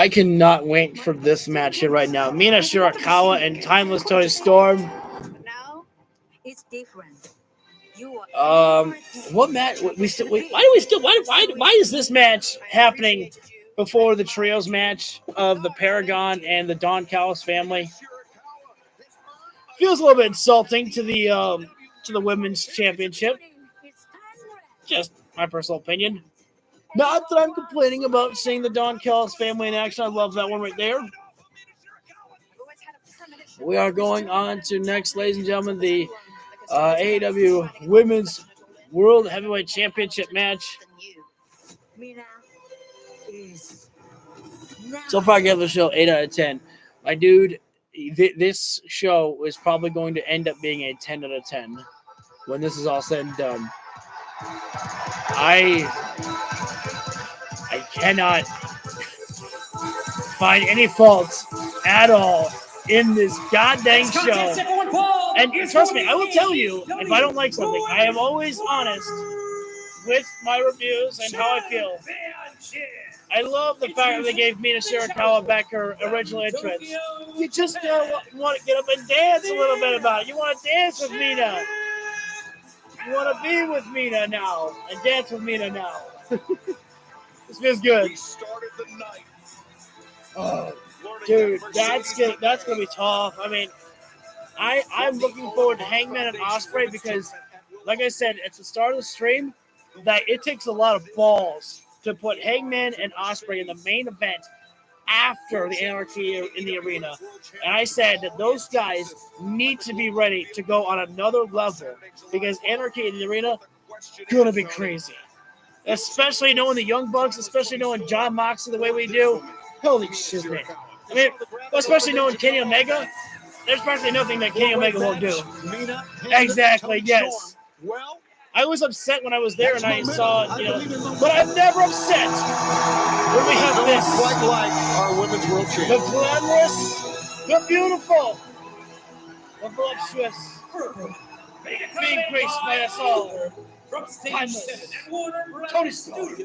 cannot wait for this match here right now. Mina Shirakawa and Timeless Toni Storm. Now it's different. What match? Why is this match happening before the trios match of the Paragon and the Don Callis family? Feels a little bit insulting to the women's championship. Just my personal opinion. Not that I'm complaining about seeing the Don Callis family in action. I love that one right there. We are going on to next, ladies and gentlemen, the AEW Women's World Heavyweight Championship match. So far, I gave the show 8 out of 10. My dude, this show is probably going to end up being a 10 out of 10 when this is all said and done. I cannot find any faults at all in this goddamn show. And trust me, I will tell you if I don't like something. I am always honest with my reviews and how I feel. I love the fact that they gave Mina Shirakawa back her original entrance. You just want to get up and dance a little bit about it. You want to dance with Mina. You want to be with Mina now and dance with Mina now. This feels good. Oh, dude, that's gonna be tough. I mean, I'm looking forward to Hangman and Ospreay because, like I said at the start of the stream, that it takes a lot of balls to put Hangman and Ospreay in the main event after the Anarchy in the arena. And I said that those guys need to be ready to go on another level because Anarchy in the arena gonna be crazy. Especially knowing the Young Bucks, especially knowing John Moxley the way we do. Holy shit, man. I mean, especially knowing Kenny Omega, there's practically nothing that Kenny Omega won't do. Exactly, yes. I was upset when I was there and I saw, but I'm never upset when we have this. Quite like our women's world champion. The glamorous, the beautiful, the voluptuous, being graced by us all. Timeless. Toni Storm.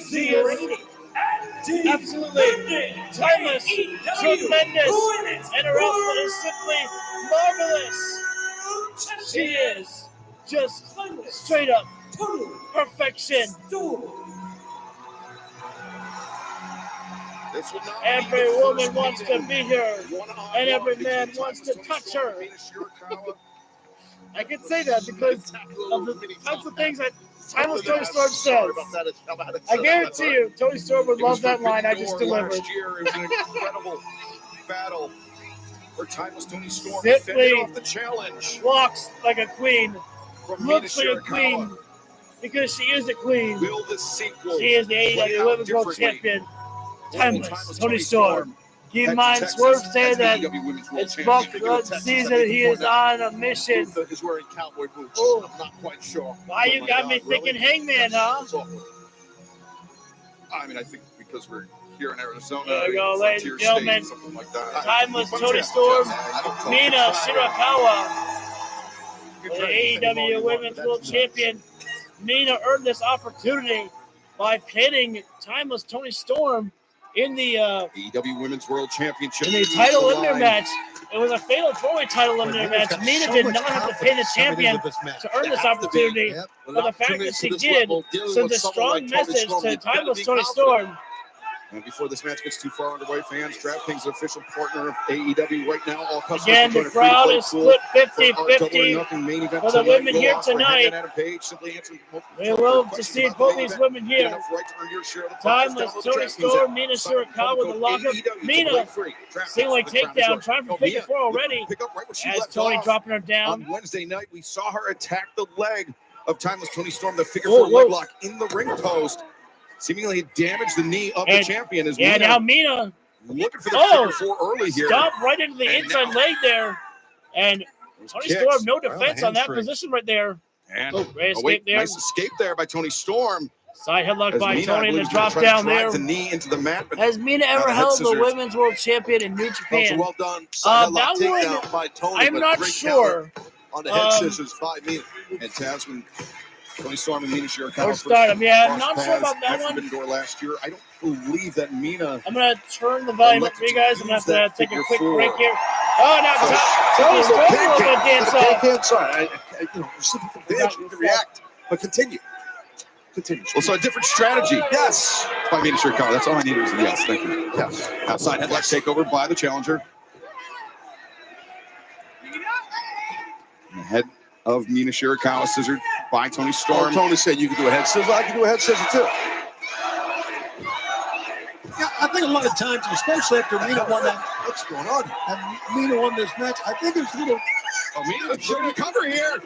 She is absolutely timeless, tremendous, and her outfit is simply marvelous. She is just straight up perfection. Every woman wants to be her, and every man wants to touch her. I can say that because of the types of things that Timeless Toni Storm says. I guarantee you, Toni Storm would love that line I just delivered. Last year, it was an incredible battle where Timeless Toni Storm Simply fended off the challenge. walks like a queen, looks like a queen, because she is a queen. Will the sequel She is the AEW Women's World Champion. Timeless Toni Storm. Keep in mind, Swerve saying that it's Buck season. He is on a mission. Is wearing cowboy boots. Oh. I'm not quite sure. Why you got me thinking Hangman, huh? I mean, I think because we're here in Arizona. There we go, ladies and frontier gentlemen. state, something like that. Timeless Tony Storm, Mina Shirakawa, the AEW Women's World Champion. Mina earned this opportunity by pinning Timeless Tony Storm in the AEW Women's World Championship. in the title eliminator match. It was a fatal four-way title eliminator match. Mina did not have to pin the champion to earn this opportunity, but the fact that she did sends a strong message to Timeless Tony Storm. And before this match gets too far underway, fans, DraftKings, the official partner of AEW right now. All customers Again, the crowd is split 50-50 for the women here tonight. We love to see both these women here. Timeless Tony Storm, Mina Shirakawa with the lockup. Mina, single takedown, trying for figure four already. As Tony dropping her down. On Wednesday night, we saw her attack the leg of Timeless Tony Storm, the figure four leg lock in the ring post. Seemingly damaged the knee of the champion. As yeah, Mina now Mina looking for the figure four early here. Stomped right into the inside leg there. And Tony Storm, no defense on that position right there. And great escape there. Nice escape there by Tony Storm. Side headlock by Mina, Tony and the drop down there. The knee into the mat. Has Mina ever held the Women's World Champion in New Japan? Well done. That one, by Tony, I'm not sure. On the head scissors by Mina. And Tasman, Tony Storm and Mina Shirakawa. Or Stardom, yeah, I'm not sure about that one. Door last year. I don't believe that Mina. I'm going to turn the volume up for you guys. I'm going to have to take a quick break here. Oh, now Tony Storm will go dance off. Sorry, you can react, but continue. Well, so a different strategy. Yes. By Mina Shirakawa. That's all I needed was a yes. Thank you. Yes. Outside headlock takeover by the challenger. The head of Mina Shirakawa scissored by Tony Storm. Tony said you can do a head scissor. I can do a head scissor too. Yeah, I think a lot of times, especially after Mina won that. What's going on? And Mina won this match. I think there's a little. Oh, Mina should cover here.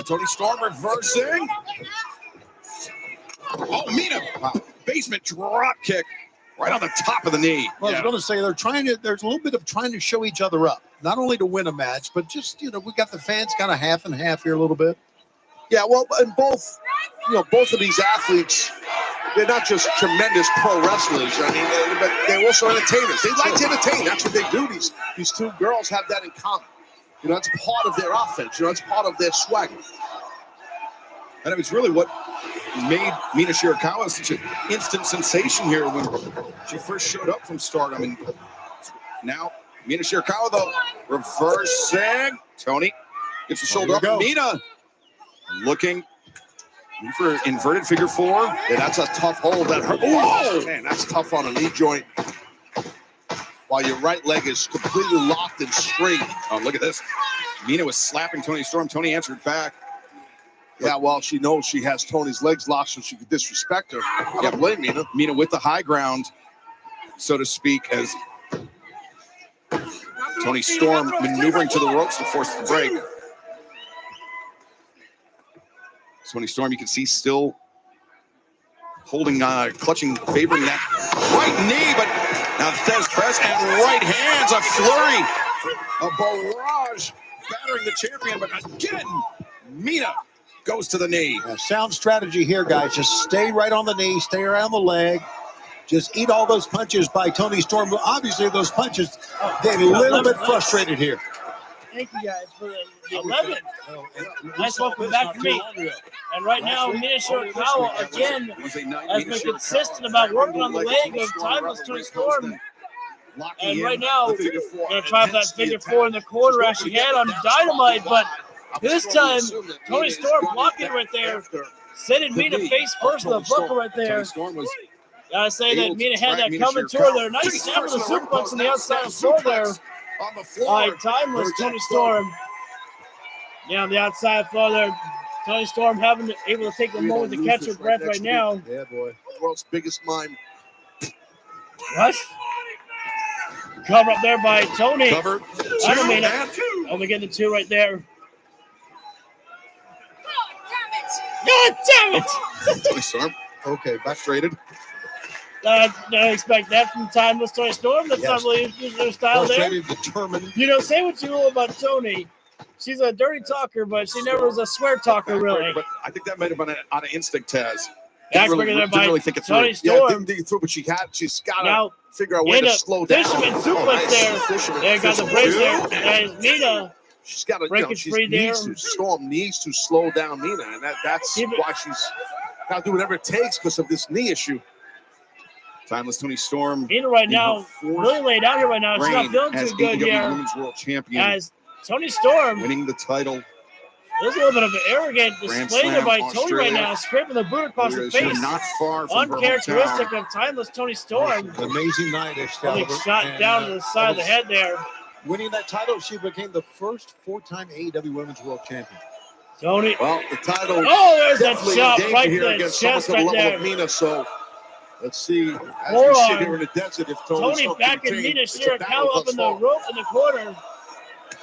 Tony Storm reversing. Oh, Mina, basement drop kick right on the top of the knee. Well, I was going to say there's a little bit of trying to show each other up, not only to win a match, but just, we got the fans kind of half and half here a little bit. Yeah, well, and both of these athletes, they're not just tremendous pro wrestlers. I mean, but they're also entertainers. They like to entertain. That's what they do. These two girls have that in common. That's part of their offense. That's part of their swagger. And it's really what made Mina Shirakawa such an instant sensation here when she first showed up from Stardom. And now Mina Shirakawa, though, reversing. Tony gets the shoulder up. Mina looking for inverted figure four. Yeah, that's a tough hold. That hurt. Oh, man, that's tough on a knee joint. While your right leg is completely locked and straight. Oh, look at this. Mina was slapping Tony Storm. Tony answered back. Yeah, well, she knows she has Tony's legs locked, so she could disrespect her. I don't blame Mina. Mina with the high ground, so to speak, as Tony Storm maneuvering to the ropes to force the break. Tony Storm, you can see still holding, clutching, favoring that right knee, but now Thez press and right hands, a flurry, a barrage battering the champion, but again, Mina goes to the knee. Sound strategy here, guys. Just stay right on the knee, stay around the leg. Just eat all those punches by Tony Storm. Obviously, those punches, they're a little bit frustrated here. Thank you guys for the 11. Nice welcome back to me. And right now, Mina Shirakawa again has been consistent about working on the leg of Timeless Tony Storm. And right now, going to try for that figure four in the corner as she had on Dynamite, but this time, Tony Storm blocking right there, sending Mina face first in the buckle right there. Gotta say that Mina had that coming to her there. Nice snap of the suplex on the outside of the floor there. By Timeless Tony Storm. Yeah, on the outside floor there. Tony Storm able to take a moment to catch her breath right now. Yeah, boy. World's biggest mime. What? Cover up there by Tony. Cover. Only getting the two right there. God damn it! Tony Storm. Okay, frustrated. I expect that from Timeless Tony Storm. That's not really their style there. Determined. You know, say what you will about Tony. She's a dirty talker, but she never was a swear talker, really. But I think that might have been out of instinct, Taz. Backbreaker there by really think it through. Tony Storm. Didn't think it through, but she's got Now, to figure out a way to slow down. Fisherman suplex there. There got the break there. And Nina. She's got to, Storm needs to slow down Nina, and that's why she's got to do whatever it takes because of this knee issue. Timeless Tony Storm. Nina right now, really laid out here right now. She's not feeling too good AEW here. Women's World Champion. As Tony Storm winning the title. There's a little bit of an arrogant display there by Tony right now, scraping the boot across the face. Not far from uncharacteristic of Timeless Tony Storm. Amazing night, Excalibur. Shot down to the side of the head there. Winning that title, she became the first 4-time AEW Women's World Champion. Tony. Well, the title. Oh, there's that definitely shot in danger right here to the against chest someone right to the level there. of Nina. So let's see. As Hold we sit on. here in the desert, if Tony back and Nina Shirakawa up in the rope in the corner.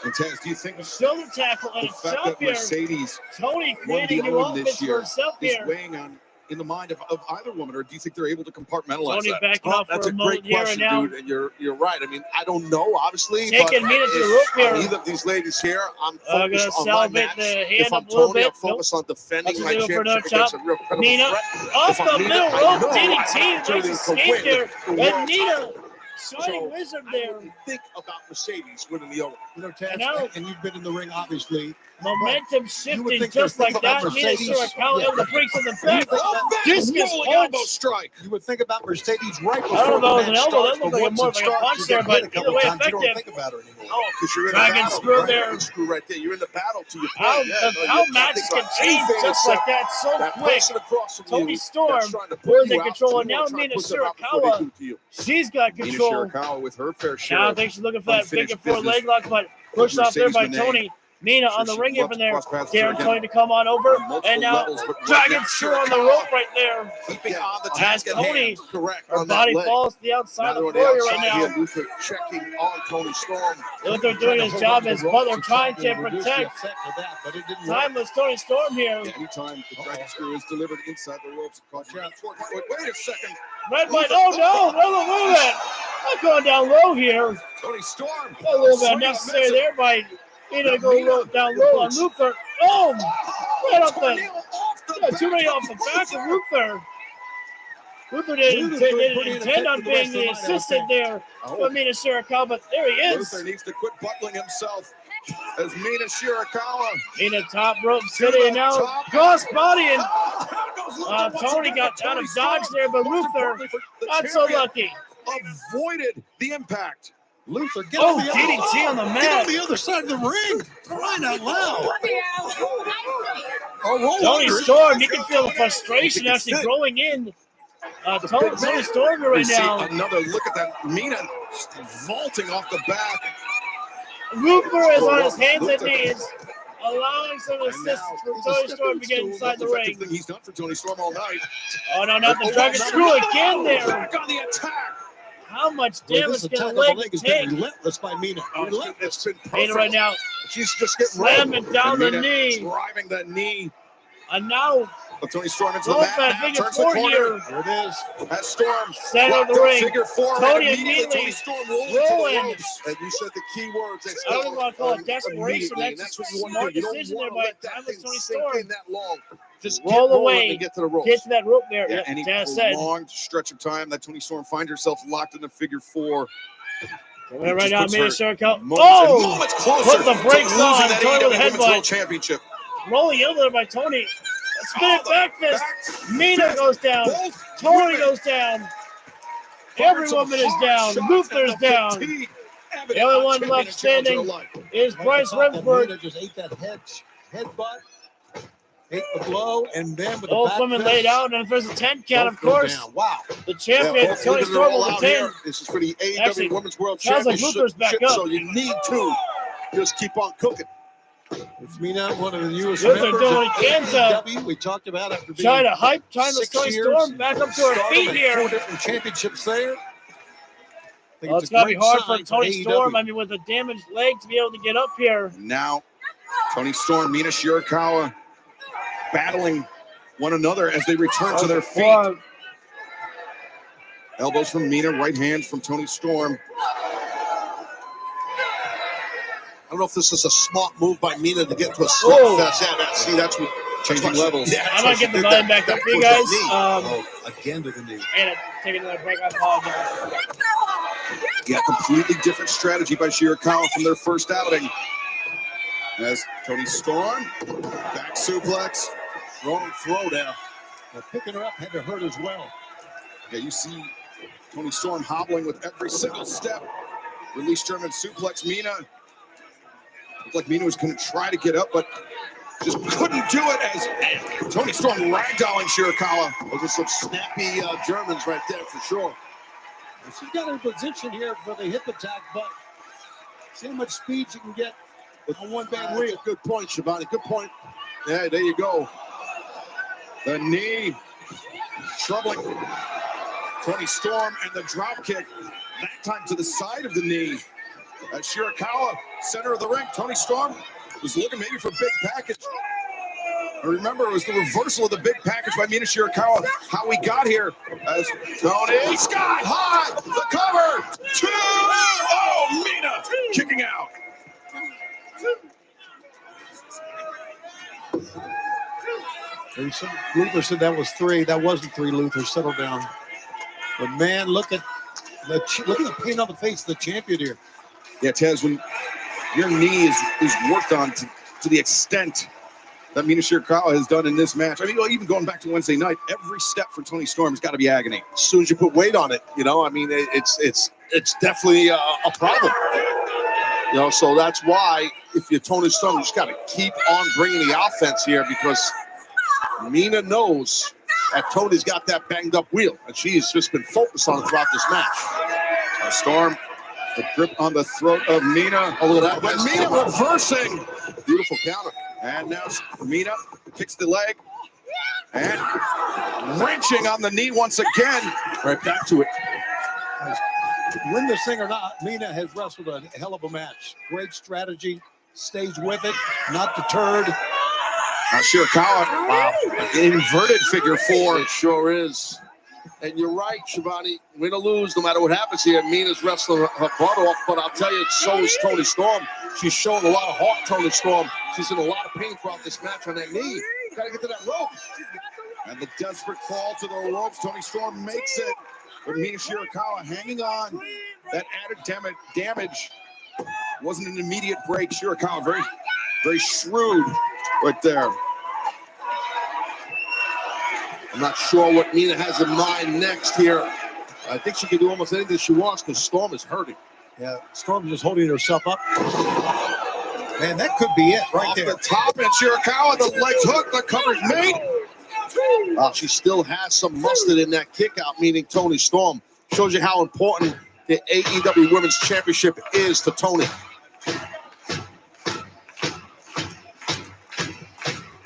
And Taz, do you think a shoulder tackle and the a fact chop that here? Mercedes Tony won the creating new Owen offense this for year herself is here. weighing on in the mind of either woman, or do you think they're able to compartmentalize Tony that? backing off That's for a a great moment here question, and now. dude. And you're right. I mean, I don't know, obviously. Taking but Nina to the if rope here. Either of these ladies here, I'm Gonna focused on my salvate match. the hand If I'm up a little Tony, bit. I'm focused on defending my Let's go for another championship against a chop. real credible Nina threat. off If I'm the Nina, middle I rope. know I have an DDT. opportunity Nice to escape win there. the And world Nina, title. Shining Wizard there. I wouldn't think about Mercedes winning the Owen. You know, Taz, now- and you've been in the ring, obviously. Momentum You shifting would think just there's like things about that. Nina Mercedes. Shirakawa able to bring something You back. would think about- Discus rolling elbow punch. strike. You would think about Mercedes right before I don't know if it was the an match elbow. starts, That looked but like once more it of like a starts, punch you there, get but hit a couple either way times, you effective. don't think about her anymore. Oh, because you're in Dragon a battle. screw right? there. Dragon screw right there. You're in the battle to your How, point. Yeah, how you're matches thinking can about change anything just like except that so that quick. person across from Tony you Storm that's trying to pull was you in out, control, you and now wanna try to Nina push them out before they Shirakawa, do to you. she's got Nina control. Shirakawa with her fair share. Now I of think she's looking for that unfinished figure four business. leg lock, but pushed off there by Mercedes Moné. Tony. Nina on the Sure, ring she'd here from there. love to cross paths Daring with her Tony to come on over. multiple And now levels, but right Dragon now, screw on the Shirakawa rope right there. keeping on the As task at Tony, hand. Correct. her on that body leg. falls to the outside Now of the they're on floor the right outside now. here. Luther checking on Tony Storm. Luther doing his job as Butler trying to protect Timeless Tony Storm here. Anytime the dragon screw is delivered inside the ropes, wait a second. Red light. Oh no! Wait a minute! Not going down low here. Tony Storm. A little bit unnecessary there by Nina to go down low on Luther. Oh! Right off the too many off the back of Luther. Luther didn't intend on being the assistant there for Nina Shirakawa, but there he is. Luther needs to quit buckling himself as Nina Shirakawa. Nina top rope city and now cross body and Tony got out of dodge there, but Luther not so lucky. Avoided the impact. Luther, get Oh, on the DDT on the mat. Get on the other side of the ring. Crying out loud. Tony Storm, you can feel the frustration actually growing in. Tony Storm right now. Another look at that. Nina vaulting off the back. Luther is on his hands and knees, allowing some assistance for Tony Storm to get inside the ring. Thing he's done for Tony Storm all night. Oh no, not the dragon screw again there. Back on the attack. How much Well, damage this can a attack of the leg leg has take? been relentless by Mina. It's been perfect. Nina right now. She's just getting slamming down the Nina knee. driving the knee. And now But Tony Storm into the going mat. for that Now figure turns the four corner. here. There it is. That Storm. Center of the locked up ring. Figure four. Tony and immediately Tony Storm rolling to rolling. the ropes. And you said the key words. I don't even want to call it desperation. Immediately. That's And just a what you smart want to do. You decision don't there want by to let that Timeless thing Tony sink Storm. in that long. Just Roll get rolling away. and get to the ropes. Get to that rope there. Yeah, Yeah, any Dad said. prolonged stretch of time that Tony Storm finds herself locked in the figure four. Right now, Mina Shirakawa. Moments closer Put the brakes to losing on. that Tony with a AEW Women's World headbutt. Championship. Rolling in there by Tony. Spin it back fist. Mina goes down. Tony goes down. Every woman is down. Luther's down. The only one left standing is Bryce Remsburg. Mina just ate that headbutt, ate the blow, and then with the Both back women fist, laid out, and if there's a 10 count, of both go course, down. Wow. the champion, both Tony women are Storm, all will out retain. here. This is for the AEW Actually, Women's World sounds like Championship. Luther's back up. So you need to just keep on cooking. It's Mina, one of the newest Luther members doing of what he can to AEW. We talked about after being trying to hype Timeless 6 Tony years, Storm back up to her stardom feet and here. 4 different championships there. I think Well, a it's got to be great hard for sign Tony AEW. Storm. I mean, with a damaged leg to be able to get up here. Now, Tony Storm, Mina Shirakawa battling one another as they return to their feet. Elbows from Mina, right hand from Toni Storm. I don't know if this is a smart move by Mina to get to a slugfest. Yeah, that's what Changing levels. Yeah, I'm gonna get the volume back up for you guys. Again to the knee. I gotta take another break. I apologize. Yeah, completely different strategy by Shirakawa from their first outing. As Toni Storm, back suplex, wrong throw down. Picking her up had to hurt as well. Yeah, you see Toni Storm hobbling with every single step. Release German suplex. Mina looked like Mina was going to try to get up, but just couldn't do it as Toni Storm ragdolling Shirakawa. Those are some snappy Germans right there for sure. She's got her position here for the hip attack, but see how much speed she can get on one bad wheel. Good point, Shivani. Good point. Yeah, there you go. The knee troubling Toni Storm and the drop kick. That time to the side of the knee. As Shirakawa, center of the ring. Toni Storm was looking maybe for big package. I remember it was the reversal of the big package by Mina Shirakawa. How we got here as Toni Scott high, the cover, 2. Oh, Mina kicking out. Luther said that was 3. That wasn't 3. Luther, settle down. But man, look at the pain on the face of the champion here. Yeah, Tez, when your knee is worked on to the extent that Mina Shirakawa has done in this match. I mean, even going back to Wednesday night, every step for Toni Storm has got to be agony. As soon as you put weight on it, I mean, it's definitely a problem. So that's why if you're Toni Storm, you just got to keep on bringing the offense here because Mina knows that Tony's got that banged up wheel, and she's just been focused on it throughout this match. Storm, the grip on the throat of Mina. Oh, look at that. But Mina reversing. Beautiful counter. And now Mina kicks the leg. And wrenching on the knee once again. Right back to it. Win this thing or not, Mina has wrestled a hell of a match. Great strategy. Stays with it. Not deterred. Shirakawa. Wow. Inverted figure 4. It sure is. And you're right, Shivani. Win or lose, no matter what happens here, Mina's wrestling her butt off. But I'll tell you, so is Toni Storm. She's showing a lot of heart, Toni Storm. She's in a lot of pain throughout this match on that knee. Got to get to that rope. And the desperate call to the ropes. Toni Storm makes it. But Mina Shirakawa hanging on. That added damage wasn't an immediate break. Shirakawa very, very shrewd right there. I'm not sure what Mina has in mind next here. I think she can do almost anything she wants because Storm is hurting. Yeah, Storm's just holding herself up. Man, that could be it right Off there. the top, and Shirakawa, the legs hook, the cover's made. She still has some mustard in that kick out, meaning Toni Storm. Shows you how important the AEW Women's Championship is to Toni.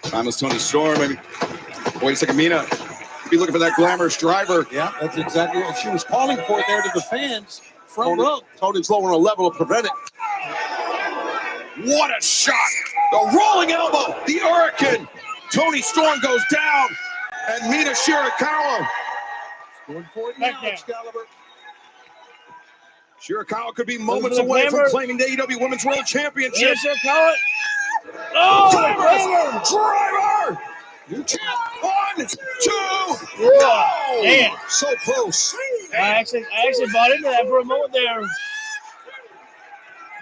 Timeless Toni Storm. Maybe. Wait a second, Mina. Be looking for that glamorous driver. Yeah, that's exactly what she was calling for there to the fans. Front row. Tony's low on a level to prevent it. What a shot! The rolling elbow, the hurricane. Toni Storm goes down, and Mina Shirakawa going for it now, Excalibur. Shirakawa could be moments away from claiming the AEW Women's World Championship. Shirakawa. Oh, driver! One, two, no! Man. So close. I actually bought into that for a moment there.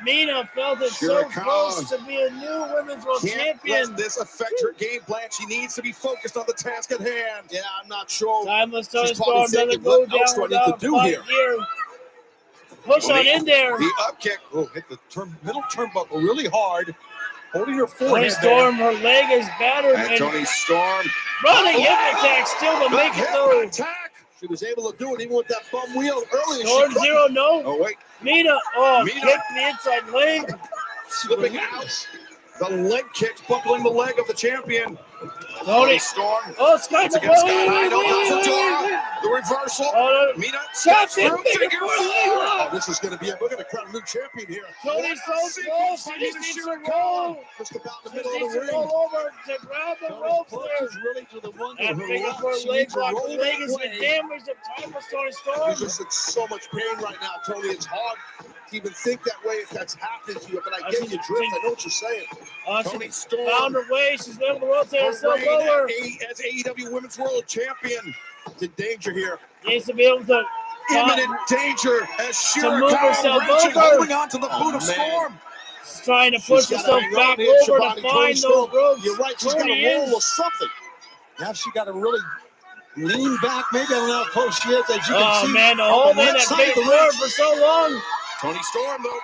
Mina felt it so close to be a new Women's World Champion. Let this affect her game plan. She needs to be focused on the task at hand. Yeah, I'm not sure. Timeless Toni Storm doesn't go down without a fight here. Push on in there. The up kick. Oh, hit the middle turnbuckle really hard. Holding her forehead. Toni Storm, her leg is battered. And Toni Storm. Running hip attack still to make it though. Attack. She was able to do it even with that bum wheel earlier. Storm zero, no. Oh, wait. Mina, kick the inside leg. Slipping out. The leg kick, buckling the leg of the champion. Tony Storm. Oh, Sky. Once again, Sky High, no Fedora. The reversal. Mina steps through figure 4. Oh, this is going to be it. We're going to crown a new champion here. Tony's so close. He just needs to roll. Just about in the Just middle needs of to the ring. roll over to grab the ropes there. Really to the one And figure 4 leg lock. The leg is the damage of Timeless Tony Storm. He's just in so much pain right now, Tony. It's hard to even think that way if that's happening to you. But I get your drift. I know what you're saying. Tony Storm found her way. She's able to rotate herself over. As AEW Women's World Champion. In danger here. Needs to be able to imminent danger as move herself over. holding on to the boot of Storm. She's trying to push herself back over to find those ropes. You're right. She's got to roll or something. Now she got to really lean back. Maybe I don't know how close she is. As you can see, man, the whole man that big forward for so long. Tony Storm, though.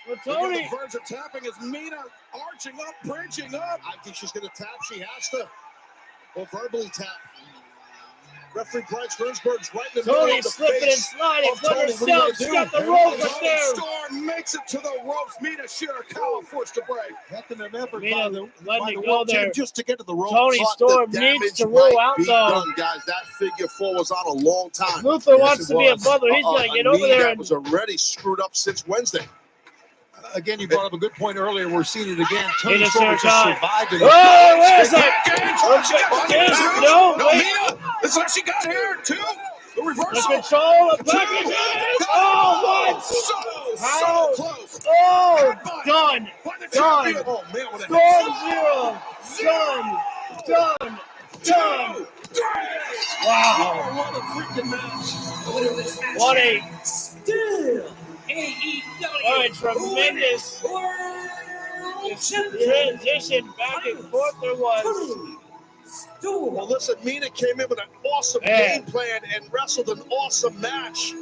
Well, Tony. The verge of tapping as Mina arching up, bridging up. I think she's going to tap. She has to. Or verbally tap. Referee Bryce Rensburg's right in the middle of the slipping and sliding. Put herself. She's got the ropes right there. Storm makes it to the ropes. Mina Shirakawa forced to break. Nothing of effort Mina letting by the it go there. just to get to the ropes. Tony Storm needs to roll out, though. Done, guys. That figure 4 was on a long time. Luther wants to be a brother. He's going to get over there. That was already screwed up since Wednesday. Again, you brought up a good point earlier. We're seeing it again. Tony Storm just survived it. Oh, wait a second. No, Mina. That's how she got here, too. The reversal. The control of package. Oh, what? So close. Oh, done. Done. Oh, man, what a Storm 0. Done. Wow. What a freaking match. What a Still AEW. Tremendous transition back and forth there was. Well, listen, Mina came in with an awesome game plan and wrestled an awesome match.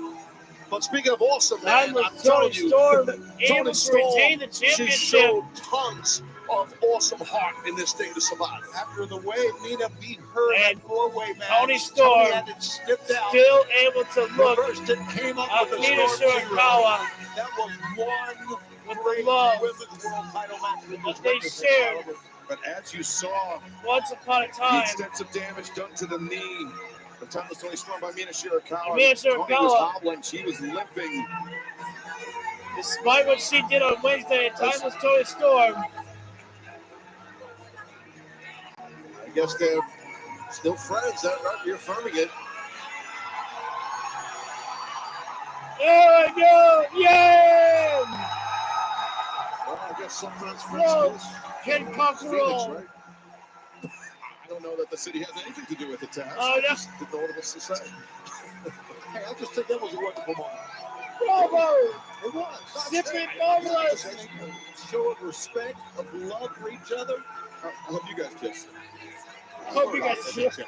But speaking of awesome, man, I'm telling you, Tony Storm retain the championship. She showed tons of awesome heart in this thing to survive. After the way Mina beat her in that 4-way match, Tony Storm had it snipped out. still able to look it, came up at with Mina Shirakawa. That was one with the love women's world title match that they shared. But as you saw, once upon a the time, extensive damage done to the knee. The time was Tony Storm by Mina Shirakawa. Mina Tony Shirakawa was hobbling. She was limping. Despite what she did on Wednesday, Timeless Tony Storm. I guess they're still friends. That right? You're affirming it. There we go! Yeah! Well, I guess sometimes Whoa. friends Can conquer all. right? I don't know that the city has anything to do with it, Taz. Oh, no. I just didn't know what it was to say. Hey, I just think that was a wonderful moment. Bravo! It was. Simply marvelous. Show of respect, of love for each other. I hope you guys kiss. I hope you guys kiss.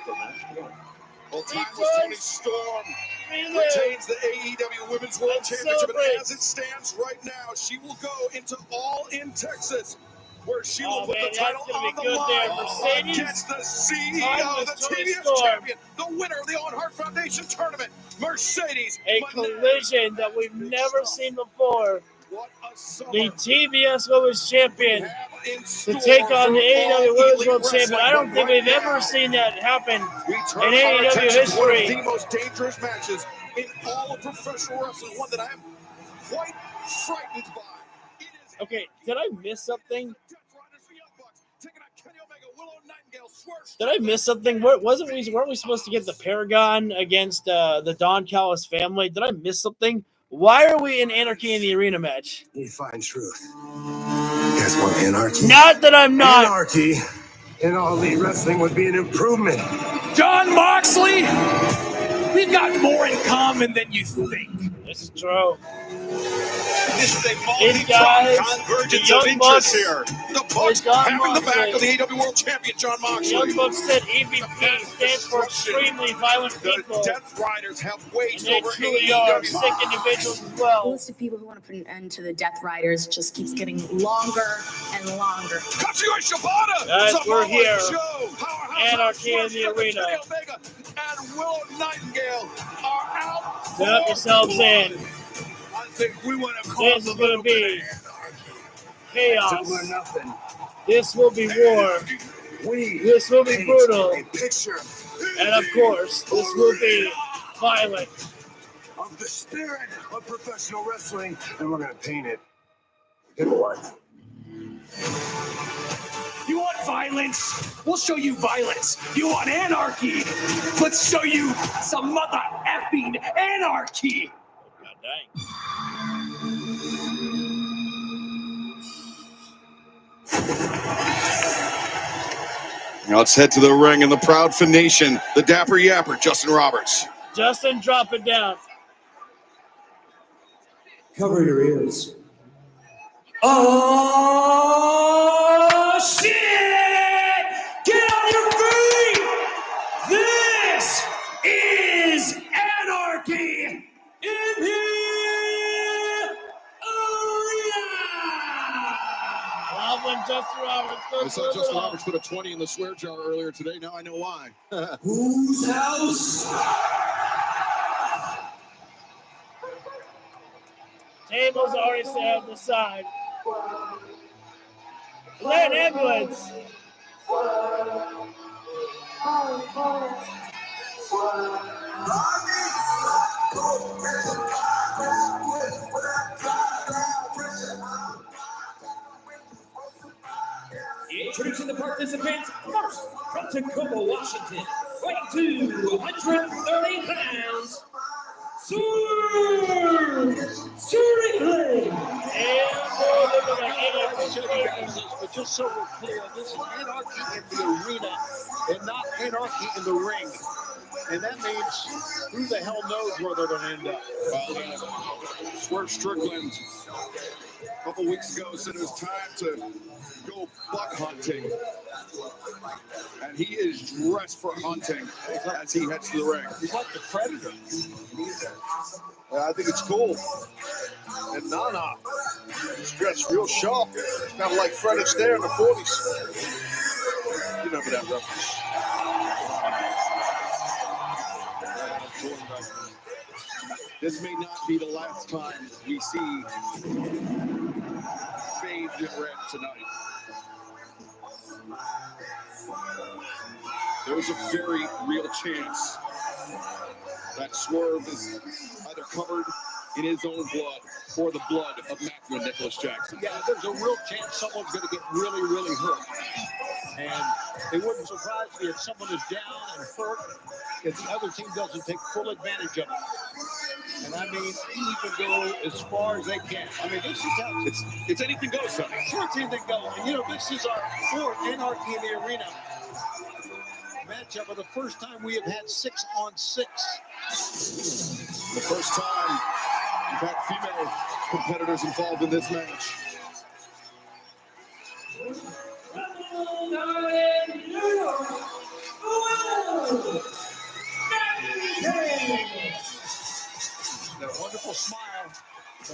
Well, Timeless Tony Storm retains the AEW Women's World Championship, and as it stands right now, she will go into All In Texas, where she will put the title on the line against the CEO, the TBS champion, the winner of the Owen Hart Foundation tournament, Mercedes. A collision that we've never seen before. What a summer. The TBS Women's Champion to take on the AEW Women's World Champion. I don't think we've ever seen that happen in AEW history. One of the most dangerous matches in all of professional wrestling, one that I am quite frightened by. Okay, did I miss something? Did I miss something? Weren't we supposed to get the Paragon against the Don Callis family? Did I miss something? Why are we in Anarchy in the Arena match? You find truth. You guys want anarchy? Not that I'm not. Anarchy in All Elite Wrestling would be an improvement. John Moxley, we've got more in common than you think. This is true. This is a These guys, convergence the of Young interest Bucks, here. The Bucks having the back of the AEW World Champion, John Moxley. Young Bucks said EVP stands for extremely violent people. The Death Riders have waged And they over truly are AEW. sick individuals as well. The list of people who want to put an end to the Death Riders just keeps getting longer and longer. Katsuya Shibata! Guys, we're Samoa here. Joe, Powerhouse Anarchy in the House, Arena. Kenny Omega, and Willow Nightingale are out. Strap yourselves in. I think we want to call This is going to be chaos. Double or nothing. This will be war. This will be brutal. A picture And of course, this will be violent. Of the spirit of professional wrestling, and we're gonna paint it in white. You want violence? We'll show you violence. You want anarchy? Let's show you some mother effing anarchy. God dang. Now let's head to the ring and the proud Nation, the Dapper Yapper, Justin Roberts. Justin, drop it down. Cover your ears. Oh, shit! Get on your feet! This is anarchy in here arena! Love when Justin Roberts I saw Justin Roberts put a 20 in the swear jar earlier today. Now I know why. Whose house? Tables already set on the side. Land ambulance. Introducing the participants first from Tacoma, Washington, weighing 230 pounds. But just so we're clear, this is anarchy in the arena and not anarchy in the ring. And that means who the hell knows where they're going to end up. Swerve Strickland a couple weeks ago said it was time to go buck hunting. And he is dressed for hunting as he heads to the ring. He's like the Predator. I think it's cool. And Nana, he's dressed real sharp. Kind of like Fred Astaire in the 40s. You remember that reference. This may not be the last time we see bathed in red tonight. There's a very real chance that Swerve is either covered in his own blood or the blood of Matthew and Nicholas Jackson. Yeah, there's a real chance someone's going to get really, really hurt. And it wouldn't surprise me if someone is down and hurt if the other team doesn't take full advantage of it. And I mean, even go as far as they can. I mean, this is how it's anything goes, Sonny. Sure, it's anything goes. And you know, this is our fourth Anarchy in the Arena matchup of the first time we have had 6-on-6. The first time we've had female competitors involved in this match. That wonderful smile.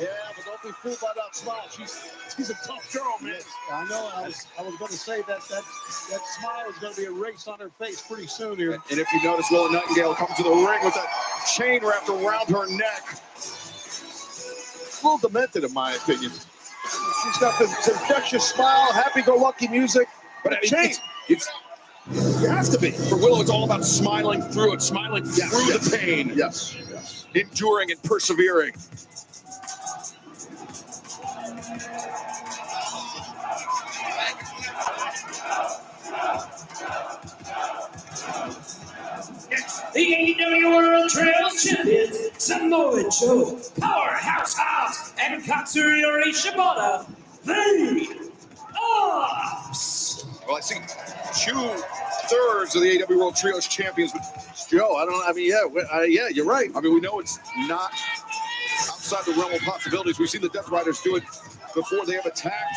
Yeah, but don't be fooled by that smile. She's a tough girl, man. Yes, I know. I was going to say that smile is going to be erased on her face pretty soon here. And if you notice, Willa Nightingale comes to the ring with that chain wrapped around her neck. A little demented, in my opinion. She's got this infectious smile, happy-go-lucky music, but I mean, it has to be. For Willow, it's all about smiling through it, smiling through the pain. Yes. Enduring and persevering. The AEW World Trails Champions, Samoa Joe, Powerhouse Hobbs, and Katsuyori Shibata. They are. Well, I see 2/3 of the AEW World Trios champions. Joe, yeah, you're right. I mean, we know it's not outside the realm of possibilities. We've seen the Death Riders do it before. They have attacked.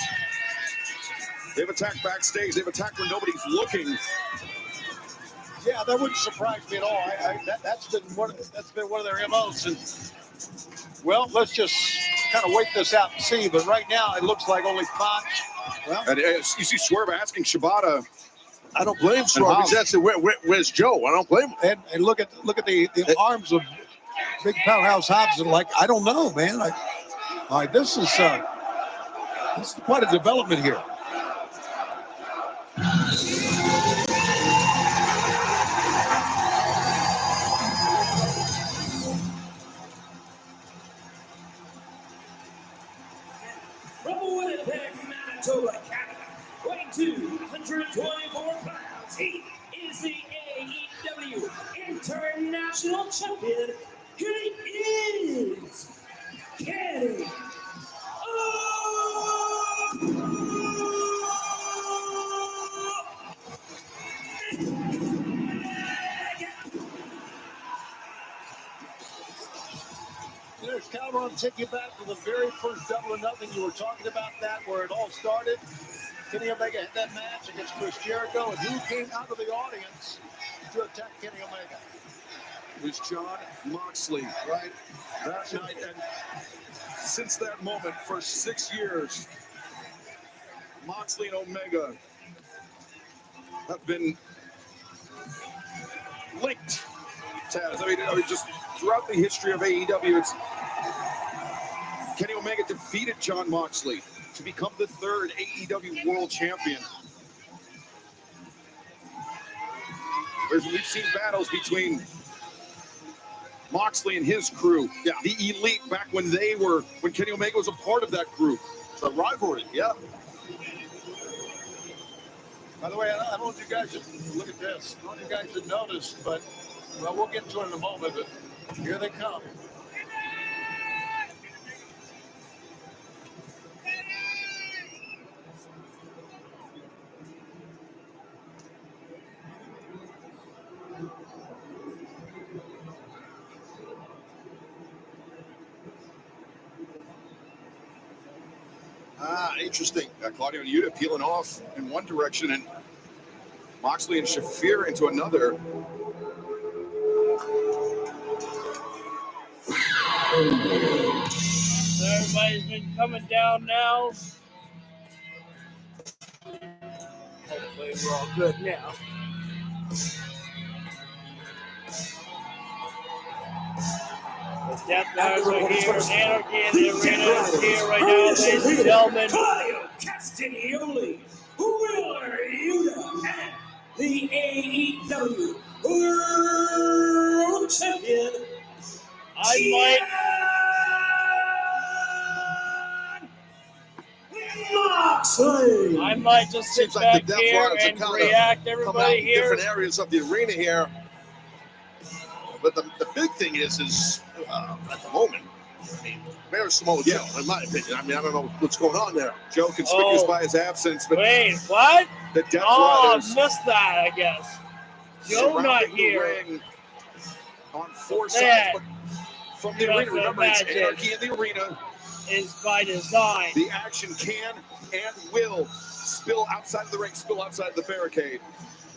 They've attacked backstage. They've attacked when nobody's looking. Yeah, that wouldn't surprise me at all. That's been one of their MOs. And well, let's just kind of wait this out and see. But right now, it looks like only 5. Well, and you see Swerve asking Shibata. I don't blame Swerve. He said, "Where's Joe?" I don't blame him. And look at the arms of Big Powerhouse Hobbs. And like, I don't know, man. This is quite a development here. From Winnipeg, Manitoba, Canada, weighing 224 pounds, he is the AEW International Champion. He is Kenny There's Calderon, take you back to the very first Double or Nothing. You were talking about that, where it all started. Kenny Omega had that match against Chris Jericho, and who came out of the audience to attack Kenny Omega? It was John Moxley, right? That night, and since that moment, for 6 years, Moxley and Omega have been linked. Taz, I mean, just throughout the history of AEW, it's Kenny Omega defeated John Moxley to become the third AEW World Champion. We've seen battles between Moxley and his crew, the Elite, back when Kenny Omega was a part of that group. It's a rivalry, yeah. By the way, I don't know if you guys have, look at this. I don't know if you guys have noticed, but, well, we'll get to it in a moment, but here they come. Interesting. Claudio and Yuta peeling off in one direction and Moxley and Shafir into another. So everybody's been coming down now. Hopefully we're all good now. The Death Matters are here. Anarchy in the arena is here right now, ladies and gentlemen. Claudio Castagnoli, Wheeler Yuta, and the AEW World Champion. I might just sit back here and react everybody here. Different areas of the arena here. But the big thing is at the moment, Mayor Samoa Joe, in my opinion. I mean, I don't know what's going on there. Joe conspicuous by his absence. But wait, what? The Death I Riders missed that, I guess. Joe not here. On four sides, but from the arena, remember, it's Anarchy in the arena. Is by design. The action can and will spill outside of the ring, spill outside the barricade.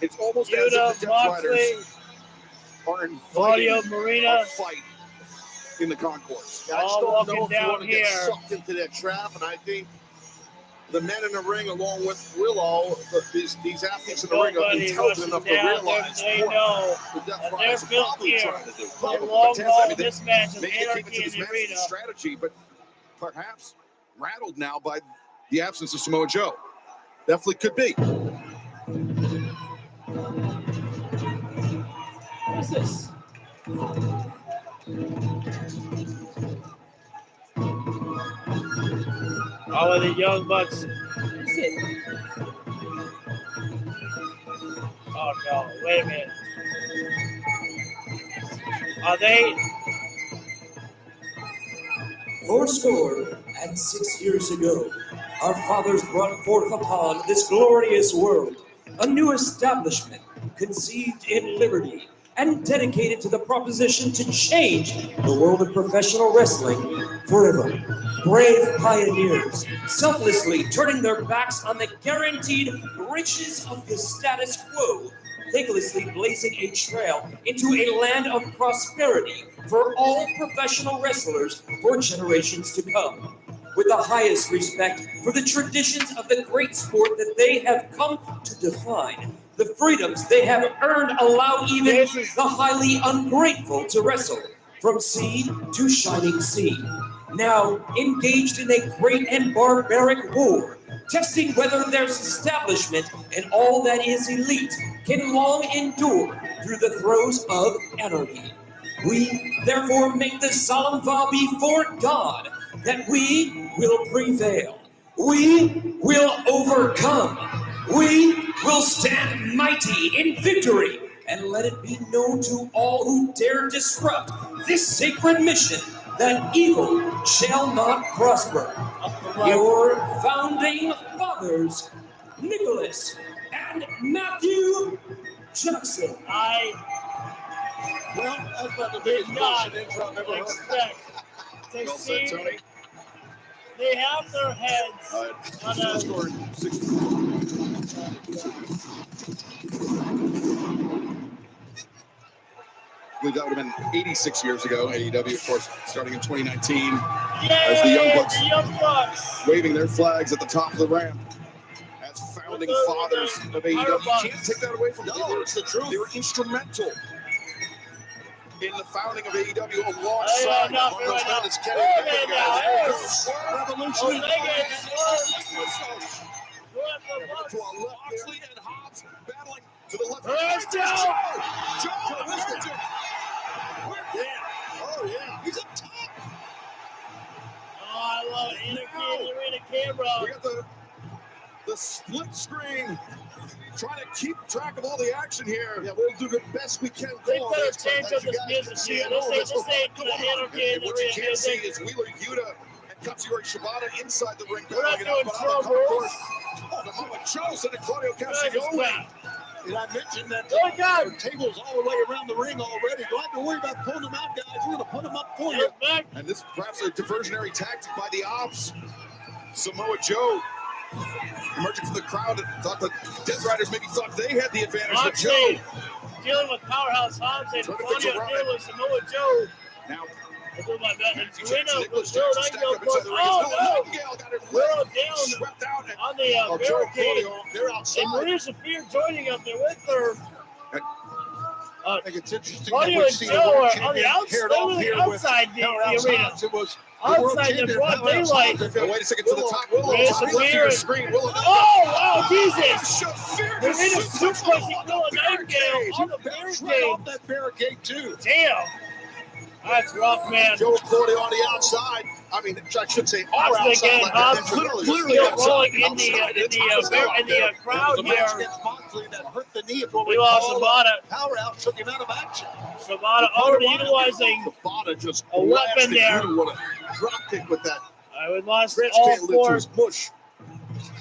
It's almost as if the Death Riders are inviting a fight in the concourse. I just don't know if you want to get sucked into that trap, and I think the men in the ring, along with Willow, these athletes in the ring are intelligent enough to realize they know the Death that Riders they're are built probably here trying to do. for the long haul. This match is Anarchy in the arena. Strategy, but perhaps rattled now by the absence of Samoa Joe. Definitely could be. What's this? Oh, the Young Bucks. What's it? Oh no! Wait a minute. Are they? Fourscore and 6 years ago, our fathers brought forth upon this glorious world a new establishment conceived in liberty and dedicated to the proposition to change the world of professional wrestling forever. Brave pioneers, selflessly turning their backs on the guaranteed riches of the status quo, thanklessly blazing a trail into a land of prosperity for all professional wrestlers for generations to come. With the highest respect for the traditions of the great sport that they have come to define, the freedoms they have earned allow even the highly ungrateful to wrestle, from sea to shining sea. Now engaged in a great and barbaric war, testing whether their establishment and all that is elite can long endure through the throes of anarchy. We therefore make the solemn vow before God that we will prevail. We will overcome. We will stand mighty in victory, and let it be known to all who dare disrupt this sacred mission that evil shall not prosper. Your founding fathers, Nicholas and Matthew Jackson. Well, that's about the biggest bullshit intro I've ever heard. To well said, see- Tony. They have their heads on a. Scored 60. I believe that would have been 86 years ago. AEW, of course, starting in 2019. As the Young Bucks waving their flags at the top of the ramp. As founding fathers of AEW. You can't take that away from them. It's the truth. They were instrumental in the founding of AEW alongside Marcos Mendes, Kenny Omega. Revolution. To our left, Moxley and Hobbs battling to the left. Where's Joe? Joe! Yeah. Oh, yeah. He's up top. Oh, I love it. Anarchy in the arena camera. We got the split screen. Trying to keep track of all the action here. Yeah, we'll do the best we can. They better change up this music here. This ain't Anarchy in the What you arena can't see music. is Wheeler Yuta and Katsuyori Shibata inside the ring. We're not battling it doing out, but on the trouble. course, Samoa Joe sending Claudio Castagnoli. And I mentioned that the table's all the way around the ring already. Don't have to worry about pulling them out, guys. We're going to put them up for you. And this perhaps a diversionary tactic by the Ops. Samoa Joe emerging from the crowd and thought the Death Riders maybe thought they had the advantage. But Joe Moxley dealing with Powerhouse Hobbs and Claudio dealing with Samoa Joe. Now, I do my best. Matthew Serena Jackson, Nicholas with Will Jackson stacked Nightingale up inside the ring. Oh, Nightingale got it Will down, down swept out, and on the Joe barricade. Claudio, they're outside. And Maria Shafir joining up there with her. I think it's interesting. Claudio that we and see Joe the world are on champion the outside, paired off here with outside the Powerhouse arena. Hobbs. It was the world Outside the champion broad Powerhouse daylight. Hobbs. Oh, wait a second, to the top. Willow, Maria top left of Shafir your and- screen. Willow. Oh, wow, Jesus! Shafir Marina just suplexing Will Nightingale on the Bounced right barricade. off that barricade, too. Damn. That's rough, man. Joe Claudio on the outside. I mean, I should say our Hobbs outside. again. Like Hobbs literally still outside. rolling in the crowd The match here. against Moxley that hurt the knee. If we'll We lost recall, Shibata. Powerhouse took him out of action. Shibata already utilizing Shibata just a weapon blasted there. through. What a drop kick with that. We lost Rich all can't live to four. his bush.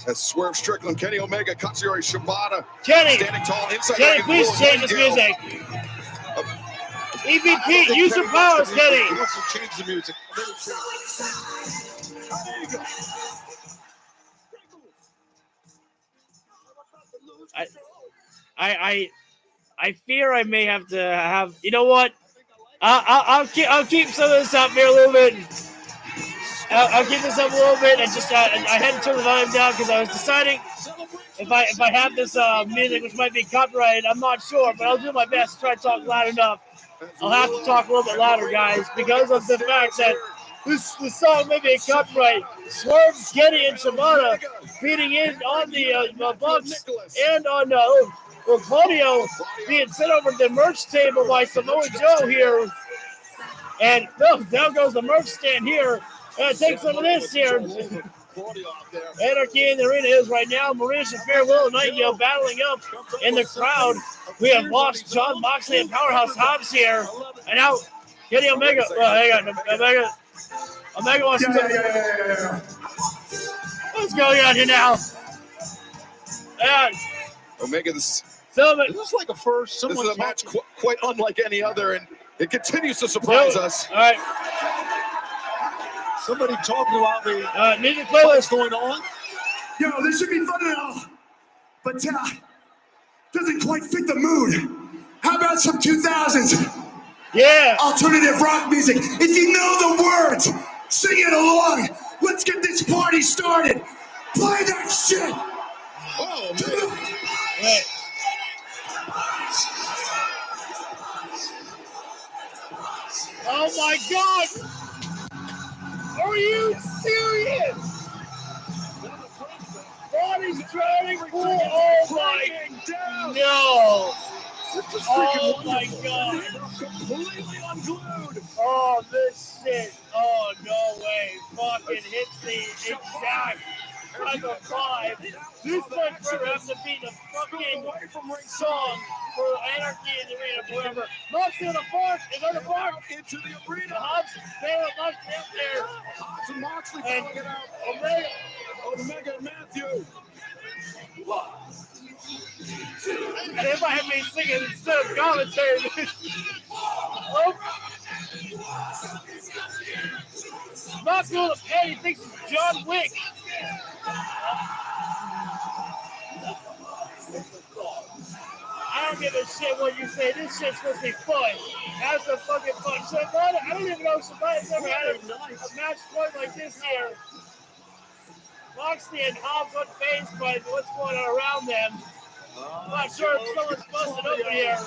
As Swerve Strickland, Kenny Omega, Katsuyori Shibata. Kenny, standing tall inside Kenny, the ring. please Will change this Nightingale. music. EVP, use your powers, Kenny. He wants to change the music. I fear I may have to have. You know what? I'll keep some of this up here a little bit. I'll keep this up a little bit. I had to turn the volume down because I was deciding if I have this music, which might be copyrighted. I'm not sure, but I'll do my best to try to talk loud enough. I'll have to talk a little bit louder, guys, because of the fact that the song may be a copyright. Swerve, Kenny, and Shibata beating in on the Bucks and on Claudio being sent over to the merch table by Samoa Joe here. And down goes the merch stand here. And take some of this here. Anarchy in the arena is right now. Maria Shafir, Will Nightingale battling up in the crowd. We have lost John Moxley and Powerhouse Hobbs here. And now Kenny Omega. Hang on. Omega wants to. What's going on here now? And Omega, this is like a first. This is a match quite unlike any other, and it continues to surprise us. All right. Somebody talking about the music playlist going on. Yo, this should be fun and all, but doesn't quite fit the mood. How about some 2000s? Yeah. Alternative rock music. If you know the words, sing it along. Let's get this party started. Play that shit. Oh, man. Right. Oh my God! Are you serious? Body's drowning pool. Oh my no. Oh my god. Completely unglued. Oh, this shit. Oh, no way. Fucking hits the exact type of 5. This might forever have to be the fucking song for Anarchy in the Arena forever. Moxley on the fork. Is on the fork. Into the arena. The Hobbs, Baylor, Moxley up there. Hobbs and Moxley And throwing it out. Omega. Omega and Matthew. And they might have me singing instead of commentary. Oh. Moxley on the pen. He thinks it's John Wick. I don't give a shit what you say. This shit's supposed to be fun. Have some fucking fun. So I don't even know if somebody's ever had a match point like this here. Moxley and Hobbs unfazed by what's going on around them. I'm not sure if someone's busted open here.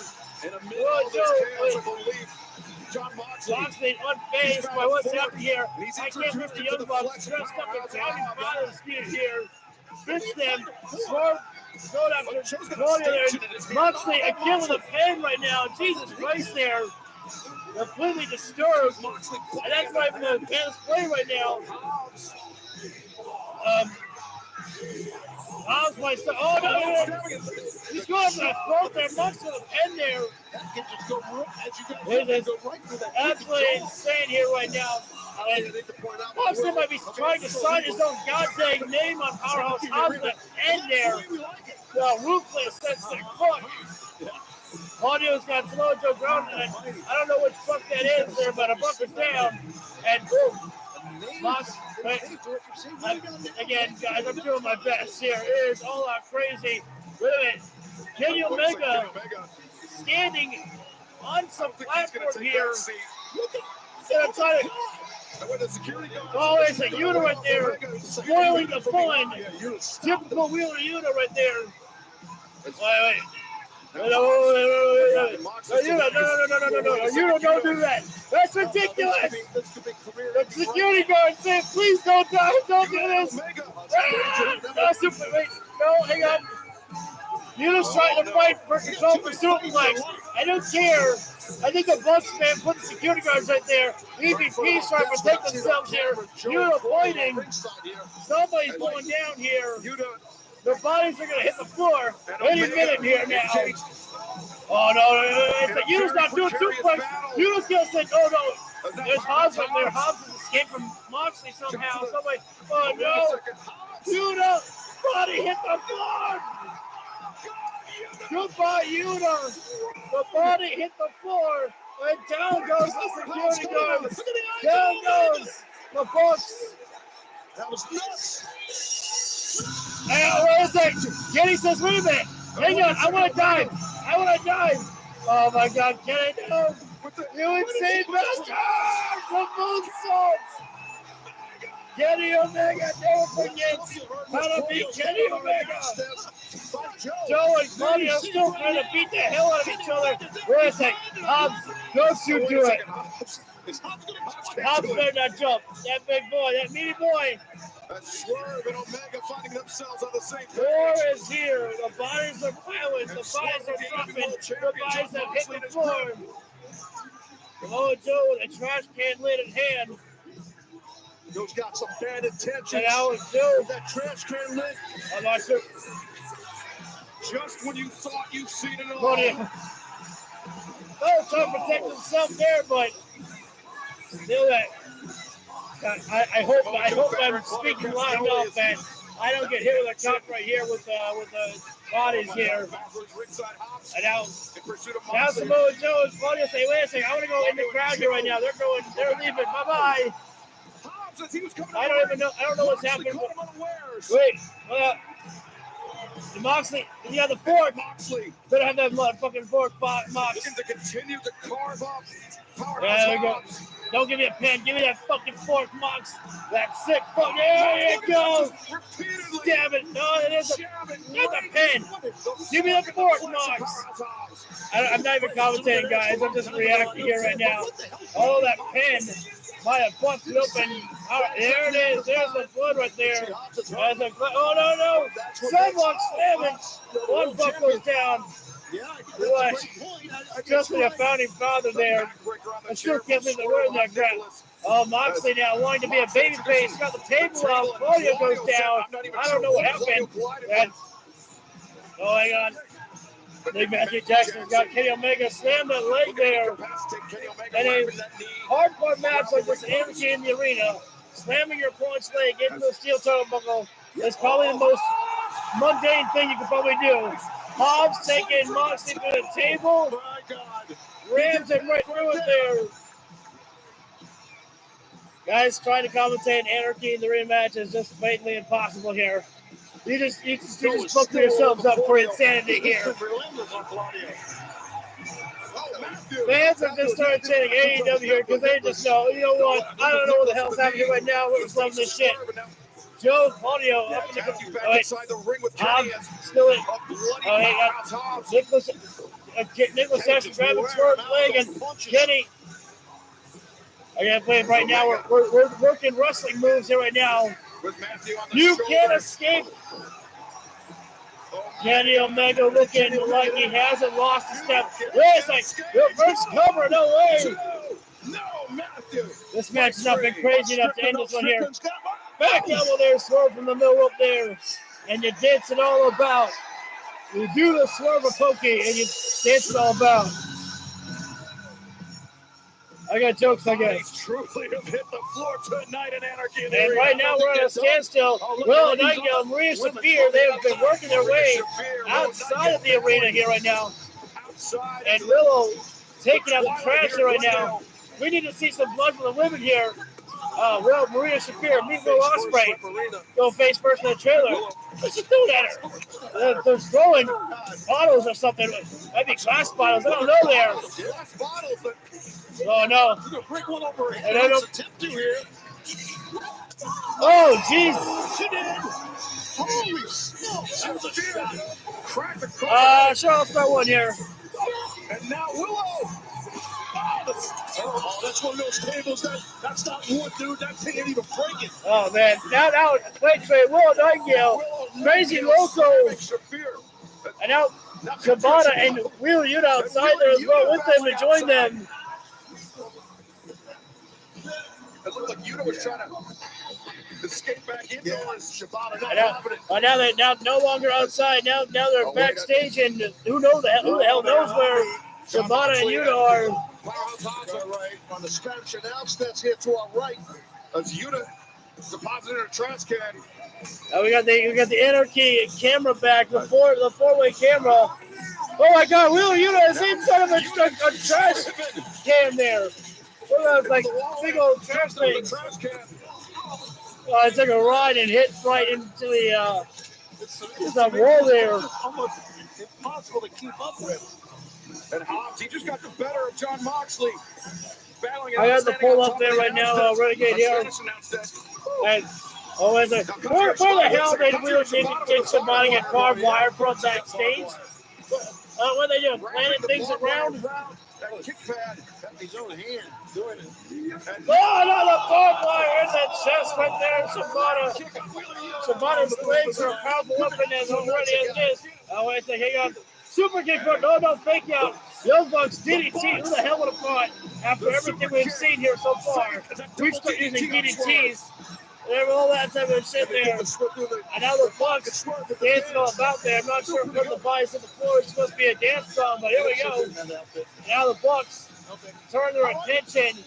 John Moxley unfazed by what's happening here. I can't remember the Young Bucks dressed up in founding fathers here. Fits them. Swerve. Going after Claudia there. Moxley again with a pen right now. Jesus Christ there. Completely disturbed. And that's not even the pen's play right now. Hobbs might start. Oh no! He's going for that throat there. Moxley with a pen there. It is absolutely insane here right now. And Moxley might be trying to sign his own goddamn name on Powerhouse Hobbs with a pen there. Ruthless, that's the fuck. Audio's got slow Joe ground, and I don't know which fuck that is there, but a buck is down. And boom. Again, guys, I'm doing my best here. It is all out crazy. Wait a minute. Kenny Omega standing on some platform here. I'm trying to. Oh, it's a Yuta right there. Spoiling the fun. Typical Wheeler Yuta right there. Wait. No, don't do that. That's ridiculous. The security guard said, please don't die. Don't do this. No, hang on. Yuta's trying to fight for control for Superflex. I don't care. I think the Bucks man put the security guards right there. EVP's trying to protect themselves here. Yuta avoiding. Somebody's going down here. Their bodies are going to hit the floor any minute here now. Oh, no. Yuta's not doing suplex. Yuta's going to say, oh, no. There's Hobbs up there. Hobbs has escaped from Moxley somehow. Somebody, oh, no. Yuta, body hit the floor. Goodbye, Yuta. The body hit the floor. And down goes the security guards. Down goes the Bucks. That was nuts. Where is that? Kenny says, wait a minute. Hang on. I want to dive. Oh, my God. Kenny, no. You insane bastard. The moonsaults. Kenny Omega never forgets how to beat Kenny Omega. Joe and Claudio still trying to beat the hell out of each other. Wait a second. Hobbs, don't you do it. Hobbs better not jump. That big boy, that meaty boy. Swerve and Omega finding themselves on the same page. War is here. The bodies are piling. The bodies are dropping. The bodies have hit the floor. Samoa Joe with a trash can lid in hand. Joe's got some bad intentions. And now it's Joe. That trash can lid. I'm not sure. Just when you thought you've seen it all. Claudio. Oh, trying to protect himself there, but still that. I hope I'm speaking loud enough that I don't get hit with a cup right here with the bodies here. And now Samoa Joe and Claudio say, wait a second, I want to go in the crowd here right now. They're leaving. Bye-bye. I don't know what's happening. Wait, Moxley, he had the fork. Moxley. Better have that motherfucking fork, Mox. Looking to continue to carve up Powerhouse. There we go. Don't give me a pen. Give me that fucking fork, Mox. That sick fuck. There you go. Stab it. No, it isn't. Not the pen. Give me that fork, Mox. I'm not even commentating, guys. I'm just reacting here right now. Oh, that pen. might have busted open. There it is. There's the blood right there. Oh, no. Someone slamming. One buck goes down. Boy, just like a founding father there. I still can't believe the word in that crap. Oh, Moxley now wanting to be a babyface. Got the table up. Claudio goes down. I don't know what happened. Oh, hang on. Big Matthew Jackson's got Kenny Omega slam that leg there. And a hardcore match like this Anarchy in the arena, slamming your opponent's leg into a steel toe buckle is probably the most mundane thing you could probably do. Hobbs taking Moxley to the table, rams him right through it there. Guys trying to commentate Anarchy in the rematch is just blatantly impossible here. You just booked yourselves up for insanity here. Fans have just started chanting AEW here because they just know, you know what? I don't know what the hell's happening right now. We're just loving this shit. Joe Claudio up in the Hobbs still in. Nicholas Jackson grabbing Swerve's leg and Kenny. I gotta play it right now. We're working wrestling moves here right now. You can't escape. Kenny Omega looking like he hasn't lost a step. Wait a second. Reverse cover, no way. This match has not been crazy enough to end this one here. Back elbow there, Swerve from the middle up there. And you dance it all about. You do the Swerve of Pokey and you dance it all about. I got jokes, I guess. Truly have hit the floor tonight in Anarchy. And right now we're at a standstill. Will Nightingale and Maria Shafir, they have been working their way outside of the arena here right now. And Willow taking out the trash here right now. We need to see some blood from the women here. Maria Shafir, meet Will Ospreay. Go face first in the trailer. What's she doing at her? They're throwing bottles or something. Might be glass bottles. I don't know there. Oh, no. And I don't... Oh, jeez. Sure, I'll start one here. And now Willow. Oh, that's one of those tables that's not wood, dude. That thing ain't even breaking. Oh, man. Now, wait, Willow Nightingale. Crazy Loco. And now Shibata and Wheeler Yuta outside there as well with them to join them. It looked like Yuta was trying to escape back into Shibata. Now they're no longer outside. Now they're backstage, and who the hell knows where Shibata and Yuta are. Right. On the Spanish announce that's here to our right as Yuta deposited in a trash can. We got the Anarchy camera back, the four-way camera. Oh my God, Wheeler Yuta is inside of a trash can there. Look at like big old trash things. It's like a ride and hit right into the wall there. It's almost impossible to keep up with. And Hobbs, he just got the better of John Moxley. I got the pull up there right now, Renegade here. And where the hell did Wheeler take somebody get barbed wire from backstage? What are they doing? Planting things around? That kick pad, his own hand doing it. Another barbed wire in that chest right there. Shibata's legs are a powerful weapon as already as this. Oh, wait a second, hang on. Super kick, no, fake out. Young Bucks, DDT. Who the hell would have thought after everything we've seen here so far? We start using DDTs. And all that type of shit there. And now the Bucks dancing all about there. I'm not sure if the bodies on the floor is supposed to be a dance song, but here we go. Now the Bucks turn their attention,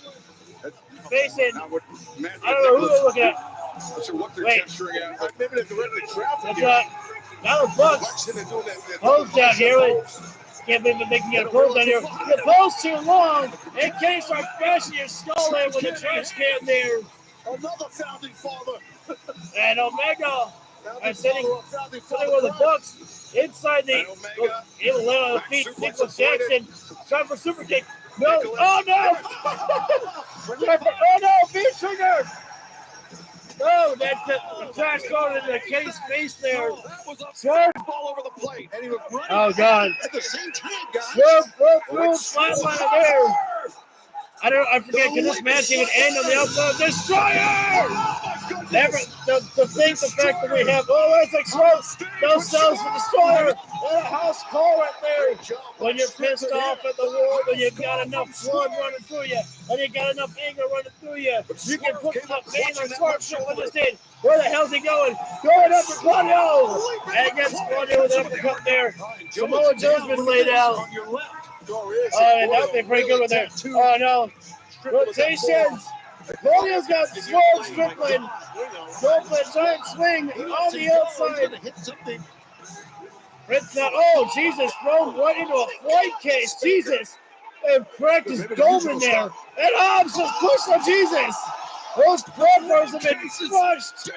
facing, I don't know who they're looking at. Wait. Maybe they're directly traffic. Now the Bucks pose down here. Can't believe they can get a pose down here. The pose too long, and Kenny starts bashing your skull in with the trash can there. Another founding father. And Omega is sitting with the Bucks inside the. He'll lay on the feet. Nicholas Jackson trying for super kick. No! Oh no! Oh no! Feet trigger! Oh, that trash going into Kenny's face there. Swerve all over the plate, and he was running. Oh God! At the same time, guys. Swerve flatline there. I forget, can this match even end on the outside? Destroyer! The fact that we have, it's like no cells for Destroyer. What a house call right there. When you're pissed off at the world, when you've got enough blood running through you, and you got enough anger running through you, you can put some pain on Swerve. What just did? Where the hell's he going? Going up for Claudio! And gets Claudio with an uppercut there. Samoa Joe's been laid out. And that would be pretty good with that. Oh no. Rotations. Claudio's got Swerve Strickland. Go for a giant swing on the outside. Prince now. Oh, Jesus. Thrown right into a flight case. Jesus. They've cracked his dome in there. And Hobbs just pushed on Jesus. Those platforms have been crushed.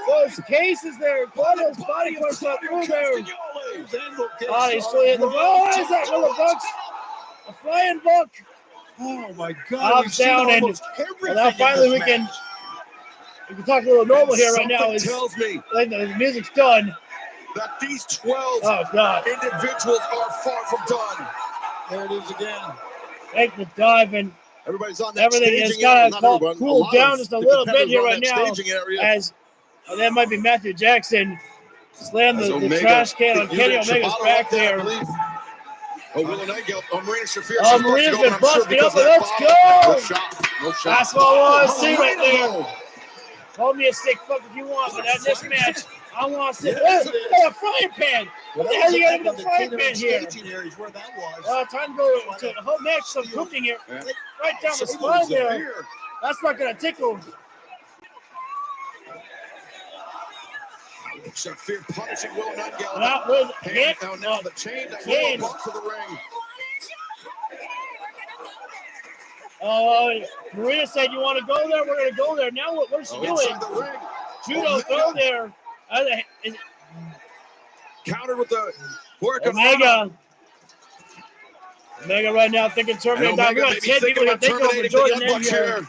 Those cases there. Claudio's body pushed up through there. Oh, he's still hitting the ball. What is that? Little bucks. A flying buck. Oh my God! Hobbs down, and now finally we can talk a little normal here right now. Tells me like the music's done. That these 12 individuals are far from done. There it is again. Take the dive, and everybody's on that everything has got to cool down just a little bit here right now. As that might be Matthew Jackson slammed the trash can on Kenny Omega's back there. Marina's been busted up, but let's go! That's what I want to see right there. Call me a sick fuck if you want, but at this match, I want to see a frying pan. What the hell you got in the frying pan here? Time to go to the whole match, some cooking here. Right down the spine there. That's not going to tickle. Shafir punishing Will Nutgale. Not with hit. Now the chain that Chain. goes to the ring. Marina said, "You want to go there? We're going to go there." Now what's she doing? The ring. Judo throw there. Countered with the Omega. Omega right now thinking Terminator down. We got 10 people that think over Jordan in here.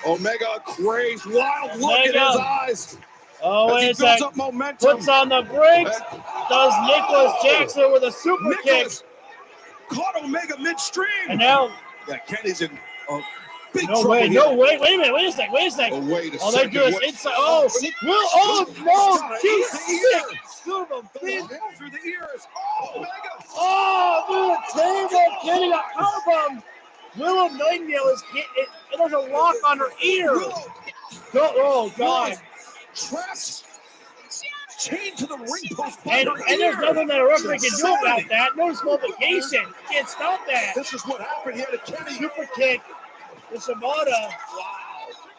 Omega crazed, wild look in his eyes. Oh, wait a second. Puts on the brakes. Does Nicholas Jackson with a super kick. Caught Omega midstream. And now. Yeah, Kenny's in big no trouble. Way, here. no way. Wait a minute. Wait a second. Oh, they do is inside. Oh, no. He's sick. Son of a bitch. Through the ears. Oh, Omega. Oh, through the table. Kenny got powerbombed. Willow Nightingale is hit. There's a lock on her ear. Oh, God. Trapped. Chained to the ring post. And there's nothing that a referee can do about that. No disqualification. Can't stop that. This is what happened here to Kenny. Super kick to Shibata. Wow.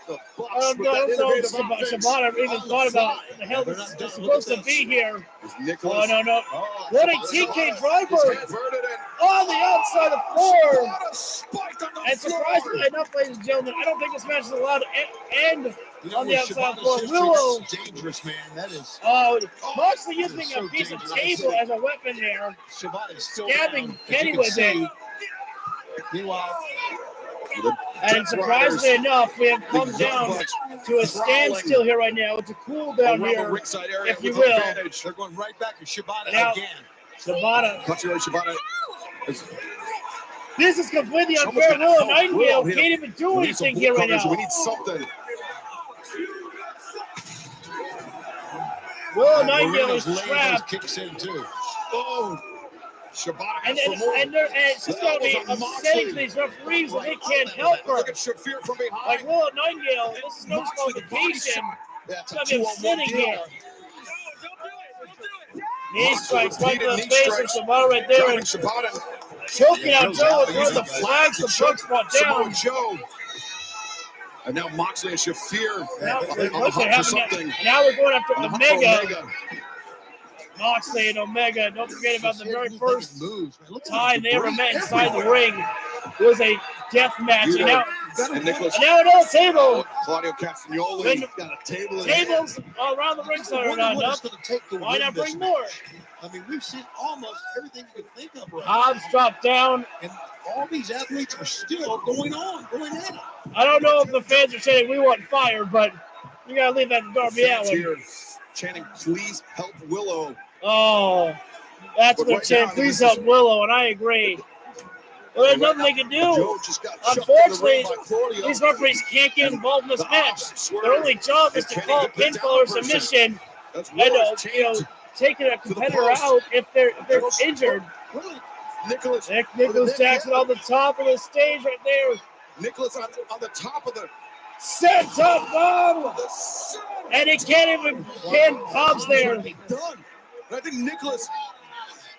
I don't know if Shibata even thought about what the hell this is supposed to be here. Oh, no. What a TK driver on the outside of the floor. And surprisingly enough, ladies and gentlemen, I don't think this match is allowed to end on the outside floor. Willow. Dangerous, man. That is. Moxley using a piece of table as a weapon there. Stabbing Kenny with it. Meanwhile. And surprisingly enough, we have come down to a standstill here right now. It's a cool down here, if you will. They're going right back to Shibata now, again. Shibata. This is completely unfair. Willow Nightingale can't even do anything here right now. We need something. Willow Nightingale is trapped. Kicks in too. Oh. Shibata and it's just going to be upsetting to these referees that they can't help her. Look at Shafir from behind. Like Willow Nightingale, this is no disqualification. It's going to be upsetting here. Knee strikes right to the face of Shibata right there. And choking out Joe with one of the flags the Bucks brought down. Joe. And now Moxley and Shafir. Now we're going after Omega. Moxley and Omega. Don't forget about the very first time they ever met inside the ring. It was a death match. And now another table. Claudio Castagnoli got a table. Tables all around the ring are not enough. Why not bring more? I mean, we've seen almost everything you could think of. Right Hobbs dropped down. And all these athletes are still going at it. I don't know if the fans are saying we want fire, but you got to leave that to Darby Allin. Chanting, please help Willow. Oh, that's what chanting, please help Willow, and I agree. Well, there's nothing they can do. Joe just got chucked in the Unfortunately, ring by Claudio. these referees can't get involved in this match. Their only job is to call a pinfall or submission and taking a competitor out if they're injured. Nicholas Jackson on the top of the stage right there. Nicholas on the top of the sets up bomb, and he can't even Hobbs there. Done. I think Nicholas.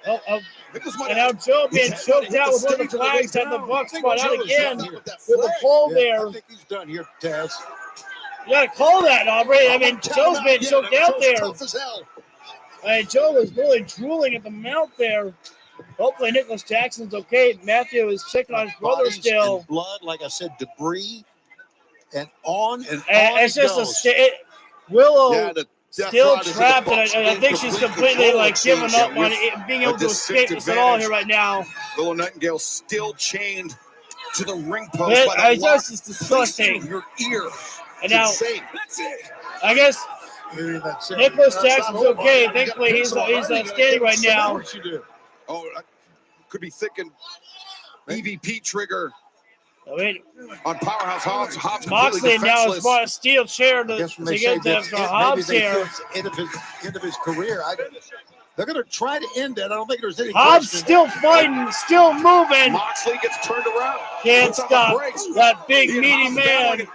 And now Joe being choked out with one of the flags and the Bucks spot out again with the pole there. I think he's done here, Taz. You gotta call that, Aubrey. I mean, Joe's been choked out there. Tough as hell. Joe was really drooling at the mouth there. Hopefully Nicholas Jackson's okay. Matthew is checking on his brother Bodies still. and blood, like I said, debris, and on and on It's just goes. Willow still trapped, and I think she's completely given up on being able to escape this at all here right now. Willow Nightingale still chained to the ring post. It's disgusting. Your ear. And now, I guess Nicholas Jackson's okay. Thankfully, he's standing right now. Oh, could be thinking EVP trigger. I mean, on Powerhouse Hobbs Moxley now has bought a steel chair to get the Hobbs here. End of his career. They're going to try to end it. I don't think there's any Hobbs question. still fighting, still moving. Moxley gets turned around. Can't stop that big meaty man.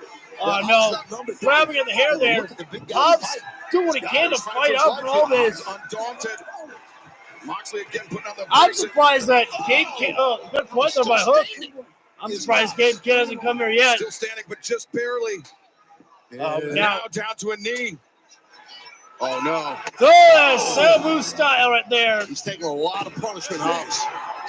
Oh no, grabbing at the hair there. Hobbs doing what he can to fight out for all this. Undaunted. Moxley again putting on the I'm surprised that Kate good point there by Hook. I'm surprised Kate hasn't come here yet. Still standing, but just barely. Now down to a knee. Oh no. Sabu style right there. He's taking a lot of punishment, Hobbs.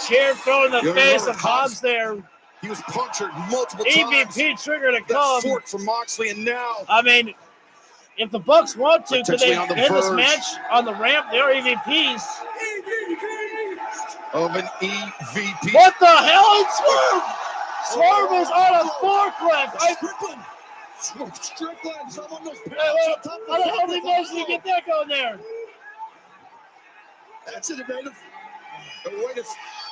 Chair thrown in the face of Hobbs there. He was punctured multiple times. EVP trigger to come. Fork from Moxley, and now. I mean, if the Bucks want to, could they end this match on the ramp? They are EVPs. Of an EVP. What the hell? It's Swerve! Swerve is on a forklift. Strickland, someone was how the hell did he manage to get that going there? That's innovative. The way to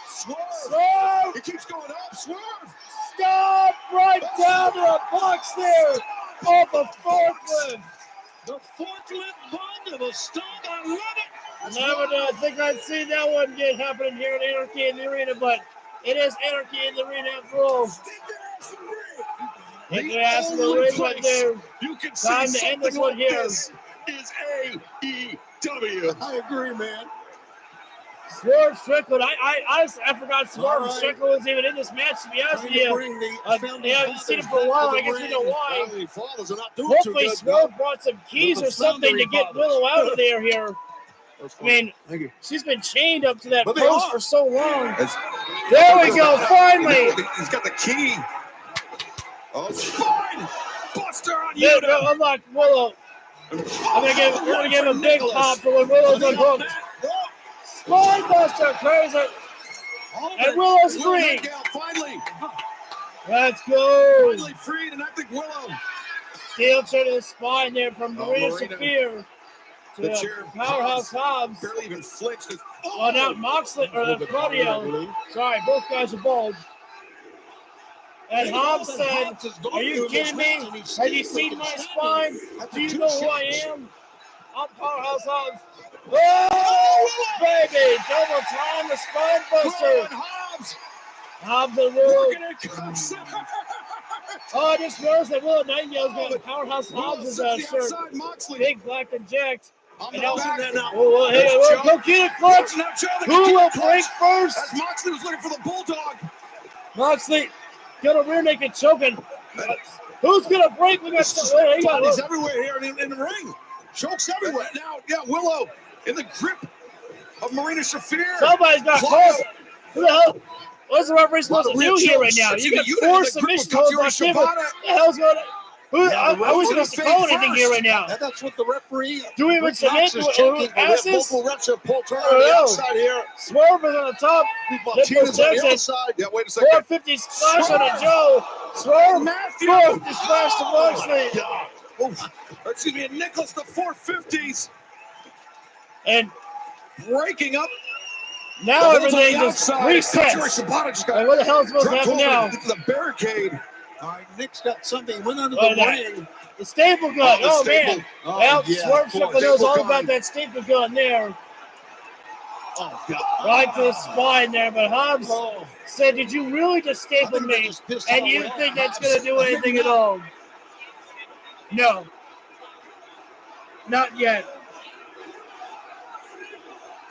Swerve! He keeps going up. Swerve! Stop right down to a box there off a forklift. The forklift bomb to a stomp. I love it. Never did I think I'd see that one happening here in Anarchy in the Arena, but it is Anarchy in the Arena after all. Hit their ass in the ring right there. You can Time to end this one here. This is AEW. I agree, man. Swerve Strickland. I honestly forgot Swerve Strickland was even in this match, to be honest with you. I haven't seen him for a while. I guess we know why. Hopefully Swerve brought some keys or something to get Willow out of there here. I mean, she's been chained up to that post for so long. There we go, finally. He's got the key. Oh, spine buster on you. Unlock Willow. We're gonna give him a big pop for when Willow's unhooked. Spine buster, crazy. And Willow's free. Finally. Let's go. Finally freed, and I think Willow. Steel chair to the spine there from Marina Shafir to Powerhouse Hobbs. Barely even flinched. Oh, now Moxley or Claudio. Sorry, both guys are bald. And Hobbs said, "Are you kidding me? Have you seen my spine? Do you know who I am? I'm Powerhouse Hobbs." Oh, baby! Double time, the spine buster. Hobbs and Willow. Oh, I just noticed that Willow Nightingale's got a Powerhouse Hobbs' shirt. Big black and jacked. And go get a clutch. Who will break first? Moxley was looking for the Bulldog. Moxley got a rear naked choking. Who's gonna break? We got bodies everywhere here in the ring. Chokes everywhere. Now, Willow in the grip of Marina Shafir. Somebody's got close. Who the hell? What's the referee supposed to do here right now? You got 4 submission holds on him. What the hell's going on? I wasn't supposed to call anything here right now. That's what the referee. Do we even submit? Passes? Local refs have pulled turn on the outside here. Swerve is on the top. Nicholas Jackson. Yeah, wait a second. 450 splash on a Joe. Swerve. 450 splash to Moxley. Excuse me, Nicholas the 450s. And breaking up Now everything just resets. Like, what the hell is supposed to happen now? The barricade. All right, Nick's got something. He went under What the is that? ring. The staple gun. Oh, man. Oh, Well, yeah, Swerve of course. Strickland knows all Staple about gun. that staple gun there. Oh, God. Right to the spine there. But Hobbs said, did you really just staple me? And you think that's going to do anything at all? No. Not yet.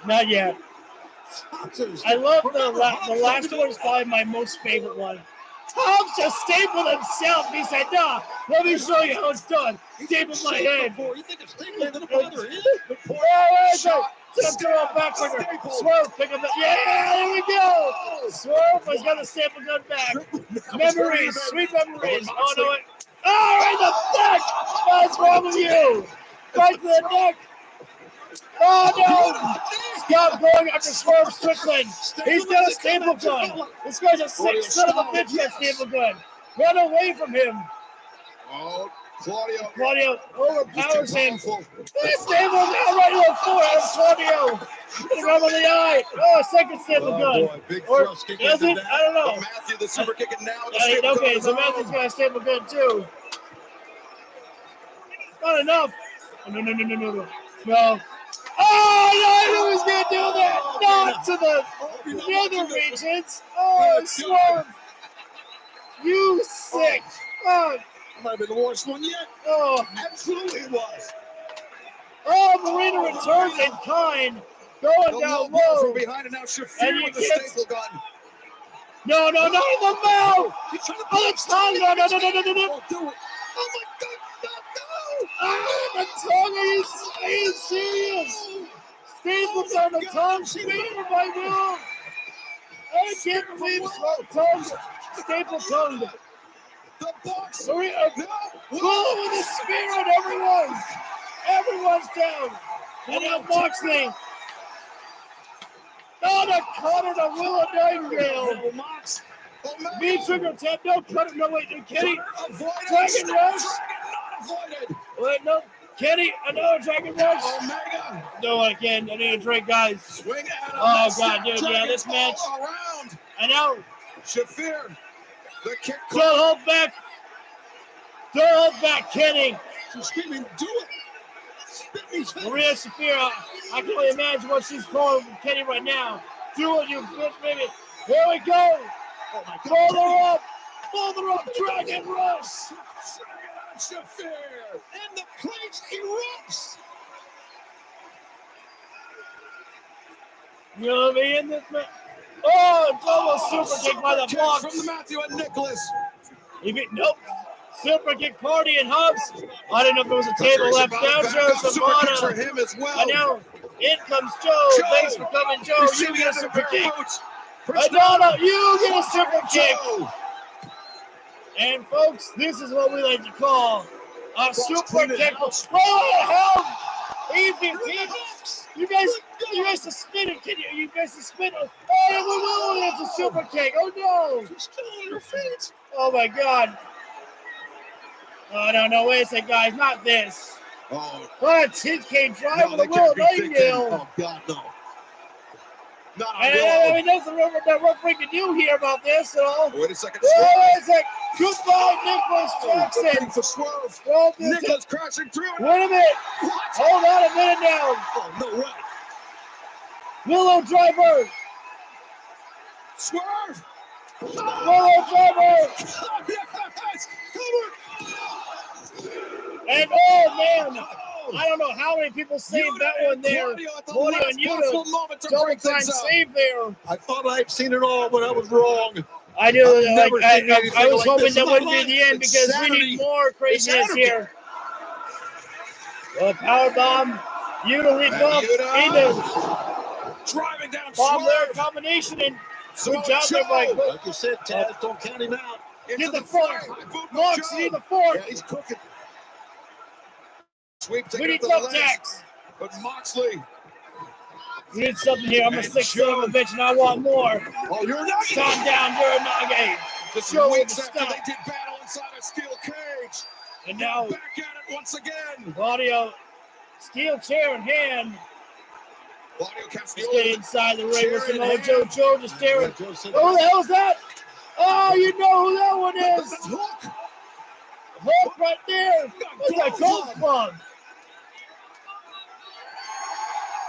Not yet. I love the last one is probably my most favorite one. Hobbs just stapled himself. He said, nah, let me show you how it's done. Stapled my head. You think it's stapling going to bother him? Throw a backbreaker. Swerve, pick up the. Yeah, there we go. Swerve has got a staple gun back. Memories, sweet memories. Oh, no. Oh, right in the neck. What's wrong with you? Right to the neck. Oh, no. Scott going after Swerve Strickland. He's got a staple gun. This guy's a sick son of a bitch with a staple gun. Run away from him. Oh, Claudio overpowers him. This staple gun right to the forehead of Claudio. Right on the eye. Oh, second staple gun. Big Or thrust kick is into it? that. I don't know. Matthew, the super kicking now. Okay, so Matthew's got a staple gun too. Not enough. No. No. Oh, no, I knew he was going to do that. Not to the nether regions. Oh, Swerve. You sick. Oh. Might have been the worst one yet. Oh. Absolutely it was. Oh, Marina returns in kind. Going down low. From behind and now Shafir with the staple gun. No, not in the mouth. He's trying to Oh, the tongue. No. do it. Oh, my God. Ah, the tongue. Are you serious? Staples on the tongue. Speaking by Will. I can't believe tongue. Staple tongue. The box. Maria, Will with the spear on everyone's down. And now Moxley. Oh, the cutter to Will Nightingale. V-trigger tap. No cutter. No, wait. Kenny. Dragon Rush. Wait, no. Kenny, another Dragon Rush. Omega. No, I can't. I need a drink, guys. Swing at him. Oh, God, dude. Yeah, this match. Around. I know. Shafir. The kick. Don't hold back. Don't hold back, Kenny. She's screaming, do it. Maria Shafir, I can only imagine what she's calling Kenny right now. Do it, you bitch, baby. Here we go. Oh my God. Follow her up, Dragon Rush. Shafir. And the place erupts. You know what I mean? This man. Oh, double super kick by the box. From the Matthew and Nicholas. Nope. Super kick party and Hobbs. I didn't know if there was a table left down. Joe Sabata. For Sabata. him as well. And now in comes Joe. Thanks for coming, Joe. You get a super kick. Adana, you get a super kick. And folks, this is what we like to call a super kick. Oh, hell! Easy, you guys suspended, can you? You guys suspended. Oh, that's a super kick. Oh no! She's still on her feet. Oh my God! Oh no! Wait a second, guys. Not this. Oh, what a TK drive with the Will Nightingale. Oh God, no! Not I mean, that's the referee can do here about this at all. Wait a second. Wait a second. Goodbye, Nicholas Jackson. For Swerve. Nicholas crashing through. Wait a minute. Hold on a minute now. Oh, no way. Willow driver. Swerve. Willow driver. And oh man, I don't know how many people saved that one there. Claudio and Yuta, double time save there. I thought I'd seen it all, but I was wrong. I knew. I was like hoping that wouldn't be the end because we need more craziness here. Well, power bomb. Yuta leaped off into driving down bomb there combination and good job there by. Like you said, Taz, don't count him out. Get the fork. Mox, need the fork. Yeah, he's cooking. Sweep We need tough tacks. But Moxley. We need something here. I'm a sick son of a bitch and I want more. Oh, you're not. Calm down, you're not gay. Just Show me the weeks after stuff. they did battle inside a steel cage. And now back at it once again. Claudio, steel chair in hand. Let's get inside the ring with Samoa Joe. Joe just staring. Who the hell is that? Oh, you know who that one is. Hook right there. What's that golf club?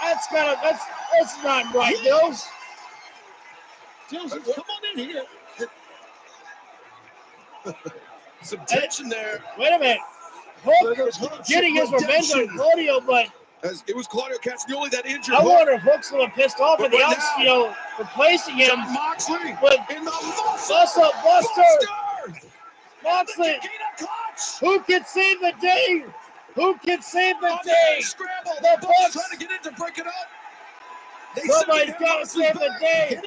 That's not right, Dills. Dills, come on in here. Some tension there. Wait a minute. Hook getting his revenge on Claudio, but as it was Claudio Castagnoli that injured. I wonder if Hook's a little pissed off at the outside, replacing him John Moxley with in the Muscle Buster. Moxley, who can save the day? Who can save the day? The Bucks trying to get in to break it up. Somebody's got to save the day.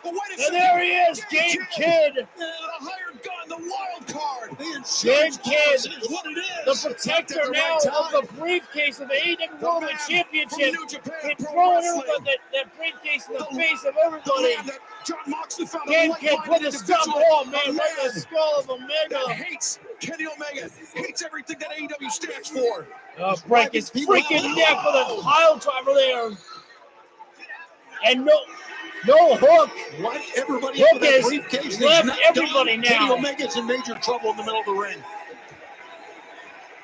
And there he is, Game Kid. The hired gun, the wild card. Game Kid, the protector now of the briefcase of the AEW World Championship. And throwing everybody that briefcase in the face of everybody. Game Kid put the stuff on, man, right in the skull of Omega. Hates Kenny Omega, hates everything that AEW stands for. Break his freaking neck with a pile driver there. And no Hook. Like everybody Hook up in that briefcase, left everybody now. Kenny Omega's in major trouble in the middle of the ring.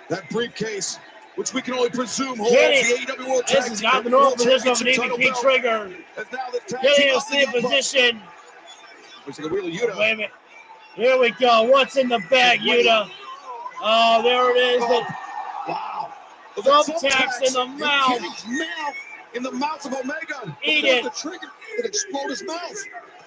That briefcase, which we can only presume holds the AEW World Tag This is not the normal position of an EVP trigger. Getting us in position. Looks like a wheel of Yuta. Wait a minute. Here we go. What's in the bag, Yuta? Oh, there it is. Wow. Thumbtacks in the mouth. In the mouth of Omega. Eat it. The trigger. It explode his mouth.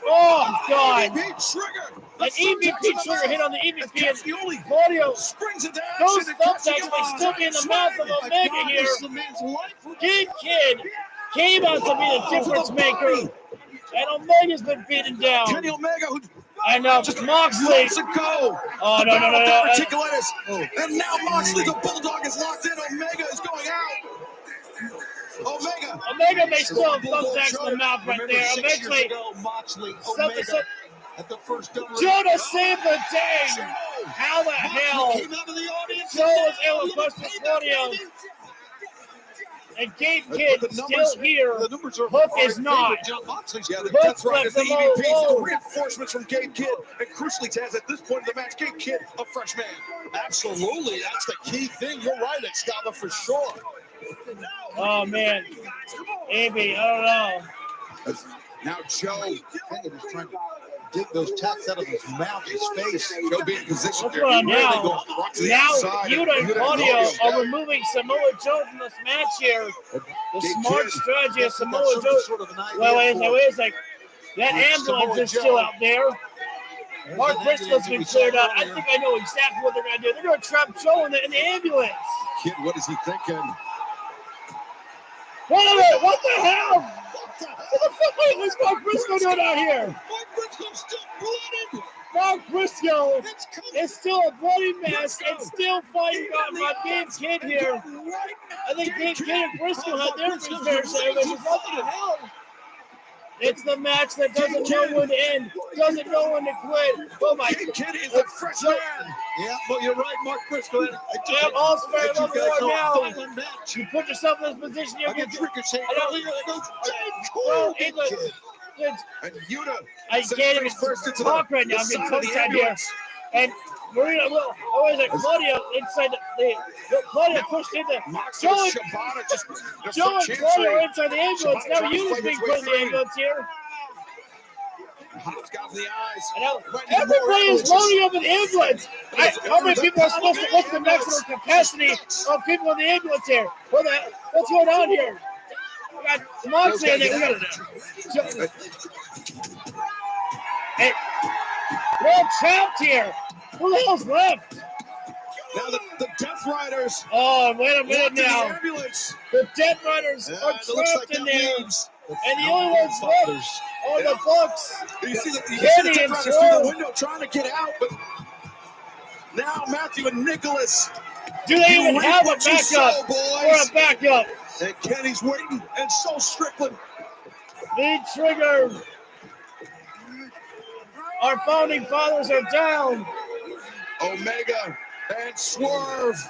Oh, God. EVP trigger. An EVP trigger hit on the EVP. And Claudio springs it down. Those thumbtacks may still be in the mouth of Omega here. Game Kid came out to be the difference maker. And Omega's been beaten down. Kenny Omega, who and Moxley. Oh, no. And now Moxley, the Bulldog, is locked in. Omega is going out. Omega may still have thumbtacks in the mouth right there. Eventually, at the first Jonah saved the day. How the hell? Joe was able to push the Claudio. And Game Kid still here. Hook is not. The Death Riders, the EVPs, the reinforcements from Game Kid, and crucially, Taz, at this point in the match, Game Kid, a fresh man. Absolutely, that's the key thing. You're right, Excalibur, for sure. Oh, man. Maybe, I don't know. Now Joe is trying to dig those tacks out of his mouth, his face. Joe being positioned. What's going on now? Now, Yuta and Claudio are removing Samoa Joe from this match here. The smart strategy of Samoa Joe. Wait a second. That ambulance is still out there. Mark Briscoe's been cleared out. I think I know exactly what they're going to do. They're going to trap Joe in the ambulance. Kid, what is he thinking? Wait a minute, what the hell? What the fuck is Mark Briscoe doing out here? Mark Briscoe's still blooded. Mark Briscoe is still a bloody mess and still fighting my Game Kid here. I think Game Kid and Briscoe had their fair share, but what the hell? It's the match that doesn't know when to end, doesn't know when to quit. Oh my Game Kid is a fresh man. Yeah, well, you're right, Mark Briscoe. All's fair and more now. You put yourself in this position, you're going to ricochet earlier. And Yuta. I can't even talk right now. I'm getting tongue-tied here. And Marina, Claudio inside the Claudio pushed into Joe and Claudio are inside the ambulance. Now Yuta's being put in the ambulance here. Everybody is loading up in the ambulance. How many people are supposed to? What's the maximum capacity of people in the ambulance here? What's going on here? We got Moxley in there. Hey, we're trapped here. Who the hell's left? Now the Death Riders. Oh, wait a minute now. The ambulance. The Death Riders are trapped in there. And the only ones left are the Bucks. You see the Death Riders through the window trying to get out, but now Matthew and Nicholas. Do they even have a backup or a backup? And Kenny's waiting, and so Strickland. The trigger. Our founding fathers are down. Omega and Swerve.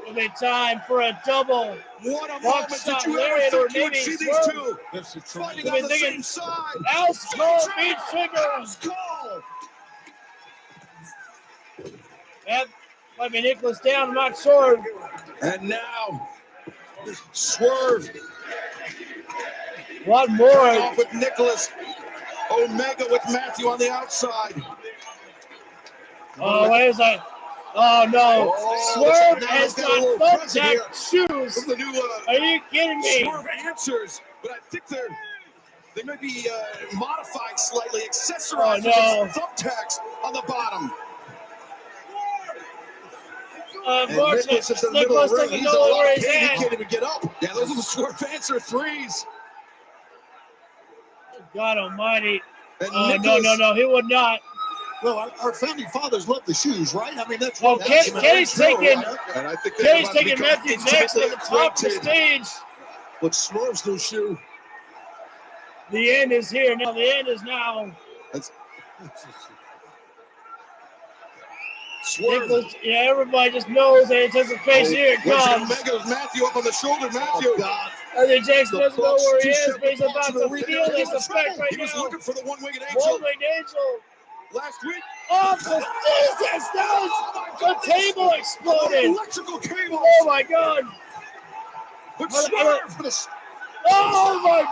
It'll be time for a double. What a Buck moment. shot, Did you ever lariat, or think you would maybe see these swerve. two fighting on the same side? House call, beat trigger. House call. That might be Nicholas down, I'm not sure. And now, Swerve. One more. Off with Nicholas. Omega with Matthew on the outside. Oh, where's that? Oh, no. Swerve has got thumbtack shoes. The new, Are you kidding me? Swerve answers, but I think they might be modified slightly, accessorized with thumbtacks on the bottom. Nicholas is in the middle of the ring. doesn't He's know in a lot where of he's pain. He at. can't even get up. Yeah, those are the Swerve answer threes. God almighty. And Oh, Nicholas, no, he would not. Well, our founding fathers loved the shoes, right? I mean, that's Oh, that's Kenny's taking, and I think Kenny's taking Matthew Jackson at the top of the stage. With Swerve's new shoe. The end is here now. The end is now. Swerve. Nicholas, yeah, everybody just knows the anticipation. Here it comes. Omega, Matthew up on the shoulder. Matthew. Matthew Jackson doesn't know where he is, but he's Bucks about to feel this effect right He was now. looking for the one-winged angel One-winged angel. last week. Off the Jesus! The table exploded. Electrical cable. Oh my God! But Swerve for the. Oh my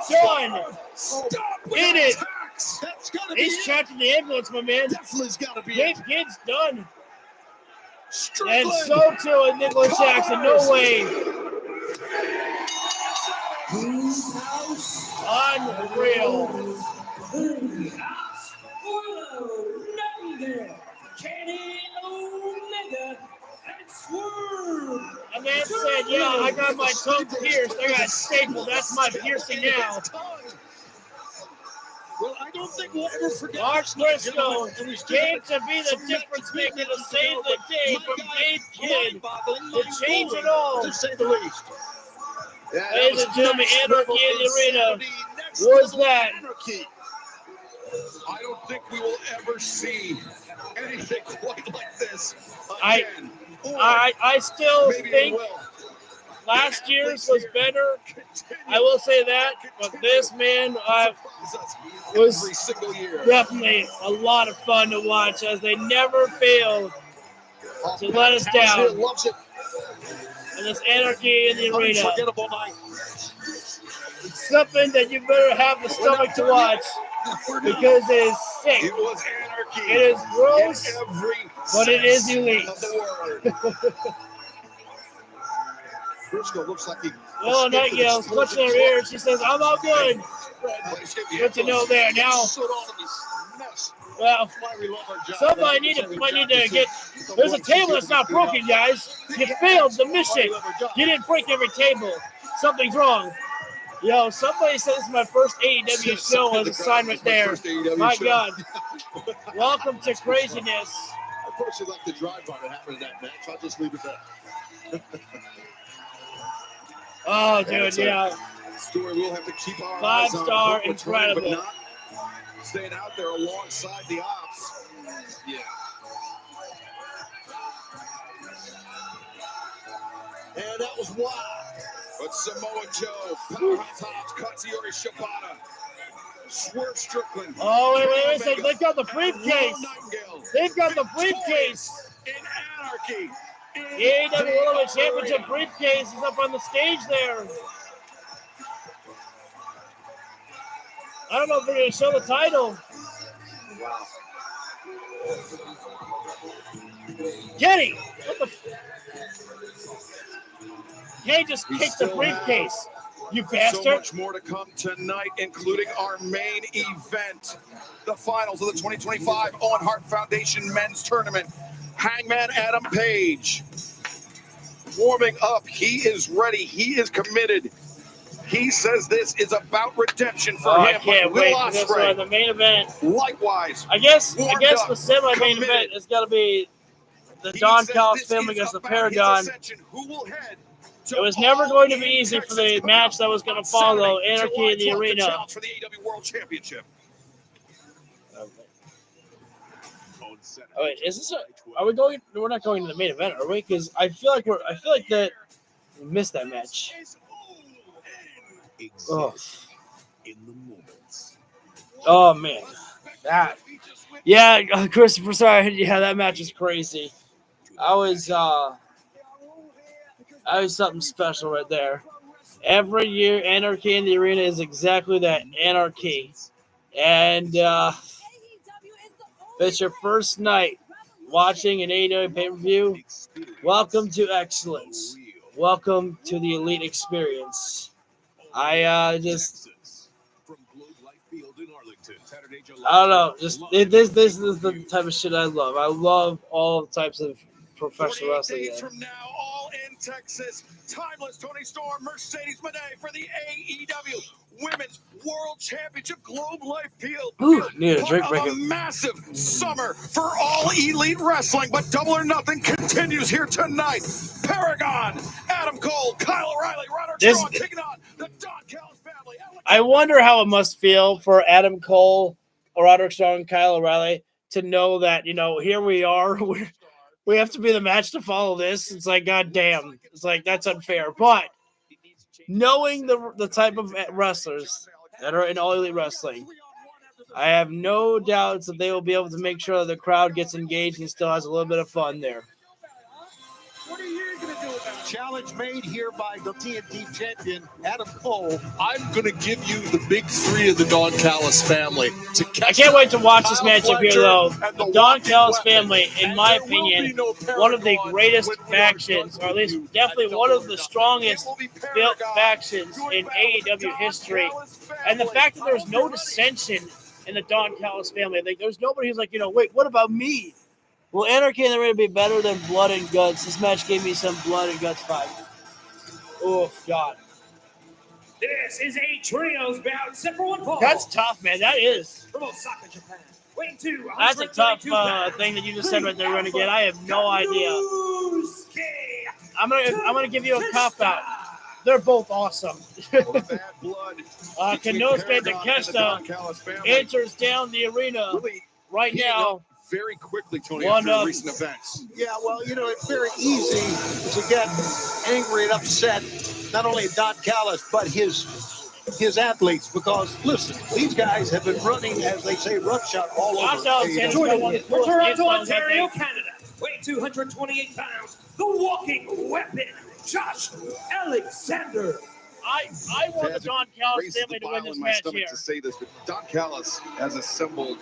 God! Stop with In the it. attacks. That's gotta be He's it. trapped in the ambulance, my man. Definitely's gotta be Big it. kid's done. Strickland. And so too is Nicholas Jackson. No way. Unreal. Kenny Omega and Swerve. A man said, yeah, I got my tongue pierced. I got stapled. That's my piercing now. Well, I don't think we'll ever forget. Mark Briscoe And we came to be the difference maker to save the day from Dave Kidd to change it all. To say the least. Ladies and gentlemen, Anarchy in the arena. What's that? Anarchy. I don't think we will ever see anything quite like this again. I still Maybe we think will. last year's was better. I will say that, but this, man, was Every single year. definitely a lot of fun to watch as they never failed to let us down. Loves it. And this Anarchy in the arena. Unforgettable night. It's something that you better have the stomach to watch because it is sick. It was anarchy. It is gross, in every but it is sense elite. of the word. Briscoe looks like he. Well, Nightingale's clutching her ear. She says, I'm all good. Good to know there. Now, well, somebody might need to get. There's a table that's not broken, guys. You failed the mission. You didn't break every table. Something's wrong. Yo, somebody said this is my first AEW show as a sign right there. My God. Welcome to craziness. I personally like the drive-by that happened in that match. I'll just leave it there. Oh, dude, yeah. Story we'll have to keep our eyes on. 5-star, But incredible. not staying out there alongside the ops. Yeah. And that was wild. But Samoa Joe, Powerhouse Hobbs, Katsuyori Shibata, Swerve Strickland. Oh, wait. They've got the briefcase. They've got the briefcase. In Anarchy. The AEW World Championship briefcase is up on the stage there. I don't know if they're going to show the title. Wow. Kenny, what the? Kenny just kicked the briefcase. You bastard. So much more to come tonight, including our main event, the finals of the 2025 Owen Hart Foundation Men's Tournament. Hangman Adam Page warming up. He is ready. He is committed. He says this is about redemption for him. I can't wait for this one. The main event. Likewise. I guess the semi-main event is got to be the Don Callis family against the Paragon. It was never going to be easy for the match that was going to follow Anarchy in the arena. For the AEW World Championship. Oh, wait, is this? Are we going? We're not going to the main event, are we? Because I feel like that we missed that match. Oh. Oh man, that. Yeah, Christopher. Sorry. Yeah, that match is crazy. I was something special right there. Every year, Anarchy in the Arena is exactly that, anarchy. And if it's your first night watching an AEW pay-per-view, welcome to excellence. Welcome to the elite experience. I don't know. This is the type of shit I love. I love all types of professional wrestling. Days from now, all in Texas. Timeless Tony Storm, Mercedes Moné for the AEW Women's World Championship Globe Life Field. Need a drink Part of break. a massive summer for all elite wrestling, but Double or Nothing continues here tonight. Paragon, Adam Cole, Kyle O'Reilly, Roderick Strong taking on the Don Callis family. I wonder how it must feel for Adam Cole, Roderick Strong, Kyle O'Reilly to know that, here we are. We have to be the match to follow this. It's like, God damn. It's like, that's unfair. But knowing the type of wrestlers that are in All Elite Wrestling, I have no doubts that they will be able to make sure that the crowd gets engaged and still has a little bit of fun there. What are you going to do about it? Challenge made here by the TNT champion, Adam Cole. I'm going to give you the big three of the Don Callis family. I can't wait to watch this matchup here, though. The Don Callis family, in my opinion, one of the greatest factions, or at least definitely one of the strongest built factions in AEW history. And the fact that there's no dissension in the Don Callis family, like, there's nobody who's like, wait, what about me? Will Anarchy in the Ring be better than Blood and Guts? This match gave me some Blood and Guts vibe. Oh, God. This is a trios bout set for one fall. That's tough, man. That is. From Osaka, Japan. Weighing to That's a tough thing that you just said right there, Renegade. I have no idea. I'm gonna give you a cop out. They're both awesome. Kanosuke Takeshita enters down the arena right now. Very quickly, Tony, One after of- recent events. Yeah, well, it's very easy to get angry and upset, not only at Don Callis, but his athletes, because, listen, these guys have been running, as they say, roughshod all over. Joining from Toronto, Ontario, Canada, weighing 228 pounds, the walking weapon, Josh Alexander. I want the Don Callis Raises family the to win bile this in my match stomach here. to say this, but Don Callis has assembled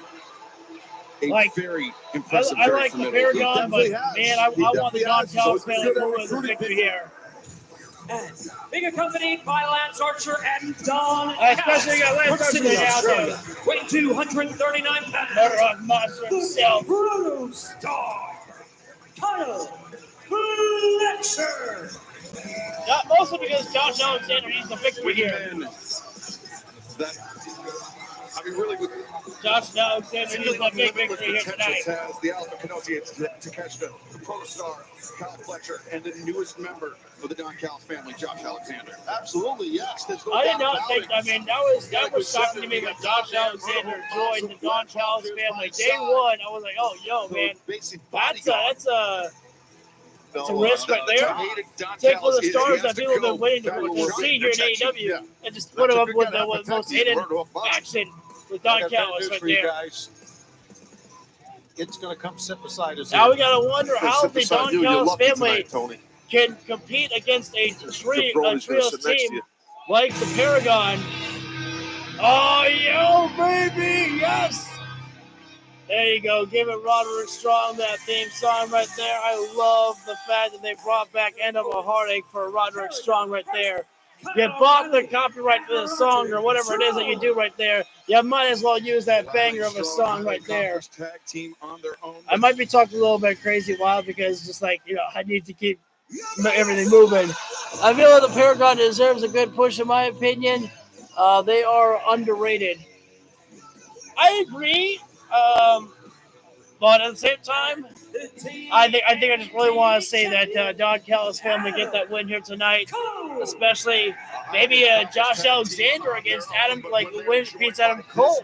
a Like, very impressive. I like the Paragon, but man, I want the Don Callis family to win the victory here. And being accompanied by Lance Archer and Don Especially got Lance from Archer Sydney, out Australia, weighing 239 pounds. Murder Rock Monster himself. Brutal Star, Kyle Fletcher. Mostly because Josh Alexander needs the victory here. Josh Alexander needs the big victory here tonight. Has the Alpha Canosian Takeshita, the Pro Star, Kyle Fletcher, and the newest member of the Don Callis family, Josh Alexander. Absolutely, yes. I did not think. I mean, that was shocking to me when Josh Alexander joined the Don Callis family. Day one, I was like, oh, yo, man, that's a risk right there. Take one of the stars that people have been waiting to see here in AEW, and just put him up with the most hated faction with Don Callis right there. Guys. It's going to come sit beside us. Now we got to wonder how the Don Callis family can compete against a trios team like the Paragon. Oh, yo, baby, yes! There you go. Give it Roderick Strong, that theme song right there. I love the fact that they brought back End of a Heartache for Roderick Strong right there. You bought the copyright for the song or whatever it is that you do right there. You might as well use that banger of a song right there. I might be talking a little bit crazy wild because just like, I need to keep everything moving. I feel like the Paragon deserves a good push in my opinion. They are underrated. I agree. But at the same time, I think I just really want to say that Don Callis family get that win here tonight, especially maybe Josh Alexander against Adam, like beats Adam Cole.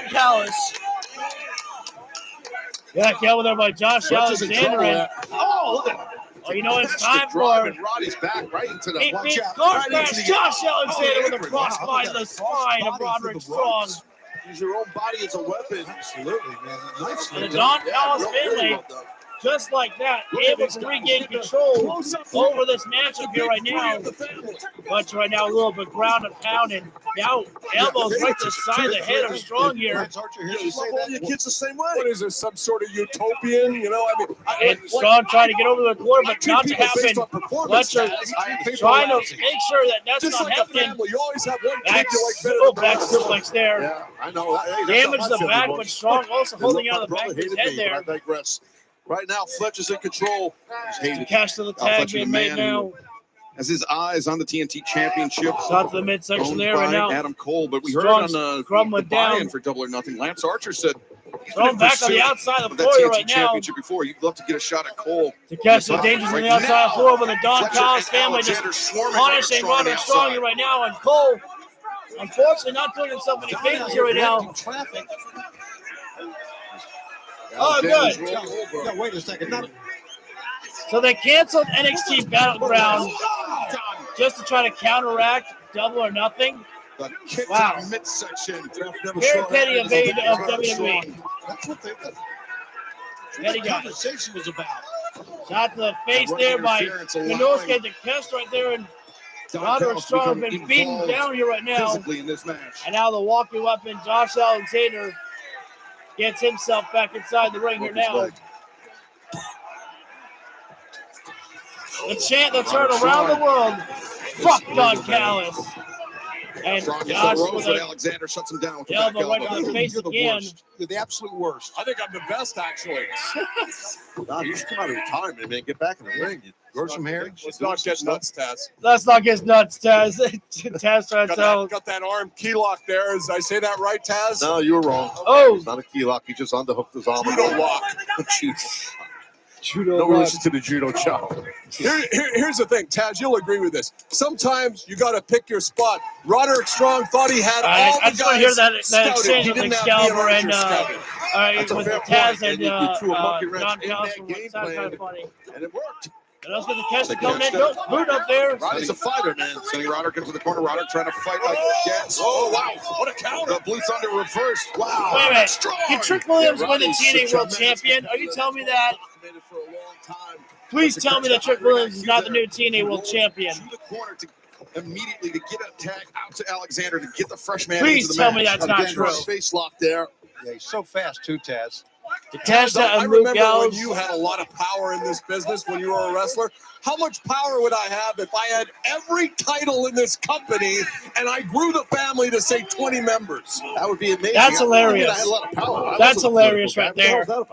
Don Callis. Back over there by Josh Fletch is in Alexander. trouble And, there. Oh, look at you know, it's Catch the time drive, for and Roddy's back right into the Deep watch out. car Right crash. into the- Josh Alexander Oh, with a apron. crossbody Wow, to the look at that. spine of Crossbody Roderick through the Strong. ropes. Use your own body as a weapon. Absolutely, man. Nice. And the Don Callis family, just like that, able to regain control over this matchup here right now. Fletcher right now a little bit ground and pound, and now elbows right to the side of the head of Strong here. Lance Archer here to say that. Your kids the same way. What is this? Some sort of utopian? You know, I mean, And Strong trying to get over the corner, but not to happen. Fletcher trying to make sure that that's just not like happening. a family, you always have one kid Back, you like better oh, than back the rest. suplex there. Yeah, I know. Hey, that's Damage how the my back, family but was. Strong also And holding look, on the my back of brother his hated head me, there. but I digress. Right now, Fletch is in control. To catch to the tag being made now. Has his eyes on the TNT Championship. Shot to the midsection owned there right by now. Adam Cole, but we heard Strong's it on the crumbling buy-in down. for Double or Nothing. Lance Archer said he's Thrown been back on the pursuit outside of the that floor TNT right now. Championship before. You'd love to get a shot at Cole. To catch the dangers on Right the outside of the floor, but the Don Fletcher Callis and family just Alexander swarming punishing Roderick Roderick Strong on Strong the here right now. And Cole, unfortunately, not doing himself any favors here right now. Oh, good. No, wait a second. So they canceled NXT Battleground just to try to counteract Double or Nothing. The kick Wow. to the midsection. Very petty of WWE. That's what the Petty guy. conversation was about. Shot to the face there by Minosuke to Kest right there, and Roderick Strong has been beaten down here right now. Physically in this match. And now the walking weapon, Josh Alexander, gets himself back inside the ring here now. The chant that's heard around the world, fuck Don Callis. And Strong gets Josh the ropes, with but a Alexander shuts him down with the back elbow right to elbow. the face You're the again. worst. You're the absolute worst. I think I'm the best, actually. God, you should come out of retirement, man. Get back in the ring. Grow some hair. Let's not get nuts, Taz. Let's not get nuts, Taz. Taz tries Got that arm key lock there. Is I say that right, Taz? No, you were wrong. Oh. It's not a key lock. He just underhooked his arm. Judo lock. Judo No lock. relation to the judo chop. Here's the thing, Taz. You'll agree with this. Sometimes you got to pick your spot. Roderick Strong thought he had all I the just want to hear guys that scouted. exchange He with didn't have Excalibur Ian and Archer scouted. with fair Taz point. and You threw a monkey wrench Don in Callis that from game sounds kind plan. of funny. And it worked. And let's get the catch They coming in. catched Nope, boot up there. Roddy's a fighter, man. Sending Roderick into the corner. Roderick trying to fight like jets. Oh, wow. What a counter. The Blue Thunder reversed. Wow. Wait a minute. Strong. Can Trick Williams win the Roddy's TNA a World tremendous Champion? Are you telling me that? Documented for a long time. Please tell me that Trick Williams is not the new TNA World Champion. To the corner to immediately to get a tag out to Alexander to get the fresh man Please into the tell match. me that's not Alexander true. Face lock there. Yeah, he's so fast too, Taz. To catch that I and Luke remember when Gallows. you had a lot of power in this business when you were a wrestler. How much power would I have if I had every title in this company and I grew the family to say 20 members? That would be amazing. That's hilarious. I had a lot of power. That's hilarious right there. No,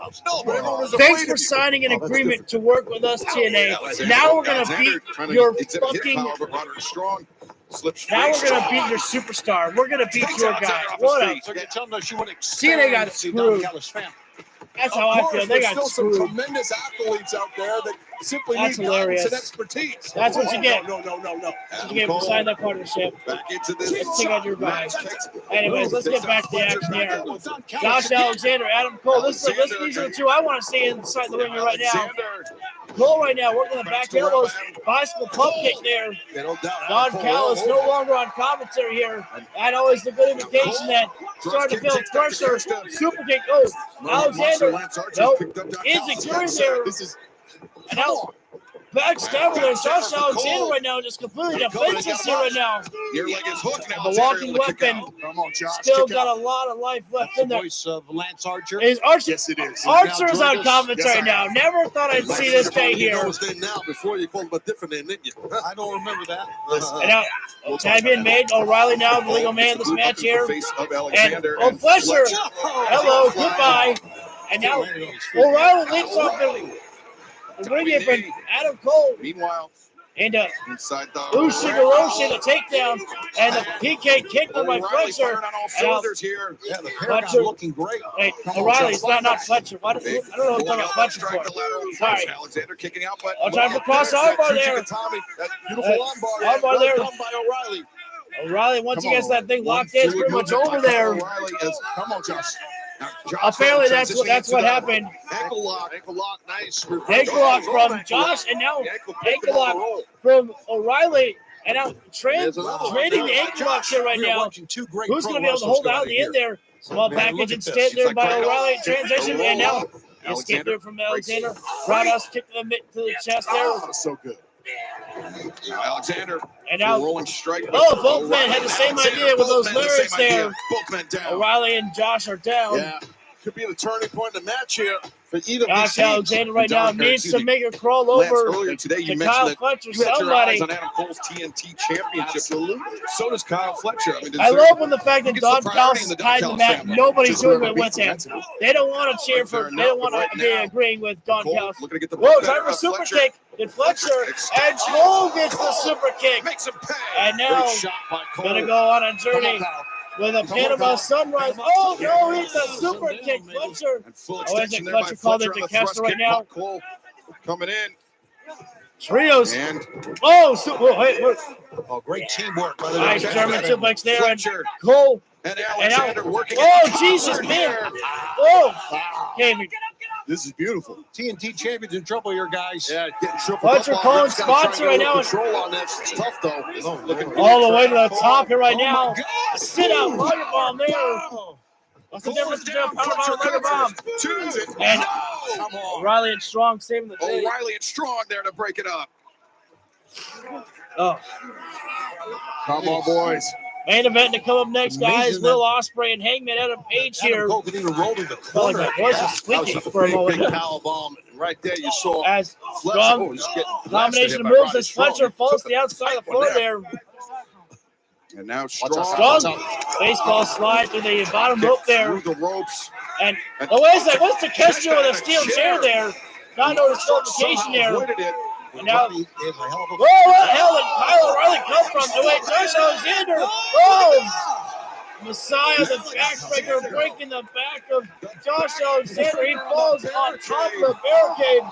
but everyone was Thanks afraid for of you. signing an agreement to work with us, TNA. Alexander- Now we're going to Alexander beat trying to your exhibit his fucking... power, but Roderick Strong slips Now we're straight. going to beat your superstar. We're going to beat your guy. What a... So you're telling us you want to TNA got expand the Don screwed. Callis family. That's Of how I course, feel. They there's got still some screwed. tremendous athletes out there that simply That's need hilarious. guidance and expertise. That's what you get. No. That's what you get for signing that partnership. Back into this. Let's take out your guy. match. Anyways, let's get back to the action here. Josh Alexander, Adam Cole. These are the two I want to see inside the ring here right now. Cole right now working the back elbows. Bicycle pump kick there. Don Callis no longer on commentary here. That always a good indication that starting to feel pressure. Super kick. Oh, Alexander. No, insecurity there. And now backstabber there. Josh Alexander right now just completely defenseless here right now. Your leg is hooked now. The walking weapon still got a lot of life left in The there. voice of Lance Archer. Is Archer? Yes, it is. Archer's on commentary now. Never thought I'd see this guy here. Now, before you called him a different name, didn't you? I don't remember that. And now, tag being made. O'Reilly now the legal man in this match here. Face of And Alexander Fletcher. Hello, goodbye. And now O'Reilly leaps off the ring apron. Adam Cole Meanwhile, and inside the Ushigoroshi, the takedown, and the PK kick by O'Reilly Fletcher. firing on all And now, cylinders here. Yeah, the Fletcher. Paragon looking great. wait, O'Reilly, it's not Fletcher. I don't know what I'm talking about Fletcher Strike the for. lateral Sorry. punch. Alexander kicking out, but I'll try for cross armbar there. That beautiful armbar. Armbar there. Done by O'Reilly. O'Reilly, once he Come gets on. that thing One, locked in, it's two, pretty and much movement over by there. O'Reilly is, come on, Josh. Apparently, that's what happened. Ankle lock, nice. Ankle lock from Josh, and now ankle lock from O'Reilly, and now trading the ankle locks here right now. Who's going to be able to hold out in the end there? Small package instead there by O'Reilly in transition, and now he escaped there from Alexander. Roundhouse kick to the chest there. So good. Now Alexander and now rolling strike. Both men had the same idea with those lyrics there. Both men down. O'Reilly and Josh are down. Yeah, could be the turning point in the match here for either. Josh Alexander right now needs to make a crawl over earlier today, you to mentioned Kyle that Fletcher. you had your Somebody. eyes on Adam Cole's TNT Championship. Absolutely. So does Kyle Fletcher. I love when the fact that Don Callis is hiding the mat. Nobody's doing it with him. They don't want to cheer for. They don't want to be agreeing with Don Callis. Whoa, time for super kick. And Fletcher and Cole gets the super kick. And now gonna go on a journey with a Panama Sunrise. Oh no, he's a super kick, Fletcher. Oh, isn't Fletcher called it to Kester right now? Cole coming in. Trios. And great teamwork. Nice German suplex there. And Cole. And Alexander working. Oh, Jesus, man. Oh, David. This is beautiful. TNT champions in trouble here, guys. Yeah, getting triple. Fletcher calling spots right now. Control on this. It's tough though. All the way to the top here right now. Sit out Liger Bomb there. What's the difference between a power bomb and Liger Bomb? And O'Reilly and Strong saving the day. O'Reilly and Strong there to break it up. Oh. Come on, boys. Main event to come up next, guys. Will Ospreay and Hangman Adam Page here. Cole could even roll to the Felt like my voice was squeaky for a moment. Big power bomb right there. You saw as Strong combination of moves as Fletcher falls to the outside of the floor there. And now Strong Baseball slide to the bottom rope there. Through the ropes. And wait a second, what's the Kester with a steel chair there? Not no disqualification there. And now, whoa, what the hell did Kyle O'Reilly come from? Oh, wait, Josh Alexander. Oh, Messiah, the backbreaker, breaking the back of Josh Alexander. He falls on top of the barricade.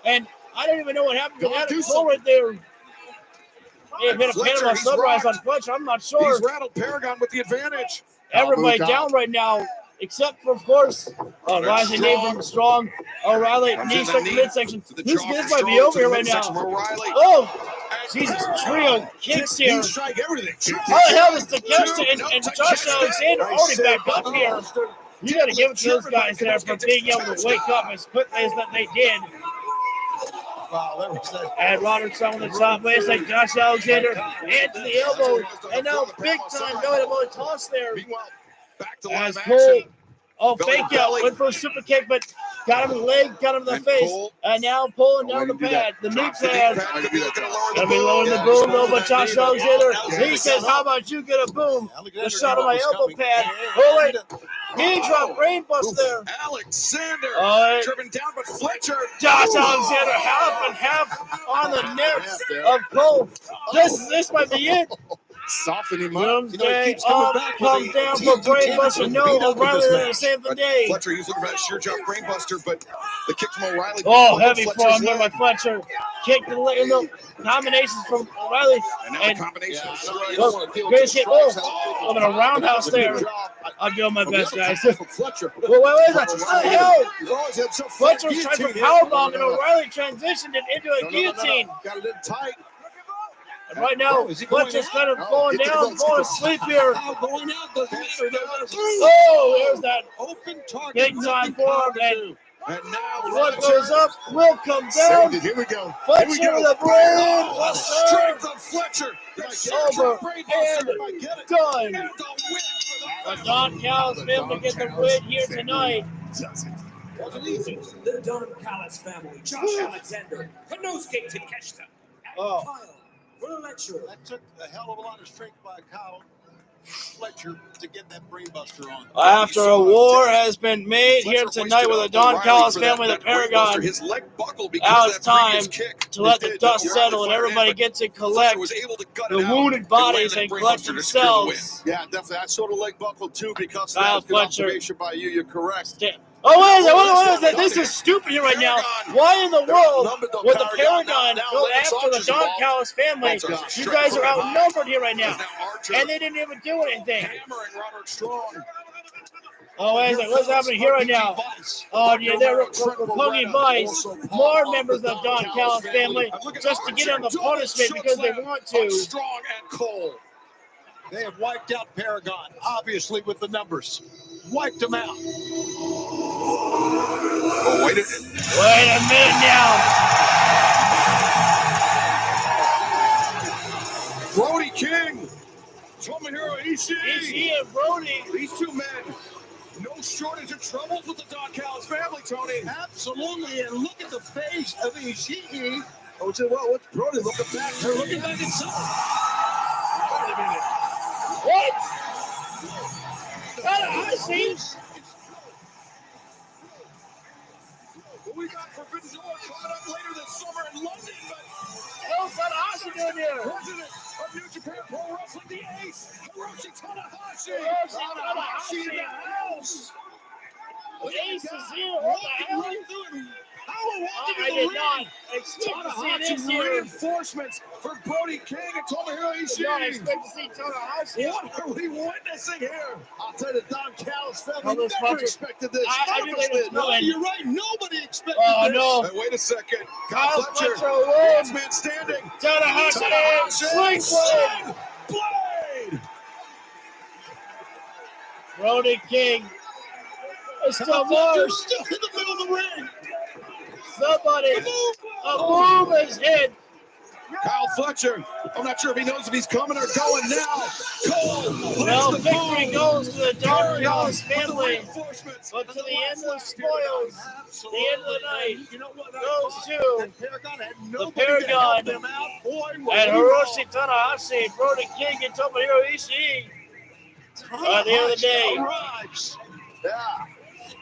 And I don't even know what happened to Adam Cole right there. May have hit a Panama Sunrise on Fletcher. I'm not sure. He's rattled Paragon with the advantage. Everybody down right now. Except for, of course, rising name from Strong. O'Reilly, knee stuck in midsection. This might be over here right now. Oh, Jesus, trio kicks here. How the hell is Takeshita and Josh Alexander already back up here? You got to give it to those guys there for being able to wake up as quickly as that they did. And Roderick's on the top base like Josh Alexander and to the elbow. And now big time going to toss there. As Cole, fake out, went for a super kick, but got him in the leg, got him in the face, and now pulling down the pad, the knee pad. Gonna be lowering the boom though, but Josh Alexander, he says, how about you get a boom? The shot on my elbow pad. Oh wait, knee drop, brain bust there. Alexander driven down, but Fletcher. Josh Alexander half and half on the neck of Cole. This might be it. Soften him up. Doomsday up, come down for brainbuster. No, O'Reilly than the save the day. Fletcher, he's looking for that sheer jump brainbuster, but the kick from O'Reilly. Oh, heavy forearm there by Fletcher. Kick the leg, combinations from O'Reilly. And combination. greatest hit. Oh, I'm in a roundhouse there. I'm doing my best, guys. Wait, what is that? What the hell? Fletcher's trying for powerbomb, and O'Reilly transitioned it into a guillotine. Got it in tight. And right now, Fletcher's kind of falling down, falling asleep here. Oh, there's that big time form. And what goes up will come down. Here we go. Fletcher with a brain buster. Strength of Fletcher. Over and done. The Don Callis family get the win here tonight. The Don Callis family, Josh Alexander, Konosuke Takeshita, and Kyle Fletcher. That took a hell of a lot of strength by Kyle Fletcher to get that brainbuster on. After a war has been made here tonight with the Don Callis family, the Paragon, now it's time to let the dust settle and everybody get to collect the wounded bodies and collect themselves. Yeah, definitely. I saw the leg buckle too because Kyle of that observation by you. You're correct. Oh, what is that? This is stupid here right now. Why in the world would the Paragon go after the Don Callis family? You guys are outnumbered here right now. And they didn't even do anything. Oh, wait a second. What's happening here right now? Oh, yeah, they're poking Vice. More members of Don Callis family just to get on the punishment because they want to. Strong and cold. They have wiped out Paragon, obviously with the numbers. Wiped them out. Oh, wait a minute now. Brody King, Tomohiro Ishii. Ishii and Brody. These two men, no shortage of troubles with the Don Callis family, Tony. Absolutely, and look at the face of Ishii. Oh, so what's Brody looking back? They're looking back at something. Wait a minute. What? Tanahashi? What we got for Vince Zor coming up later this summer in London, but what's Tanahashi doing here? President of New Japan Pro Wrestling, the ace, Hiroshi Tanahashi. Tanahashi in the house. The ace is here. What the hell? How are walking I in the did ring? not expect to see this Tanahashi here. reinforcements for Brody King and Tomohiro I did Ishii. not expect to see Tanahashi. What are we witnessing here? I'll tell you, the Don Callis family Well, this never puncher- expected this. I didn't think it was No, coming. you're right. Nobody expected Oh, this. no. Hey, wait a second. Kyle Fletcher, Fletcher wins. last man standing. Tanahashi, Sling Blade. Blade. Brody King. There's still Kyle more. Fletcher's still in the middle of the ring. Somebody. A boom is hit. Kyle Fletcher, I'm not sure if he knows if he's coming or going now. Cole, Well, the victory boom. goes to the Don Callis With the family. reinforcements. But to the endless spoils, the end of the night You know what? goes to Paragon had the nobody to Paragon help them out. Boy, and were we Hiroshi Tanahashi, Brody King, and Tomohiro Ishii. At the end of the day, arrives. Yeah.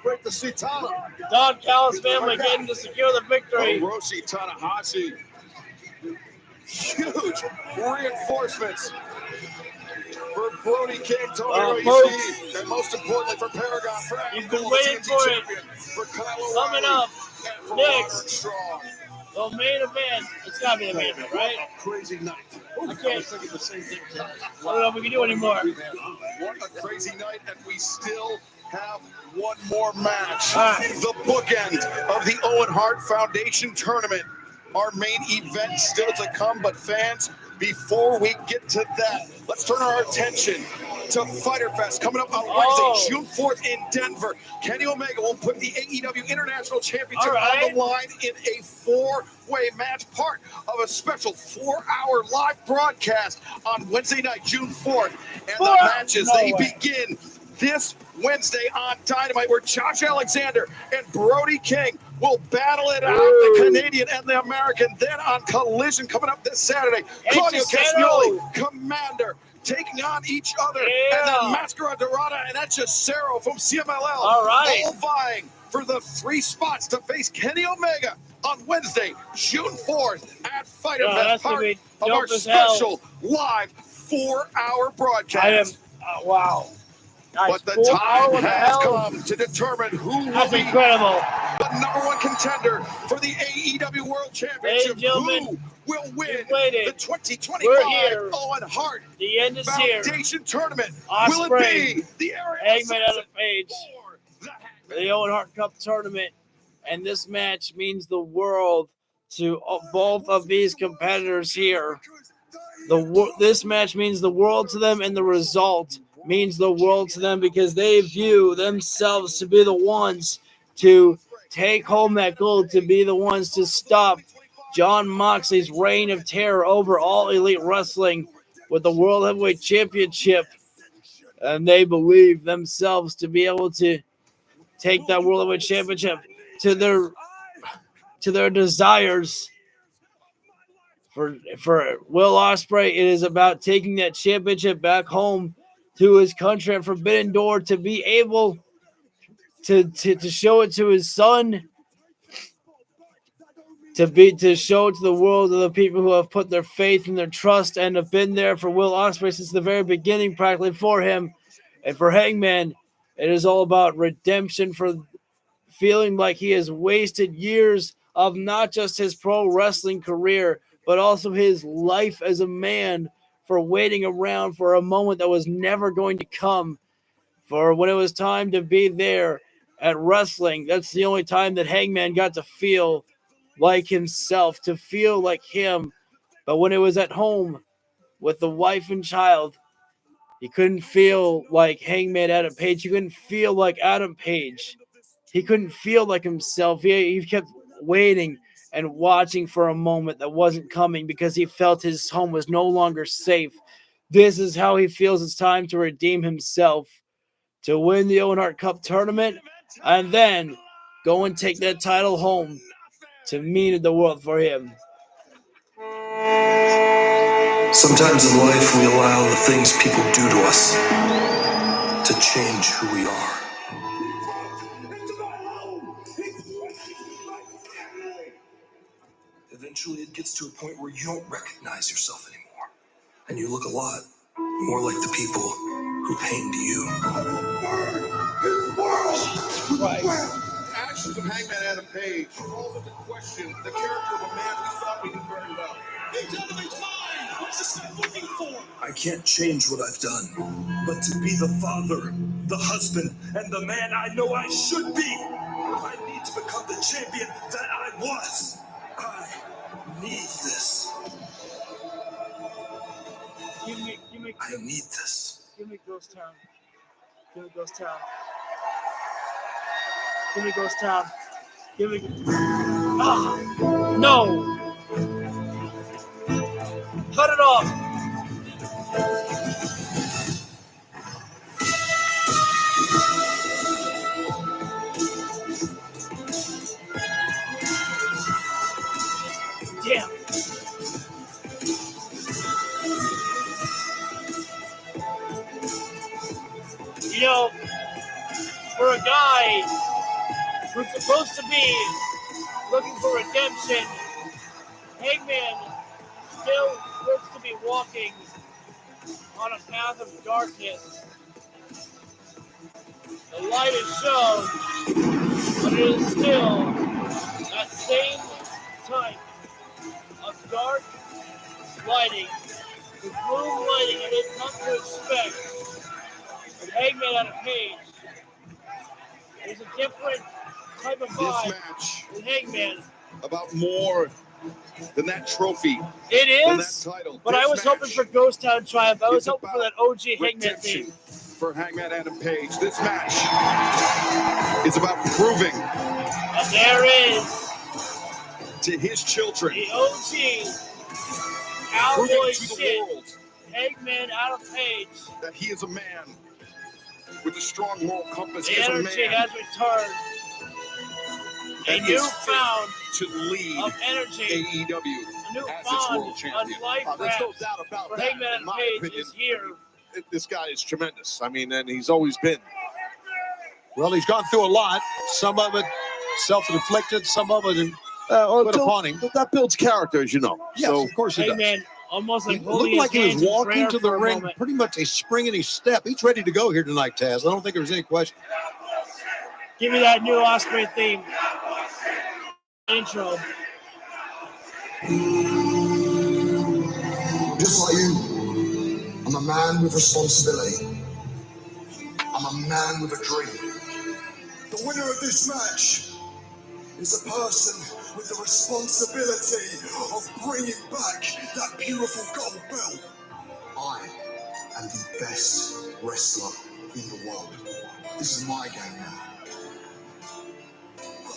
Great to see Tana. Don Callis family getting to secure the victory. Hiroshi Tanahashi. Huge reinforcements for Brody King, Tomohiro folks, Ishii, and most importantly for Paragon. For You've been waiting for it. For Kyle Coming O'Reilly up and for next. Roderick Strong. The main event. It's got to be the main event, right? A crazy night. I was can't. thinking the same thing. I don't know if we can do anymore. What a crazy night, and we still have one more match. All right. The bookend of the Owen Hart Foundation tournament. Our main event still to come, but fans, before we get to that, let's turn our attention to Fyter Fest coming up on Wednesday, June 4th in Denver. Kenny Omega will put the AEW International Championship on the line in a four-way match, part of a special 4-hour live broadcast on Wednesday night, June 4th. And the matches, they begin this Wednesday on Dynamite, where Josh Alexander and Brody King will battle it out, the Canadian and the American. Then on Collision coming up this Saturday, Claudio Castagnoli, Commander, taking on each other. And then Mascara Dorada and Cesaro from CMLL. All right. All vying for the 3 spots to face Kenny Omega on Wednesday, June 4th at Fyter Fest, part of our special live 4-hour broadcast. Wow. But the time has come to determine who will be incredible. the #1 contender for the AEW World Championship. Who will win the 2025 Owen Hart the end is here. Foundation Tournament? Osprey, Will it be the area Hangman Adam Page, the Owen Hart Cup tournament, and this match means the world to both of these competitors here. This match means the world to them, and the result means the world to them because they view themselves to be the ones to take home that gold, to be the ones to stop Jon Moxley's reign of terror over All Elite Wrestling with the World Heavyweight Championship. And they believe themselves to be able to take that World Heavyweight Championship to their desires. For Will Ospreay, it is about taking that championship back home to his country at Forbidden Door, to be able to show it to his son, to show it to the world of the people who have put their faith and their trust and have been there for Will Ospreay since the very beginning, practically for him. And for Hangman, it is all about redemption, for feeling like he has wasted years of not just his pro wrestling career, but also his life as a man, for waiting around for a moment that was never going to come, For when it was time to be there at wrestling, that's the only time that Hangman got to feel like himself, to feel like him. But when it was at home with the wife and child, he couldn't feel like Hangman Adam Page. He couldn't feel like Adam Page. He couldn't feel like himself. He kept waiting and watching for a moment that wasn't coming because he felt his home was no longer safe. This is how he feels it's time to redeem himself, to win the Owen Hart Cup tournament, and then go and take that title home to mean the world for him. Sometimes in life we allow the things people do to us to change who we are. Eventually it gets to a point where you don't recognize yourself anymore, and you look a lot more like the people who pained you. Actions of Hangman Adam Page calls into question the character of a man we thought we knew very well. AEW's mine! What's this guy looking for? I can't change what I've done, but to be the father, the husband, and the man I know I should be, I need to become the champion that I was. I need this. I need this. Give me Ghost Town. Give me Ghost Town. Give me Ghost Town. Give me. Ah! No! Cut it off! Damn! You know, for a guy who's supposed to be looking for redemption, Hangman still looks to be walking on a path of darkness. The light is shown, but it is still that same type of dark lighting, the gloom lighting that they've come to expect with Hangman Adam Page. There's a different type of vibe This match with Hangman. about more than that trophy. It than is, that title. but This I was match hoping for Ghost Town Triumph. I was is hoping for about that OG Hangman redemption theme. for Hangman Adam Page. This match is about proving And there is to his children, the OG proving cowboy to the shit, world Hangman Adam Page. that he is a man with a strong moral compass. The He is a energy man has returned. A that is fit newfound to lead of energy, AEW a as its newfound world champion. of life There's no wrapped doubt about for that. Hangman In Adam my Page opinion, is here. this guy is tremendous. I mean, and he's always been. Well, he's gone through a lot. Some of it self-inflicted, some of it put upon him. That builds character, as you know. Yes, So, of course it does. Hangman almost like He holding looked like his he hands was in walking prayer to the for a ring, moment. pretty much a spring in his step. He's ready to go here tonight, Taz. I don't think there's any question. Give me that new Osprey theme. Intro. Just like you, I'm a man with responsibility. I'm a man with a dream. The winner of this match is a person with the responsibility of bringing back that beautiful gold belt. I am the best wrestler in the world. This is my game now.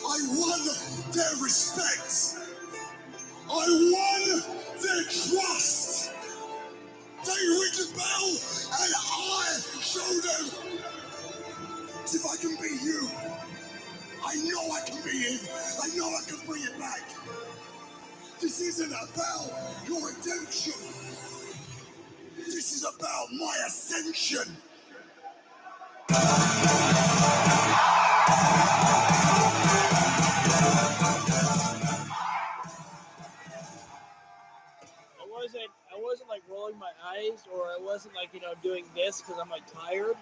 I won their respect. I won their trust. They ring the bell, and I show them. If I can beat you, I know I can beat him. I know I can bring it back. This isn't about your redemption. This is about my ascension. I wasn't like rolling my eyes, or I wasn't like, doing this because I'm like tired.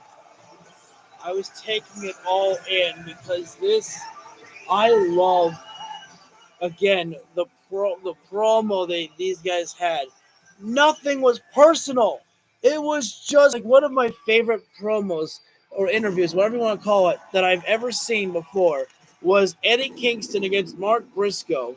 I was taking it all in because I love, again, the promo these guys had. Nothing was personal. It was just like one of my favorite promos or interviews, whatever you want to call it, that I've ever seen before was Eddie Kingston against Mark Briscoe.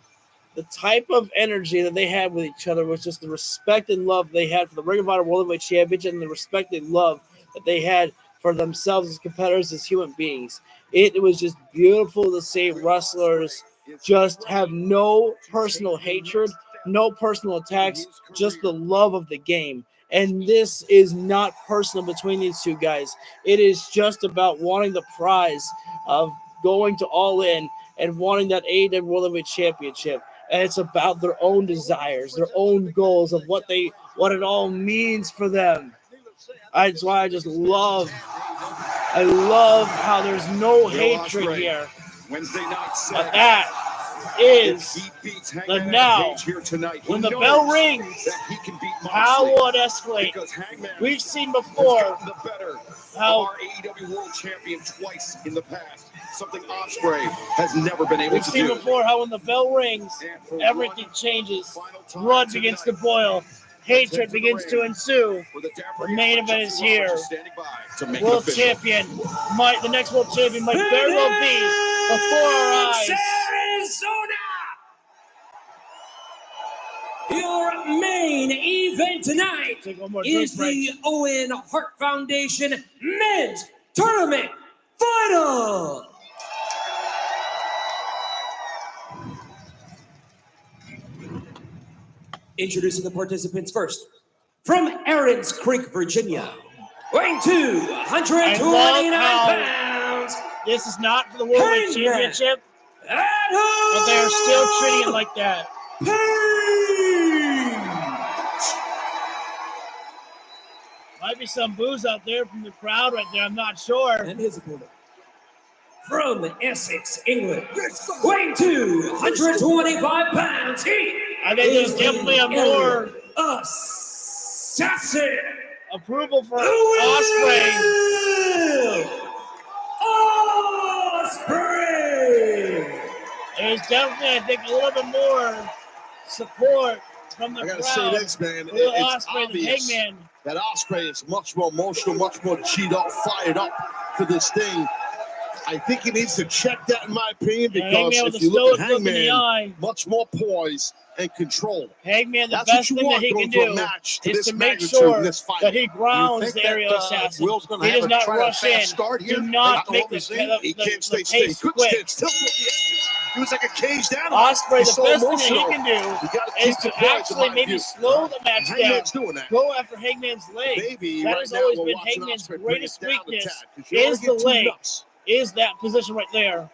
The type of energy that they had with each other was just the respect and love they had for the Ring of Honor World Heavyweight Championship and the respect and love that they had for themselves as competitors, as human beings. It was just beautiful to see wrestlers just have no personal hatred, no personal attacks, just the love of the game. And this is not personal between these two guys. It is just about wanting the prize of going to All In and wanting that AEW World Heavyweight Championship. And it's about their own desires, their own goals of what it all means for them. That's why I just love how there's no hatred here. Wednesday night, but that is the now. When the bell rings, how will it escalate? We've seen before how our AEW World Champion twice in the past. Something Ospreay has never been able we've to seen do. before how when the bell rings, everything changes. Blood begins to boil. Hatred begins to ensue. The main event is here. World champion the next world champion might very well be before our eyes. Arizona! Your main event tonight is the Owen Hart Foundation Men's Tournament Final. Introducing the participants first. From Aaron's Creek, Virginia, weighing 229 pounds. This is not for the World Heavyweight Championship, but they are still treating it like that. Might be some booze out there from the crowd right there. I'm not sure. And his opponent. From Essex, England, weighing 225 pounds. I think there's definitely a more assassin approval for Ospreay. Ospreay. There's definitely, I think, a little bit more support from the crowd. I gotta say this, man. For It's Ospreay, the obvious Hangman. that Ospreay is much more emotional, much more G'd up, fired up for this thing. I think he needs to check that, in my opinion, because if you look at Hangman, much more poise and control. Hangman, the That's best what you thing that want he going can to a do match to is this to make magnitude sure in this fight. that he grounds the think aerial that, assassin. Will's gonna He have does a not try to rush fast in. start here? Do not make he the can't stay pace still. He couldn't quick. stand still. He was like a caged animal. Ospreay, He's the so best thing emotional. that he can You do gotta keep is to your poise, in actually my maybe view. slow the match Hangman's down. doing that. Go after Hangman's leg. Maybe that right has now always we're been watching Hangman's Ospreay bring greatest it down a weakness, tad, 'cause you don't is wanna the get too leg, nuts. is that position right there.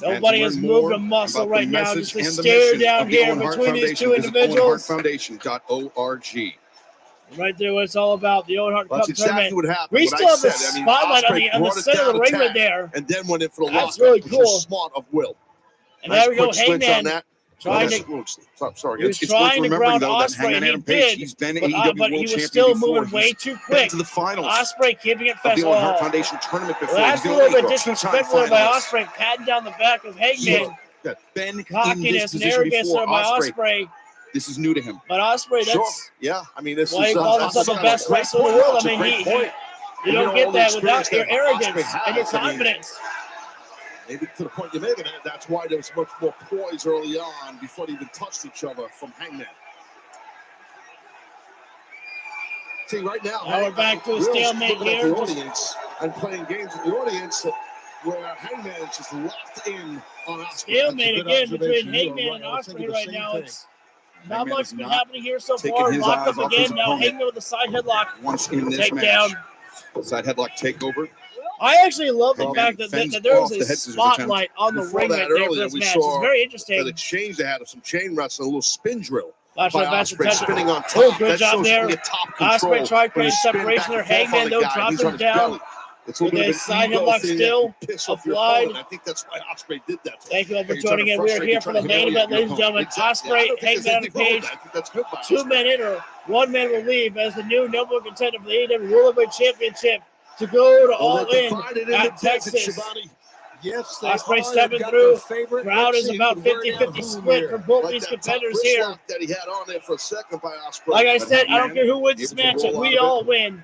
And Nobody to has learn moved more a muscle about the right now, message just to and the stare mission down of the here Owen Hart between these two Foundation, visit individuals. OwenHartFoundation.org. Right there, what it's all about, the Owen Hart That's Cup exactly tournament. what happened. We what still I have the said. I mean, spotlight on Ospreay the brought it center of down the a ring tad right there. and then went in for the That's lockup, really which cool. was smart of Will. And Nice there we go, quick switch on Hangman that. trying Well, to. sorry. He was It's worth trying to remembering, ground though, that Ospreay, Hangman and he Adam Page, did, he's been but AEW he World was Champion still before. moving way He's too been quick. to the finals Ospreay keeping it of fast. the Owen Hart Foundation tournament before. That's He's a been little bit a two-time disrespectful by finalist. Ospreay, patting down the back of Hangman. Been in this Cockiness and position arrogance before. there by Ospreay. This is new to him. But Ospreay, that's Sure. Yeah, I mean, this why is he calls himself the best wrestler in the world. I mean, you don't get that without your arrogance and your confidence. Maybe to the point you're making it, that's why there was much more poise early on before they even touched each other from Hangman. See, right now, We're back to a Will's stalemate looking at here. the audience and playing games with the audience where Hangman is just locked in on Ospreay. Stalemate again between Hangman and Ospreay right now. It's not much been happening here so far. his Locked eyes up off again. his Now opponent. Hangman with a side headlock. Once in this Takedown. match. Side headlock takeover. I actually love the fact that there was a spotlight on the ring right there for this match. It's very interesting. An exchange they had of some chain wrestling, a little spin drill. Watch by that match Ospreay spinning on Oh, top. good That job shows there. you top control. Ospreay tried When creating you spin separation back there. and forth on Hangman the though guy, dropped he's him on his down. belly. It's a With little a bit of side an ego headlock thing still that can piss off your applied. opponent. I think that's why Ospreay did that. Thank you all for You're trying joining to in. We are frustrate, here you're for trying the to main humiliate event, ladies and your gentlemen. opponent. Exactly. I Ospreay, don't think there's Hangman, anything and wrong with Page. that. I think that's good by 2 Ospreay. minute or 1 man will leave as the new number one contender for the AEW World Heavyweight Championship to go to All In at Texas. Yes, they Ospreay are. stepping They've got through. their favorite. Crowd Let's is see about who can wear down 50-50 whom split here. for both Like these that competitors top wrist here. lock that he had on there for a second by Ospreay. Like I But said, I don't Hangman care who wins this able to matchup. roll We out of all it. win.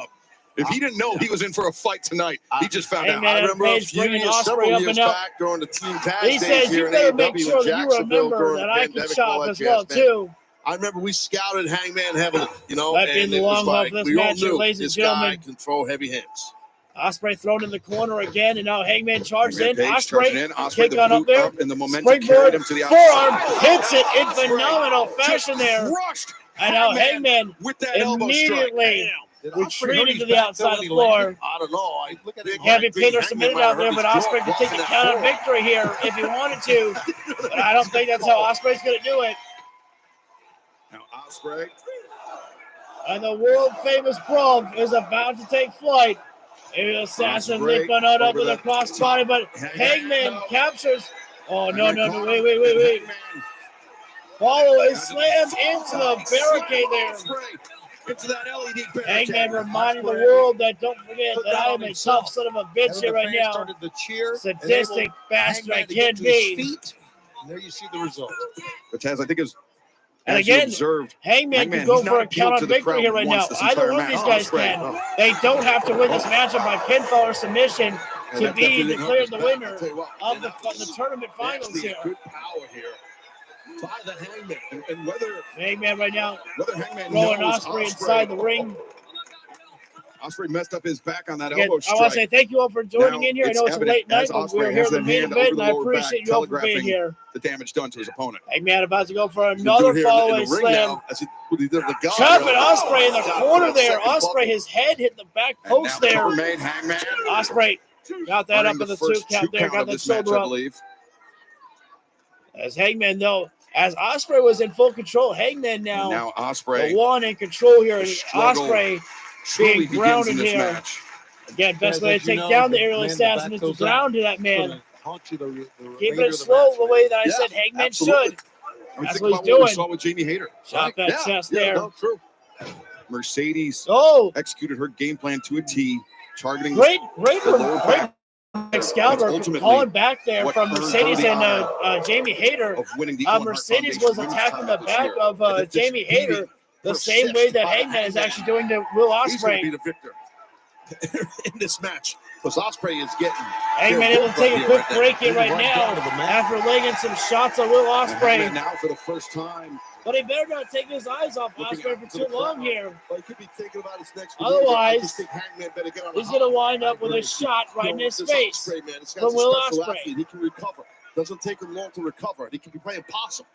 up. If he didn't know he was in for a fight tonight, he just found out. Hangman I remember a Page few bringing years, Ospreay several up years and up. back during the Team Taz He days says, here you in better AEW make sure in that you Jacksonville remember during that the I can pandemic, chop all that as well, jazz, man. too. I remember we scouted Hangman heavily, you know, Might be in and the it was long haul like for this we all match here, knew ladies and this guy gentlemen. can throw heavy hands. Ospreay thrown in the corner again, and now Hangman charges Hangman in. Page charging in. Ospreay, Ospreay, kick the on up boot there. up, and the momentum Springboard, carried him to the forearm, outside. hits it in Ospreay phenomenal just fashion there. crushed And now Hangman Hangman with that elbow strike. immediately retreating to the outside of the floor. I don't know. I look at it. Can't be pinned or submitted out there, but Ospreay can take the count of victory here if he wanted to. But I don't think that's how Ospreay's going to do it. Now Ospreay. And the world famous Brawl is about to take flight. The assassin leaping out up with a crossbody, but Hangman captures. Oh, no, wait. Follow slam into the barricade there. Into that LED barricade. Hangman reminding the world that don't forget that I am a tough son of a bitch here right now. Started to cheer. Sadistic bastard I can be. There you see the result. But Taz, I think is. And again, Hangman can go for a count on victory here right now. Either one of these guys can. They don't have to win this matchup by pinfall or submission to be declared the winner of the tournament finals here. Good power here by the Hangman, and whether Hangman right now Hangman throwing Ospreay inside the ring. Ospreay messed up his back on that Again, elbow strike. I want to say thank you all for joining in here. I know it's a late night, but we're here at the main event, and I appreciate you all for being here. The damage done to his opponent. Hangman about to go for another follow-away slam. Chopping Ospreay in the corner there. Ospreay, his head hit the back post there. Ospreay got that up in the 2 count there. Got that shoulder up. As Hangman, though, as Ospreay was in full control, Hangman now Ospreay, the one in control here. And Ospreay being grounded here. Match. Again, best way to take down the aerial assassin is to ground to that man. Keeping it slow the way that I said Hangman should. That's what he's doing. We saw with Jamie Hayter. Shot that chest there. No, true. Mercedes executed her game plan to a T, targeting great Excalibur calling back there from Mercedes and Jamie Hayter. Mercedes was attacking the back of Jamie Hayter the same way that Hangman is actually doing to Will Ospreay. He's going to be the victor in this match because Ospreay is getting. Hangman able to take a quick break here right now after laying in some shots on Will Ospreay. Now for the first time. But he better not take his eyes off Ospreay for too long here. But he could be thinking about his next otherwise, he's going to wind up with a shot right in his face from Will Ospreay. He can recover. Doesn't take him long to recover. He can be playing possum.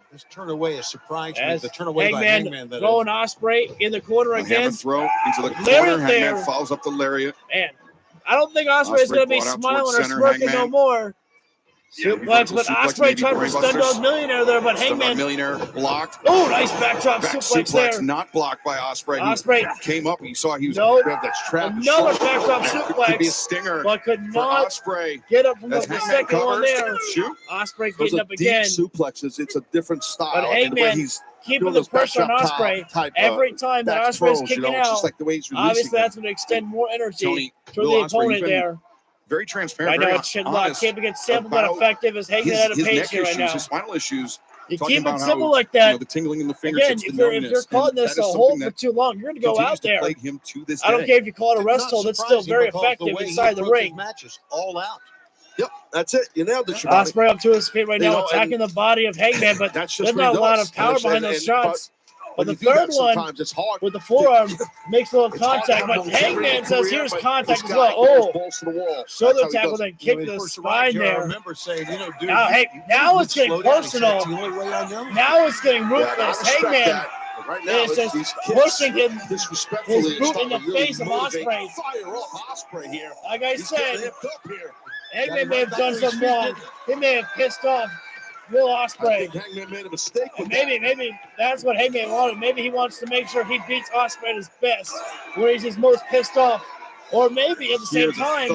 This turn away is surprising. The turn away by Hangman. Throwing Ospreay in the corner again. Throw into the corner. Hangman follows up the lariat. Man, I don't think Ospreay is going to be smiling or smirking no more. Suplex, but Ospreay tried for Stundog Millionaire there, but Hangman. Millionaire blocked. Oh, nice backdrop suplex there. Not blocked by Ospreay. Ospreay came up. He saw he was grabbed that trap. Another backdrop suplex. Could be a stinger, but could not Ospreay. Get up from the second one there. Ospreay getting up again. Suplexes. It's a different style. But Hangman keeping the pressure on Ospreay every time that Ospreay's kicking out. Obviously, that's going to extend more energy to the opponent there. Very transparent. Right now, it's chin lock. Keeping it simple but effective as Hangman at a pace here right now. His spinal issues. You keep it simple like that. The tingling in the fingertips. Again, if you're calling this a hold for too long, you're going to go out there. I don't care if you call it a rest hold. It's still very effective inside the ring. Matches all out. Yep, that's it. You nailed it. Ospreay up to his feet right now, attacking the body of Hangman, but there's not a lot of power behind those shots. But the third one with the forearm makes a little contact, but Hangman says here's contact as well. Oh, shoulder tackle, then kick to the spine there. Now it's getting personal. Now it's getting ruthless. Hangman is just pushing him, his boot in the face of Ospreay. Like I said, Hangman may have done something wrong. He may have pissed off Will Ospreay. Hangman made a mistake. Maybe that's what Hangman wanted. Maybe he wants to make sure he beats Ospreay at his best, where he's his most pissed off. Or maybe at the same time,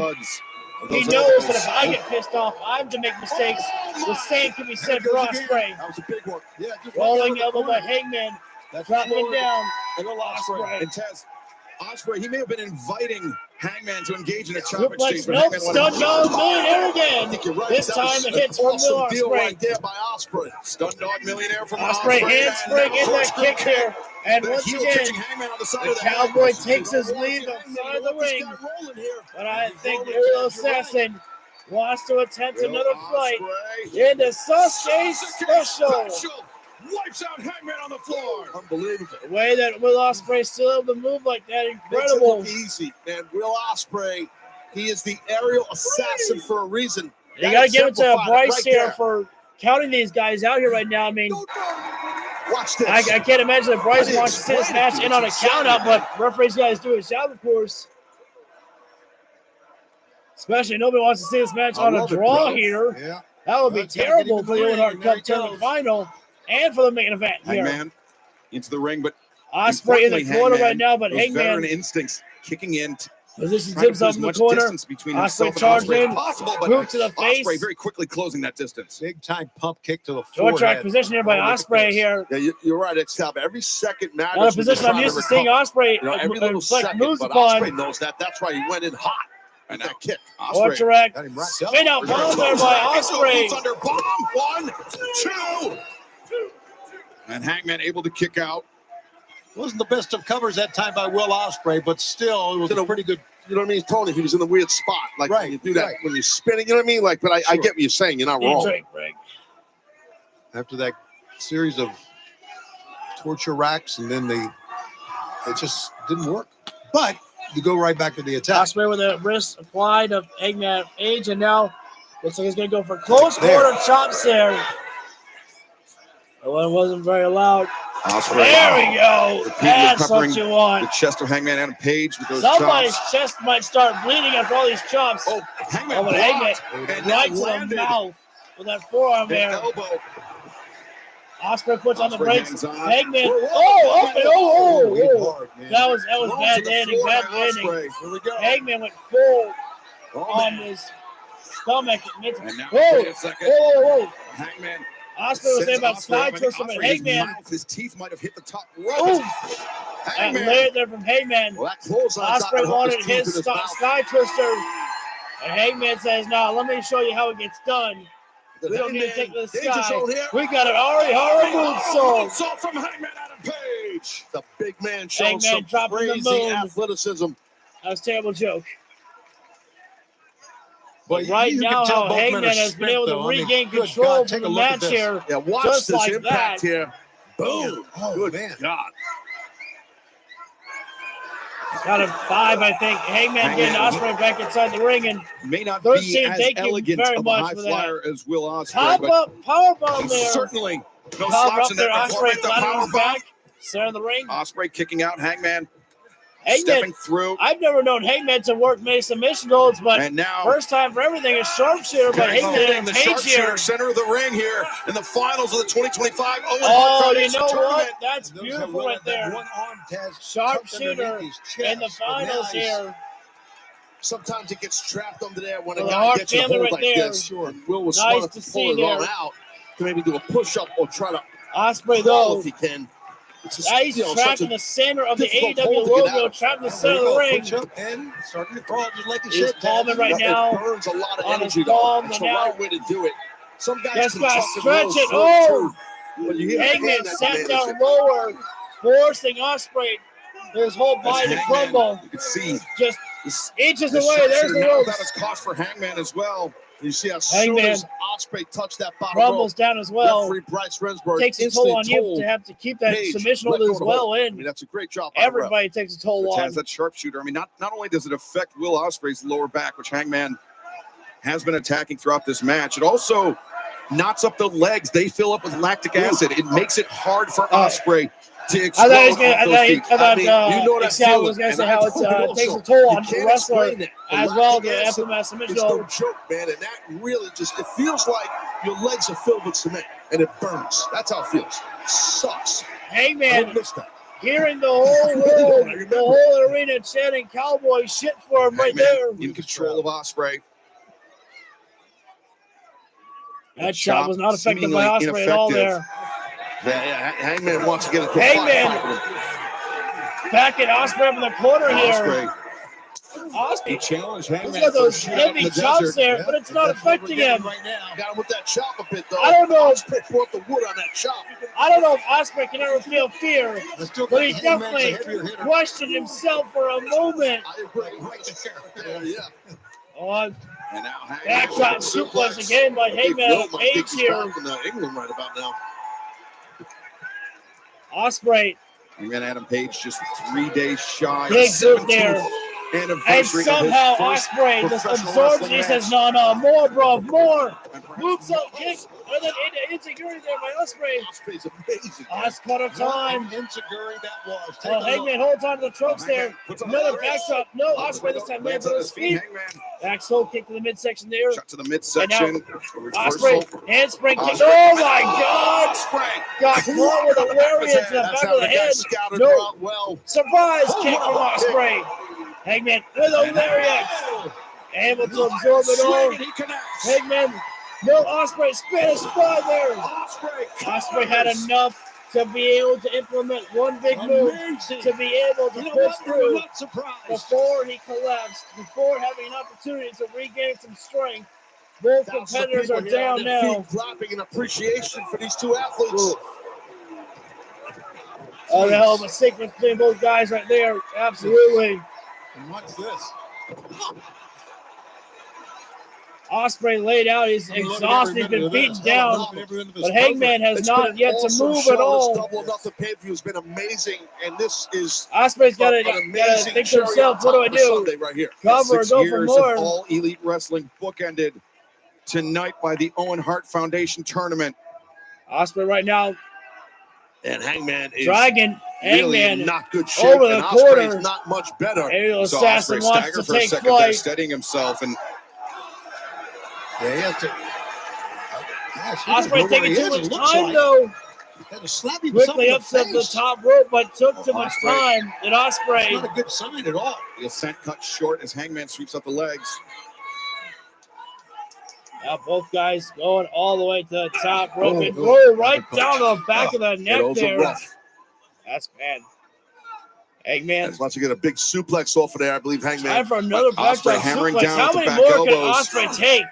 he knows that if I get pissed off, I'm to make mistakes. The same can be said for Ospreay. That was a big one. Yeah, rolling elbow by Hangman, dropping it down. Ospreay. And Taz, Ospreay, he may have been inviting Hangman to engage in a chop exchange. Nope, Stun Dog Millionaire again. This time it hits from Will Ospreay. Right there by Ospreay. Stun Dog Millionaire from Ospreay. Handspring in that kick here. And once again, the Cowboy takes his lead outside the ring. But I think the Aerial Assassin wants to attempt another fight in the Sasuke Special. Wipes out Hangman on the floor. Unbelievable. The way that Will Ospreay still able to move like that, incredible. Makes it look easy, man. Will Ospreay, he is the aerial assassin for a reason. You got to give it to Bryce here for counting these guys out here right now. I mean, Watch this. I can't imagine that Bryce wants to see this match in on a count out, but referees guys do his job, of course. Especially nobody wants to see this match on a draw here. Yeah. That would be terrible for the Owen Hart Cup tournament final and for the main event here. Hangman into the ring, but Ospreay in the corner right now, but those Hangman veteran instincts kicking in. positions Trying to himself put in the as much corner. distance between Ospreay himself and charged Ospreay in, as possible, but boot to the face. Ospreay very quickly closing that distance. Big time pump kick to the Short track forehead. position here by Oh, look at Ospreay this. here. Yeah, you're right. It's every second matters. Not a position I'm used to seeing Ospreay every little inflict second, moves but upon. Ospreay knows that. That's why he went in hot. And that kick. Short track, spin out bomb there by Ospreay. Under bomb. 1, 2. And Hangman able to kick out. Wasn't the best of covers that time by Will Ospreay, but still, it was a pretty good. You know what I mean? Tony, he was in a weird spot. Like Right, when you do that, right. when you're spinning, you know what I mean? Like, but I get what you're saying. You're not wrong. After that series of torture racks, and then it just didn't work. But you go right back to the attack. Ospreay with a wrist applied of Hangman Page, and now looks like he's going to go for close quarter chops there. The one wasn't very loud. Ospreay. There we go. Repeatedly That's what peppering you want. the chest of Hangman Adam Page with those Somebody's chops. chest might start bleeding after all these chops. Oh, Hangman but Hangman blocked, and right that to the landed. mouth with that forearm Big there. elbow. Ospreay puts on the Ospreay brakes. hangs on. Hangman. Whoa, Oh, up and oh. Hit hard, man. That was Thrown bad to the landing. floor Bad by landing. Ospreay. Here we go. Hangman went full Oh, on man. his stomach. And now, Whoa. wait a second. Whoa. Hangman. Ospreay was saying sends about Ospreay sky up, and twister, but Ospreay, his Hangman. mouth, his teeth might have hit the top Ooh. rope. That Hangman. layered there from Hangman. Well, that clothesline's not gonna Ospreay help wanted his teeth his in his mouth. sky twister. And Hangman says, no, let me show you how it gets done. We don't need to take the Danger sky. zone here. We got an Ari Hara moonsault. Moonsault from Hangman Adam Page. The big man showing Hangman some dropping the crazy moon. athleticism. That was a terrible joke. But Right you can now, tell how both men Hangman are has been spent, able to though. I mean, regain good control God, from take the a look at match this. here. Yeah, watch Just this like impact that. here. Boom. Oh, Good man. God. Got a 5, I think. Hangman getting Ospreay back inside the ring, and May not 13, be as thank you elegant very of a much high for flyer that. as Will Ospreay, Pop but up, powerbomb there. certainly no Power slouch up in there, that Ospreay department. The flat on his powerbomb. back. Center of the ring. Ospreay kicking out. Hangman Hangman, stepping through. I've never known Hangman to work many submission holds, but And now first time for everything is sharpshooter by Hangman hitting and the Page sharpshooter here. center of the ring here in the finals of the 2025 Owen Oh, Hart you Foundation know tournament. what? That's Those beautiful that will right have that there. one arm tag Sharpshooter tucked underneath his in the chest. But now finals he's- here. Sometimes it gets trapped under there when For a the guy Hart gets a family hold right like there. this. Sure. Will was Nice smart to to see pull his arm there. out to maybe do a push-up or try to Ospreay, crawl though, if he can. It's just, nice you know, track such a in the center of the difficult AEW hold to get out logo, of. trapped in the There center you of the go. ring. Push up and starting to crawl just like you He's said. palming right It now. burns a lot of on his energy, though. palms, It's and the now right way to do it. Some guys just can got tuck to and stretch roll it. through, Oh, too. When you hit a Hangman hand, that sat manages down it. lower, forcing Ospreay, his whole As body to Hangman, crumble. you can see Just this, inches this away. There's sharpshooter the now ropes. without his cost for Hangman as well. You see how soon Hangman as Ospreay touched that bottom crumbles rope, down as well. referee Bryce Rensburg Takes a instantly toll on you told to have to keep that Page, submission let hold go as of the well hold. I in. mean, that's a great job by the ref. Everybody takes a toll Which on. has that sharpshooter. I mean, not only does it affect Will Ospreay's lower back, which Hangman has been attacking throughout this match, it also knots up the legs. They fill up with lactic acid. It makes it hard for Ospreay to I explode thought he was gonna, off those feet. I thought you know that Excel was feeling, going to and say I how know it also. takes a toll on You the can't wrestler explain it. The as well. lactic The acid aftermath submission It's no hold. joke, man, and that really just, it feels like your legs are filled with cement, and it burns. That's how it feels. Sucks. Hangman Don't miss that. hearing the whole world, the whole arena chanting cowboy shit for him right there. In control of Ospreay. That shot was not affected by Ospreay at all there. Yeah, Hangman wants to get a Hangman back at Ospreay up in the corner here. He challenged Hangman. He's got those for a shootout heavy in the chops desert. there, but it's not affecting him. Right now. Got him with that chop a bit, though. I don't know. Ospreay brought the wood on that chop. I don't know if Ospreay can ever feel fear, but he definitely questioned himself for a moment. I agree. Right there. Yeah. On And now backdrop suplex again by Hangman Page here. England right about now. Ospreay, Hangman Adam Page just 3 days shy. big boot 17th there. anniversary. somehow Ospreay just absorbs. He says, "No, more, bro, more." Moonsault kick, and then insecurity there by Ospreay. Ospreay's amazing. Cutter time. Insecurity that was. Hangman holds on to the trunks there. Another backdrop. No, Ospreay this time lands on his feet. Back soul kick to the midsection there. Shot to the midsection. Ospreay handspring kick. Oh my God! Got caught with a lariat to the back of the head. No. Surprise kick from Ospreay. Hangman with a lariat. Able to absorb it all. Hangman. No, Ospreay Spanish fly there. Ospreay had enough to be able to implement one big move to be able to push through before he collapsed, before having an opportunity to regain some strength. Both competitors are down now. Clapping in appreciation for these two athletes. Oh, the hell of a sequence between both guys right there. Absolutely. And what's this? Ospreay laid out. He's exhausted. He's been beaten down. But Hangman has not yet to move at all. Double or Nothing pay-per-view has been amazing, and this is Ospreay's got to think to himself, what do I do? Sunday right here. Cover or go for more? All Elite Wrestling bookended tonight by the Owen Hart Foundation tournament. Ospreay right now. And Hangman is Hangman really in not good shape. Over the and corner. Ospreay's not much better. Ariel So Assassin Ospreay wants staggered to for a take second there, flight. steadying himself, and Yeah, he has to. Ospreay taking too much time, though. Quickly up to the top rope, but took too much time. And Ospreay. It's not a good sign at all. the ascent cut short as Hangman sweeps up the legs. Now both guys going all the way to the top rope and roll right down the back of the neck there. Rough. That's bad. Hangman. He's about to get a big suplex off of there. I believe Hangman. Time for another Ospreay backdrop hammering suplex. down How with the many back more can elbows. Ospreay take?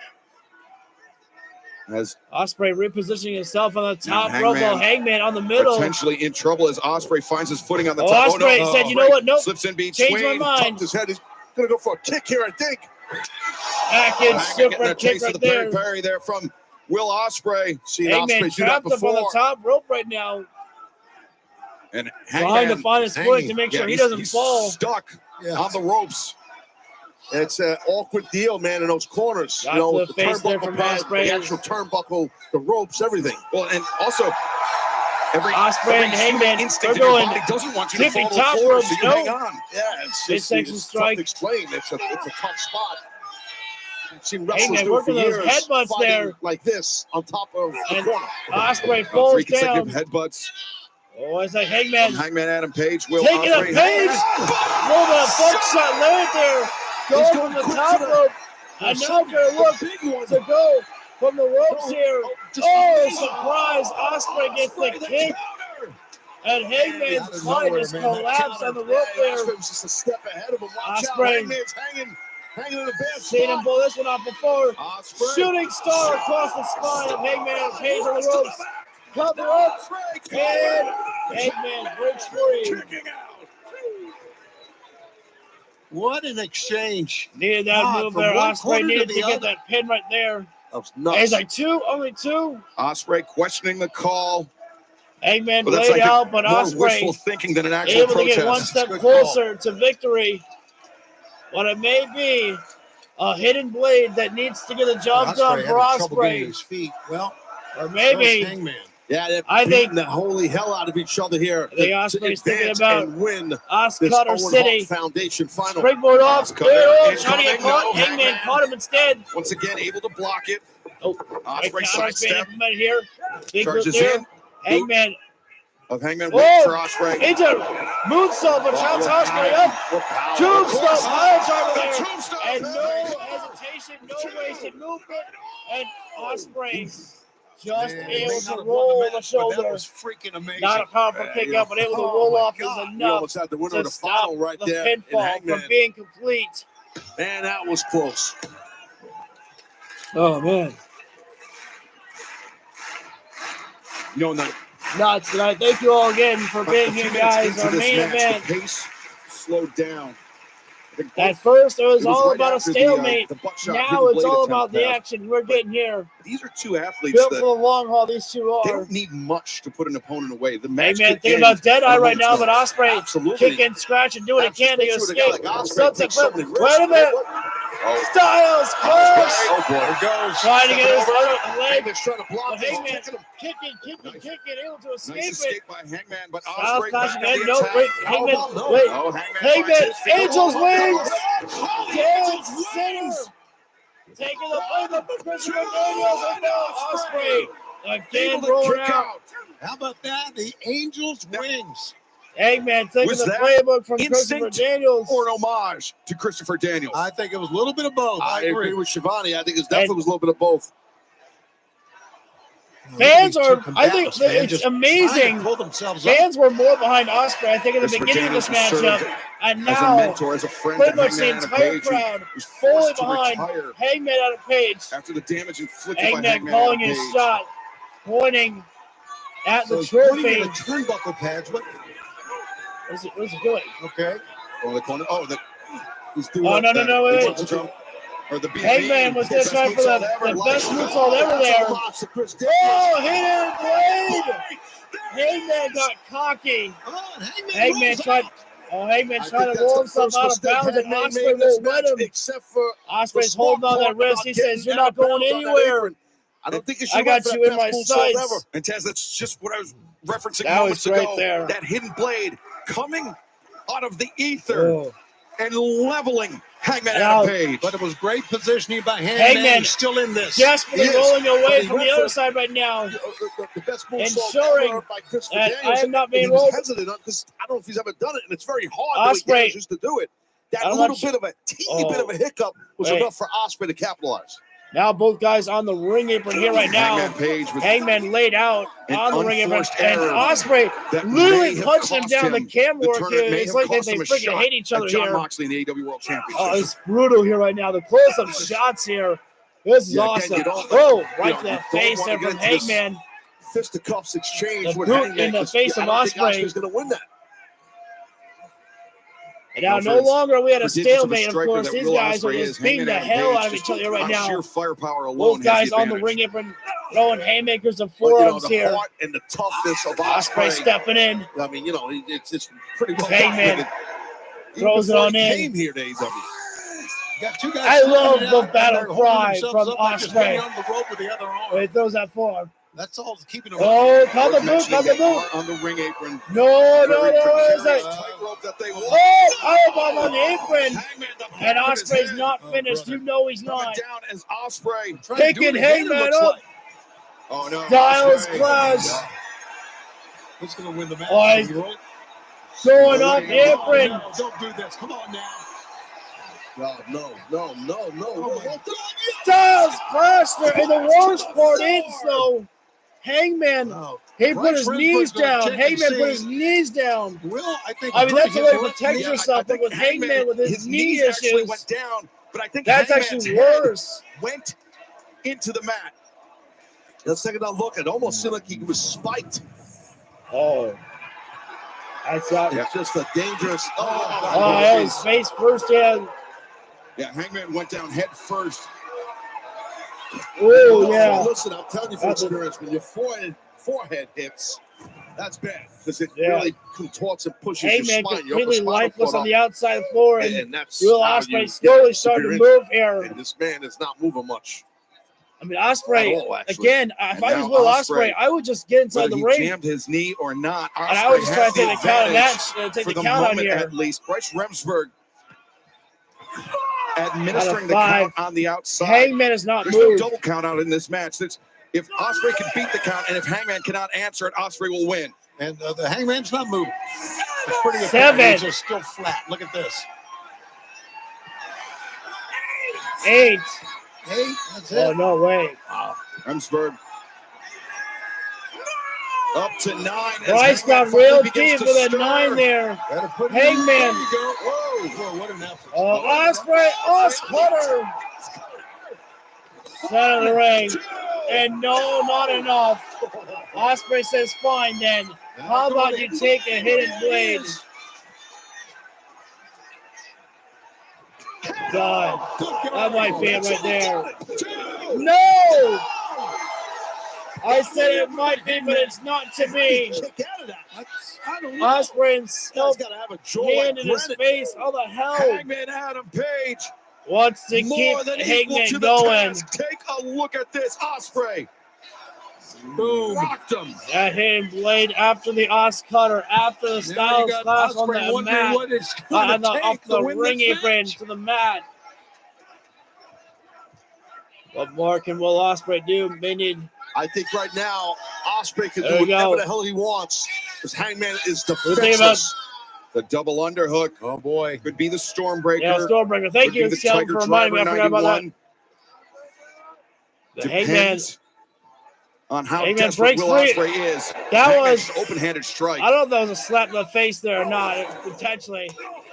As Ospreay repositioning himself on the top Hangman rope while Hangman on the middle. potentially in trouble as Ospreay finds his footing on the Oh, top. Ospreay said, you know what? Nope. Slips in Changed my between. mind. Tucked his head. He's going to go for a kick here, I think. Package super a kick taste right of the there. Perry there from Will Ospreay. Seen Hangman Ospreay do that trapped up on the before. top rope right now. And Trying to find his footing to make sure he doesn't he's fall. Stuck on the ropes. It's an awkward deal, man, in those corners. Got you know, the the face there turnbuckle from pad, Ospreay. the actual turnbuckle, the ropes, everything. Well, and also every Ospreay and human Hangman, instinct they're in your going body doesn't want you to tippy fall to the top floor, ropes, so you no. hang on. Yeah, it's Midsection it's strike. tough to explain. It's a tough spot. You've seen wrestlers Hangman do it for working those years, headbutts fighting there. like this on top of the And corner. Ospreay falls Three consecutive down. headbutts. Oh, it's like Hangman From Hangman Adam Page. Will taking a Ospreay. page. Moving a buckshot landed there. Going from the top rope. And now going to look to go from the ropes here. Oh, surprise. Ospreay gets the kick. And Hangman's body just collapsed on the rope there. Ospreay was just a step ahead of him. Watch out. Ospreay. Hangman's hanging in the bad Seen him spot. pull this one off before. Ospreay. Shooting star across the spine of Hangman and Page on the ropes. Cover up. And Hangman breaks free. What an exchange. Needed that God, move from there. one Ospreay corner to needed the to get other. that pin right there. That was He's nuts. like only two. Ospreay questioning the call. Hangman But that's laid like out, but more wishful Ospreay thinking than an actual able to protest. get one It's a step good call. closer to victory. But it may be a hidden blade that needs to get the job done for having trouble getting Ospreay. his feet. Well, Or maybe so is Hangman. Yeah, they're I beating think- the holy hell out of each other here. I think to Ospreay's thinking advance about and win this Oscutter Owen City. Hart Foundation final. Springboard off. Oscutter Oh, trying to get incoming. caught. No, Hangman caught him instead. Once again, able to block it. Oh, Ospreay counters being sidestep implemented here. Big boot Charges there. in. Hangman. of Hangman. Wait for Oh, Ospreay. into moonsault, but chops Ospreay up. Tombstone, pile driver there. And no hesitation, no wasted movement. And Ospreay just able to roll the shoulder. That was freaking amazing. Not a powerful kick out, but able to roll off is We enough almost had the winner of to the final stop right the there in pinfall Hangman. from being complete. Man, that was close. Oh, man. Not Nuts tonight. Thank you all again for being a few here, minutes guys. into Our this main match, event. the pace slowed down. At first, it was all right about a after stalemate. the buckshot Now hidden it's blade all attempt about the pass. action we're getting here. These are two athletes Built that for the long haul, these two they are. don't need much to put an opponent away. The Hey, match man, could think end about Deadeye on a right now, but moment's notice. Ospreay Absolutely. kicking, scratching, doing what he can to Especially with a guy escape. like Ospreay Sunset takes so flip. many risks. Wait a minute. Oh. Styles close. Oh, boy. Here goes. Trying to get his other leg. Hangman's trying to block But this. Hangman Kicking him. kicking, able to escape Nice it. escape by Hangman, but Styles Ospreay clashing back on in. the No, attack. wait, How Hangman, about no? wait. No, Hangman Hangman, finds his feet. Angel's Oh, wings. oh, Dead center. Taking the playbook for Christopher Daniels, and now Ospreay again Able to rolling kick out. How about that? The Angels wings. Hangman taking Was the that playbook from Christopher instinct Daniels. or an homage to Christopher Daniels? I think it was a little bit of both. I agree with Shivani. I think it definitely was a little bit of both. Fans are, I think combatants, man, it's just amazing. trying to pull themselves up. Fans were more behind Ospreay, I think, in the Christopher beginning of this Daniels matchup. served And as a now, mentor, as a friend pretty to much the Hangman entire Page, who crowd was fully forced to behind retire Hangman out of Page. after the damage inflicted by Hangman Hangman calling Adam his Page. shot, pointing at So the he's pointing trophy. at the turnbuckle pads. What What's he doing? Okay. Oh, the corner. Oh, he's doing Oh, no, wait. Or the Hangman was going to try for the best moonsault ever there. Oh, hidden blade! Hangman got cocky. Hangman tried. Oh, Hangman trying to roll himself out of bounds, and Ospreay won't let him. Except for Ospreay's holding on that wrist. He says, "You're not going anywhere." I don't think he I should got you in my sights. And Taz, that's just what I was referencing That moments was right ago. there. That hidden blade coming out of the ether and leveling Hangman Now- Adam Page. But it was great positioning by Hangman. Hangman He's still in this. desperately He is, rolling but away he from went the other for side right now. The best moonsault Ensuring ever by Christopher that Daniels. I am not And being he was rolled. hesitant because I don't know if he's ever done it, and it's very hard Ospreay. just to do it. That I'm little not bit of a teeny bit of a hiccup was Wait. enough for Ospreay to capitalize. Now both guys on the ring apron here right now. Hangman Page with Hangman laid out an on the ring apron, unforced and error Ospreay that literally may have punched him cost down. The him camera the work tournament, here. may It's have like they cost him a freaking shot hate each other at John here. Moxley in the AEW World Championship. Oh, it's brutal here right now. The close-up shots here. This is Yeah, again, awesome. you don't- Oh, you right know, to the you don't face wanna there get from into this Hangman. Fisticuffs exchange The with boot Hangman. in the 'Cause face I of don't think Ospreay. Ospreay's going to win that. And now No, no longer are we at a for digits of a stalemate, of striker course. that These Will guys are Ospreay just is, beating the Hangman Adam hell Page out of just each other right on now. sheer firepower alone Both has guys the on the advantage. ring apron throwing haymakers and But, you know, forearms the here. heart and the toughness of Ospreay Ospreay. stepping in. I mean, you know, it's pretty well Hangman documented. throws it Even before on he in. came here to AEW. You got two guys I love standing the out, and battle they're holding cry themselves from up like just hanging Ospreay. on the rope with the other arm. Oh, he throws that forearm. That's all keeping them. Oh, caught the boot, Mentioning caught the they boot. are on the ring apron. No, Very is precarious that? tightrope that they walk. Oh, powerbomb on the apron. Hangman, the hook And in his Ospreay's head. not finished. You know he's Coming not. down as Ospreay. Picking Hangman up. Oh no. Styles Ospreay. Clash. Who's going to win the match? Oh, he's going off the apron. No, don't do this. Come on now. No. Styles Clash there. And the worst part is, though, Hangman, he put his knees down. Hangman put his knees down. Will, I think. I mean, that's the way to Hurt protect me. yourself, but with Hangman with his knee knees actually issues, went down, but I think that's Hangman's actually head worse. went into the mat. The second I look, it almost seemed like he was spiked. Oh. That's not. It's just a dangerous. Oh, that was face first in. Yeah, Hangman went down head first. Oh, yeah. Listen, I'm telling you from experience, when your forehead hits, that's bad because it Yeah. really contorts and pushes Hangman your spine. Your upper completely spinal lifeless cord on the up. outside floor, and And that's Will how Ospreay you slowly get started to severe move here. And this man is not moving much. I mean, Ospreay, At all, actually. again, if And I was now Will Ospreay, Ospreay, I would just get inside Whether the he ring, jammed his knee or not, and I would just try to take the count advantage take for the the count out moment here. at least. Bryce Remsburg administering Out the of five. count on the outside. Hangman has not There's moved. no double count out in this match. If Ospreay can beat the count, and if Hangman cannot answer it, Ospreay will win. And the Hangman's not moving. It's pretty Seven. apparent. He's just still flat. Look at this. 8. 8. That's Oh, it. no way. Wow. Remsburg up to 9. as Bryce Hangman got finally real begins deep to with a stir. 9 there. Better put Hangman. There you go. Whoa, what an effort. Ospreay, Cutter. Center of the ring. And no, not enough. Ospreay says, fine then. How about you take a hidden blade? God, that might be it right there. No! I said it might be, but it's not to be. Ospreay himself hand in his face. How the hell? Hangman Adam Page wants to keep more than equal Hangman to the going. task. Take a look at this, Ospreay. Boom. Rocked him. That hidden blade after the Os Cutter, after the Styles Clash on the mat, off the ring apron to the mat. What more can Will Ospreay do? They need. I think right now, Ospreay can There do we whatever go. the hell he wants. Because Hangman is What do you think defenseless. The double underhook. Oh boy. Could be the Stormbreaker. Yeah, Stormbreaker. Thank you, Shelton, for reminding me. I forgot about that. The Hangman. Depends on how Hangman desperate breaks Will free. Ospreay is. That Hangman's was open-handed strike. I don't know if that was a slap in the face there or not. Potentially.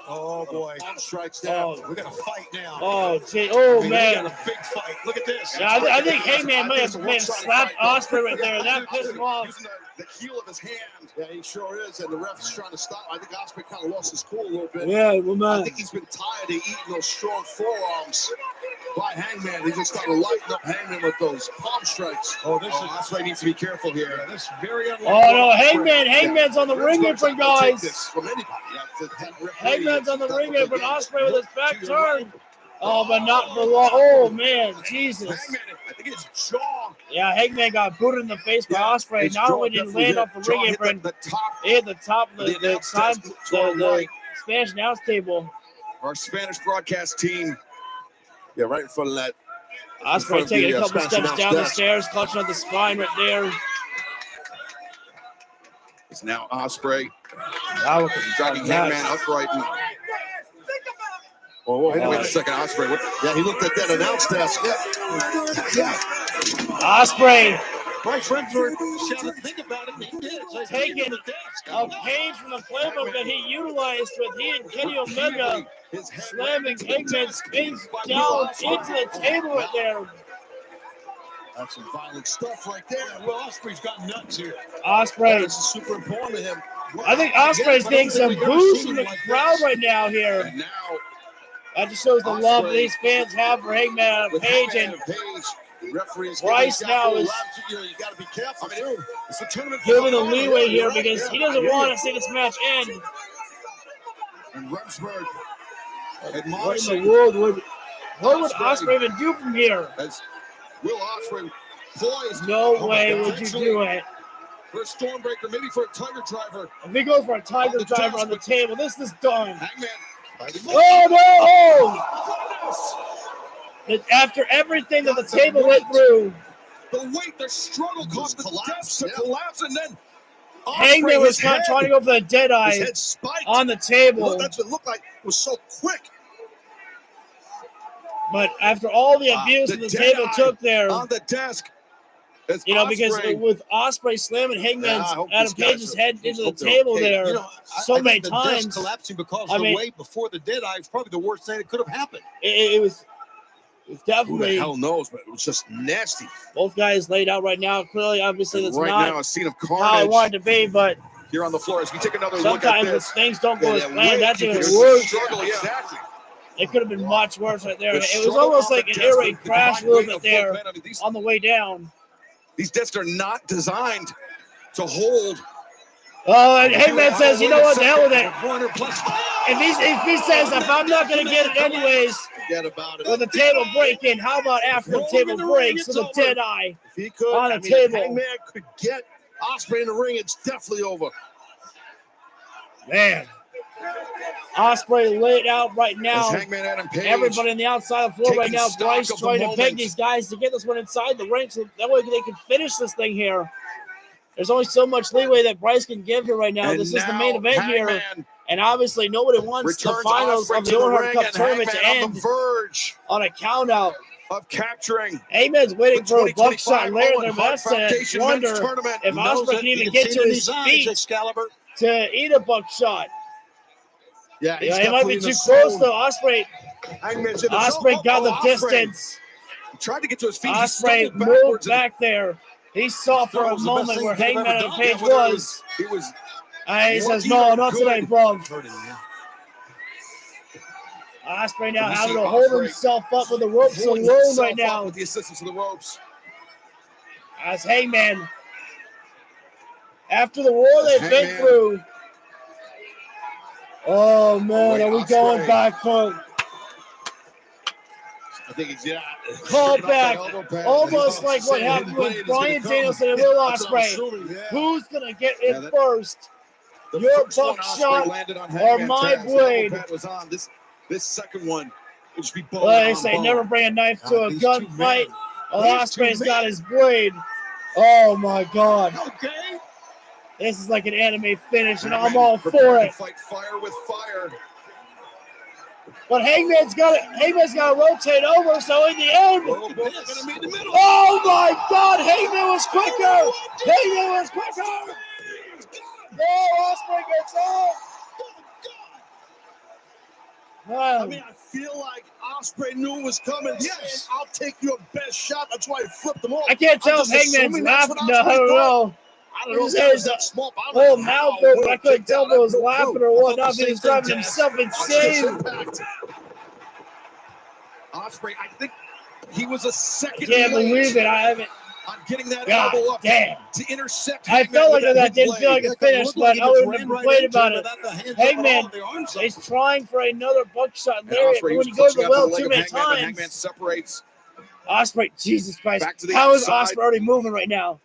Oh boy. Palm strikes down. We're gonna fight now. Oh, gee. Oh, They man. got a big fight. Look at this. Yeah, I think Hangman may have slapped Ospreay right there. That pissed him off. Using the heel of his hand. Yeah, he sure is. And the ref is trying to stop. I think Ospreay kind of lost his cool a little bit. Yeah, well, man. I think he's been tired of eating those strong forearms by Hangman. He's just starting to lighten up Hangman with those palm strikes. Oh, this is Ospreay needs to be careful here. this is very unlikely. Oh, no. Hangman's on the ring apron, guys. From anybody. Hangman's on the ring apron. Ospreay with his back turned. Oh, but not for long. Oh, man. Jesus. Hangman, I think his jaw. Yeah, Hangman got booted in the face by Ospreay. his Not jaw only did he definitely land hit. off the Jaw ring hit apron, the top. it hit the top of the announce desk to our the right. Spanish announce table. Our Spanish broadcast team. Yeah, right in front of that. Ospreay taking a couple steps down the stairs, clutching at the spine right there. It's now Ospreay Now, driving Hangman upright. And, wait a second, Ospreay. Yeah, he looked at that announce desk. Yeah. Ospreay My friends were shouting, think about it. And he did. So taking a page from the playbook that he utilized with he and Kenny Omega slamming Hangman's face down into the table right there. That's some violent stuff right there. Well, Ospreay's got nuts here. Ospreay. This is super important to him. I think Ospreay's getting some boost from the crowd right now here. And now, That just shows the love that these fans have for Hangman with Page, Hangman and Page, the referees Bryce now is you got to be careful too. It's the tournament giving the leeway here because he doesn't want to see this match end. And Remsburg What in admonishing the world would Ospreay even do from here? as Will Ospreay poised. No way would you do it. For a Stormbreaker, maybe for a Tiger Driver. If he goes for a Tiger Driver on the table, this is done. Hangman. Oh no! After everything that the table went through, The weight, the struggle caused the desk to collapse, and then Hangman was not trying to go for the dead eye his head spiked. on the table. Look, that's what it looked like. It was so quick. But after all the abuse that the dead table eye took there, on the desk. you know, because with Ospreay slamming Hangman's Adam Page's head into the table there so many the times, desk collapsing because I the mean, weight before the dead eye is probably the worst thing that could have happened. it was Who the definitely hell knows, but it was just nasty. both guys laid out right now. Clearly, obviously, that's Right not now, a scene of how I carnage wanted to be, but here on the floor. As we take another look at sometimes if this. things don't go as Yeah, planned, that's weight, even there's worse. struggle, exactly. It could have been much worse right there. The It was struggle almost on like the an desk, air raid the crash a combined little weight bit of both there men. I mean, these on the way down. desks are not designed to hold. Oh, and Hangman says, you know what, the hell with it. Plus, If he says, if I'm not going to get it anyways, forget about it. with the table breaking, how about after the table breaks with a dead eye If he could, on the if table? Hangman could get Ospreay in the ring, it's definitely over. Man. Ospreay laid out right As now. Hangman Adam Page Everybody on the outside of the floor right taking now. stock Bryce of the trying to beg moment. these guys to get this one inside the ring so that way they can finish this thing here. There's only so much leeway that Bryce can give here right now. And this is the now main event here. Hangman And obviously nobody wants the returns finals Ospreay of the to the Overhead ring, Cup and tournament to Hangman on end the verge on a count out. of capturing Hangman's waiting the for a buckshot 2025 layer Owen there. Hart That's Foundation a Men's wonder Tournament. if Knows Ospreay it. can You even can get see to it in his his eyes, feet Excalibur. to eat a buckshot. Yeah, Yeah, he might be too close though. Ospreay Hangman's in the Ospreay zone. got the Ospreay distance. tried to get to his feet. Ospreay He stumbled moved backwards and back there. He saw for That a was the best moment thing where he could have Hangman ever and done. Page whether it was. It was And he says, lucky no, or not good. today, bro. Ospreay now You having see to hold Ospreay himself up with the ropes pulling alone himself right up now. with the assistance of the ropes. As Hangman, after the war they've been Hangman. through. Oh man, wait, are we Ospreay. going back for I think he's call stripping off that back? elbow pad. Almost He's like what saying happened Hidden with Blade is Bryan gonna come. Danielson and Will That's what I'm Ospreay. assuming, yeah. Who's gonna get it Yeah, that- first? The Your first one buckshot Ospreay landed on or Hangman my Taz. The blade? elbow pad was on. This second one will just be bone Well, they on say bone. never bring a knife to a These two gunfight. men. Well, These two Osprey's got men. his blade. Oh my God! Okay. This is like an anime finish, and I'm Hangman all prepared for to it. fight fire with fire. But Hangman's got to rotate over. So in the end, Oh, boy, they're gonna meet in the middle. oh my God, Hangman was quicker. Hangman was quicker. No, Ospreay gets out. I mean, I feel like Ospreay knew it was coming. Yes, I'll take your best shot. That's why he flipped them off. I can't tell I'm if just Hangman's assuming that's laughing. what No, I Ospreay don't thought. know. I don't know if His that was that small. I don't whole know mouth how open. I Will couldn't kicked tell out. if it I was have no laughing clue. or I what. thought Not the if he was same driving thing, himself Taz. Watch this insane. impact. Ospreay, I think he was a second Can't late believe it. I haven't. on getting that God elbow up damn. to intercept. I Hangman felt with like that didn't hidden feel like blade. a finish, but I wouldn't have complained about it. Hangman is trying for another buckshot And lariat, Ospreay, but he when was you go to clutching the out to well the leg too of many Hangman, but Hangman times, separates. Ospreay, Jesus Christ, Back to the how is outside. Ospreay already moving right now?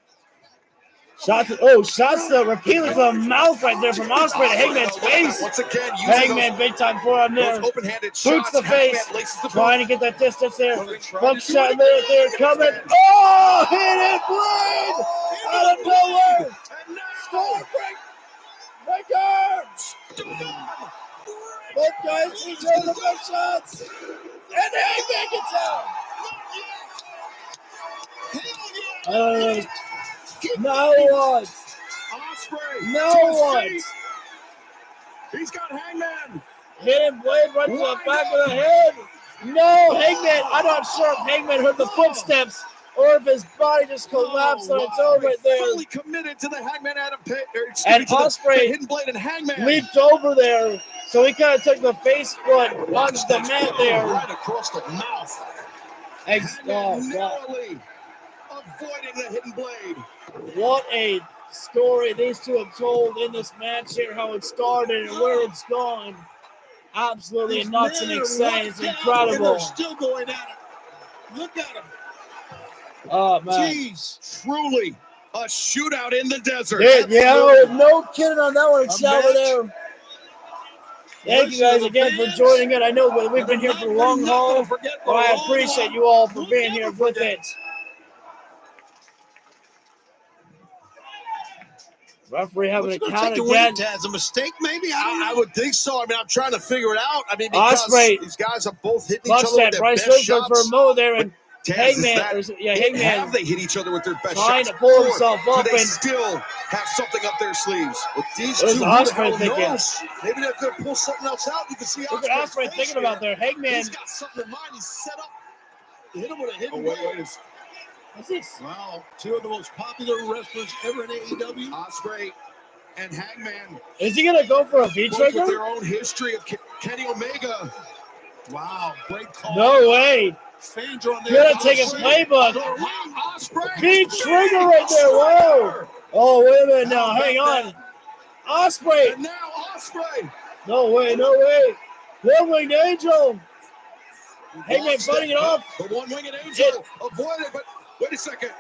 Shots repeatedly to the mouth right there from Ospreay to Hangman's face. Once again, using Hangman big time forearm there. those open-handed Boots shots. the face, Hangman laces the trying to boot. get that distance there. Will they try to Buckshot do there, it? coming. Oh, hit it, blade! Out of nowhere! And now, Stormbreak! Breaker! Both guys each other the big shots! And Hangman gets out! No one! Ospreay, No to his one! feet. He's got Hangman. Hidden blade right to the back of the head. No, Hangman. I'm not sure if Hangman heard the footsteps or if his body just collapsed on its own right there. Fully committed to the Hangman Adam Page. And the Ospreay Hidden Blade and Hangman. leaped over there, so he kind of took the face front onto the mat there. Right across the mouth. God. Narrowly avoiding the Hidden Blade. What a story these two have told in this match here, how it started and where it's gone. Absolutely nuts and exciting. It's incredible. They're still going at it. Look at them. Oh, man. Jeez, truly a shootout in the desert. Yeah, no kidding on that one, Excalibur there. Thank you guys again for joining it. I know we've been here for the long haul, but I appreciate you all for being here with it. Referee having a count again. Taz, a mistake maybe? I would think so. I mean, I'm trying to figure it out. I mean, because Ospreay. these guys are both hitting each other with That their Bryce best Hills for a shots. mo there, and Hangman, Hangman. have they hit each other with their best Trying shots? to pull Or himself up do they and- still have something up their sleeves? With these What is two, Ospreay who the hell thinking? knows? Maybe they're going to pull something else out. You can see Look at Ospreay's Ospreay face thinking about here. there. Hangman. He's got something in mind. He's set up to hit him with a hidden wait. blade. What's this? Wow, two of the most popular wrestlers ever in AEW. Ospreay and Hangman, Is he gonna go for a V both with trigger? their own history of Kenny Omega. Wow, great call. No way. Fans are on their Gonna take a playbook. Ospreay. V trigger right there. Whoa. Oh, wait a minute now. Hang on. Ospreay. And now Ospreay. No way. No way. One-winged angel. Hangman fighting it off. The one-winged angel avoided, but wait a second.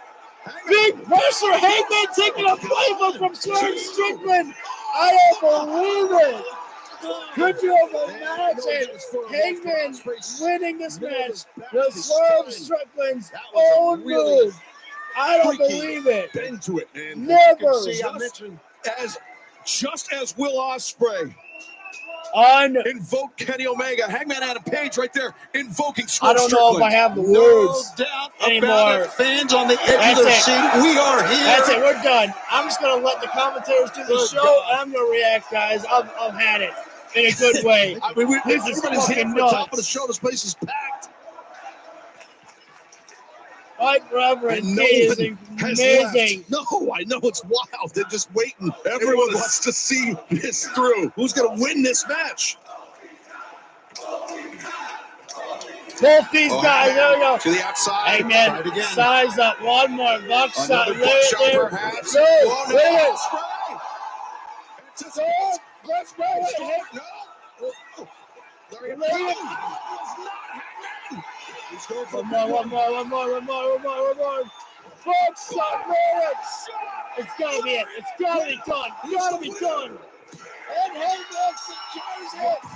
Hangman. Big pressure. Hangman taking a playbook from Swerve Strickland. I don't believe it. Could you have imagined Hangman winning this match with Swerve Strickland's own move? I don't believe it. Been to it, man. Never. See, I mentioned just as Will Ospreay invoked Kenny Omega, Hangman Adam Page right there invoking Swerve I don't know if I have the words anymore. Fans on the edge of their seat. We are here. That's it. We're done. I'm just gonna let the commentators do the show, and I'm gonna react, guys. I've had it in a good way. I mean, this is everybody's hitting fucking the top of the nuts. show. This place is packed. Fight forever And and no is one has amazing. left. No, I know it's wild. They're just waiting. Everyone wants to see this through. Who's going to win this match? Both these guys, there we go. To the outside. Hey, man, Try it again. size up. One more buckshot. Another Lay it buckshot there. perhaps. Go. Oh, no, Wait a minute. Ospreay. Let's go. No. Lay it. He's going for One more. Buckshot. Lay it. It's gotta be it. It's gotta be done. Gotta be done. And Hangman secures it.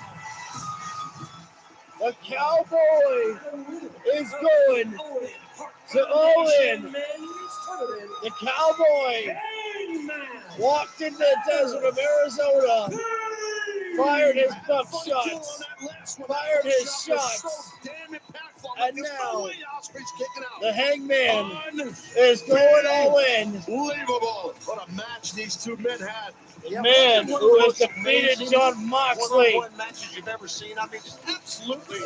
The Cowboy is going to Owen. The Cowboy walked into the desert of Arizona, fired his buckshots, fired his shots, and now the Hangman is going all in. Unbelievable. What a match these two men had. The man who has defeated John Moxley one-on-one matches you've ever seen. I mean, just absolutely.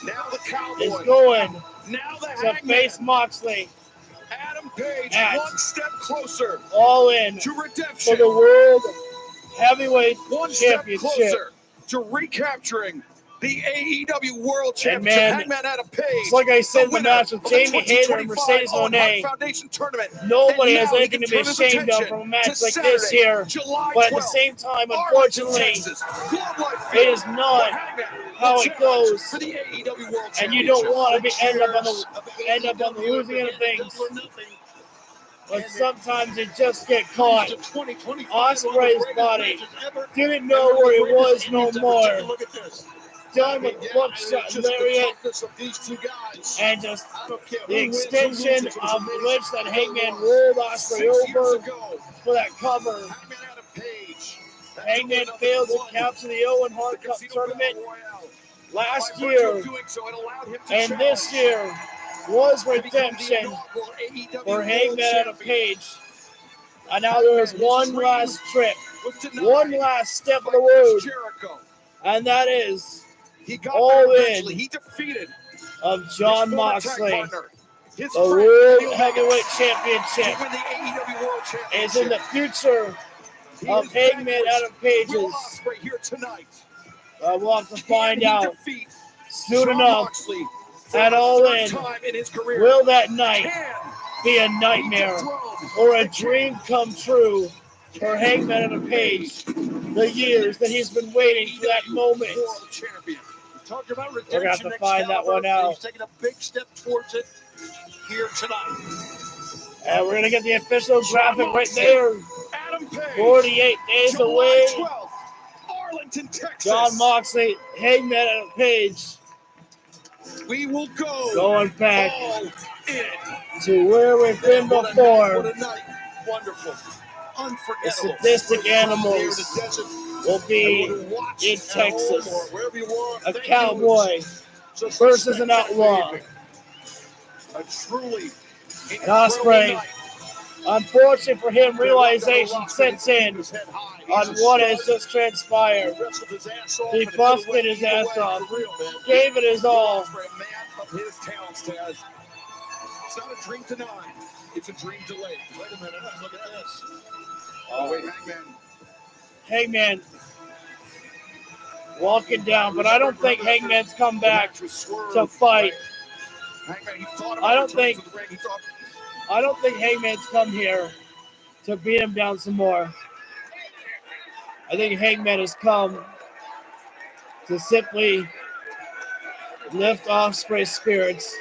Now the Cowboy is going now the to Hangman. face Moxley. Adam Page at one step closer all in to redemption for the World Heavyweight one step Championship. closer to recapturing the AEW World And Championship. man, Hangman Adam Page, it's like I said in the winner match with of the Jamie Hayter and 2025 Mercedes Owen Moné, Hart Foundation tournament. nobody And has now he anything can to be turn his ashamed of attention from a match to like this Saturday, here. July But at the 12th, same time, Arlington, unfortunately, Texas, Globe Life it is Field, not the Hangman how will it challenge goes. for the AEW World And you don't Championship. want to be end up on Cheers the losing end of things. Double or nothing. But sometimes you just get caught. Ospreay's body didn't know where he was no more. Done with buckshot lariat and just the extension of which that Hangman rolled Ospreay over for that cover. Hangman failed to capture the Owen Hart Cup tournament last year, and this year was redemption for Hangman Adam Page. And now there is one last trip, one last step of the road, and that is all in of John Moxley. The World Heavyweight Championship is in the future of Hangman Adam Page's. We'll have to find out soon enough. At All In, will that night be a nightmare or a dream come true for Hangman Adam Page? The years that he's been waiting for that moment. Talk about We're gonna have redemption. to find that one out. He's taking a big step towards it here tonight. And we're gonna get the official graphic right there. Adam Page, 48 days July away. 12th, Arlington, Texas. John Moxley, Hangman Adam Page. We will go going back all in. to where we've been before. What a night. Wonderful. The Unforgettable. sadistic animals will be in Texas. A cowboy versus an outlaw. A truly And Ospreay, unfortunately for him, realization sets in on what has just transpired. He busted his ass off, gave it his all. Of his talents, Taz. It's not a dream denied. It's a dream delayed. Wait a minute. Look at this. Oh, wait, Hangman walking down, but I don't think Hangman's come back to fight. I don't think Hangman's come here to beat him down some more. I think Hangman has come to simply lift Ospreay's spirits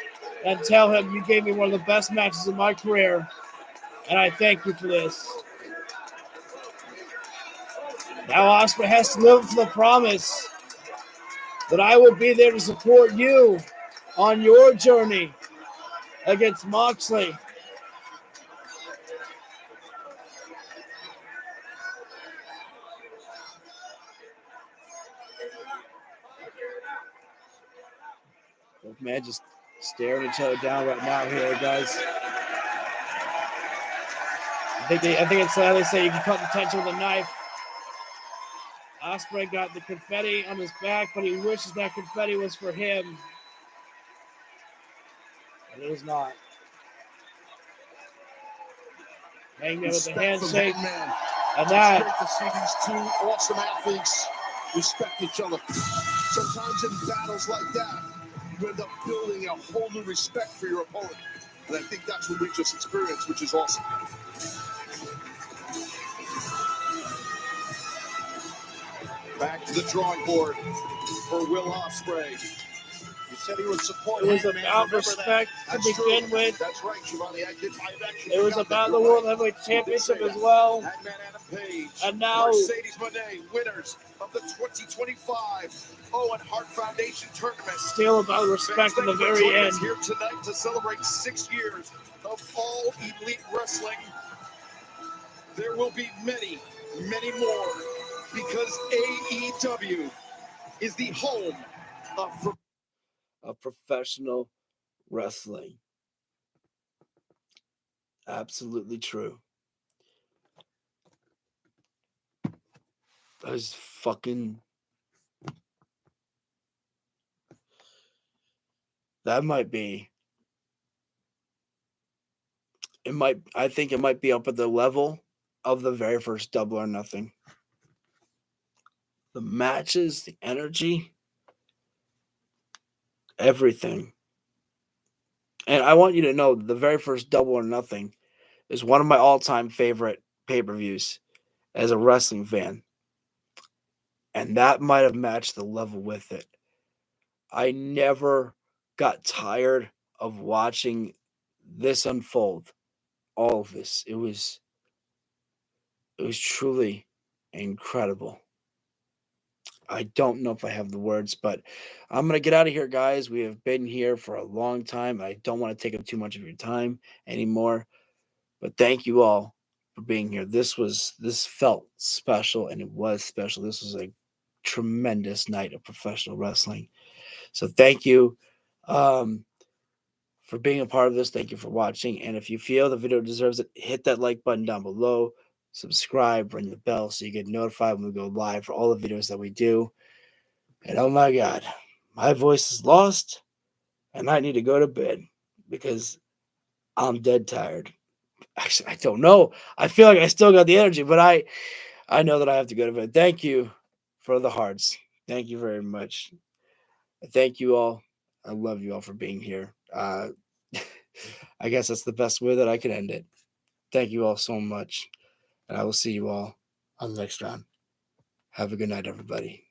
and tell him, you gave me one of the best matches of my career, and I thank you for this. Now Ospreay has to live up to the promise that I will be there to support you on your journey against Moxley. Both men just staring each other down right now here, guys. I think it's how they say you can cut the tension with a knife. Ospreay got the confetti on his back, but he wishes that confetti was for him. But it is not. Hangman with the handshake. And that. It's great to see these two awesome athletes respect each other. Sometimes in battles like that, you end up building a whole new respect for your opponent. And I think that's what we just experienced, which is awesome. Back to the drawing board for Will Ospreay. He said he would support It was Hangman. about Remember respect that. to begin with. That's right, Giovanni. I've actually It was forgot about that. the You're World right. Heavyweight You did say Championship as that. well. Hangman Adam Page. And now Mercedes Moné, winners of the 2025 Owen Hart Foundation Tournament. Still about respect at the very end. Here tonight to celebrate 6 years of All Elite Wrestling. There will be many, many more because AEW is the home of professional wrestling. Absolutely true. That was fucking. That might be. It might. I think it might be up at the level of the very first Double or Nothing. The matches, the energy, everything. And I want you to know the very first Double or Nothing is one of my all-time favorite pay-per-views as a wrestling fan. And that might have matched the level with it. I never got tired of watching this unfold. All of this. It was truly incredible. I don't know if I have the words, but I'm going to get out of here, guys. We have been here for a long time. I don't want to take up too much of your time anymore. But thank you all for being here. This felt special, and it was special. This was a tremendous night of professional wrestling. So thank you for being a part of this. Thank you for watching. And if you feel the video deserves it, hit that like button down below. Subscribe, ring the bell so you get notified when we go live for all the videos that we do. And oh my God, my voice is lost and I need to go to bed because I'm dead tired. Actually, I don't know. I feel like I still got the energy, but I know that I have to go to bed. Thank you for the hearts. Thank you very much. Thank you all. I love you all for being here. I guess that's the best way that I can end it. Thank you all so much. And I will see you all on the next round. Have a good night, everybody.